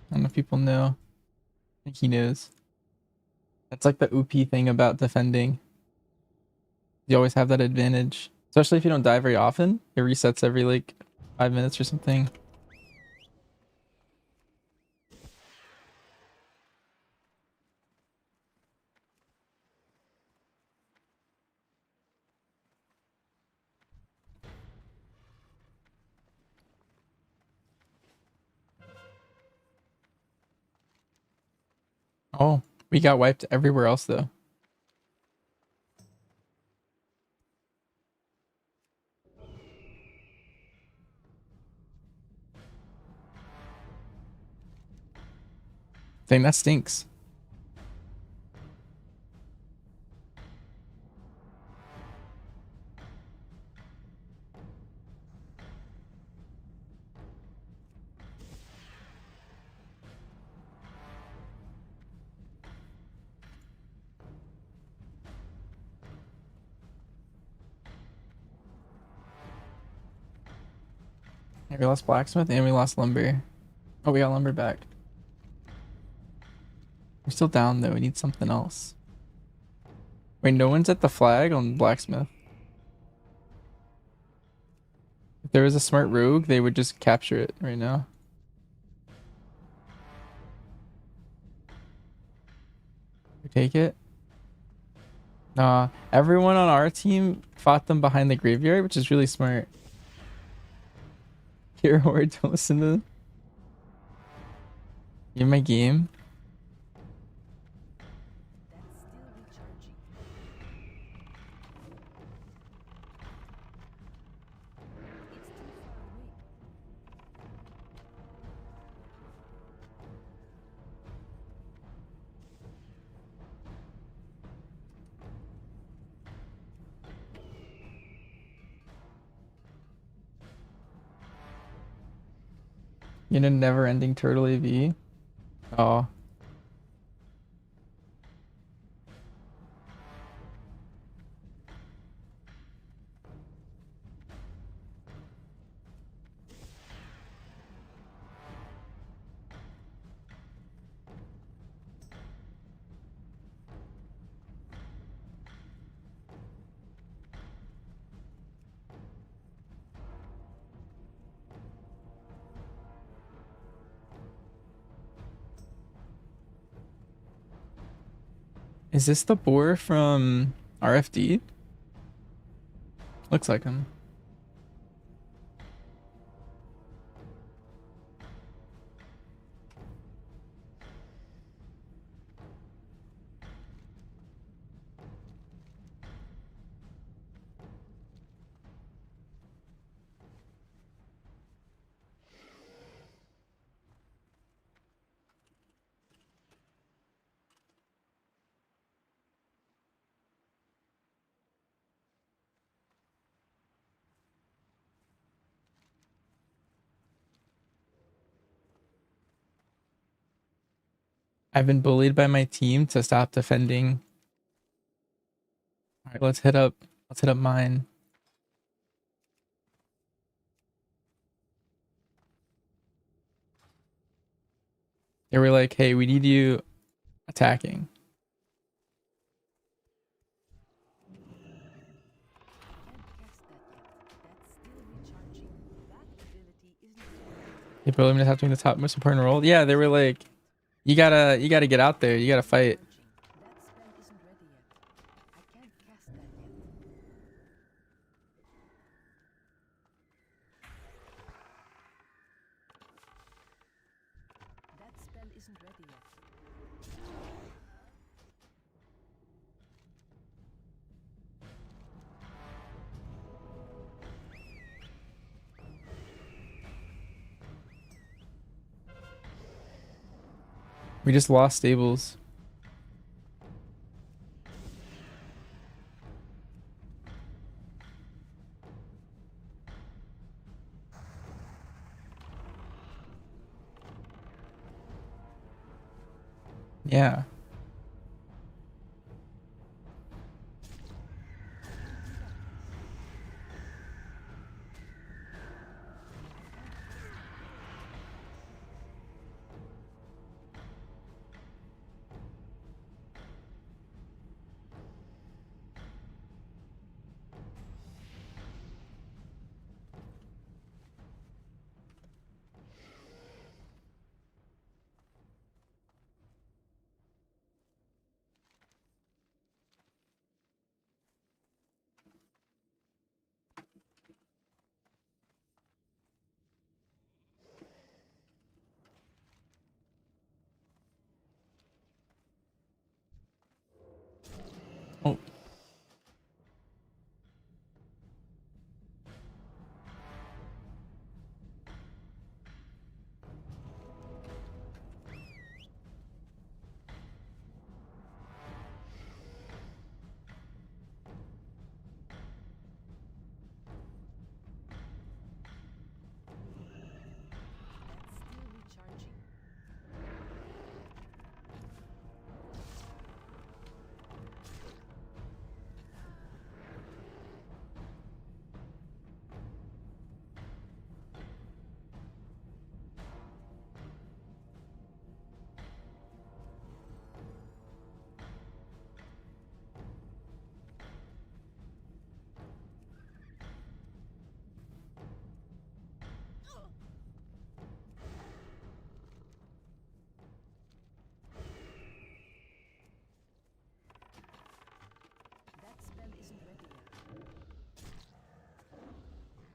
I don't know if people know. I think he knows. That's like the OP thing about defending. You always have that advantage. Especially if you don't die very often. It resets every like 5 minutes or something. Oh, we got wiped everywhere else though. Dang, that stinks. Yeah, we lost blacksmith and we lost lumber. Oh, we got lumber back. We're still down though. We need something else. Wait, no one's at the flag on blacksmith. If there was a smart rogue, they would just capture it right now. We take it. Nah, everyone on our team fought them behind the graveyard, which is really smart. Hear a word, don't listen to them. Give my game. In a never-ending turtle AV. Oh. Is this the boar from RFD? Looks like him. I've been bullied by my team to stop defending. All right, let's hit up mine. They were like, "Hey, we need you attacking." They probably gonna have to be the top most important role. Yeah, they were like, you gotta get out there. You gotta fight. That spell isn't ready yet. We just lost stables. Yeah.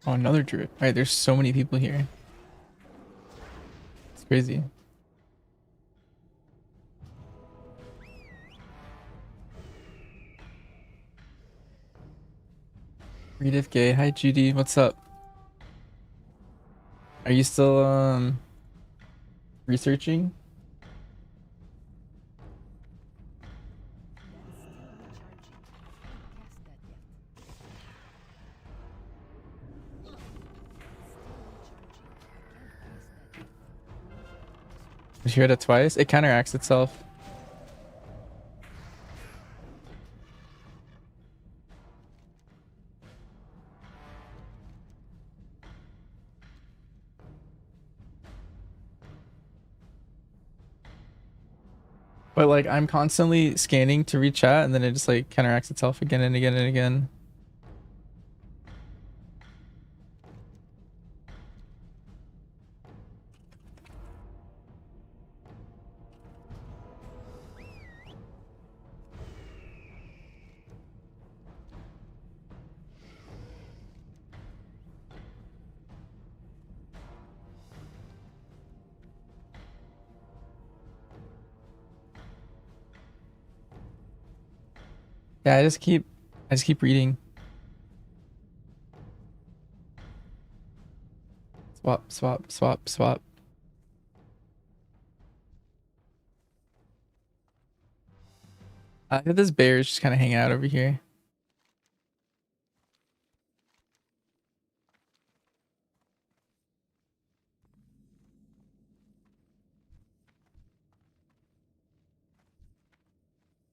Oh, another druid. Alright, there's so many people here. It's crazy. Read if gay. Hi Judy, what's up? Are you still researching? Did you hear that twice? It counteracts itself. But like I'm constantly scanning to read chat and then it just like counteracts itself again and again and again. Yeah, I just keep reading. Swap, swap, swap, swap. I think this bear is just kind of hanging out over here.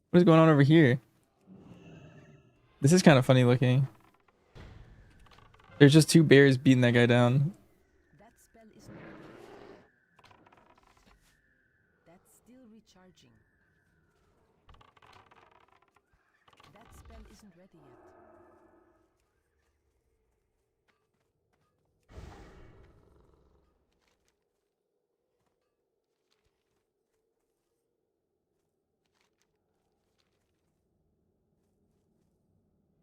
What is going on over here? This is kind of funny looking. There's just two bears beating that guy down. That spell is ready. That's still recharging. That spell isn't ready yet.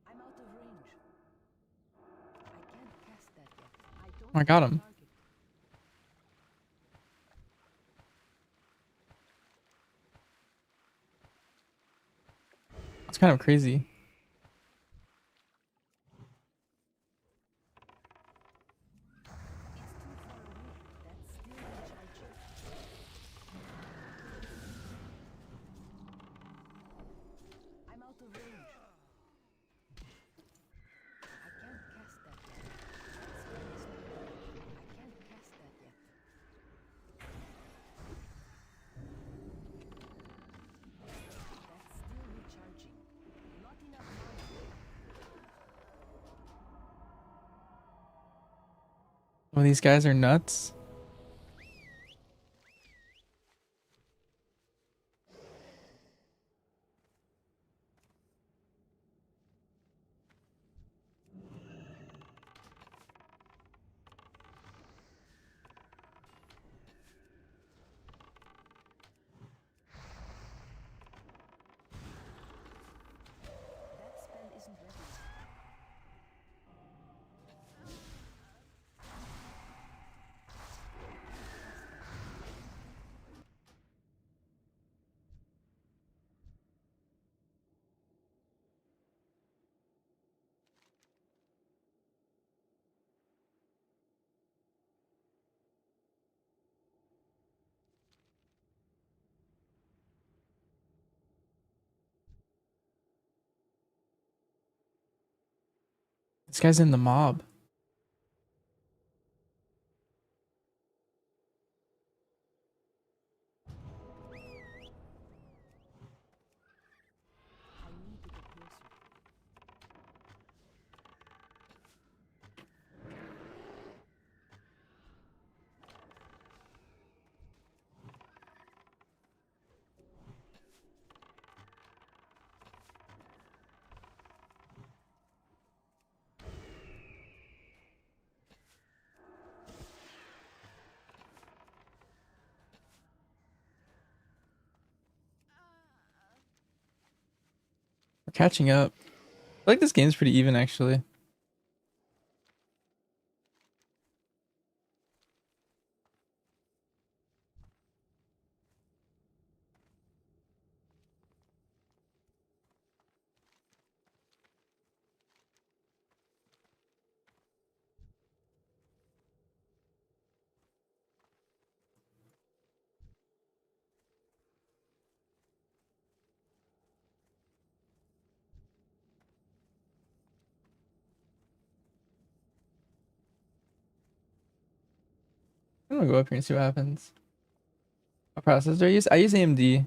I'm out of range. I can't cast that yet. I don't I got him. target. It's kind of crazy. I'm out of range. I can't cast that yet. That spell is not ready. I can't cast that yet. That's still recharging. Not enough mana. Oh, these guys are nuts. That spell isn't ready yet. This guy's in the mob. I need to get closer. We're catching up. I feel like this game's pretty even actually. I'm gonna go up here and see what happens. What processor I use? I use AMD.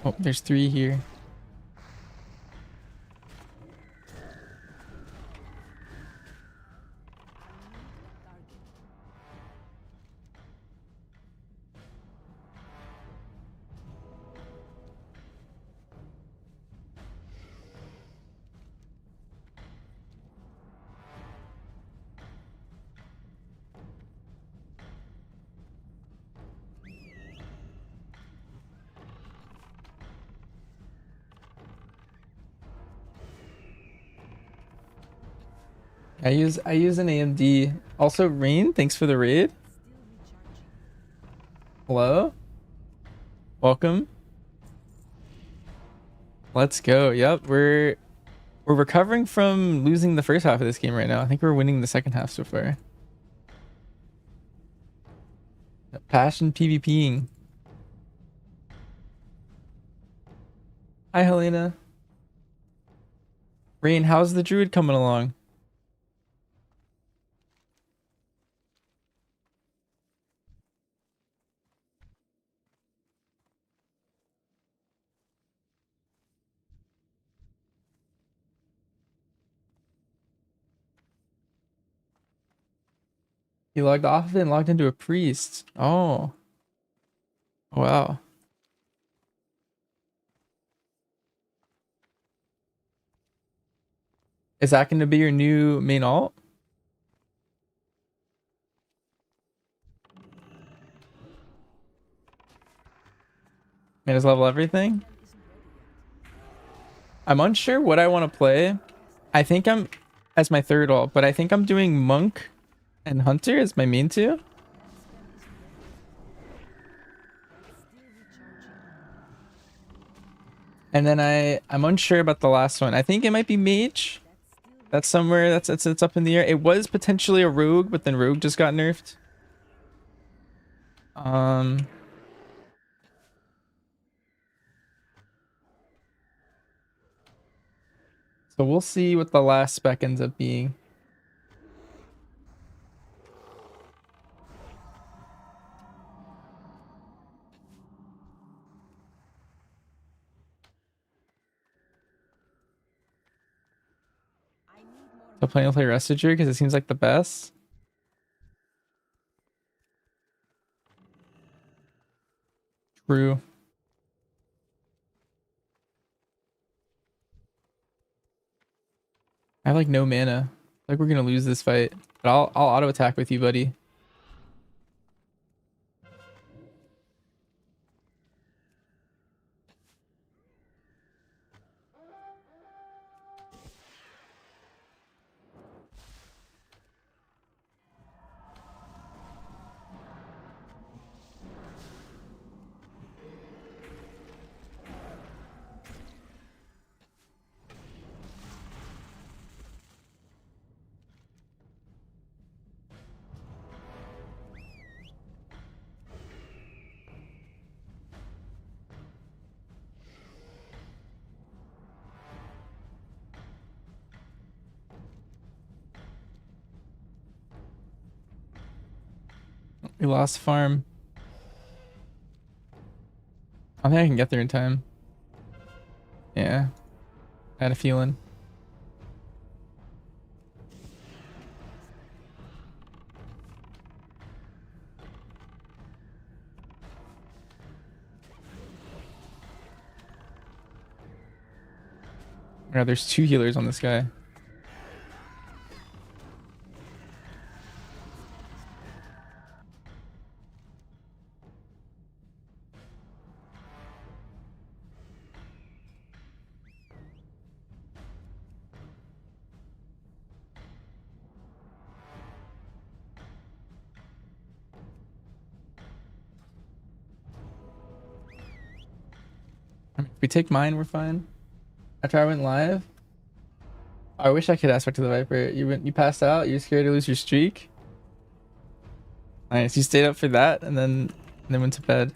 Oh, there's 3 here. I use an AMD. Also, Rain, thanks for the raid. Hello. Welcome. Let's go. Yep, we're recovering from losing the first half of this game right now. I think we're winning the second half so far. Passion PvPing. Hi, Helena. Rain, how's the druid coming along? He logged off of it and logged into a priest. Oh. Wow. Is that going to be your new main alt? May as level everything? I'm unsure what I want to play. I think I'm as my third alt, but I think I'm doing monk and hunter as my main two. And then I'm unsure about the last one. I think it might be mage. That's somewhere it's up in the air. It was potentially a rogue, but then rogue just got nerfed. So we'll see what the last spec ends up being. So planning to play Rested because it seems like the best. True. I have like no mana. Like we're gonna lose this fight. But I'll auto attack with you, buddy. We lost farm. I don't think I can get there in time. Yeah. I had a feeling. Yeah, there's 2 healers on this guy. If we take mine, we're fine. After I went live, I wish I could aspect to the Viper. You passed out. You're scared to lose your streak. Nice. You stayed up for that and then went to bed.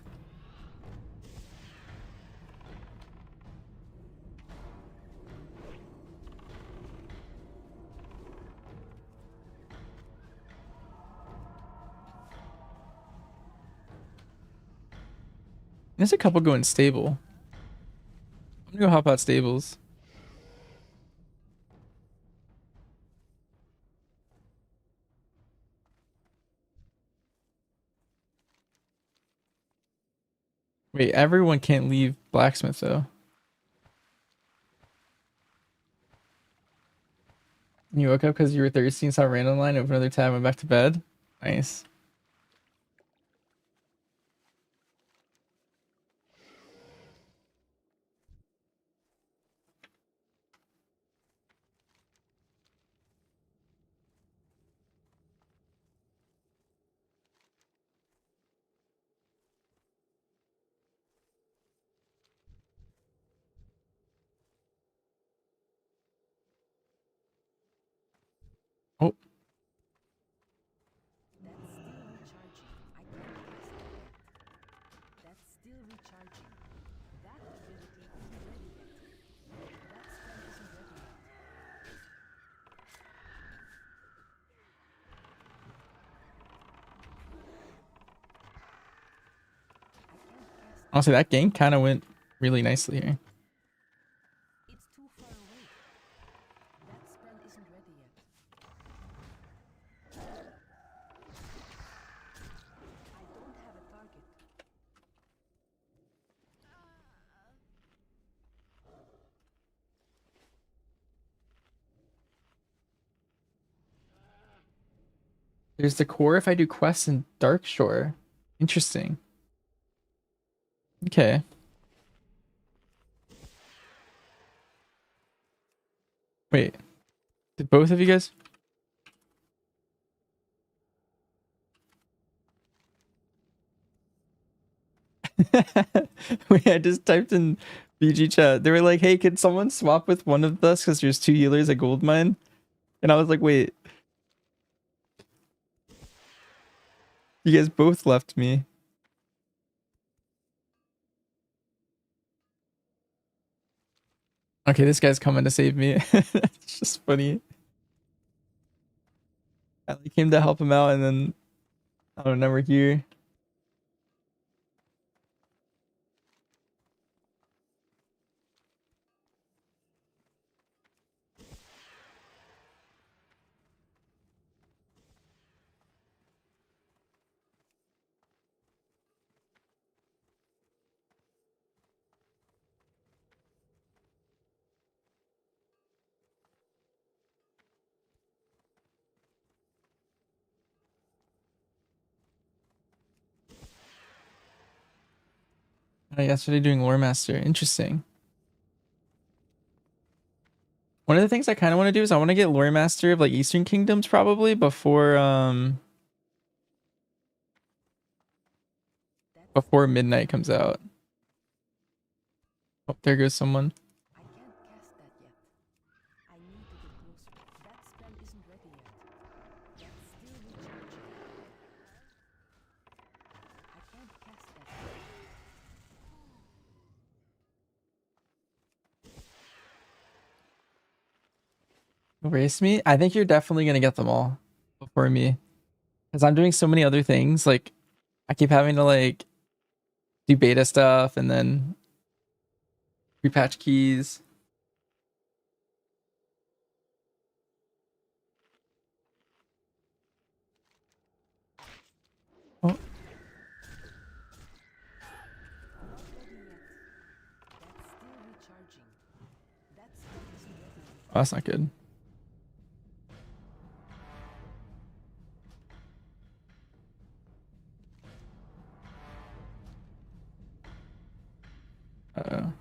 There's a couple going stable. I'm gonna go hop out stables. Wait, everyone can't leave blacksmith though. You woke up because you were thirsty and saw random line, opened another tab, went back to bed. Nice. Oh. That's still recharging. That ability isn't ready yet. That spell isn't ready yet. Honestly, that game kind of went really nicely here. It's too far away. That spell isn't ready yet. I don't have a target. There's the core if I do quests in Darkshore. Interesting. Okay. Wait. Did both of you guys? Wait, I just typed in BG chat. They were like, hey, could someone swap with one of us because there's 2 healers at gold mine? And I was like, wait. You guys both left me. Okay, this guy's coming to save me. It's just funny. I came to help him out and then I don't know, now we're here. Yesterday doing Lore Master. Interesting. One of the things I kind of want to do is I want to get Lore Master of like Eastern Kingdoms probably before midnight comes out. Oh, there goes someone. I can't cast that yet. I need to get closer. That spell isn't ready yet. That's still recharging. I can't cast that yet. Race me? I think you're definitely gonna get them all before me. Because I'm doing so many other things. Like I keep having to like do beta stuff and then prepatch keys. Oh. Oh, that's not good. Uh-oh.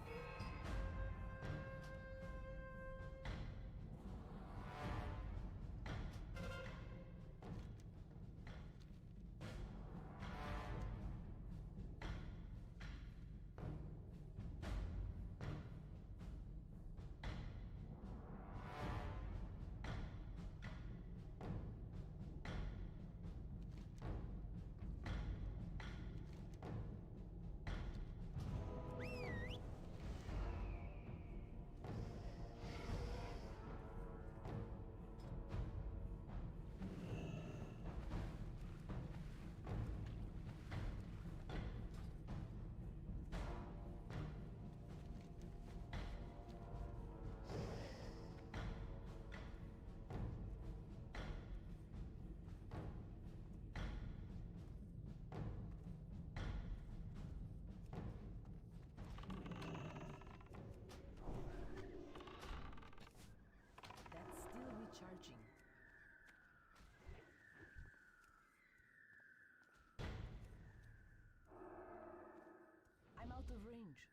of range.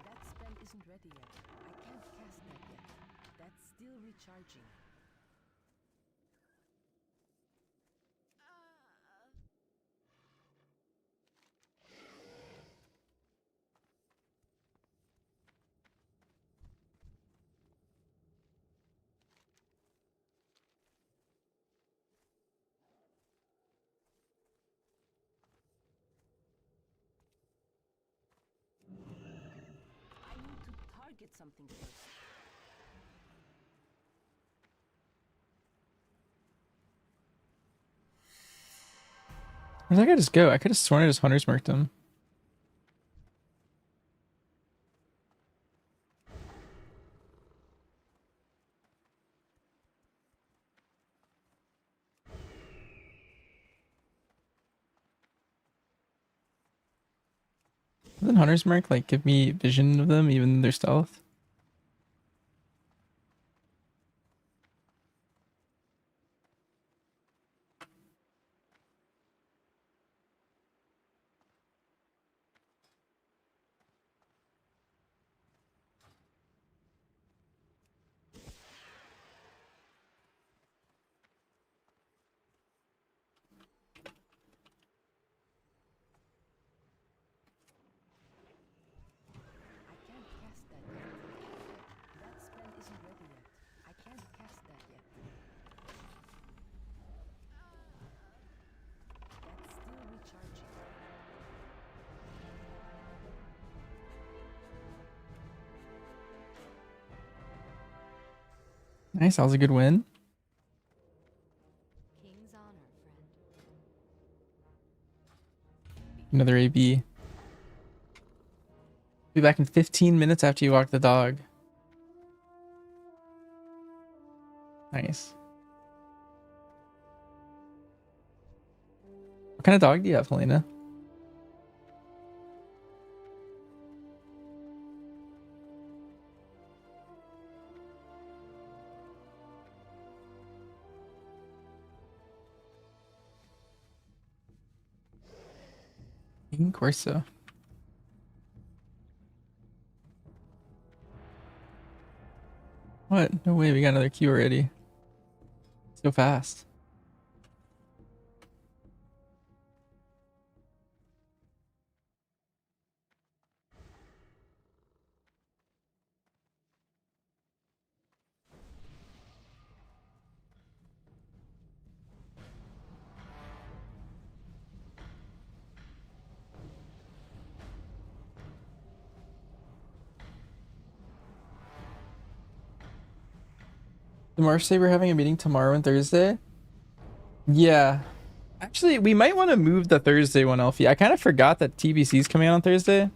That spell isn't ready yet. I can't cast that yet. That's still recharging. I need to target something first. Where'd that guy just go? I could have sworn I just Hunter's marked him. Doesn't Hunter's mark like give me vision of them even in their stealth? I can't cast that yet. That spell isn't ready yet. I can't cast that yet. That's still recharging. Nice, that was a good win. King's honor, friend. Another AB. Be back in 15 minutes after you walk the dog. Nice. What kind of dog do you have, Helena? In Corso. What? No way, we got another queue already. So fast. The Marsh say we're having a meeting tomorrow and Thursday? Yeah. Actually, we might want to move the Thursday one, Elfie. I kind of forgot that TBC is coming out on Thursday.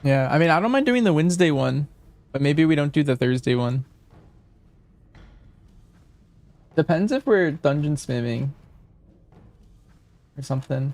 Yeah, I mean, I don't mind doing the Wednesday one, but maybe we don't do the Thursday one. Depends if we're dungeon spamming or something.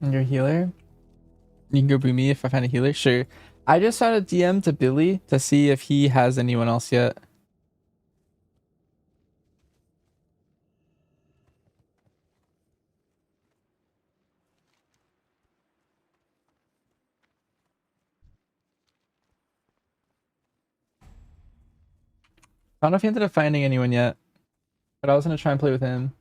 And you're a healer? You can go boom me if I find a healer? Sure. I just shot a DM to Billy to see if he has anyone else yet. I don't know if he ended up finding anyone yet. But I was gonna try and play with him.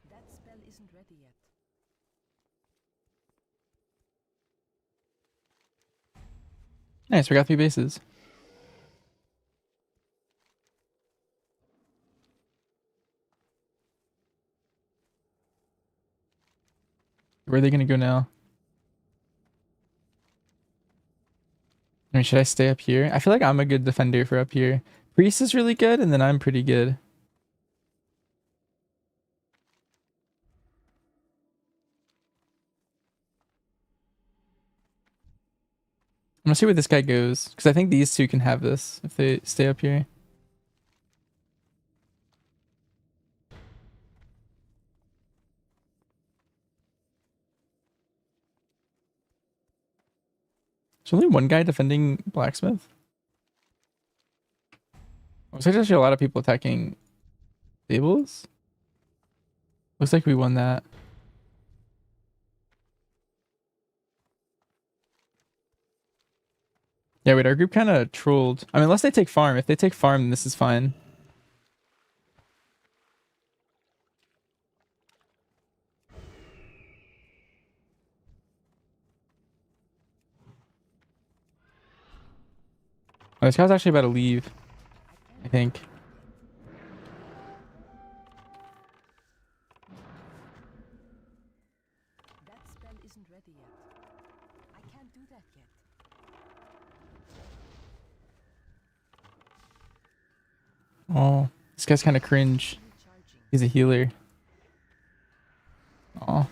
That spell isn't ready yet. Nice, we got 3 bases. Where are they gonna go now? I mean, should I stay up here? I feel like I'm a good defender for up here. Priest is really good, and then I'm pretty good. I'm gonna see where this guy goes, because I think these two can have this if they stay up here. There's only one guy defending blacksmith. Looks like there's actually a lot of people attacking tables. Looks like we won that. Yeah, wait, our group kind of trolled. I mean, unless they take farm. If they take farm, then this is fine. Oh, this guy's actually about to leave, I think. That spell isn't ready yet. I can't do that yet. Oh, this guy's kind of cringe. He's a healer. Oh.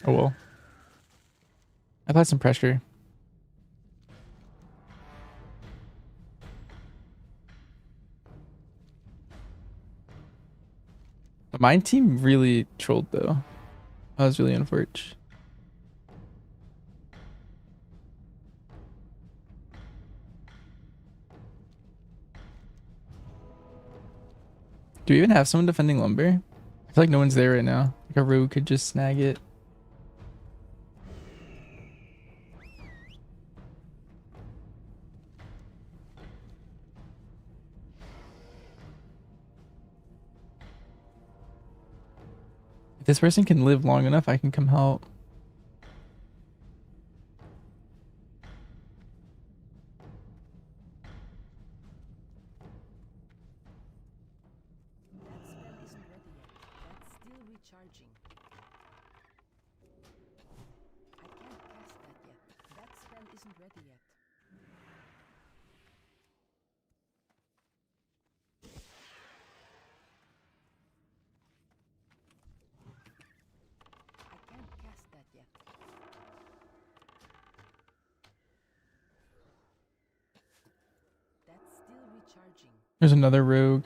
Oh well. I've had some pressure. But my team really trolled though. That was really unfortunate. Do we even have someone defending lumber? I feel like no one's there right now. Like a rogue could just snag it. If this person can live long enough, I can come help. That spell isn't ready yet. That's still recharging. I can't cast that yet. That spell isn't ready yet. I can't cast that yet. That's still recharging. There's another rogue.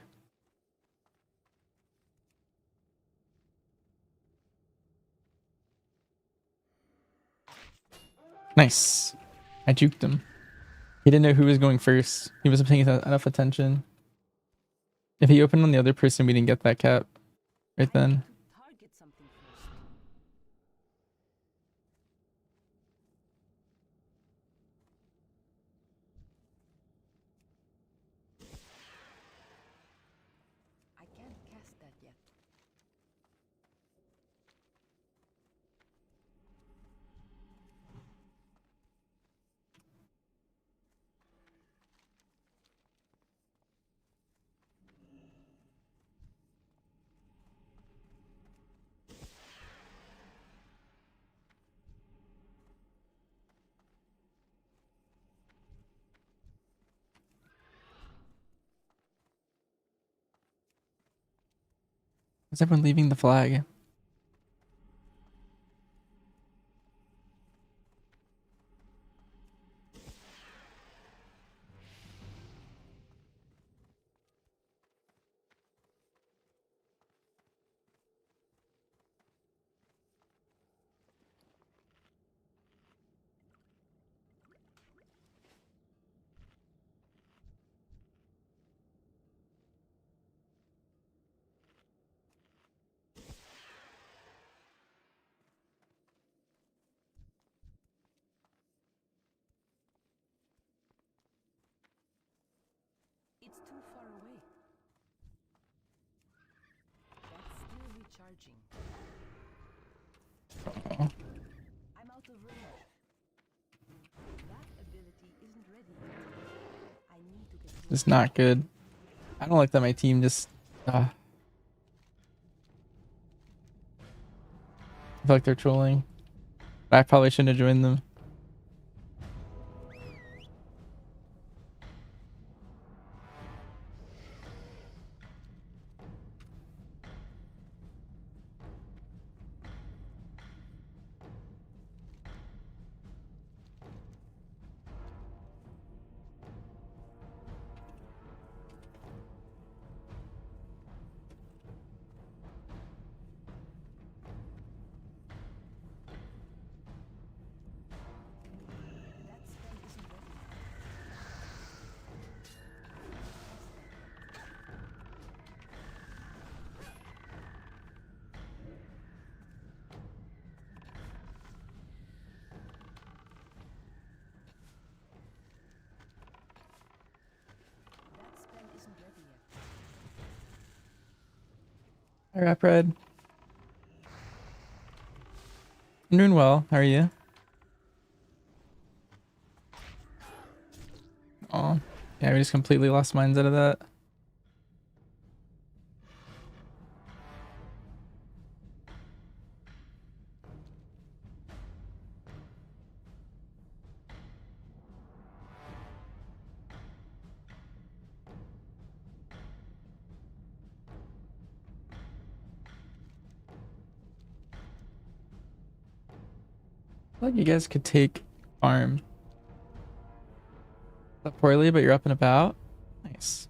Nice. I juked him. He didn't know who was going first. He wasn't paying enough attention. If he opened on the other person, we didn't get that cap right then. Target something first. I can't cast that yet. Is everyone leaving the flag? It's too far away. That's still recharging. I'm out of range. That ability isn't ready yet. I need to get It's not good. I don't like that my team just... I feel like they're trolling. But I probably shouldn't have joined them. Hi, Rap Red. I'm doing well. How are you? Oh, yeah, we just completely lost minds out of that. I feel like you guys could take farm. Not poorly, but you're up and about. Nice.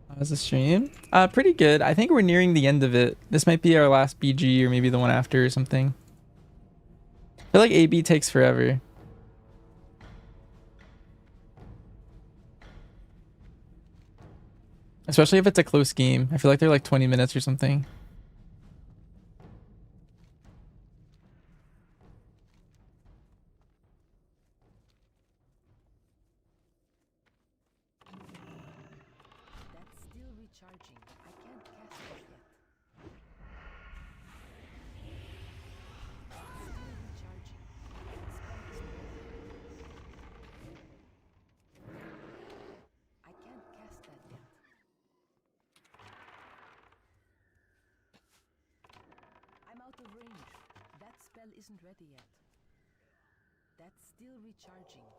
How's the stream? Pretty good. I think we're nearing the end of it. This might be our last BG or maybe the one after or something. I feel like AB takes forever. Especially if it's a close game. I feel like they're like 20 minutes or something. That's still recharging. I can't cast it yet. That's still recharging. I can't cast that yet. I'm out of range. That spell isn't ready yet. That's still recharging.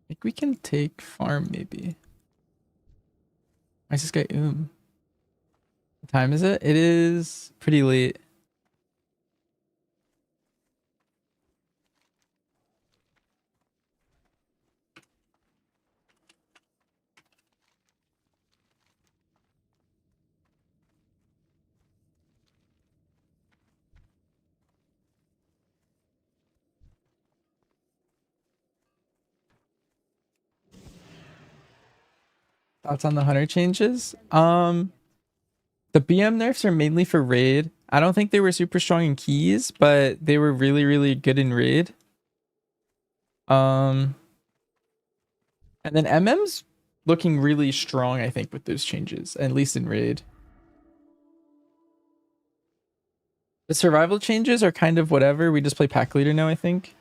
I think we can take farm maybe. Why is this guy What time is it? It is pretty late. Thoughts on the hunter changes? The BM nerfs are mainly for raid. I don't think they were super strong in keys, but they were really, really good in raid. And then MM's looking really strong, I think, with those changes, at least in raid. The survival changes are kind of whatever. We just play pack leader now, I think.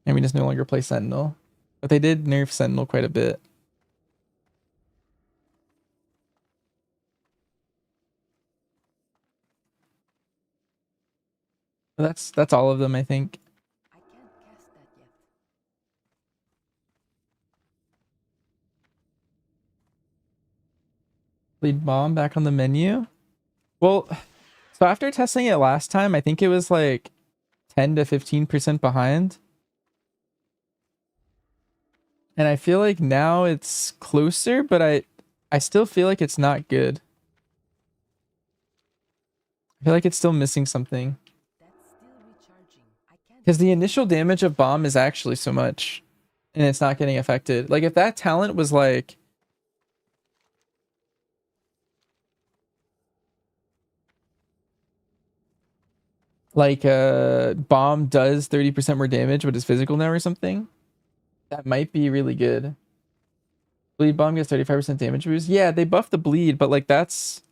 And we just no longer play Sentinel. But they did nerf Sentinel quite a bit. But that's all of them, I think. I can't cast that yet. Lead bomb back on the menu. Well, so after testing it last time, I think it was like 10 to 15% behind. And I feel like now it's closer, but I still feel like it's not good. I feel like it's still missing something. That's still recharging. I can't. Because the initial damage of bomb is actually so much. And it's not getting affected. Like if that talent was like bomb does 30% more damage but is physical now or something, that might be really good. Bleed bomb gets 35% damage boost. Yeah, they buffed the bleed, but like that's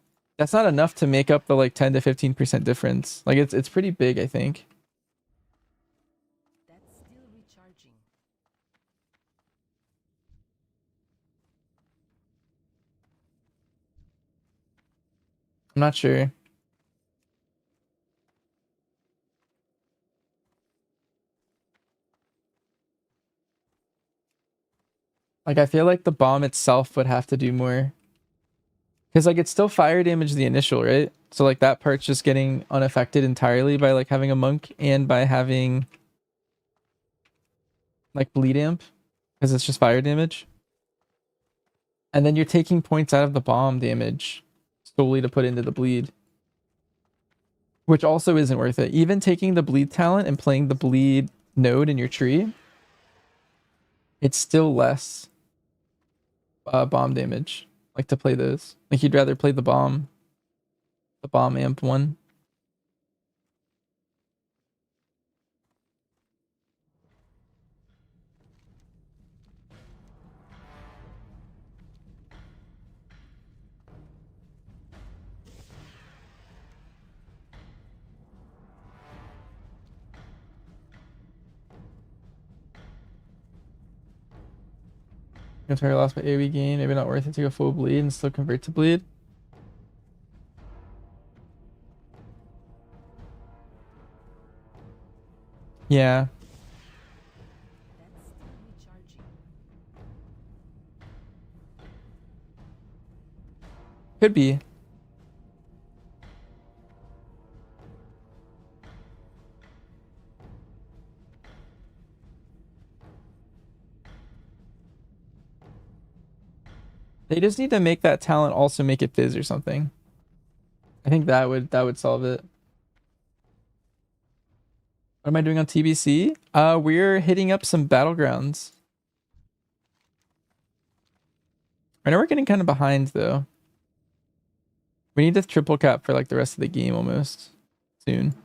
not enough to make up the like 10 to 15% difference. Like it's pretty big, I think. That's still recharging. I'm not sure. Like I feel like the bomb itself would have to do more. Because like it's still fire damage the initial, right? So like that part's just getting unaffected entirely by like having a monk and by having like bleed amp. Because it's just fire damage. And then you're taking points out of the bomb damage solely to put into the bleed. Which also isn't worth it. Even taking the bleed talent and playing the bleed node in your tree, it's still less bomb damage. Like to play those. Like you'd rather play the bomb amp one. Entire loss by AoE gain, maybe not worth it to go full bleed and still convert to bleed. Yeah. That's still recharging. Could be. They just need to make that talent also make it fizz or something. I think that would solve it. What am I doing on TBC? We're hitting up some battlegrounds. I know we're getting kind of behind though. We need to triple cap for like the rest of the game almost soon.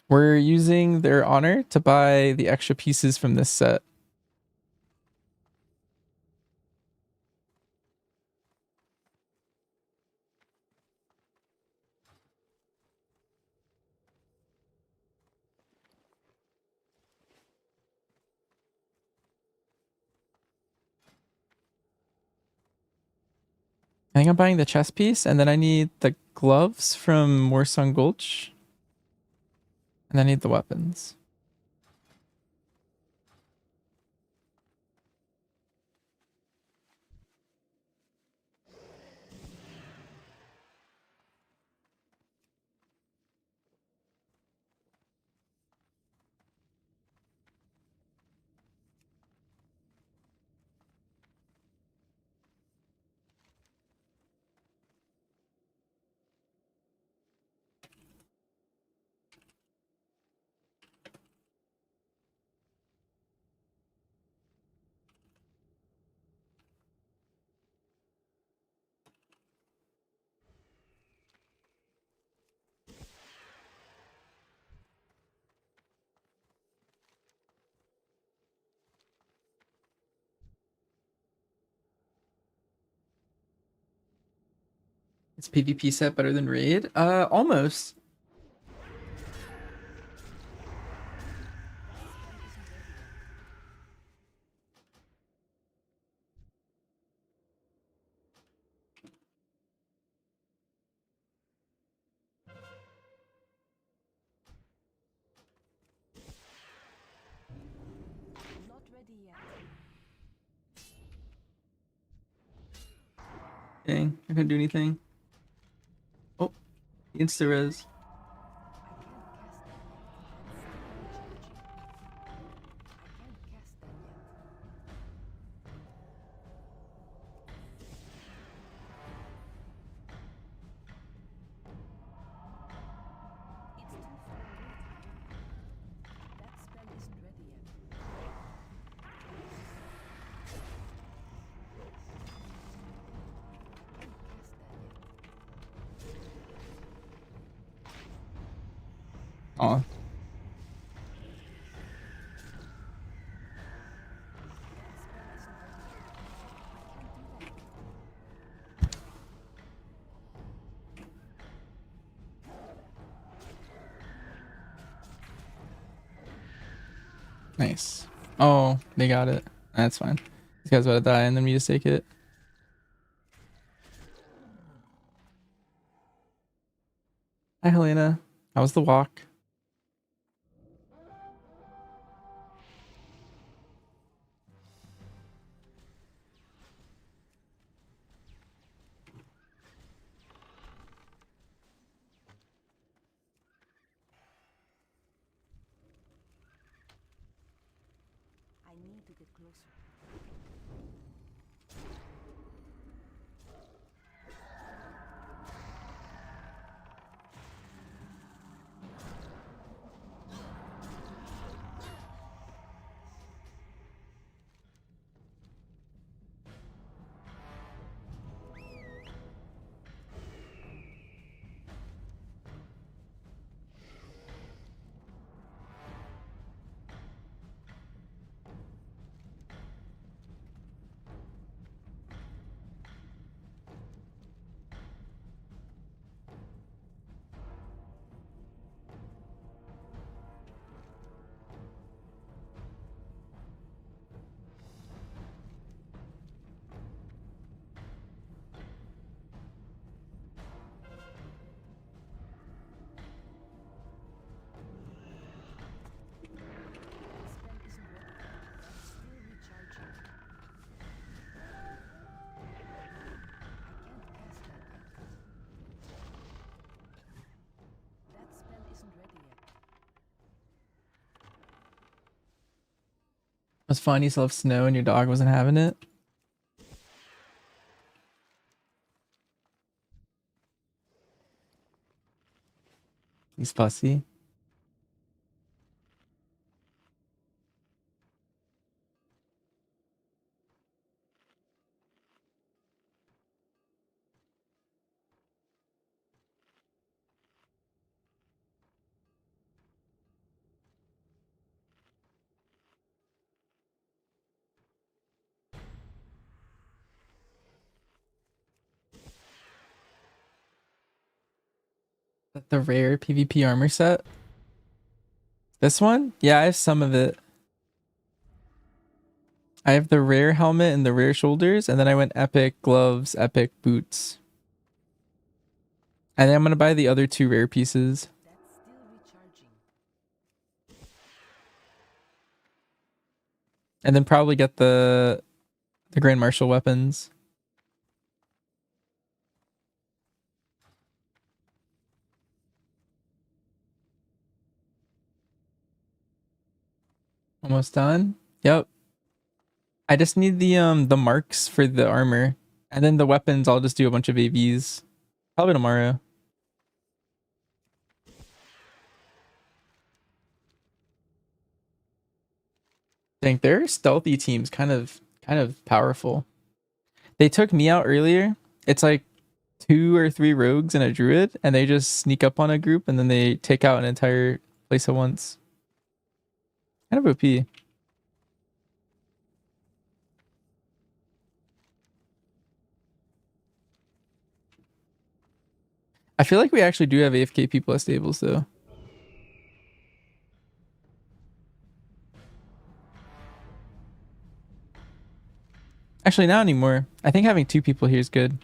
We're using their honor to buy the extra pieces from this set. I think I'm buying the chest piece and then I need the gloves from Warsong Gulch. And I need the weapons. Is PvP set better than raid? Almost. Not ready yet. Dang, I couldn't do anything. Oh, insta-res. I can't cast that yet. That's still recharging. I can't cast that yet. Oh. Nice. Oh, they got it. That's fine. These guys about to die and then we just take it. Hi, Helena. How was the walk? I need to get closer. It was fun. You still have snow and your dog wasn't having it. He's fussy. The rare PvP armor set. This one? Yeah, I have some of it. I have the rare helmet and the rare shoulders, and then I went epic gloves, epic boots. And then I'm gonna buy the other 2 rare pieces. And then probably get the Grand Marshal weapons. Almost done. Yep. I just need the marks for the armor. And then the weapons, I'll just do a bunch of AVs. Probably tomorrow. Dang, their stealthy team's kind of powerful. They took me out earlier. It's like 2 or 3 rogues and a druid, and they just sneak up on a group and then they take out an entire place at once. Kind of OP. I feel like we actually do have AFK people as stables though. Actually, not anymore. I think having 2 people here is good.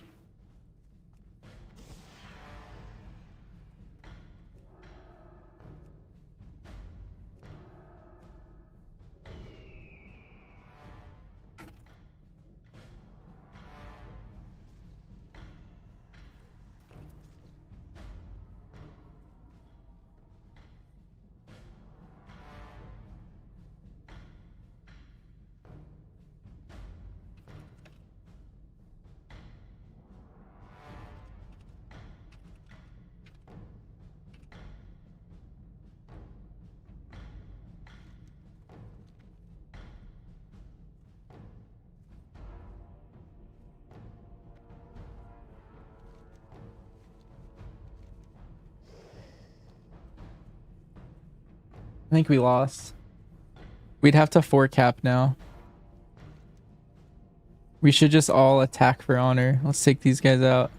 I think we lost. We'd have to 4 cap now. We should just all attack for honor. Let's take these guys out.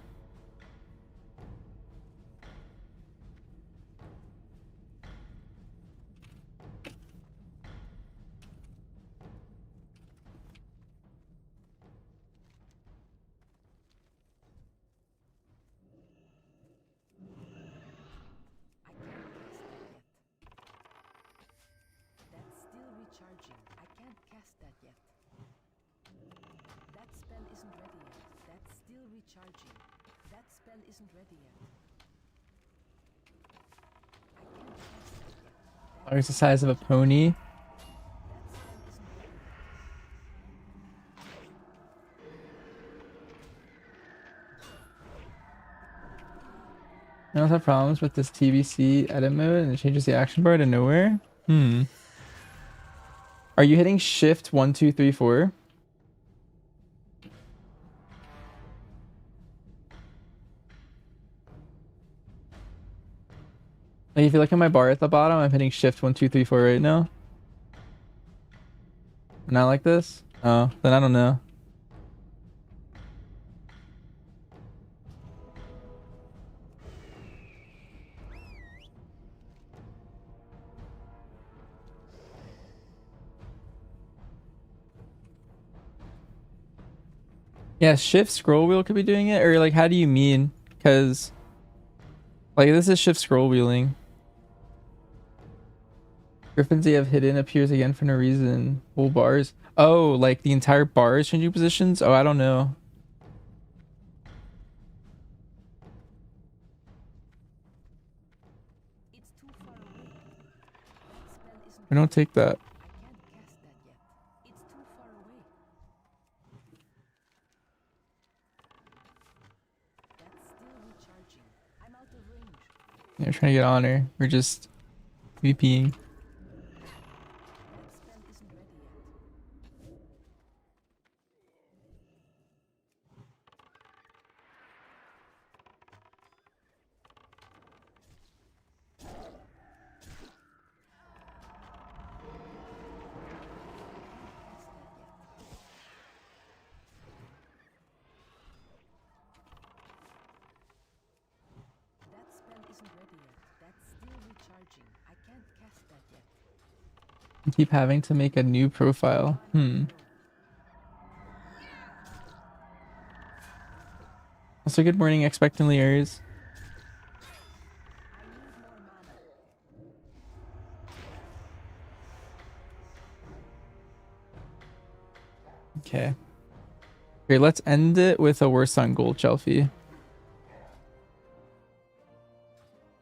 That's still recharging. I can't cast that yet. That spell isn't ready yet. That's still recharging. That spell isn't ready yet. I can't cast that yet. There's the size of a pony. I don't have problems with this TBC edit mode and it changes the action bar out of nowhere. Are you hitting shift 1, 2, 3, 4? Like if you look at my bar at the bottom, I'm hitting shift 1, 2, 3, 4 right now. Not like this? Oh, then I don't know. Yeah, shift scroll wheel could be doing it, or like how do you mean? Because like this is shift scroll wheeling. Griffins they have hidden appears again for no reason. Whole bars. Oh, like the entire bar is changing positions? Oh, I don't know. It's too far away. That spell isn't I don't take that. I can't cast that yet. It's too far away. That's still recharging. I'm out of range. Yeah, we're trying to get honor. We're just VPing. That spell isn't ready yet. That spell isn't ready yet. That's still recharging. I can't cast that yet. I keep having to make a new profile. Also, good morning, expectantly Aries. I need more mana. Okay. Here, let's end it with a worse on gold, Chelfie.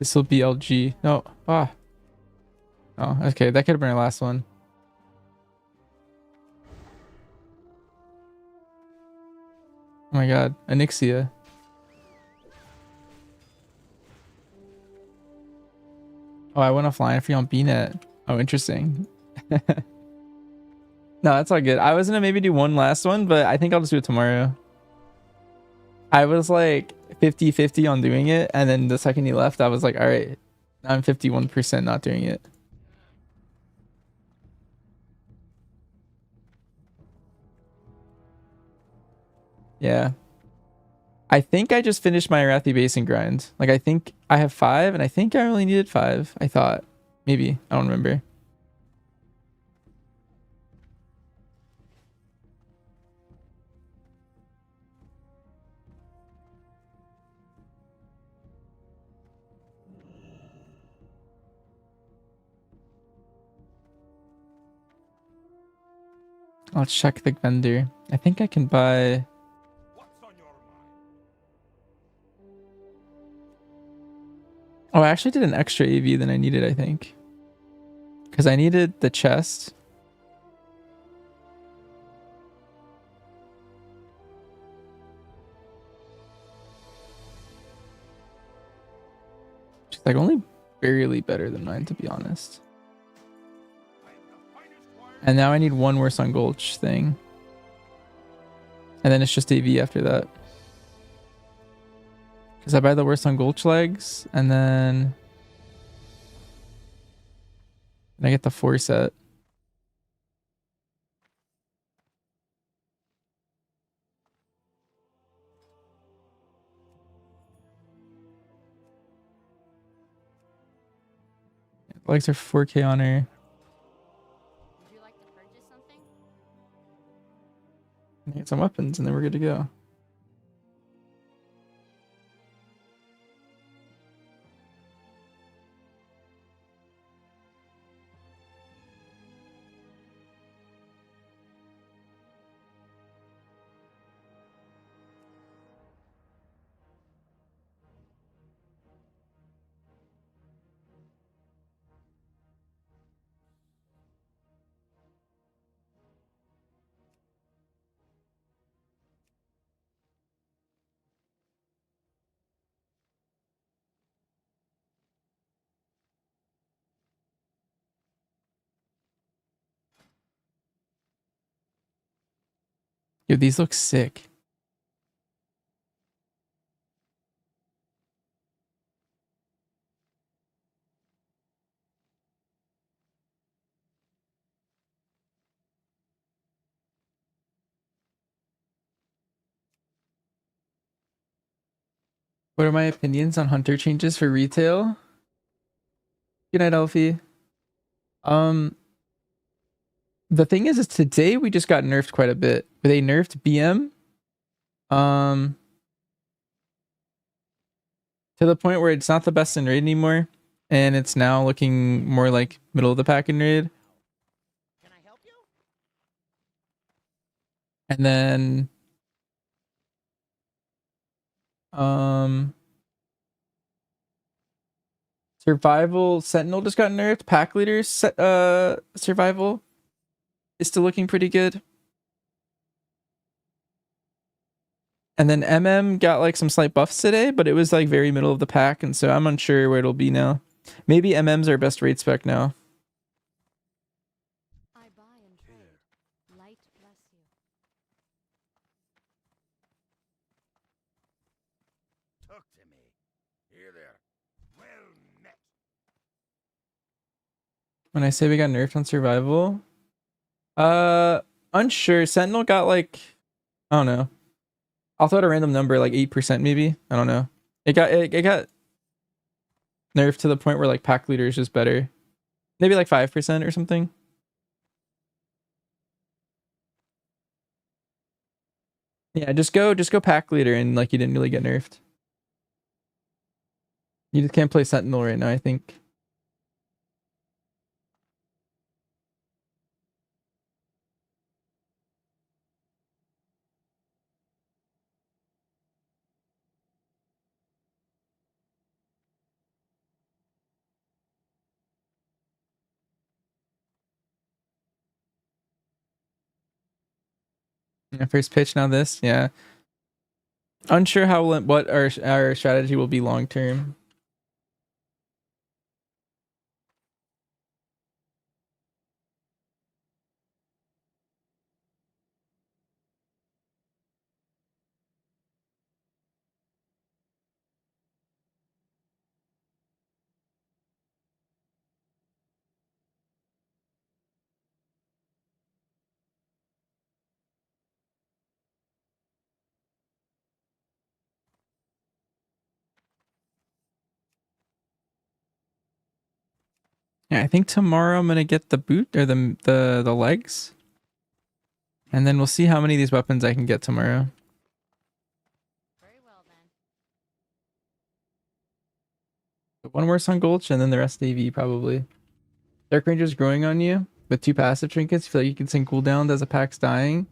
This will be LG. No. Ah. Oh, okay. That could have been our last one. Oh my god. Onyxia. Oh, I went offline for you on BNet. Oh, interesting. No, that's all good. I was gonna maybe do one last one, but I think I'll just do it tomorrow. I was like 50-50 on doing it, and then the second he left, I was like, all right, I'm 51% not doing it. Yeah. I think I just finished my Arathi Basin grind. Like, I think I have 5, and I think I only needed 5. I thought. Maybe. I don't remember. I'll check the vendor. I think I can buy... Oh, I actually did an extra AV than I needed, I think. Because I needed the chest. Which is like only barely better than mine, to be honest. And now I need one worse on Gulch thing. And then it's just AV after that. Because I buy the worst on Gulch legs, and then And I get the 4 set. Legs are 4K on her. Would you like to purchase something? Get some weapons and then we're good to go. Yo, these look sick. What are my opinions on hunter changes for retail? Good night, Elfie. The thing is today we just got nerfed quite a bit. They nerfed BM. To the point where it's not the best in raid anymore. And it's now looking more like middle of the pack in raid. Can I help you? And then survival sentinel just got nerfed. Pack leaders survival is still looking pretty good. And then MM got like some slight buffs today, but it was like very middle of the pack, and so I'm unsure where it'll be now. Maybe MM's our best raid spec now. I buy and trade. Light bless you. Talk to me. Here there. Well met. When I say we got nerfed on survival, unsure. Sentinel got like, I don't know. I'll throw out a random number, like 8% maybe. I don't know. It got nerfed to the point where like pack leader is just better. Maybe like 5% or something. Yeah, just go pack leader and like you didn't really get nerfed. You just can't play Sentinel right now, I think. Yeah, first pitch, now this. Yeah. Unsure what our strategy will be long term. Yeah, I think tomorrow I'm gonna get the boot or the legs, and then we'll see how many of these weapons I can get tomorrow. Very well then. One more Sun Gulch and then the rest AV probably. Dark Ranger's growing on you with 2 passive trinkets. Feel like you can sing cooldowns as a pack's dying.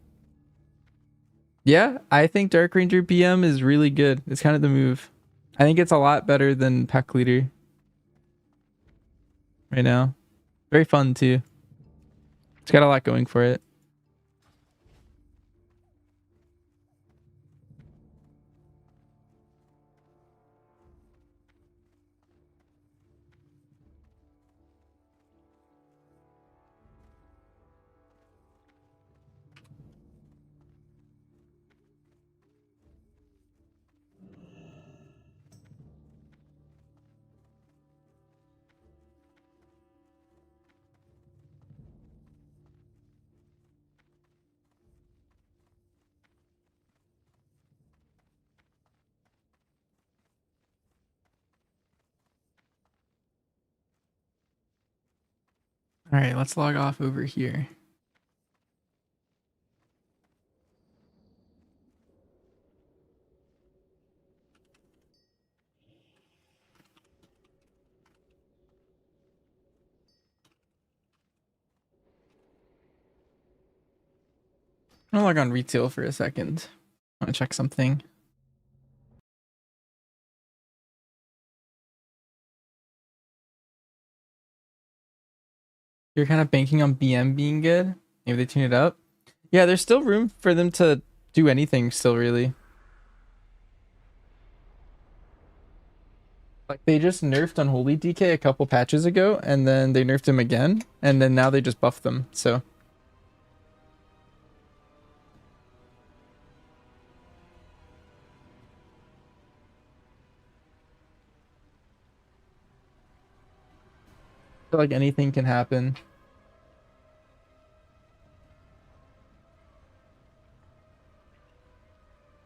Yeah, I think Dark Ranger BM is really good. It's kind of the move. I think it's a lot better than pack leader right now. Very fun too. It's got a lot going for it. All right, let's log off over here. I'm gonna log on retail for a second. I want to check something. You're kind of banking on BM being good. Maybe they tune it up. Yeah, there's still room for them to do anything still, really. Like, they just nerfed Unholy DK a couple patches ago, and then they nerfed him again, and then now they just buffed them, so. I feel like anything can happen.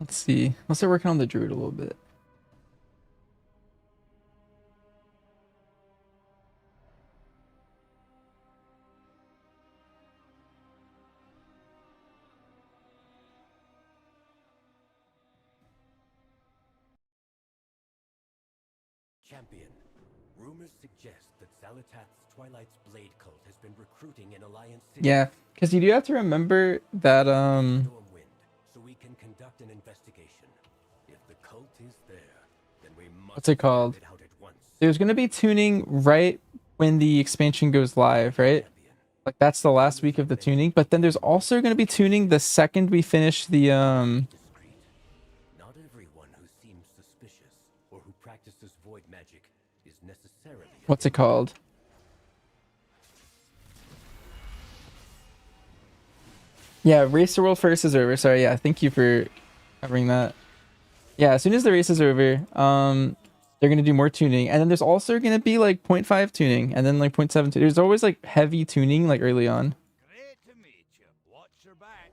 Let's see. Let's start working on the druid a little bit. Champion, rumors suggest that Xalatath's Twilight's Blade cult has been recruiting in Alliance City. Yeah, because you do have to remember that Stormwind, so we can conduct an investigation. If the cult is there, then we must what's it called? find it out at once. There's gonna be tuning right when the expansion goes live, right? Like, that's the last week of the tuning, but then there's also gonna be tuning the second we finish the Not everyone who seems suspicious or who practices void magic is necessarily what's it called? Yeah, Race the World First is over. Sorry, yeah, thank you for covering that. Yeah, as soon as the race is over, they're gonna do more tuning, and then there's also gonna be like 0.5 tuning, and then like 0.7 tuning. There's always like heavy tuning like early on. Great to meet you. Watch your back.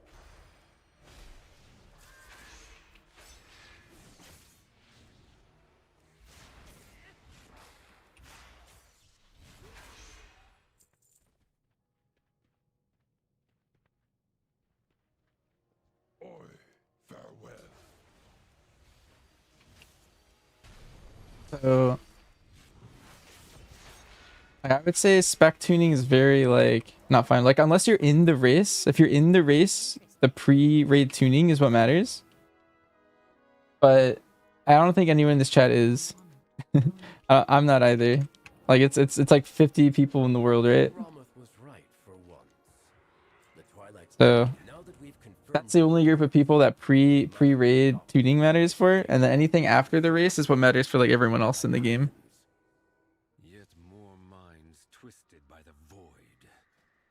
Farewell. So I would say spec tuning is very like not fine. Like, unless you're in the race, if you're in the race, the pre-raid tuning is what matters. But I don't think anyone in this chat is. I'm not either. Like, it's like 50 people in the world, right? So that's the only group of people that pre-raid tuning matters for, and then anything after the race is what matters for like everyone else in the game. Yet more minds twisted by the void.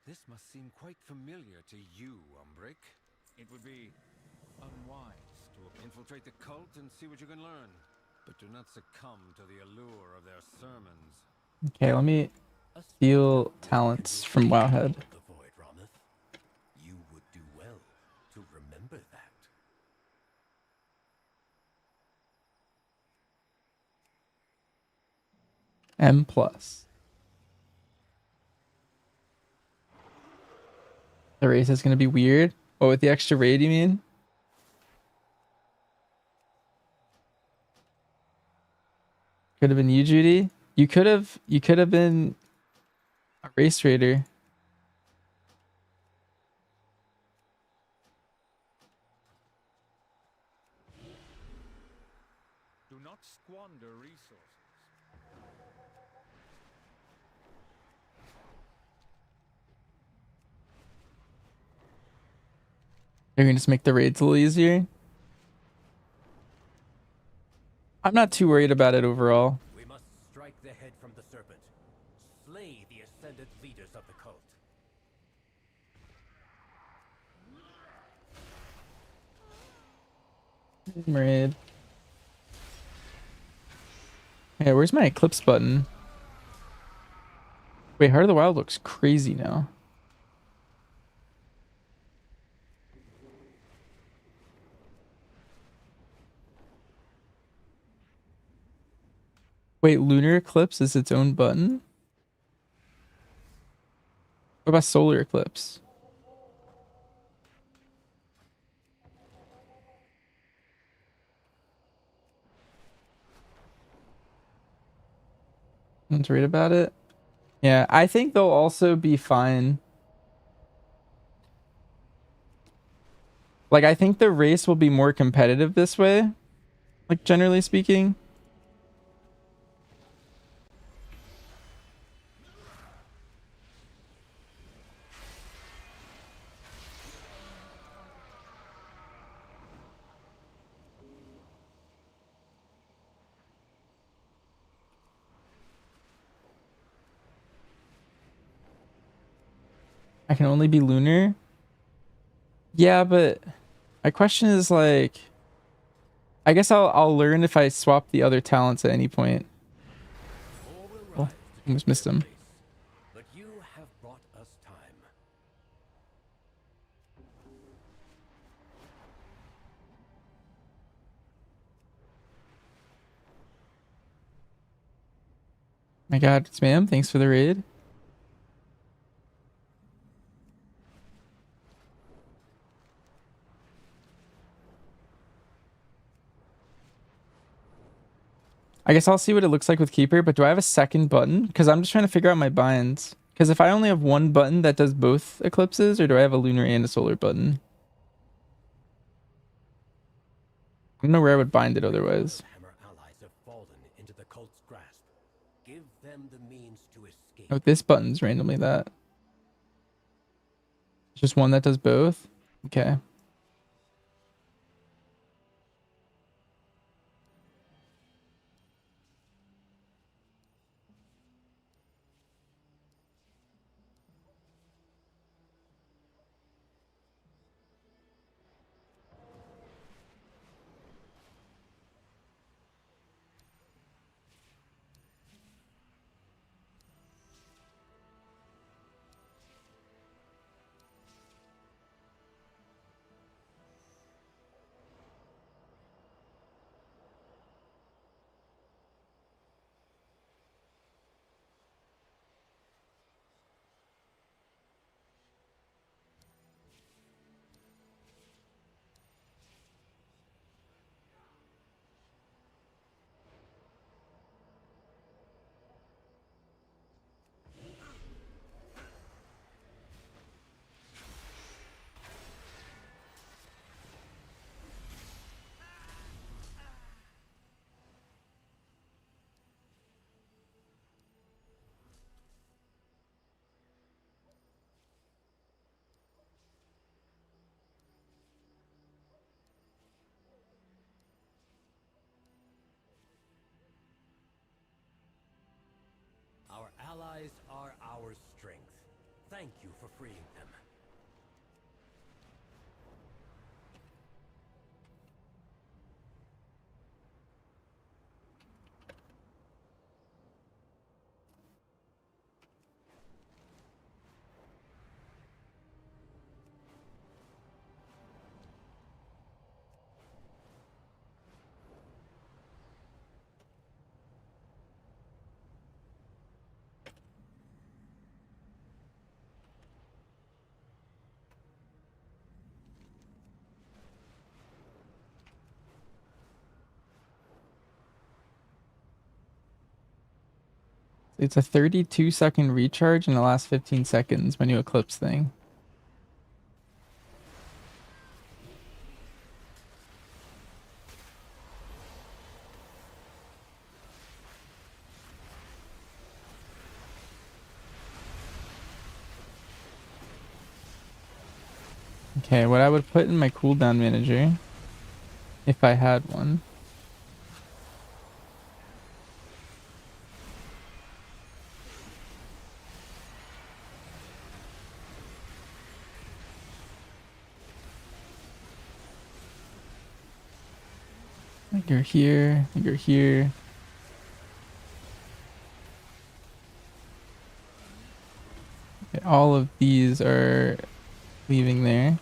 This must seem quite familiar to you, Umbrick. It would be unwise to infiltrate the cult and see what you can learn, but do not succumb to the allure of their sermons. Okay, let me steal talents from Wowhead. You would do well to remember that. M+. The race is gonna be weird. What, with the extra raid, you mean? Could have been you, Judy. You could have been a race raider. Do not squander resources. You're gonna just make the raids a little easier. I'm not too worried about it overall. We must strike the head from the serpent. Slay the ascendant leaders of the cult. Raid. Yeah, where's my eclipse button? Wait, Heart of the Wild looks crazy now. Wait, Lunar Eclipse is its own button? What about solar eclipse? Want to read about it? Yeah, I think they'll also be fine. Like, I think the race will be more competitive this way, like, generally speaking. I can only be lunar. Yeah, but my question is like, I guess I'll learn if I swap the other talents at any point. Oh, almost missed him. But you have brought us time. My God, spam! Thanks for the raid. I guess I'll see what it looks like with Keeper, but do I have a second button? Because I'm just trying to figure out my binds. Because if I only have one button that does both eclipses, or do I have a lunar and a solar button? I don't know where I would bind it otherwise. Hammer allies have fallen into the cult's grasp. Give them the means to escape. Oh, this button's randomly that. Just one that does both? Okay. Our allies are our strength. Thank you for freeing them. It's a 32-second recharge in the last 15 seconds, my new eclipse thing. Okay, what I would put in my cooldown manager, if I had one. Like you're here, like you're here. Okay, all of these are leaving there.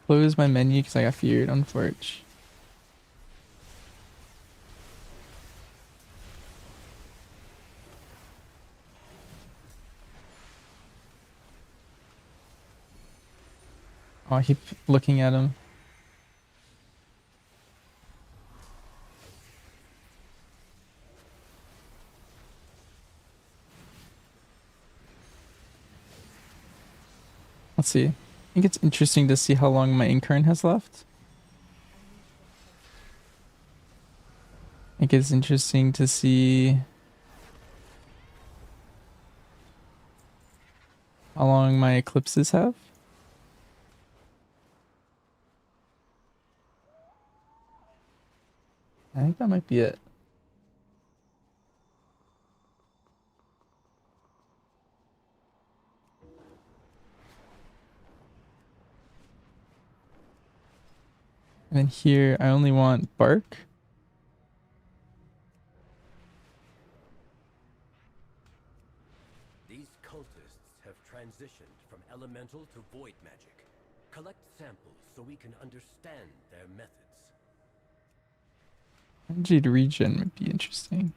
close my menu because I got feared, unfortunately. Oh, I keep looking at him. Let's see. I think it's interesting to see how long my ink current has left. I think it's interesting to see how long my eclipses have. I think that might be it. And then here, I only want bark. These cultists have transitioned from elemental to void magic. Collect samples so we can understand their methods. Energy to regen would be interesting.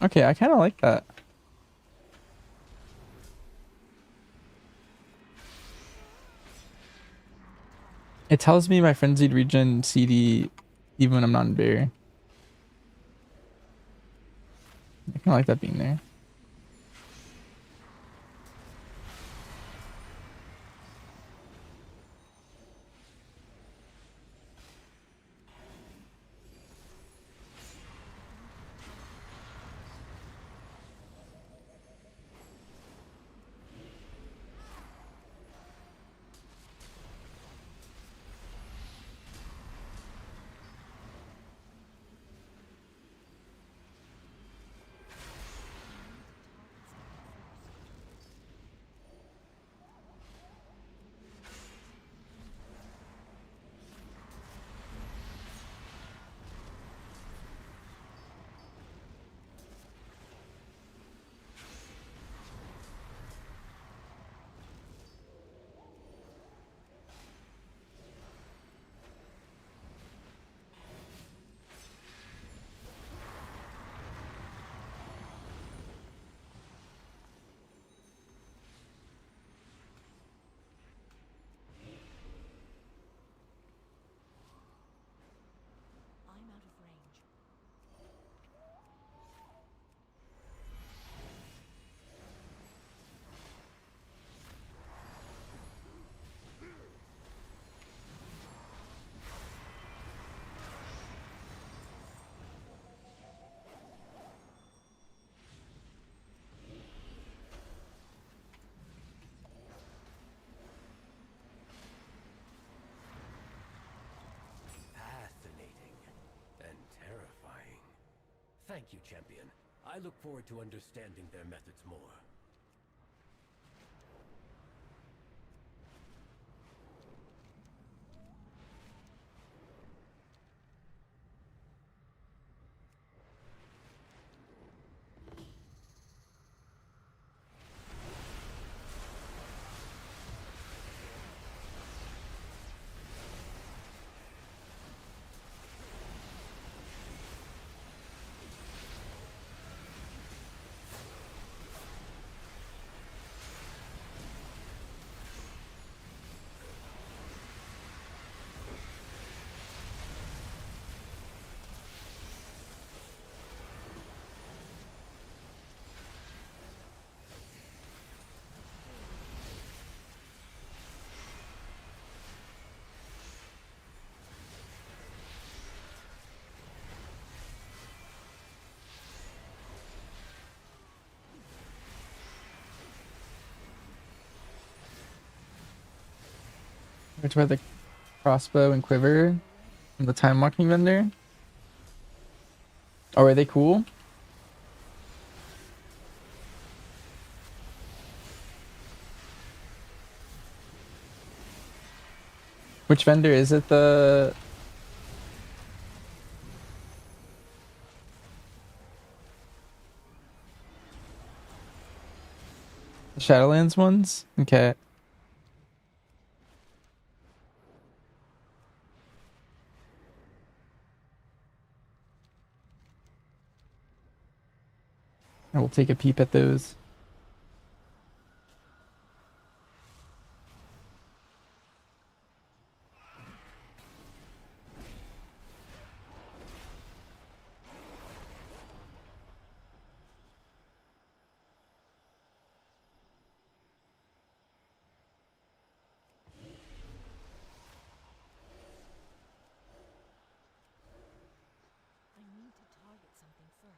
Okay, I kind of like that. It tells me my frenzied regen CD even when I'm not in bear. I kind of like that being there. Thank you, champion. I look forward to understanding their methods more. Which by the crossbow and quiver from the time walking vendor. Oh, are they cool? Which vendor is it? The Shadowlands ones? Okay. I will take a peep at those. I need to target something first.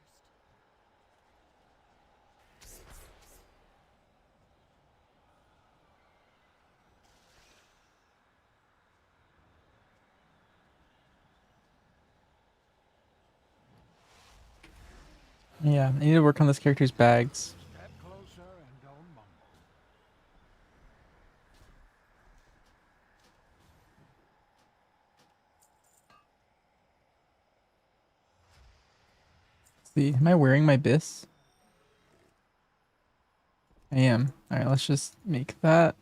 Yeah, I need to work on this character's bags. Step closer and don't mumble. Let's see, am I wearing my bis? I am. Alright, let's just make that.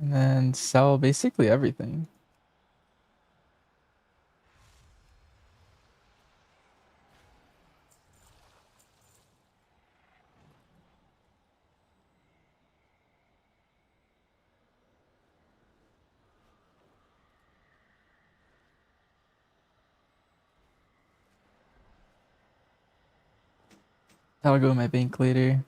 And then sell basically everything. I'll go to my bank later.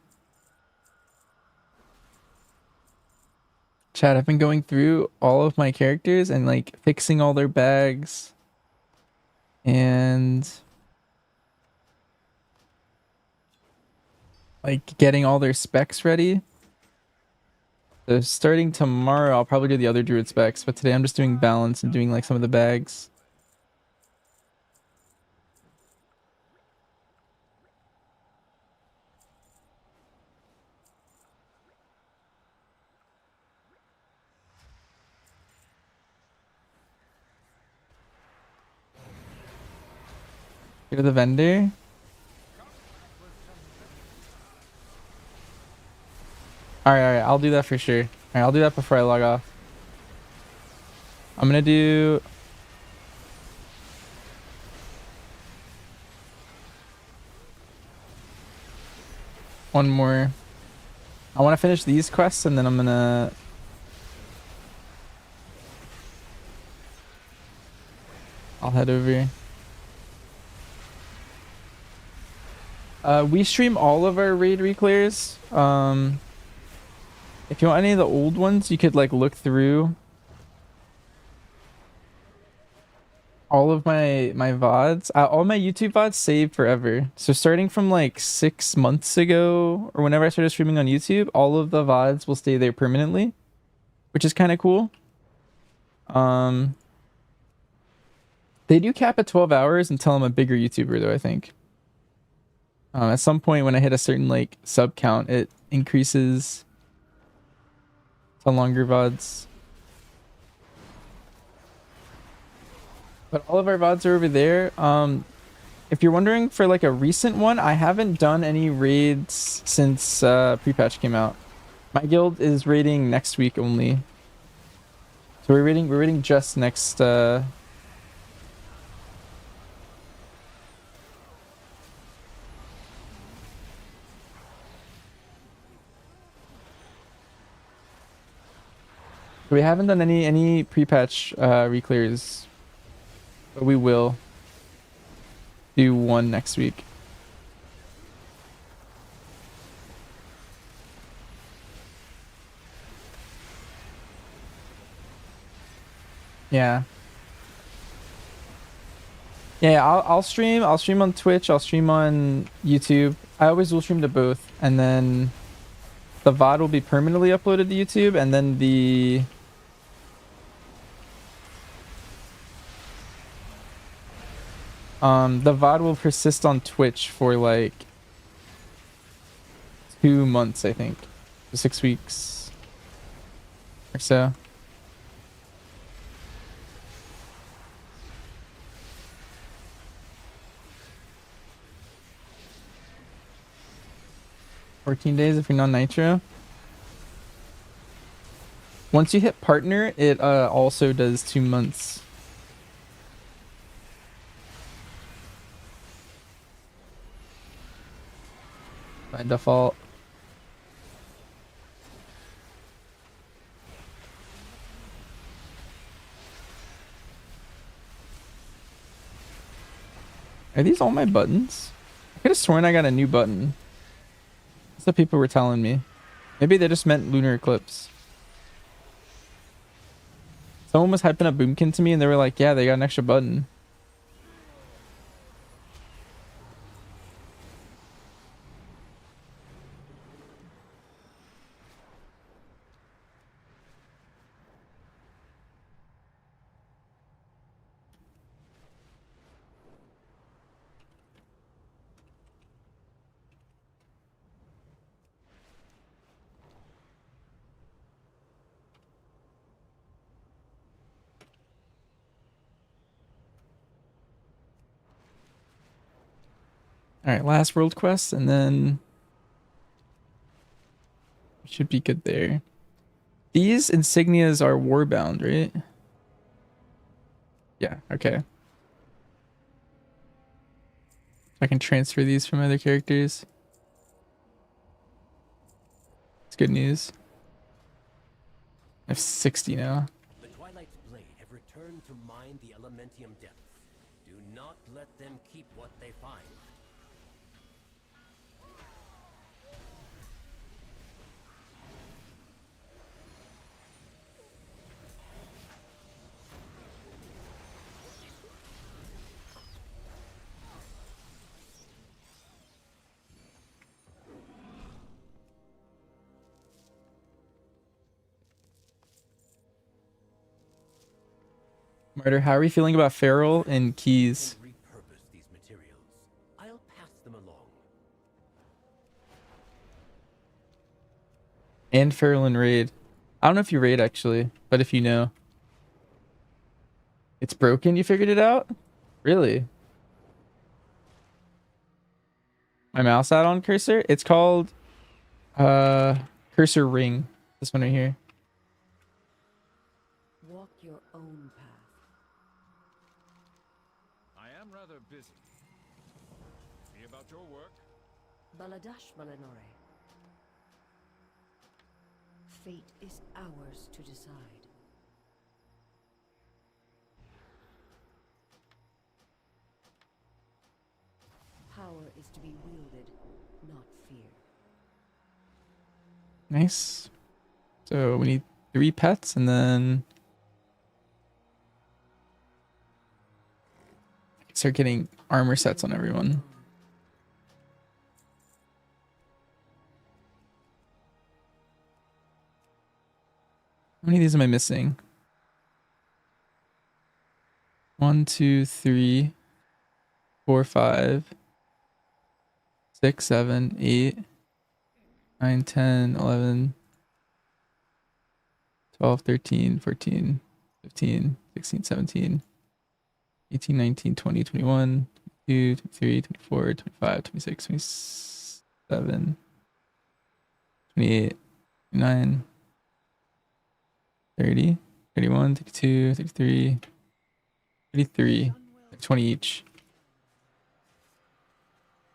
Chat, I've been going through all of my characters and like fixing all their bags and like getting all their specs ready. So starting tomorrow, I'll probably do the other druid specs, but today I'm just doing balance and doing like some of the bags. Go to the vendor. Alright, I'll do that for sure. Alright, I'll do that before I log off. I'm gonna do... one more. I want to finish these quests and then I'm gonna... I'll head over. We stream all of our raid reclares. If you want any of the old ones, you could like look through all of my VODs. All my YouTube VODs saved forever. So starting from like 6 months ago or whenever I started streaming on YouTube, all of the VODs will stay there permanently, which is kind of cool. They do cap at 12 hours until I'm a bigger YouTuber though, I think. At some point when I hit a certain like sub count, it increases to longer VODs. But all of our VODs are over there. If you're wondering for like a recent one, I haven't done any raids since prepatch came out. My guild is raiding next week only. So we're raiding just next we haven't done any pre-patch reclears, but we will do one next week. Yeah. Yeah, I'll stream on Twitch, I'll stream on YouTube. I always will stream to both, and then the VOD will be permanently uploaded to YouTube, and then the VOD will persist on Twitch for like 2 months, I think. 6 weeks or so. 14 days if you're non-nitro. Once you hit partner, it also does 2 months. By default. Are these all my buttons? I could have sworn I got a new button. That's what people were telling me. Maybe they just meant lunar eclipse. Someone was hyping up Boomkin to me and they were like, yeah, they got an extra button. Alright, last world quest and then should be good there. These insignias are warbound, right? Yeah, okay. I can transfer these from other characters. It's good news. I have 60 now. The Twilight's blade have returned to mine the Elementium depths. Do not let them keep what they find. Martyr, how are we feeling about Feral and Keys? Repurpose these materials. I'll pass them along. And Feral and Raid. I don't know if you raid actually, but if you know. It's broken, you figured it out? Really? My mouse add-on cursor? It's called cursor ring. This one right here. Walk your own path. I am rather busy. See about your work? Baladash Malinore. Fate is ours to decide. Power is to be wielded, not fear. Nice. So we need 3 pets and then I can start getting armor sets on everyone. How many of these am I missing? 1, 2, 3, 4, 5, 6, 7, 8, 9, 10, 11, 12, 13, 14, 15, 16, 17, 18, 19, 20, 21, 22, 23, 24, 25, 26, 27, 28, 29, 30, 31, 32, 33, 33, 20 each.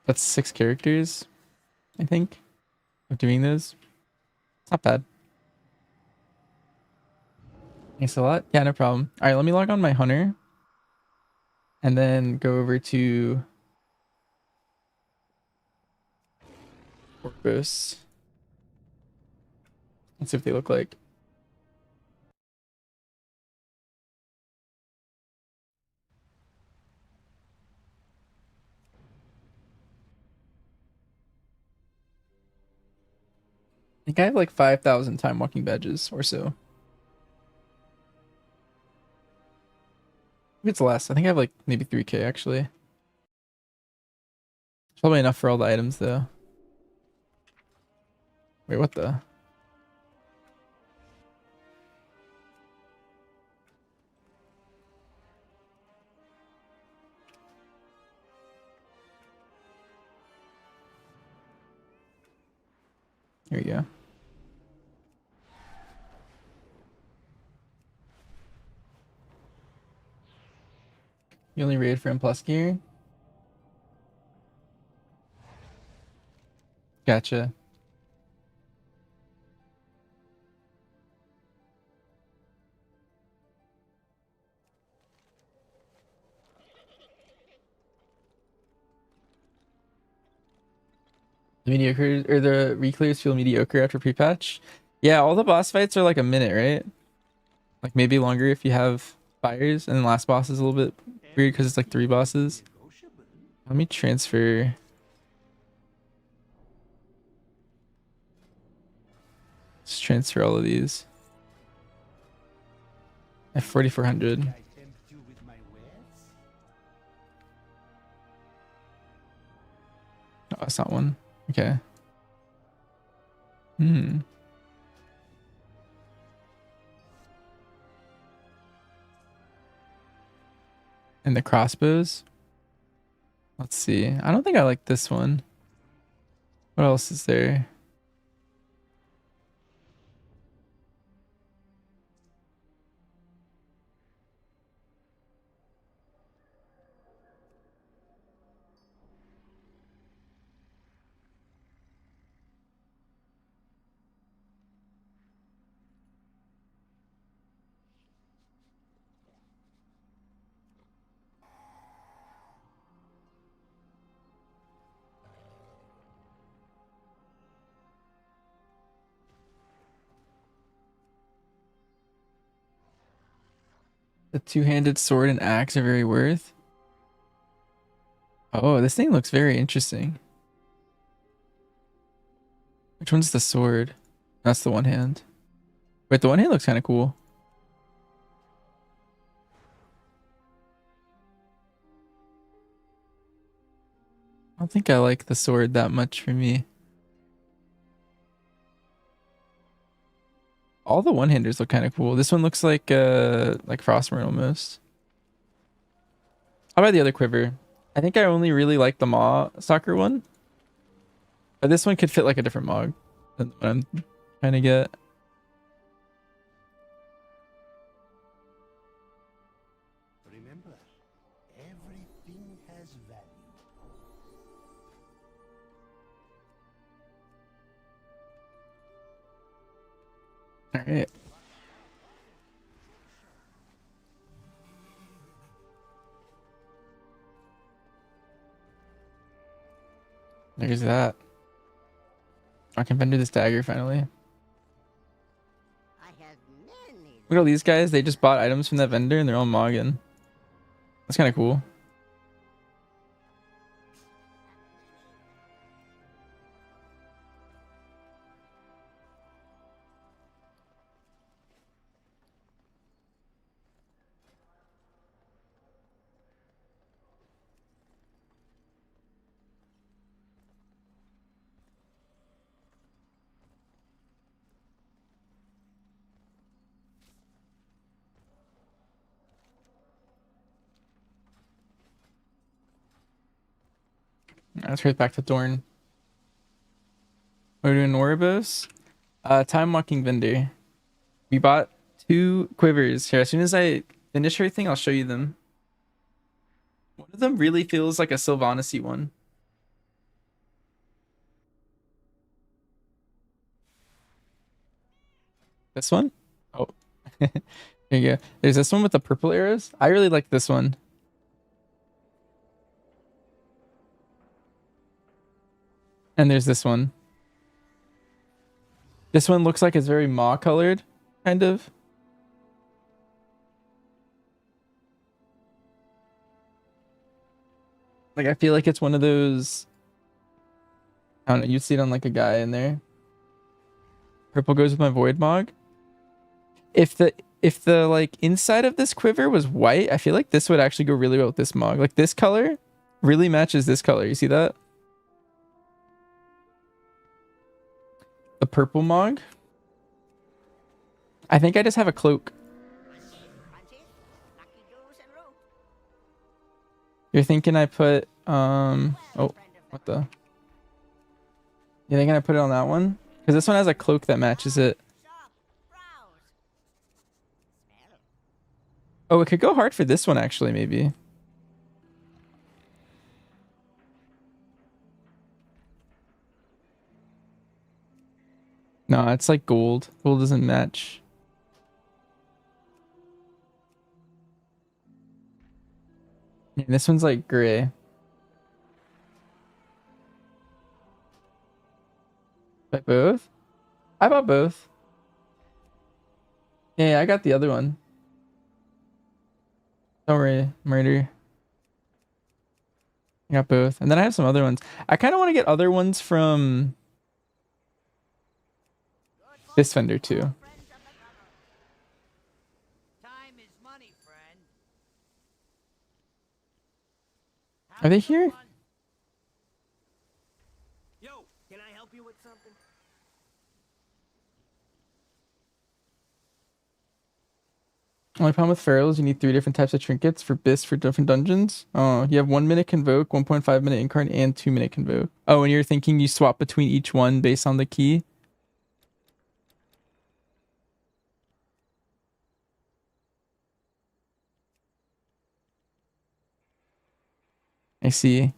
That's 6 characters, I think, of doing those. It's not bad. Thanks a lot. Yeah, no problem. All right, let me log on my hunter and then go over to Corpus. Let's see what they look like. I think I have like 5,000 time walking badges or so. Maybe it's less. I think I have like maybe 3K actually. It's probably enough for all the items though. Wait, what the? Here we go. You only raid for M plus gear? Gotcha. The mediocre or the reclears feel mediocre after pre-patch. Yeah, all the boss fights are like a minute, right? Like maybe longer if you have fires, and then last boss is a little bit weird because it's like 3 bosses. Let me transfer. Let's transfer all of these. At 4,400. Oh, that's not one. Okay. Hmm. And the crossbows. Let's see. I don't think I like this one. What else is there? The two-handed sword and axe are very worth. Oh, this thing looks very interesting. Which one's the sword? That's the one hand. Wait, the one hand looks kind of cool. I don't think I like the sword that much for me. All the one-handers look kind of cool. This one looks like Frostmourne almost. How about the other quiver? I think I only really like the Maw Stalker one. But this one could fit like a different Mog than what I'm trying to get. Remember, everything has value. All right. There's that. I can vendor this dagger finally. Look at all these guys. They just bought items from that vendor and they're all mogging. That's kind of cool. Let's head back to Thorn. We're doing Noribos. Time walking vendor. We bought 2 quivers here. As soon as I finish everything, I'll show you them. One of them really feels like a Sylvanas-y one. This one? Oh. Here you go. There's this one with the purple arrows. I really like this one. And there's this one. This one looks like it's very maw colored, kind of. Like, I feel like it's one of those... I don't know, you'd see it on like a guy in there. Purple goes with my Void Mog. If the like inside of this quiver was white, I feel like this would actually go really well with this Mog. Like this color really matches this color. You see that? The purple Mog. I think I just have a cloak. You're thinking I put oh, what the? You thinking I put it on that one? Because this one has a cloak that matches it. Oh, it could go hard for this one actually, maybe. No, it's like gold. Gold doesn't match. Yeah, this one's like gray. Buy both? I bought both. Yeah, I got the other one. Don't worry, murder. I got both. And then I have some other ones. I kind of want to get other ones from this vendor too. Time is money, friend. Are they here? Yo, can I help you with something? Only problem with Feral is you need 3 different types of trinkets for BIS for different dungeons. Oh, you have 1 minute convoke, 1.5 minute incarn, and 2 minute convoke. Oh, and you're thinking you swap between each one based on the key? I see.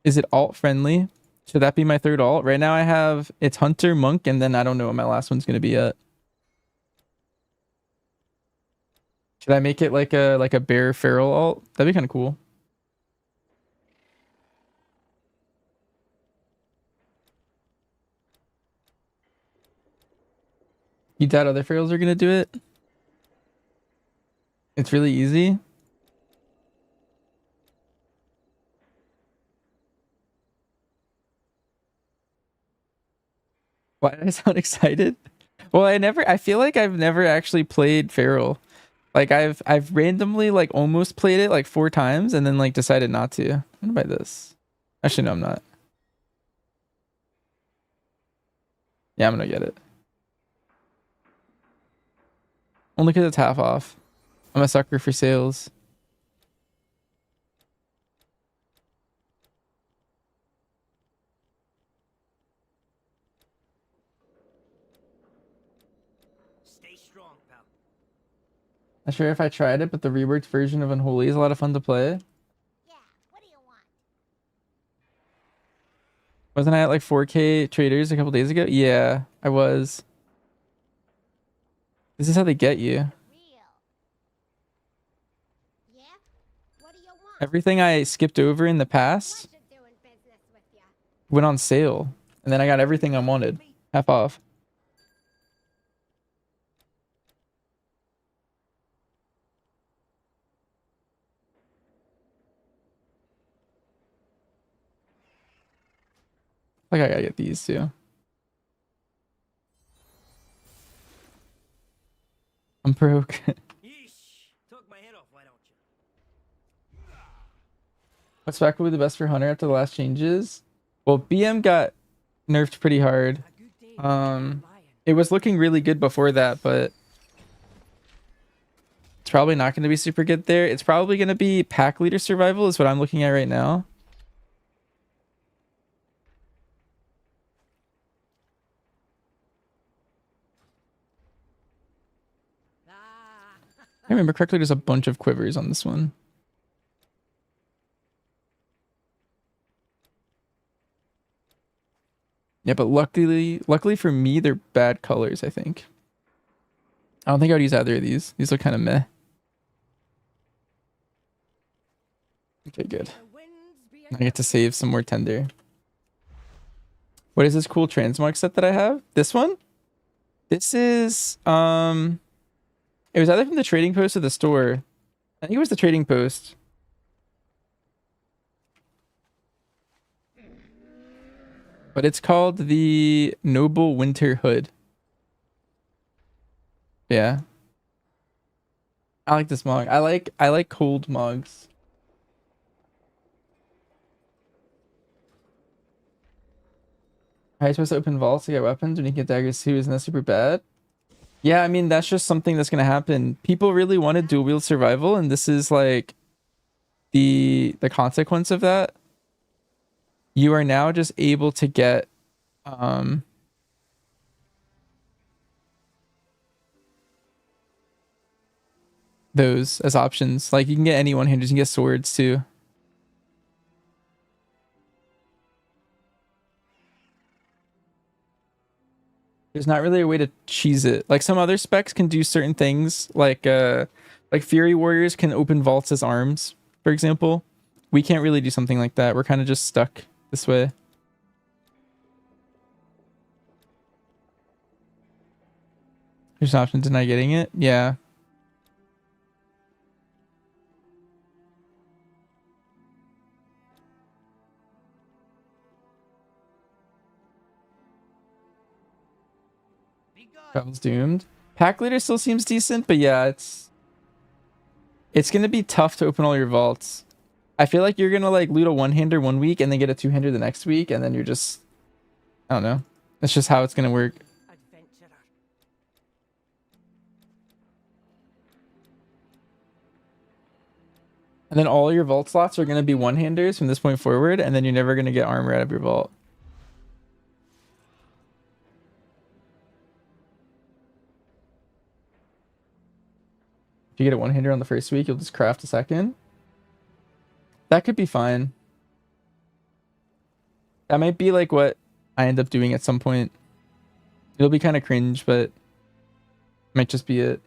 Is it alt friendly? Should that be my third alt? Right now I have, it's Hunter, Monk, and then I don't know what my last one's going to be yet. Should I make it like a bear feral alt? That'd be kind of cool. You doubt other ferals are going to do it? It's really easy. Why did I sound excited? Well, I feel like I've never actually played Feral. Like I've randomly like almost played it like 4 times and then like decided not to. I'm gonna buy this. Actually, no, I'm not. Yeah, I'm gonna get it. Only because it's half off. I'm a sucker for sales. Stay strong, pal. Not sure if I tried it, but the reworked version of Unholy is a lot of fun to play. Yeah, what do you want? Wasn't I at like 4K traders a couple days ago? Yeah, I was. This is how they get you. Yeah? What do you want? Everything I skipped over in the past Doing business with ya. went on sale. And then I got everything I wanted. Half off. Like I gotta get these too. I'm broke. Took my head off, why don't you? What spec will be the best for Hunter after the last changes? Well, BM got nerfed pretty hard. It was looking really good before that, but it's probably not going to be super good there. It's probably going to be pack leader survival is what I'm looking at right now. I remember correctly, there's a bunch of quivers on this one. Yeah, but luckily for me, they're bad colors, I think. I don't think I would use either of these. These look kind of meh. Okay, good. I get to save some more tender. What is this cool transmog set that I have? This one? This is it was either from the trading post or the store. I think it was the trading post. But it's called the Noble Winter Hood. Yeah. I like this mog. I like cold mogs. How are you supposed to open vaults to get weapons when you get daggers too? Isn't that super bad? Yeah, I mean, that's just something that's going to happen. People really wanted dual wield survival, and this is like the consequence of that. You are now just able to get those as options. Like you can get any one-handers, you can get swords too. There's not really a way to cheese it. Like some other specs can do certain things, like Fury Warriors can open vaults as arms, for example. We can't really do something like that. We're kind of just stuck this way. There's an option to deny getting it. Yeah. Travel's doomed. Pack leader still seems decent, but yeah, it's gonna be tough to open all your vaults. I feel like you're gonna like loot a one-hander one week and then get a two-hander the next week, and then you're just, I don't know. That's just how it's gonna work. And then all your vault slots are gonna be one-handers from this point forward, and then you're never gonna get armor out of your vault. If you get a one-hander on the first week, you'll just craft a second. That could be fine. That might be like what I end up doing at some point. It'll be kind of cringe, but might just be it.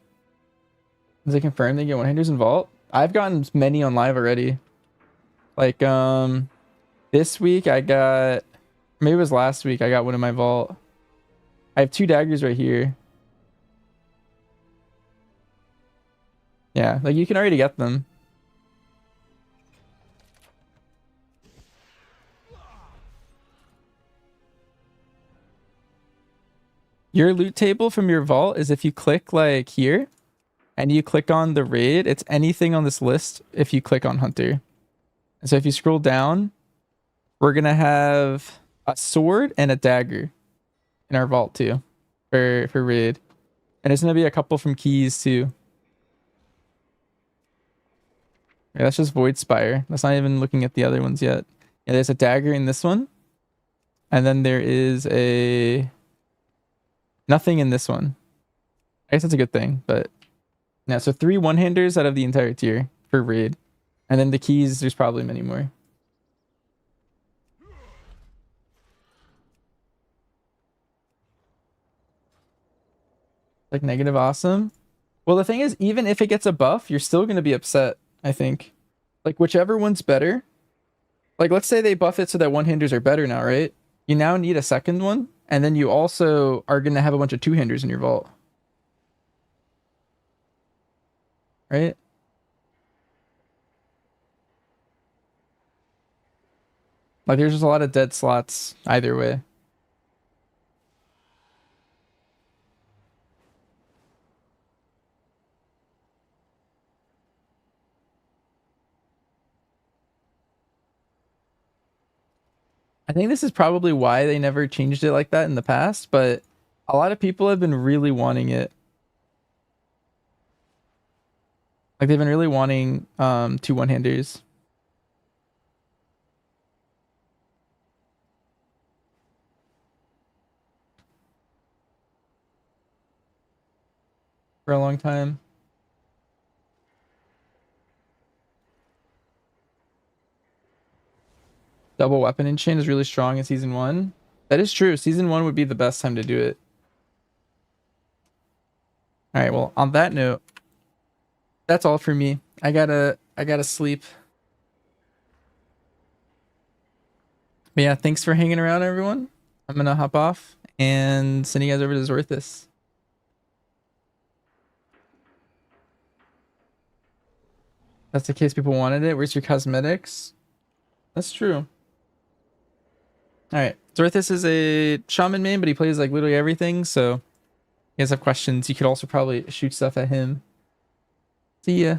Does it confirm they get one-handers in vault? I've gotten many on live already. Like this week I got, maybe it was last week, I got one in my vault. I have 2 daggers right here. Yeah, like you can already get them. Your loot table from your vault is if you click like here and you click on the raid, it's anything on this list if you click on hunter. And so if you scroll down, we're gonna have a sword and a dagger in our vault too for raid. And there's gonna be a couple from keys too. Yeah, that's just Void Spire. That's not even looking at the other ones yet. Yeah, there's a dagger in this one. And then there is a... nothing in this one. I guess that's a good thing, but... yeah, so 3 one-handers out of the entire tier for raid. And then the keys, there's probably many more. Like negative awesome. Well, the thing is, even if it gets a buff, you're still going to be upset, I think. Like, whichever one's better. Like, let's say they buff it so that one-handers are better now, right? You now need a second one. And then you also are going to have a bunch of two-handers in your vault. Right? Like, there's just a lot of dead slots either way. I think this is probably why they never changed it like that in the past, but a lot of people have been really wanting it. Like, they've been really wanting 2 one-handers. For a long time. Double weapon enchant is really strong in season 1. That is true. Season 1 would be the best time to do it. Alright, well, on that note, that's all for me. I gotta sleep. But yeah, thanks for hanging around, everyone. I'm gonna hop off and send you guys over to Zorthus. That's the case people wanted it. Where's your cosmetics? That's true. Alright, Zorthus is a shaman main, but he plays like literally everything, so if you guys have questions, you could also probably shoot stuff at him. See ya.